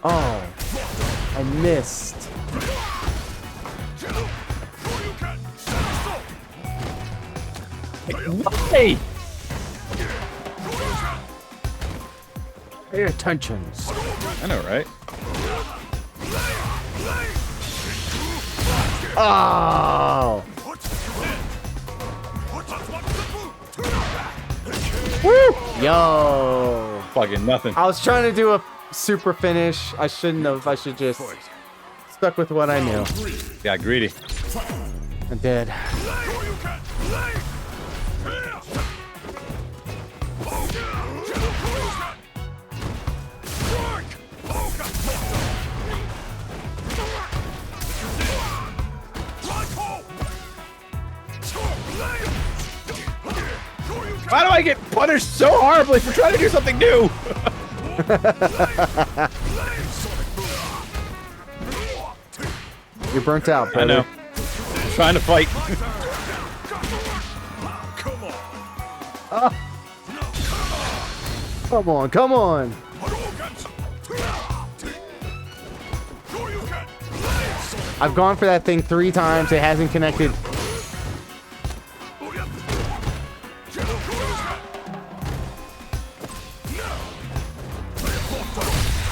Oh, I missed. Hey! Pay attention. I know, right? Oh! Woo! Yo! Fucking nothing. I was trying to do a super finish. I shouldn't have. I should just stuck with what I knew. Got greedy. I did. Why do I get punished so horribly for trying to do something new? You're burnt out, brother. I know. I'm trying to fight. Oh. Come on, come on. I've gone for that thing 3 times. It hasn't connected.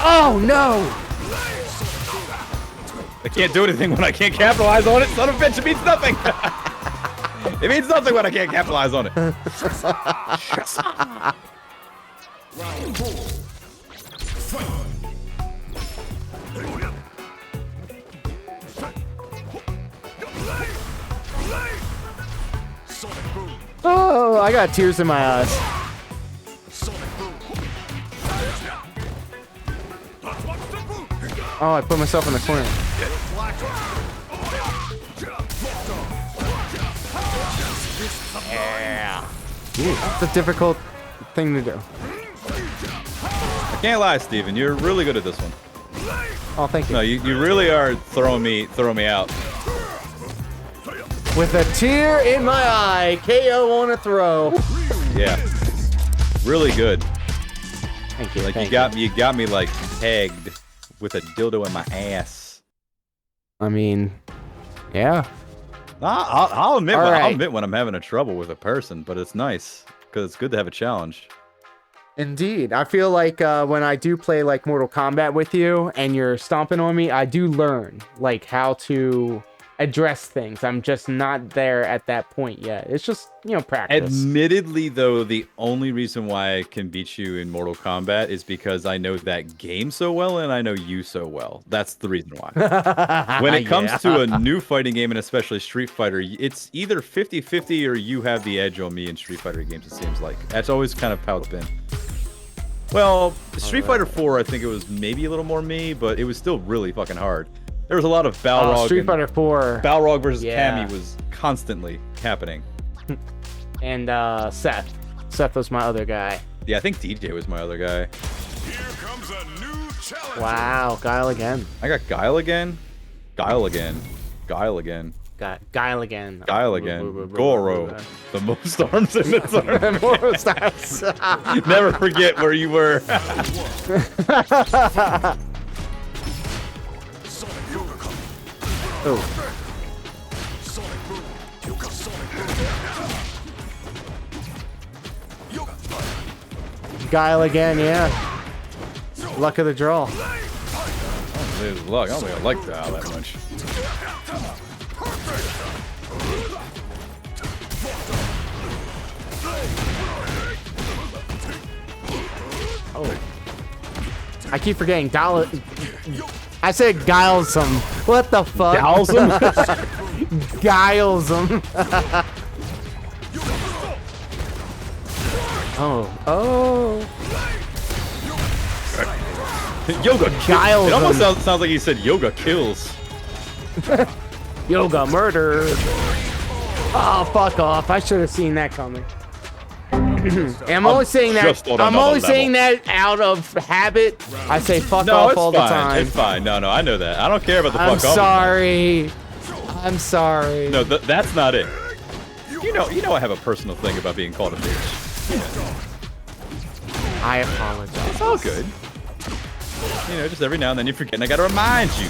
Oh, no! I can't do anything when I can't capitalize on it. Son of a bitch, it means nothing. It means nothing when I can't capitalize on it. Round 4. Fight. Oh, I got tears in my eyes. Oh, I put myself in the corner. Yeah. It's a difficult thing to do. I can't lie, Steven. You're really good at this one. Oh, thank you. No, you really are throwing me out. With a tear in my eye, KO on a throw. Yeah. Really good. Thank you. Like thank you got me like pegged with a dildo in my ass. I mean, yeah. I'll admit All right. I'll admit when I'm having a trouble with a person, but it's nice because it's good to have a challenge. Indeed. I feel like when I do play like Mortal Kombat with you and you're stomping on me, I do learn like how to address things. I'm just not there at that point yet. It's just, you know, practice. Admittedly, though, the only reason why I can beat you in Mortal Kombat is because I know that game so well and I know you so well. That's the reason why. When it comes to a new fighting game, and especially Street Fighter, it's either 50-50 or you have the edge on me in Street Fighter games, it seems like. That's always kind of how it's been. Well, Street Fighter 4, I think it was maybe a little more me, but it was still really fucking hard. There was a lot of Balrog. Street Fighter 4. Balrog versus Yeah. Cammy was constantly happening. And Seth. Seth was my other guy. Yeah, I think DJ was my other guy. Here comes a new challenge. Wow, Guile again. I got Guile again. Guile again. Guile again. Guile again. Guile again. Goro. The most arms in its arm. Most arms. Never forget where you were. Oh. Guile again, yeah. Luck of the draw. I don't think it's luck. I don't think I like Guile that much. Oh. I keep forgetting Guile. I said Guilesome. What the fuck? Guilesome? Guilesome. Oh. Yoga Guilesome. It almost sounds like he said yoga kills. Yoga murder. Oh, fuck off. I should have seen that coming. And I'm only saying that. I'm only saying that out of habit. I say fuck off all the time. It's fine. No, I know that. I don't care about the I'm fuck off. sorry. I'm sorry. No, that's not it. You know, I have a personal thing about being called a bitch. Yeah. I apologize. It's all good. You know, just every now and then you forget, and I gotta remind you.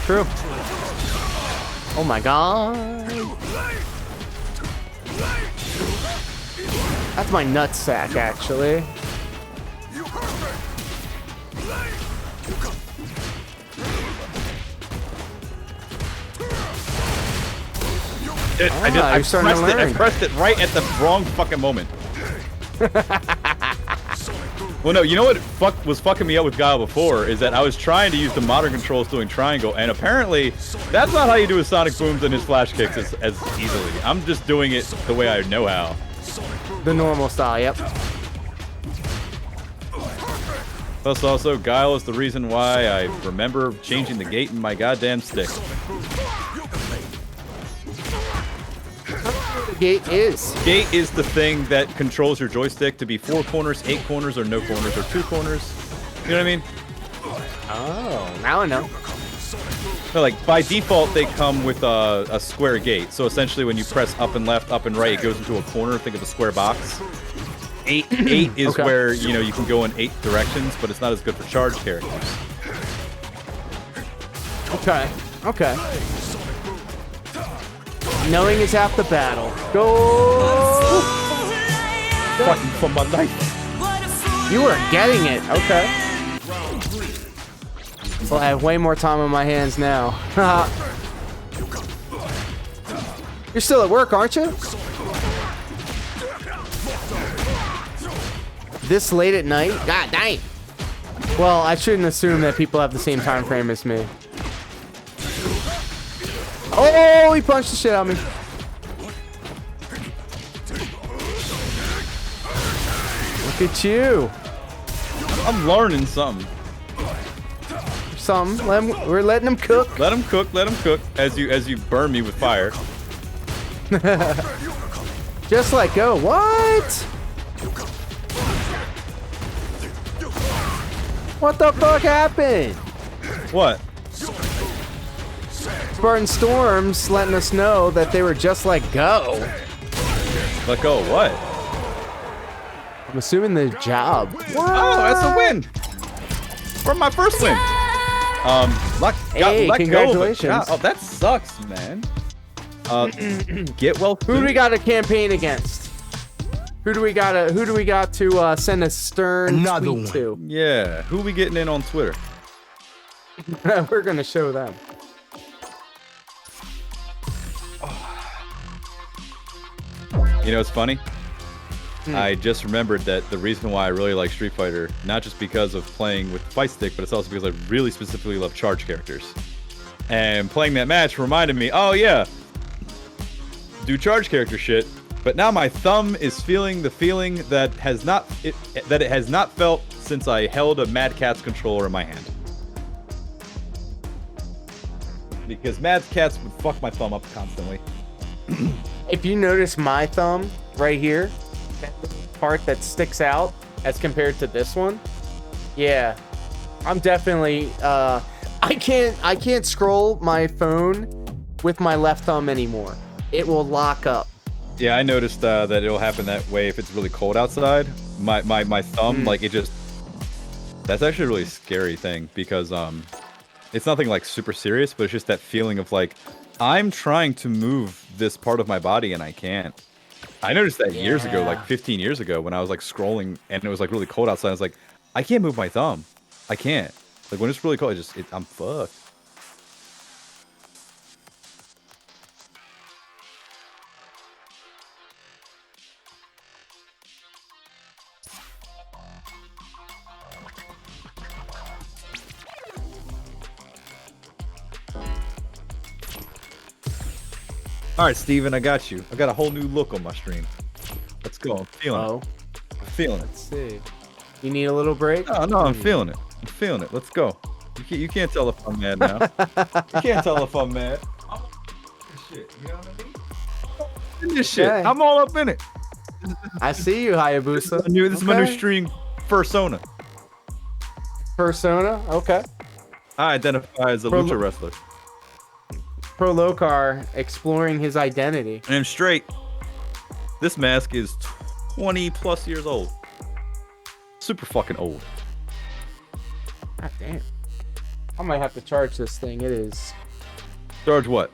True. Oh my god. That's my nutsack, actually. I pressed it right at the wrong fucking moment. Well, no, you know what was fucking me up with Guile before is that I was trying to use the modern controls doing triangle, and apparently that's not how you do his sonic booms and his flash kicks as easily. I'm just doing it the way I know how. The normal style, yep. Plus, also, Guile is the reason why I remember changing the gate in my goddamn stick. Gate is? Gate is the thing that controls your joystick to be 4 corners, 8 corners, or no corners, or 2 corners. You know what I mean? Oh, now I know. No, like, by default, they come with a square gate. So essentially, when you press up and left, up and right, it goes into a corner. Think of a square box. 8 is okay. where, you know, you can go in 8 directions, but it's not as good for charge characters. Okay. Okay. Knowing is half the battle. Go! Fighting for my life. You are getting it. Okay. Well, I have way more time on my hands now. You're still at work, aren't you? This late at night? God dang. Well, I shouldn't assume that people have the same time frame as me. Oh, he punched the shit out of me. Look at you. I'm learning something. We're letting him cook. Let him cook. Let him cook. As you burn me with fire. Just let go. What? What the fuck happened? What? Spartan Storm's letting us know that they were just let go. Let go of what? I'm assuming the job. Oh, that's a win. From my first win. Hey, congratulations. Oh, that sucks, man. Get well. Who do we got to campaign against? Who do we got to send a stern tweet to? Yeah, who we getting in on Twitter? We're gonna show them. You know, it's funny. I just remembered that the reason why I really like Street Fighter, not just because of playing with the fight stick, but it's also because I really specifically love charge characters. And playing that match reminded me, oh yeah, do charge character shit. But now my thumb is feeling the feeling that it has not felt since I held a Mad Catz controller in my hand. Because Mad Catz would fuck my thumb up constantly. If you notice my thumb right here, that part that sticks out as compared to this one, yeah, I'm definitely I can't scroll my phone with my left thumb anymore. It will lock up. Yeah, I noticed that it'll happen that way if it's really cold outside. My thumb, like, it just... That's actually a really scary thing because it's nothing like super serious, but it's just that feeling of like, I'm trying to move this part of my body and I can't. I noticed that years ago, like 15 years ago, when I was like scrolling and it was like really cold outside. I was like, I can't move my thumb. I can't. Like when it's really cold, I'm fucked. All right, Steven, I got you. I got a whole new look on my stream. Let's go. I'm feeling it. I'm feeling it. Let's see. You need a little break? No, I'm feeling it. I'm feeling it. Let's go. You can't tell if I'm mad now. You can't tell if I'm mad. I'm shit. You know what I mean? In this shit. I'm all up in it. I see you, Hayabusa. This is my new stream, Persona. Persona? Okay. I identify as a lucha wrestler. Pro Lokar exploring his identity. And I'm straight. This mask is 20 plus years old. Super fucking old. God damn. I might have to charge this thing. It is. Charge what?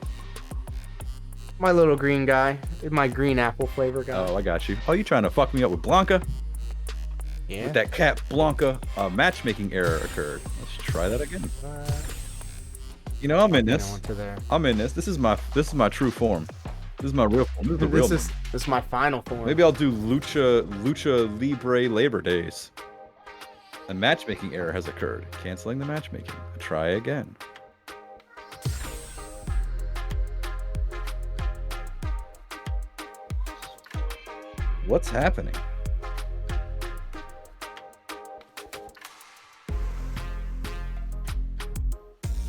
My little green guy. My green apple flavor guy. Oh, I got you. Oh, you trying to fuck me up with Blanca? Yeah. With that Cat Blanca matchmaking error occurred. Let's try that again. You know, I'm in this. I'm in this. This is my true form. This is my real form. This is the real this is my final form. Maybe I'll do Lucha Libre Labor Days. A matchmaking error has occurred. Canceling the matchmaking. Try again. What's happening?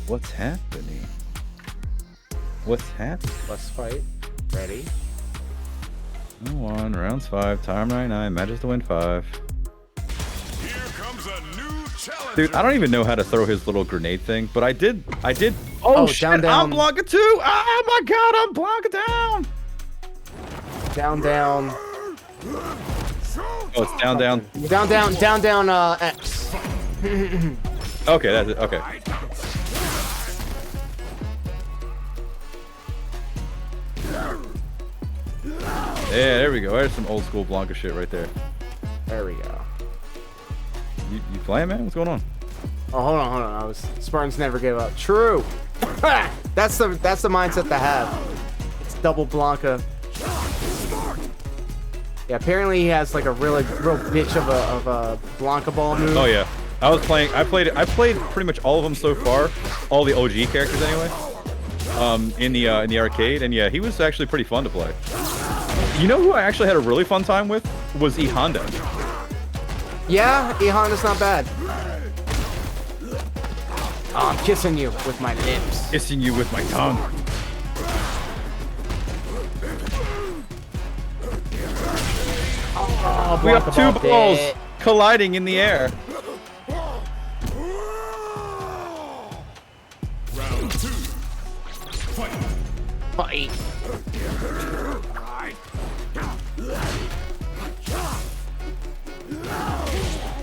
What's happening? What's happening? Let's fight. Ready? One, rounds 5, time 99, matches to win 5. Here comes a new challenge. Dude, I don't even know how to throw his little grenade thing, but I did. Oh, shit, down. I'm Blanca too! Oh my god, I'm Blanca down! Down. Oh, it's down. Down, X. Okay, that's it, okay. Yeah, there we go. There's some old school Blanca shit right there. There we go. You playing, man? What's going on? Oh, hold on. Spartans never give up. True. That's the mindset to have. It's double Blanca. Yeah, apparently he has like a real bitch of a Blanca ball move. Oh yeah. I played pretty much all of them so far. All the OG characters anyway. In the arcade, and yeah, he was actually pretty fun to play. You know who I actually had a really fun time with was E Honda. Yeah, E Honda's not bad. Oh, I'm kissing you with my lips. Kissing you with my tongue. Oh, we have two balls colliding in the air. Round 2. Fight.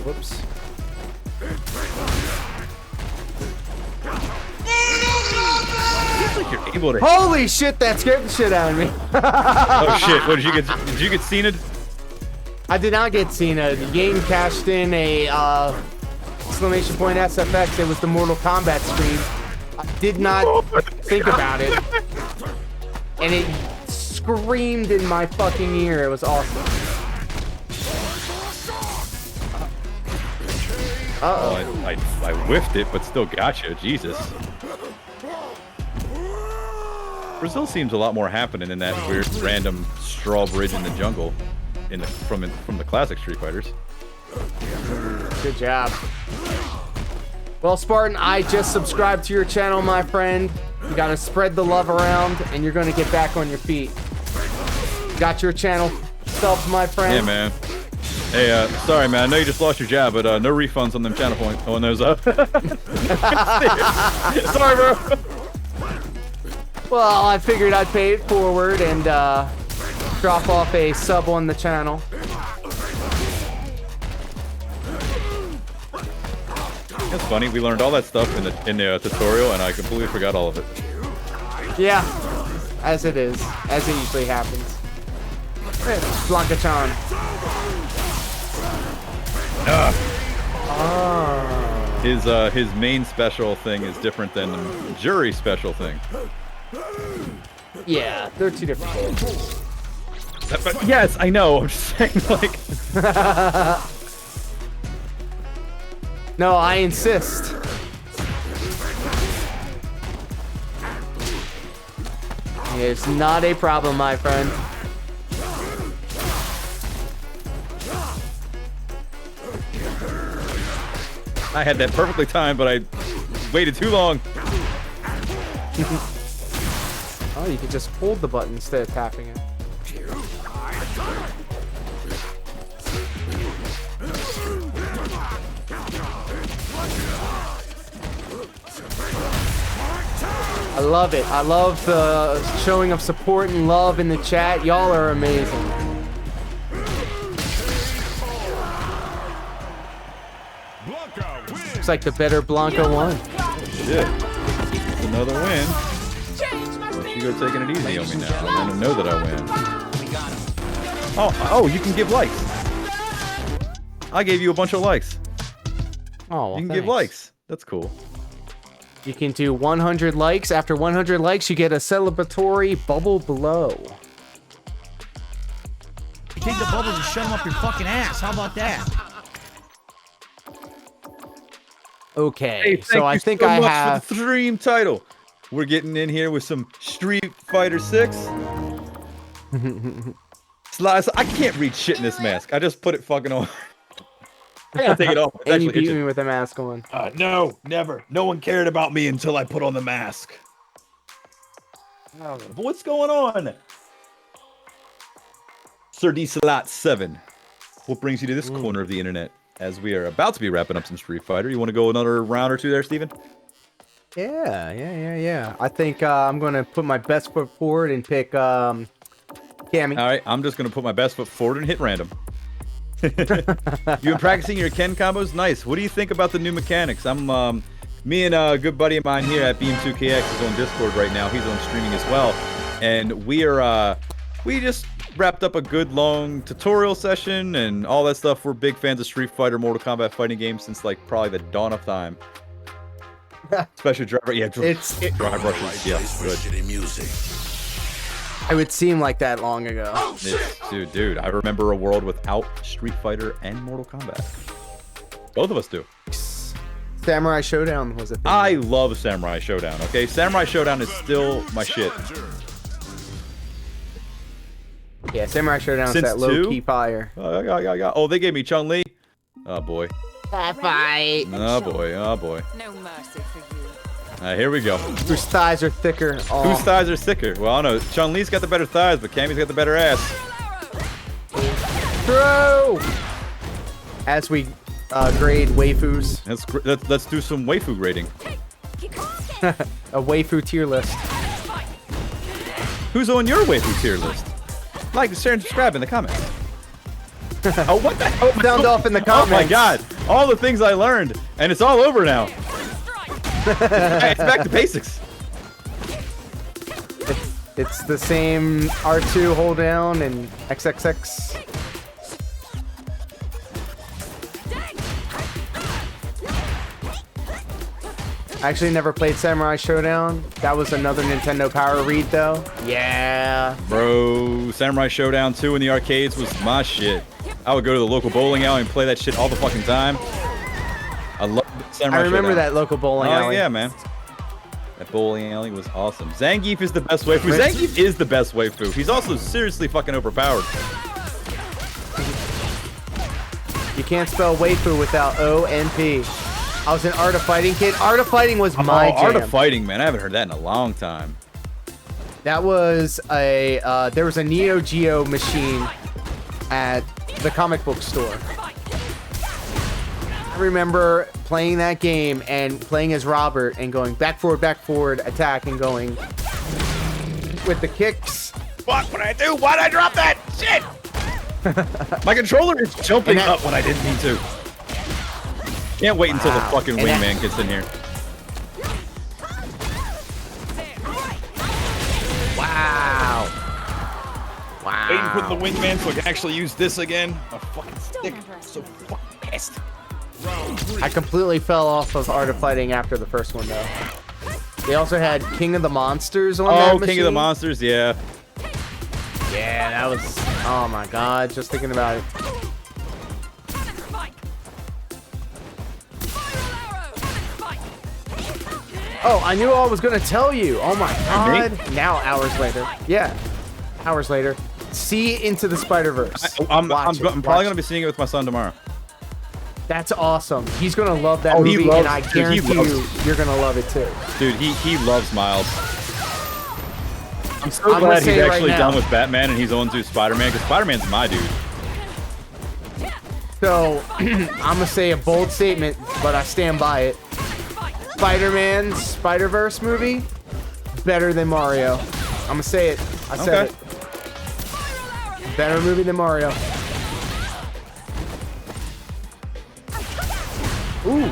Whoops. Like you're able to. Holy shit, that scared the shit out of me. Oh shit, what did you get? Did you get Cena'd? I did not get Cena. The game cashed in a exclamation point SFX. It was the Mortal Kombat screen. I did not think about it. And it screamed in my fucking ear. It was awesome. Uh-oh. I whiffed it, but still got you. Jesus. Brazil seems a lot more happening in that weird random straw bridge in the jungle from the classic Street Fighters. Good job. Well, Spartan, I just subscribed to your channel, my friend. You gotta spread the love around, and you're gonna get back on your feet. Got your channel subbed, my friend. Yeah, man. Hey, sorry, man. I know you just lost your job, but no refunds on them channel points. On those. Sorry, bro. Well, I figured I'd pay it forward and drop off a sub on the channel. It's funny. We learned all that stuff in the tutorial, and I completely forgot all of it. Yeah, as it is, as it usually happens. Blanca-chan. His main special thing is different than the jury special thing. Yeah, they're two different characters. But yes, I know. I'm just saying, like. No, I insist. It's not a problem, my friend. I had that perfectly timed, but I waited too long. Oh, you can just hold the button instead of tapping it. I love it. I love the showing of support and love in the chat. Y'all are amazing. Looks like the better Blanca won. Shit. It's another win. Well, you go taking it easy on me now. I want to know that I win. Oh, you can give likes. I gave you a bunch of likes. Oh, well, you can give likes. That's cool. You can do 100 likes. After 100 likes, you get a celebratory bubble blow. You take the bubbles and shut them up your fucking ass. How about that? Okay, Hey, thank so I you think so I much have. for the stream title. We're getting in here with some Street Fighter 6. Slice. I can't read shit in this mask. I just put it fucking on. I gotta take it off. It's And you actually beat itching. me with a mask on. No, never. No one cared about me until I put on the mask. What's going on? Sir D Salat 7. What brings you to this corner of the internet? As we are about to be wrapping up some Street Fighter. You want to go another round or two there, Steven? Yeah. I think I'm gonna put my best foot forward and pick Cammy. Alright, I'm just gonna put my best foot forward and hit random. You've been practicing your Ken combos? Nice. What do you think about the new mechanics? Me and a good buddy of mine here at Beam2KX is on Discord right now. He's on streaming as well. And we just wrapped up a good long tutorial session and all that stuff. We're big fans of Street Fighter, Mortal Kombat fighting games since like probably the dawn of time. Especially driver, drive rushes, yeah, good. It would seem like that long ago. Dude, I remember a world without Street Fighter and Mortal Kombat. Both of us do. Samurai Showdown was a thing. I love Samurai Showdown, okay? Samurai Showdown is still my shit. Yeah, Samurai Showdown is Since that low-key 2? fire. Oh, they gave me Chun-Li. Oh, boy. Fight. Oh, boy. No mercy for you. Here we go. Whose thighs are thicker? Oh. Whose thighs are thicker? Well, I don't know. Chun-Li's got the better thighs, but Cammy's got the better ass. Throw! As we grade waifus. Let's do some waifu grading. A waifu tier list. Who's on your waifu tier list? Like, share, and subscribe in the comments. Oh, what the hell? Sound off in the comments. Oh my god. All the things I learned, and it's all over now. It's back to basics. It's the same R2 hold down and XXX. I actually never played Samurai Showdown. That was another Nintendo Power read though. Yeah. Bro, Samurai Showdown 2 in the arcades was my shit. I would go to the local bowling alley and play that shit all the fucking time. I love Samurai I remember Showdown. that local bowling alley. Oh yeah, man. That bowling alley was awesome. Zangief is the best waifu. Zangief is the best waifu. He's also seriously fucking overpowered. You can't spell waifu without O and P. I was an Art of Fighting kid. Art of Fighting was my jam. Art of Fighting, man. I haven't heard that in a long time. That was a there was a Neo Geo machine at the comic book store. I remember playing that game and playing as Robert and going back forward, attack, and going with the kicks. What would I do? Why'd I drop that? Shit! My controller is jumping up when I didn't need to. Can't wait until the fucking wingman gets in here. Wow. Waiting to put the wingman so I can actually use this again. My fucking stick. I'm so fucking pissed. I completely fell off of Art of Fighting after the first one though. They also had King of the Monsters on that machine. King of the Monsters, yeah. Yeah, that was, oh my god, just thinking about it. Oh, I knew I was gonna tell you. Oh my god. Now, hours later. Yeah, hours later. See Into the Spider-Verse. I'm probably gonna be seeing it with my son tomorrow. That's awesome. He's gonna love that movie, and I guarantee you're gonna love it too. Dude, he loves Miles. I'm so glad he's actually done with Batman and he's on to Spider-Man, because Spider-Man's my dude. So, I'm gonna say a bold statement, but I stand by it. Spider-Man's Spider-Verse movie, better than Mario. I'm gonna say it. I said it. Better movie than Mario. Ooh.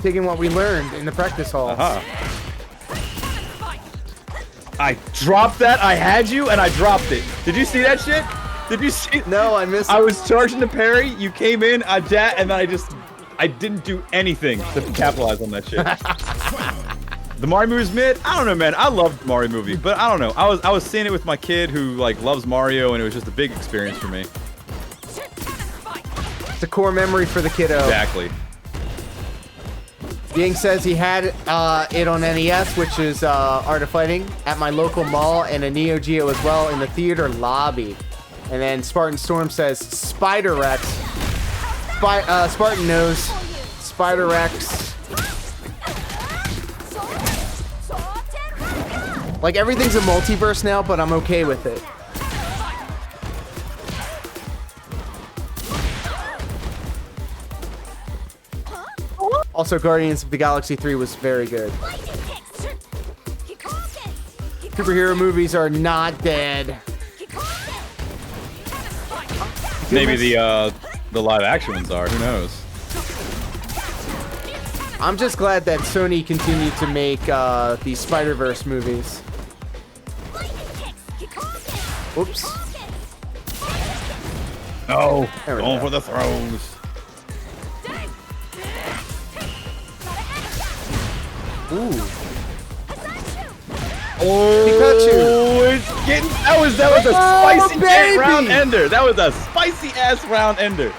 Taking what we learned in the practice halls. I dropped that. I had you, and I dropped it. Did you see that shit? Did you see? No, I missed it. I was charging the parry. You came in, I and then I didn't do anything to capitalize on that shit. The Mario movie's mid. I don't know, man. I loved the Mario movie, but I don't know. I was seeing it with my kid who like loves Mario, and it was just a big experience for me. It's a core memory for the kiddo. Exactly. Ying says he had it on NES, which is Art of Fighting, at my local mall, and a Neo Geo as well in the theater lobby. And then Spartan Storm says Spider Rex. Spartan knows Spider Rex. Like, everything's a multiverse now, but I'm okay with it. Also, Guardians of the Galaxy 3 was very good. Superhero movies are not dead. Maybe the live action ones are. Who knows? I'm just glad that Sony continued to make these Spider-Verse movies. Oops. No, going for the throws. Ooh. Oh, Pikachu. It's getting, that was a spicy round ender. That was a spicy ass round ender.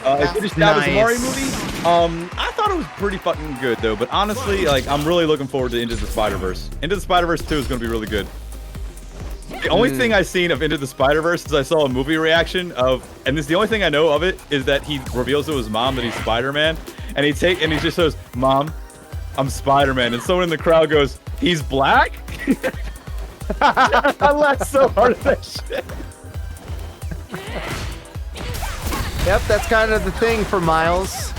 I finished out as a Mario movie. I thought it was pretty fucking good though, but honestly, like, I'm really looking forward to Into the Spider-Verse. Into the Spider-Verse 2 is going to be really good. The only thing I've seen of Into the Spider-Verse is I saw a movie reaction of, and this is the only thing I know of it, is that he reveals to his mom that he's Spider-Man, and he just says, "Mom, I'm Spider-Man," and someone in the crowd goes, "He's black?" I laughed so hard at that shit. Yep, that's kind of the thing for Miles.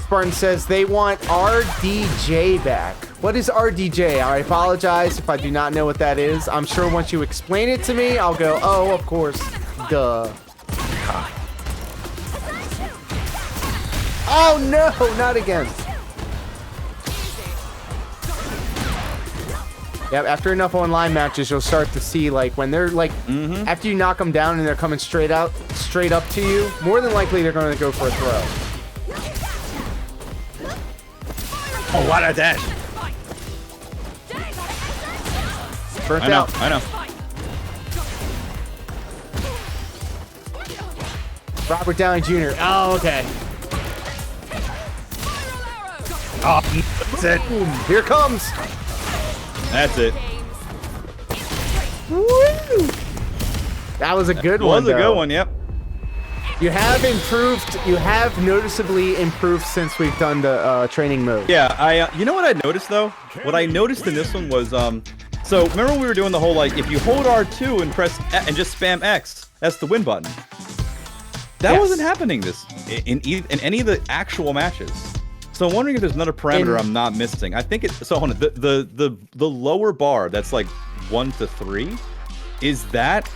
Spartan says they want RDJ back. What is RDJ? I apologize if I do not know what that is. I'm sure once you explain it to me, I'll go, oh, of course. Duh. Oh, no, not again. Yep, after enough online matches, you'll start to see, like, when they're, like, after you knock them down and they're coming straight up to you, more than likely they're going to go for a throw. Oh, what a dash. Burnt I know, out. I know. Robert Downey Jr. Oh, okay. Oh, that's it. Here comes. That's it. Woo! That was a good one. That was a good one, yep. You have improved. You have noticeably improved since we've done the training mode. Yeah, you know what I noticed though? What I noticed in this one was so remember when we were doing the whole like if you hold R2 and press and just spam X, that's the win button. That wasn't happening in any of the actual matches. So I'm wondering if there's another parameter I'm not missing. I think it's so hold on, the lower bar that's like 1 to 3, is that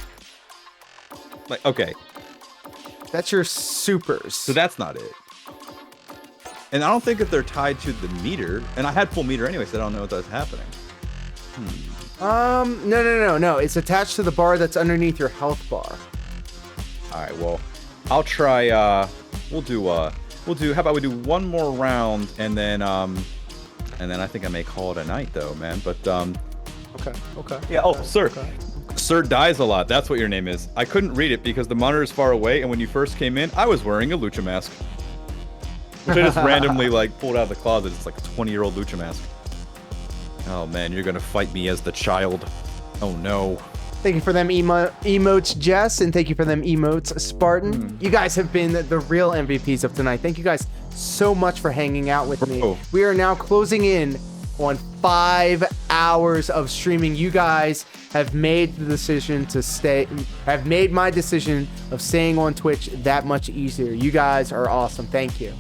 like okay. That's your supers. So that's not it. And I don't think that they're tied to the meter. And I had full meter anyway, so I don't know what that's happening. No. It's attached to the bar that's underneath your health bar. All right, well, I'll try, we'll do, how about we do one more round and then I think I may call it a night though, man. But, Okay. Yeah, oh, sir. Okay. Sir dies a lot. That's what your name is. I couldn't read it because the monitor is far away, and when you first came in, I was wearing a lucha mask. Which I just randomly, like, pulled out of the closet. It's like a 20-year-old lucha mask. Oh, man, you're gonna fight me as the child. Oh, no. Thank you for them emotes, Jess, and thank you for them emotes, Spartan. You guys have been the real MVPs of tonight. Thank you guys so much for hanging out with me. We are now closing in on 5 hours of streaming. You guys have made the decision to have made my decision of staying on Twitch that much easier. You guys are awesome. Thank you.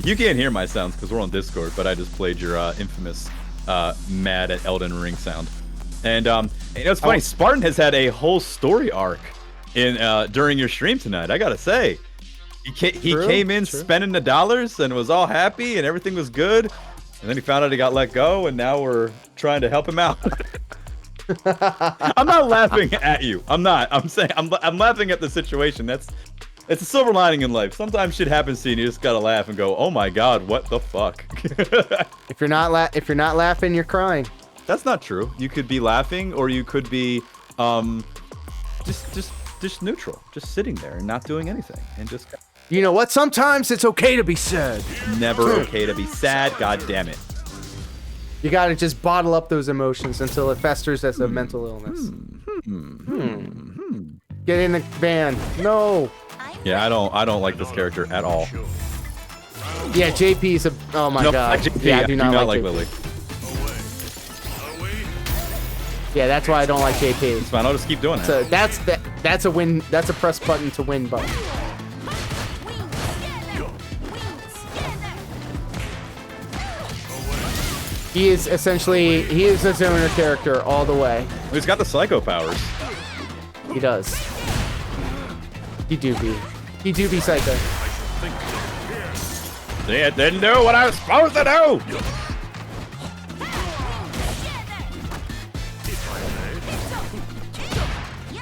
You can't hear my sounds because we're on Discord, but I just played your infamous mad at Elden Ring sound. And you know, it's funny, Spartan has had a whole story arc in during your stream tonight, I gotta say. He came in spending the dollars and was all happy and everything was good. And then he found out he got let go and now we're trying to help him out. I'm not laughing at you. I'm not. I'm saying I'm laughing at the situation. It's a silver lining in life. Sometimes shit happens to you and you just gotta laugh and go, oh my god, what the fuck? If you're not laughing, you're crying. That's not true. You could be laughing or you could be just just neutral, just sitting there and not doing anything, and just. You know what? Sometimes it's okay to be sad. Never okay to be sad. God damn it. You gotta just bottle up those emotions until it festers as a mental illness. Get in the van. No. Yeah, I don't like this character at all. Yeah, JP's a. Oh my god. JP, Yeah, I do not like Lily. Yeah, that's why I don't like JP. It's fine. I'll just keep doing it. So that's a win. That's a press button to win button. He is a zoner character all the way. He's got the psycho powers. He does. He do be psycho. They didn't do what I was supposed to do.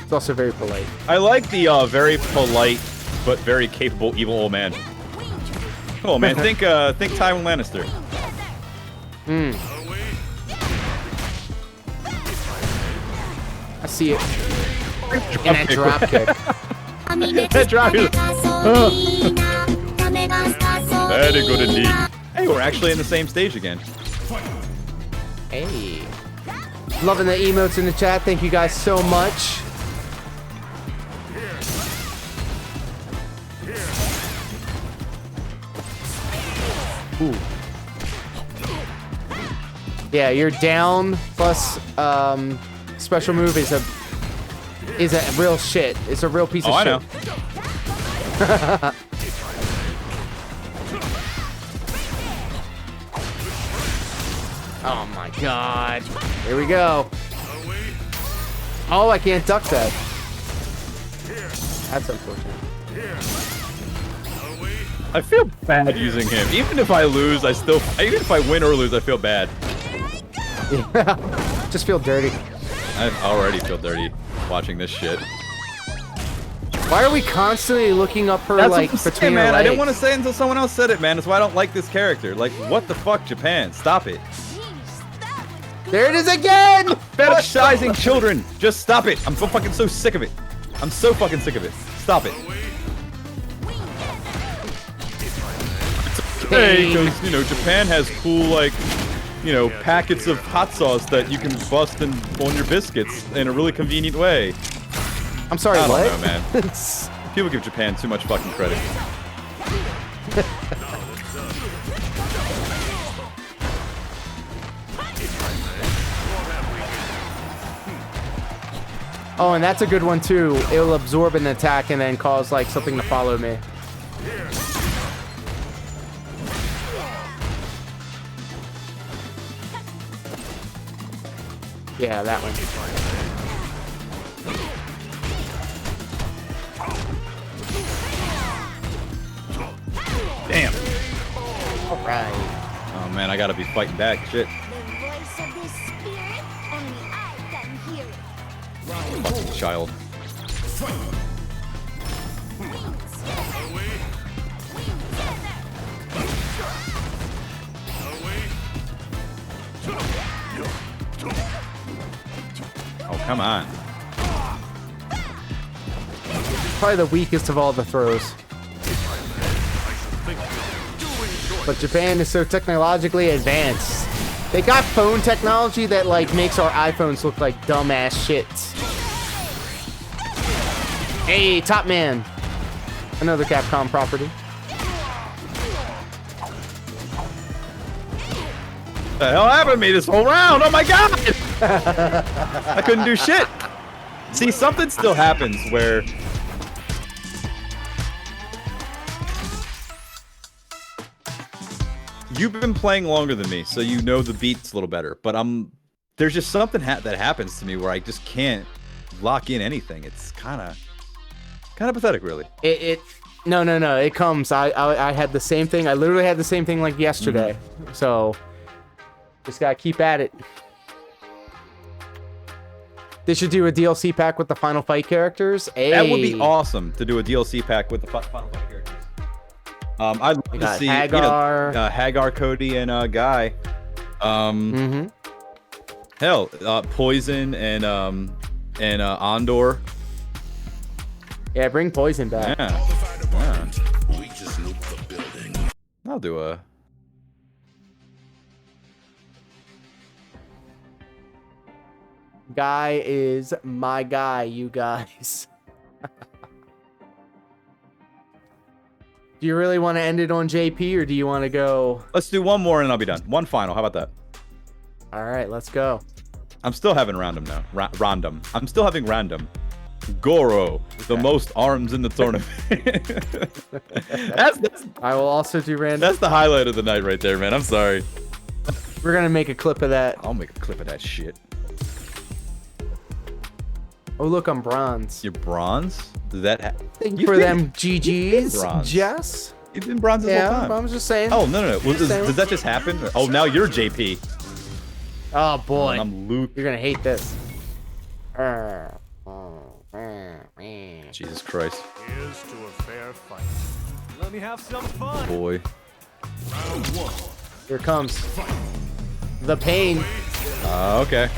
It's also very polite. I like the very polite but very capable evil old man. Oh man, think Tywin Lannister. I see it. And that drop kick. That drop kick. Very good indeed. Hey, we're actually in the same stage again. Hey. Loving the emotes in the chat. Thank you guys so much. Ooh. Yeah, your down plus special move is a real shit. It's a real piece of shit. I know. Oh my god. Here we go. Oh, I can't duck that. That's unfortunate. I feel bad using him. Even if I lose, even if I win or lose, I feel bad. Yeah. Just feel dirty. I already feel dirty watching this shit. Why are we constantly looking up her, That's like, what I'm between saying, her man. legs? I didn't want to say it until someone else said it, man. That's why I don't like this character. Like, what the fuck, Japan? Stop it. There it is again! Fetishizing children. Just stop it. I'm so sick of it. I'm so fucking sick of it. Stop it. Hey, because, you know, Japan has cool, like, you know, packets of hot sauce that you can bust on your biscuits in a really convenient way. I'm sorry, I what? don't know, man. People give Japan too much fucking credit. Oh, and that's a good one too. It'll absorb an attack and then cause like something to follow me. Yeah, that one. Damn. All right. Oh man, I gotta be fighting back. Shit. Fucking child. Oh, come on. Probably the weakest of all the throws. But Japan is so technologically advanced. They got phone technology that like makes our iPhones look like dumbass shit. Hey, Top Man. Another Capcom property. What the hell happened to me this whole round? Oh my god! I couldn't do shit. See, something still happens where you've been playing longer than me, so you know the beats a little better. But there's just something that happens to me where I just can't lock in anything. It's kind of pathetic, really. No. It comes. I had the same thing. I literally had the same thing like yesterday. Mm-hmm. So just gotta keep at it. They should do a DLC pack with the Final Fight characters. Hey. That would be awesome to do a DLC pack with the Final Fight characters. I'd love to see Hagar, Hagar, Cody, and Guy. Hell, Poison and Andor. Yeah, bring poison back. Yeah. I'll do a. Guy is my guy, you guys. Do you really want to end it on JP, or do you want to go? Let's do one more and I'll be done. One final. How about that? All right, let's go. I'm still having random now. Random. I'm still having random. Goro, the most arms in the tournament. that's I will also do random. That's the highlight of the night right there, man. I'm sorry. We're gonna make a clip of that. I'll make a clip of that shit. Oh, look, I'm bronze. You're bronze? Does that Thank you for them GGs, bronze. Jess. You've been bronze this whole time. I'm just saying. Oh, no. Does that just happen? Oh, now you're JP. Oh, boy. And I'm Luke. You're gonna hate this. Jesus Christ. Here's to a fair fight. Let me have some fun. Boy. Round one. Here comes the pain. Okay.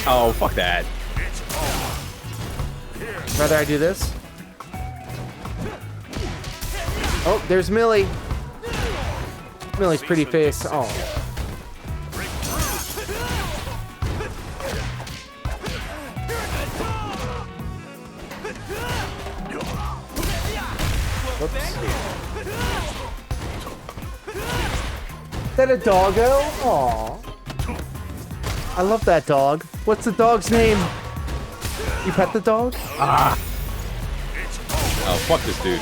Oh, fuck that. Rather I do this. Oh, there's Millie. Millie's pretty face. Oh. Whoops. Is that a doggo? Aw. I love that dog. What's the dog's name? You pet the dog? Ah. Oh, fuck this dude.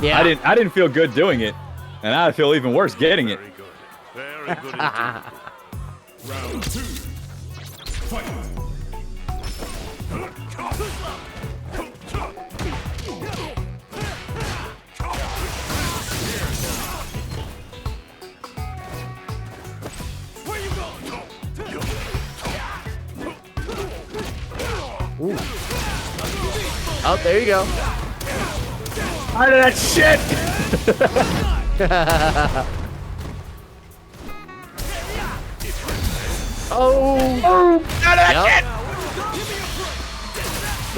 Yeah. I didn't feel good doing it, and I feel even worse getting it. Very good. Round two. Fight. Ooh. Oh, there you go. Out of that shit! Oh! Out of that shit!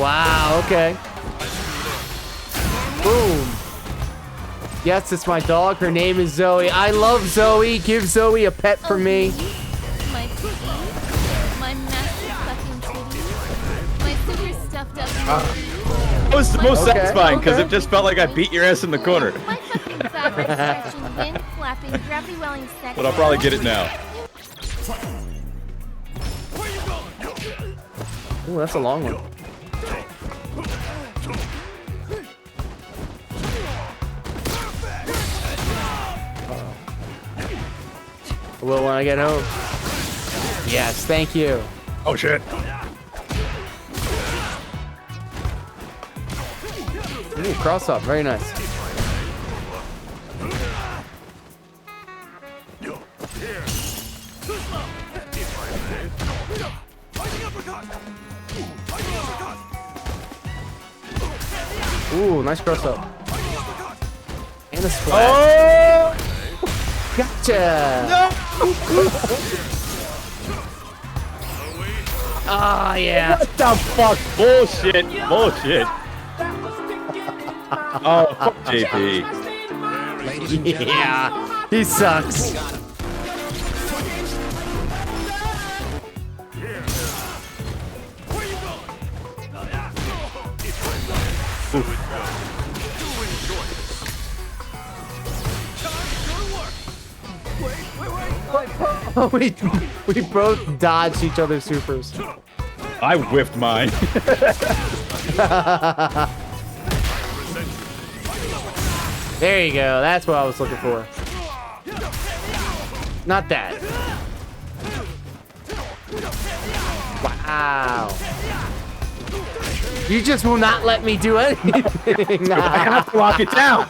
Wow, okay. Boom. Yes, it's my dog. Her name is Zoe. I love Zoe. Give Zoe a pet for me. My cookie, my massive fucking kitty, my super stuffed up That was the most satisfying because it just felt like I beat your ass in the corner. my fucking fabric stretching, wind flapping, gravity welling sex. But I'll probably get it now. Ooh, that's a long one. Will when I get home. Yes, thank you. Oh shit. Ooh, cross up, very nice. Ooh, nice cross up. And a splat. Oh! Gotcha! No! Ah, yeah. What the fuck? Bullshit. Bullshit. Oh, fuck JP. Yeah, he sucks. Oh, we both dodged each other's supers. I whiffed mine. There you go. That's what I was looking for. Not that. Wow. You just will not let me do anything. I have to lock it down.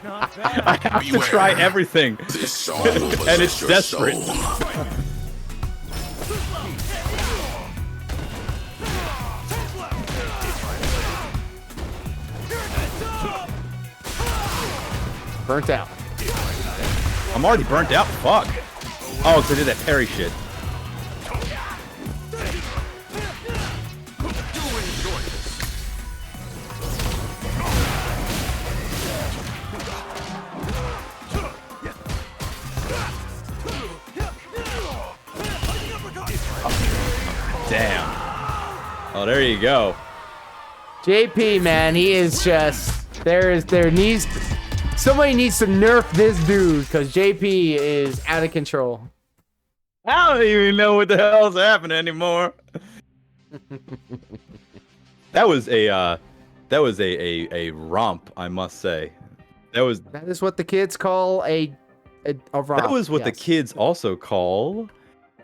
I have to try everything. And it's desperate. Burnt out. I'm already burnt out. Fuck. Oh, because I did that parry shit. Oh, there you go. JP, man, he is just somebody needs to nerf this dude because JP is out of control. I don't even know what the hell's happening anymore. That was a romp, I must say. That is what the kids call a romp. That was what the kids also call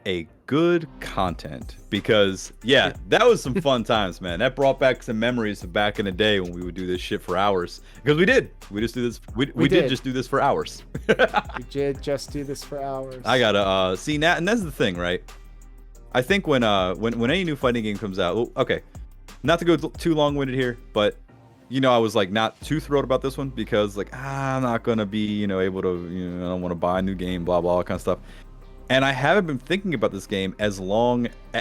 a good content, because that was some fun times, man. That brought back some memories of back in the day when we would do this shit for hours, because we did just do this just do this for hours. We did just do this for hours. I gotta see that, and that's the thing, right? I think when any new fighting game comes out, okay, not to go too long-winded here, but I was like not too thrilled about this one because like I'm not gonna be able to I don't want to buy a new game, blah blah, all kind of stuff. And I haven't been thinking about this game I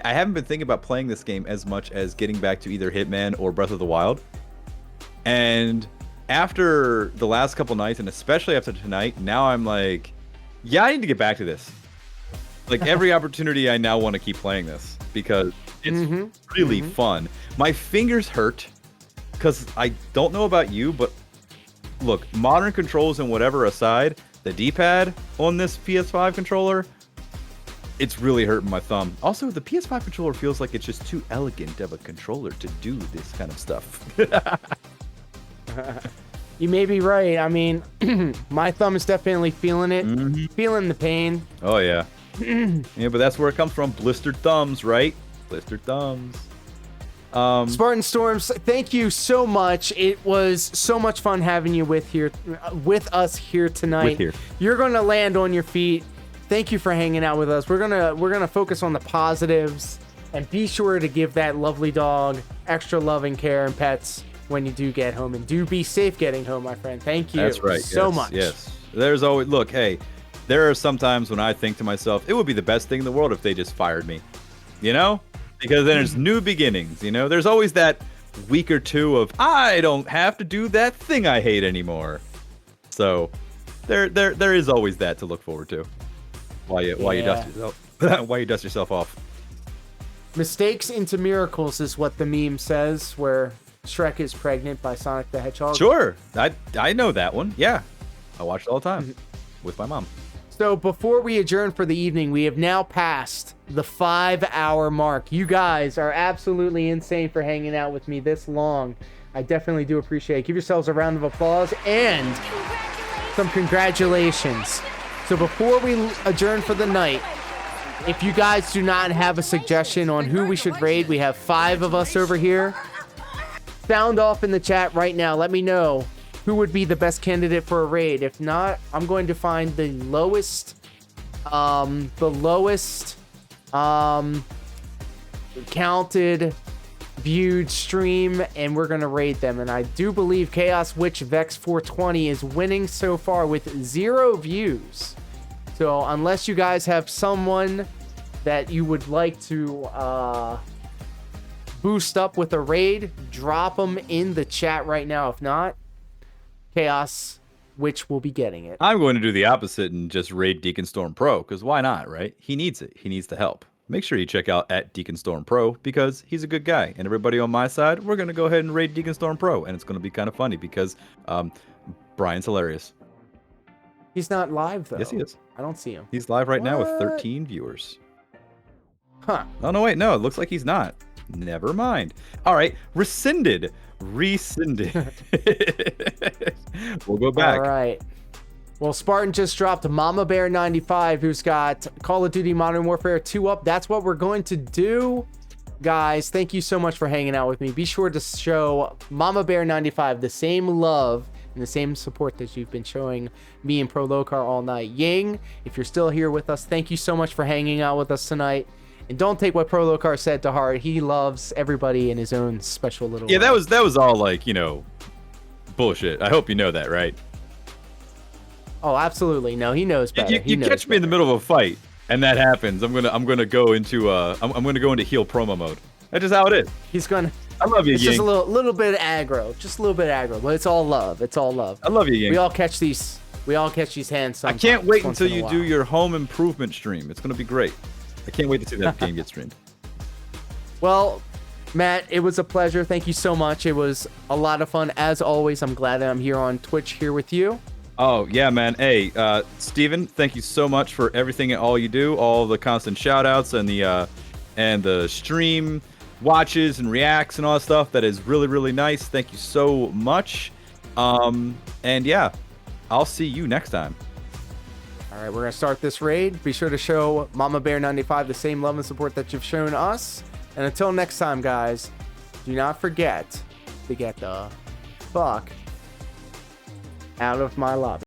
haven't been thinking about playing this game as much as getting back to either Hitman or Breath of the Wild. And after the last couple nights, and especially after tonight, now I'm like, yeah, I need to get back to this. Like every opportunity, I now want to keep playing this because it's really fun. My fingers hurt because I don't know about you, but look, modern controls and whatever aside, the D-pad on this PS5 controller, it's really hurting my thumb. Also, the PS5 controller feels like it's just too elegant of a controller to do this kind of stuff. You may be right. I mean, my thumb is definitely feeling it, feeling the pain. Oh, yeah. Yeah, but that's where it comes from. Blistered thumbs, right? Blistered thumbs. Spartan Storms, thank you so much. It was so much fun having you with us here tonight. You're going to land on your feet. Thank you for hanging out with us. We're gonna focus on the positives and be sure to give that lovely dog extra loving care and pets when you do get home, and do be safe getting home, my friend. Thank you. That's right. So much. Yes. There's always hey, there are some times when I think to myself, it would be the best thing in the world if they just fired me. Because then there's new beginnings. There's always that week or two of I don't have to do that thing I hate anymore. So there is always that to look forward to. While you dust yourself off. Mistakes into miracles is what the meme says, where Shrek is pregnant by Sonic the Hedgehog. Sure, I know that one. Yeah, I watch it all the time with my mom. So before we adjourn for the evening, we have now passed the 5-hour mark. You guys are absolutely insane for hanging out with me this long. I definitely do appreciate it. Give yourselves a round of applause and some congratulations. So before we adjourn for the night, if you guys do not have a suggestion on who we should raid, we have 5 of us over here. Sound off in the chat right now. Let me know who would be the best candidate for a raid. If not, I'm going to find the lowest counted, viewed stream, and we're going to raid them. And I do believe Chaos Witch Vex 420 is winning so far with 0 views. So unless you guys have someone that you would like to boost up with a raid, drop them in the chat right now. If not, Chaos Witch will be getting it. I'm going to do the opposite and just raid Deacon Storm Pro, because why not, right? He needs it. He needs the help. Make sure you check out @DeaconStormPro because he's a good guy. And everybody on my side, we're going to go ahead and raid Deacon Storm Pro. And it's going to be kind of funny because Brian's hilarious. He's not live, though. Yes, he is. I don't see him. He's live right now with 13 viewers. Huh. Oh, no, wait. No, it looks like he's not. Never mind. All right. Rescinded. We'll go back. All right. Well, Spartan just dropped Mama Bear 95, who's got Call of Duty Modern Warfare 2 up. That's what we're going to do. Guys, thank you so much for hanging out with me. Be sure to show Mama Bear 95 the same love and the same support that you've been showing me and Pro Locar all night. Ying, if you're still here with us, thank you so much for hanging out with us tonight. And don't take what Pro Locar said to heart. He loves everybody in his own special little way. That was all like, bullshit. I hope you know that, right? Oh, absolutely. No, he knows better. You catch me in the middle of a fight, and that happens. I'm gonna go into I'm gonna go into heel promo mode. That's just how it is. He's gonna. I love you, It's Ying. just a little bit of aggro, just a little bit of aggro, but it's all love. It's all love. I love you, Ying. We all catch these hands. I can't wait until you do your home improvement stream. It's gonna be great. I can't wait to see that game get streamed. Well, Matt, it was a pleasure. Thank you so much. It was a lot of fun. As always, I'm glad that I'm here on Twitch here with you. Oh, yeah, man. Hey, Steven, thank you so much for everything and all you do, all the constant shout-outs and the stream watches and reacts and all that stuff. That is really, really nice. Thank you so much. And yeah, I'll see you next time. All right, we're going to start this raid. Be sure to show Mama Bear 95 the same love and support that you've shown us. And until next time, guys, do not forget to get the fuck out of my lobby.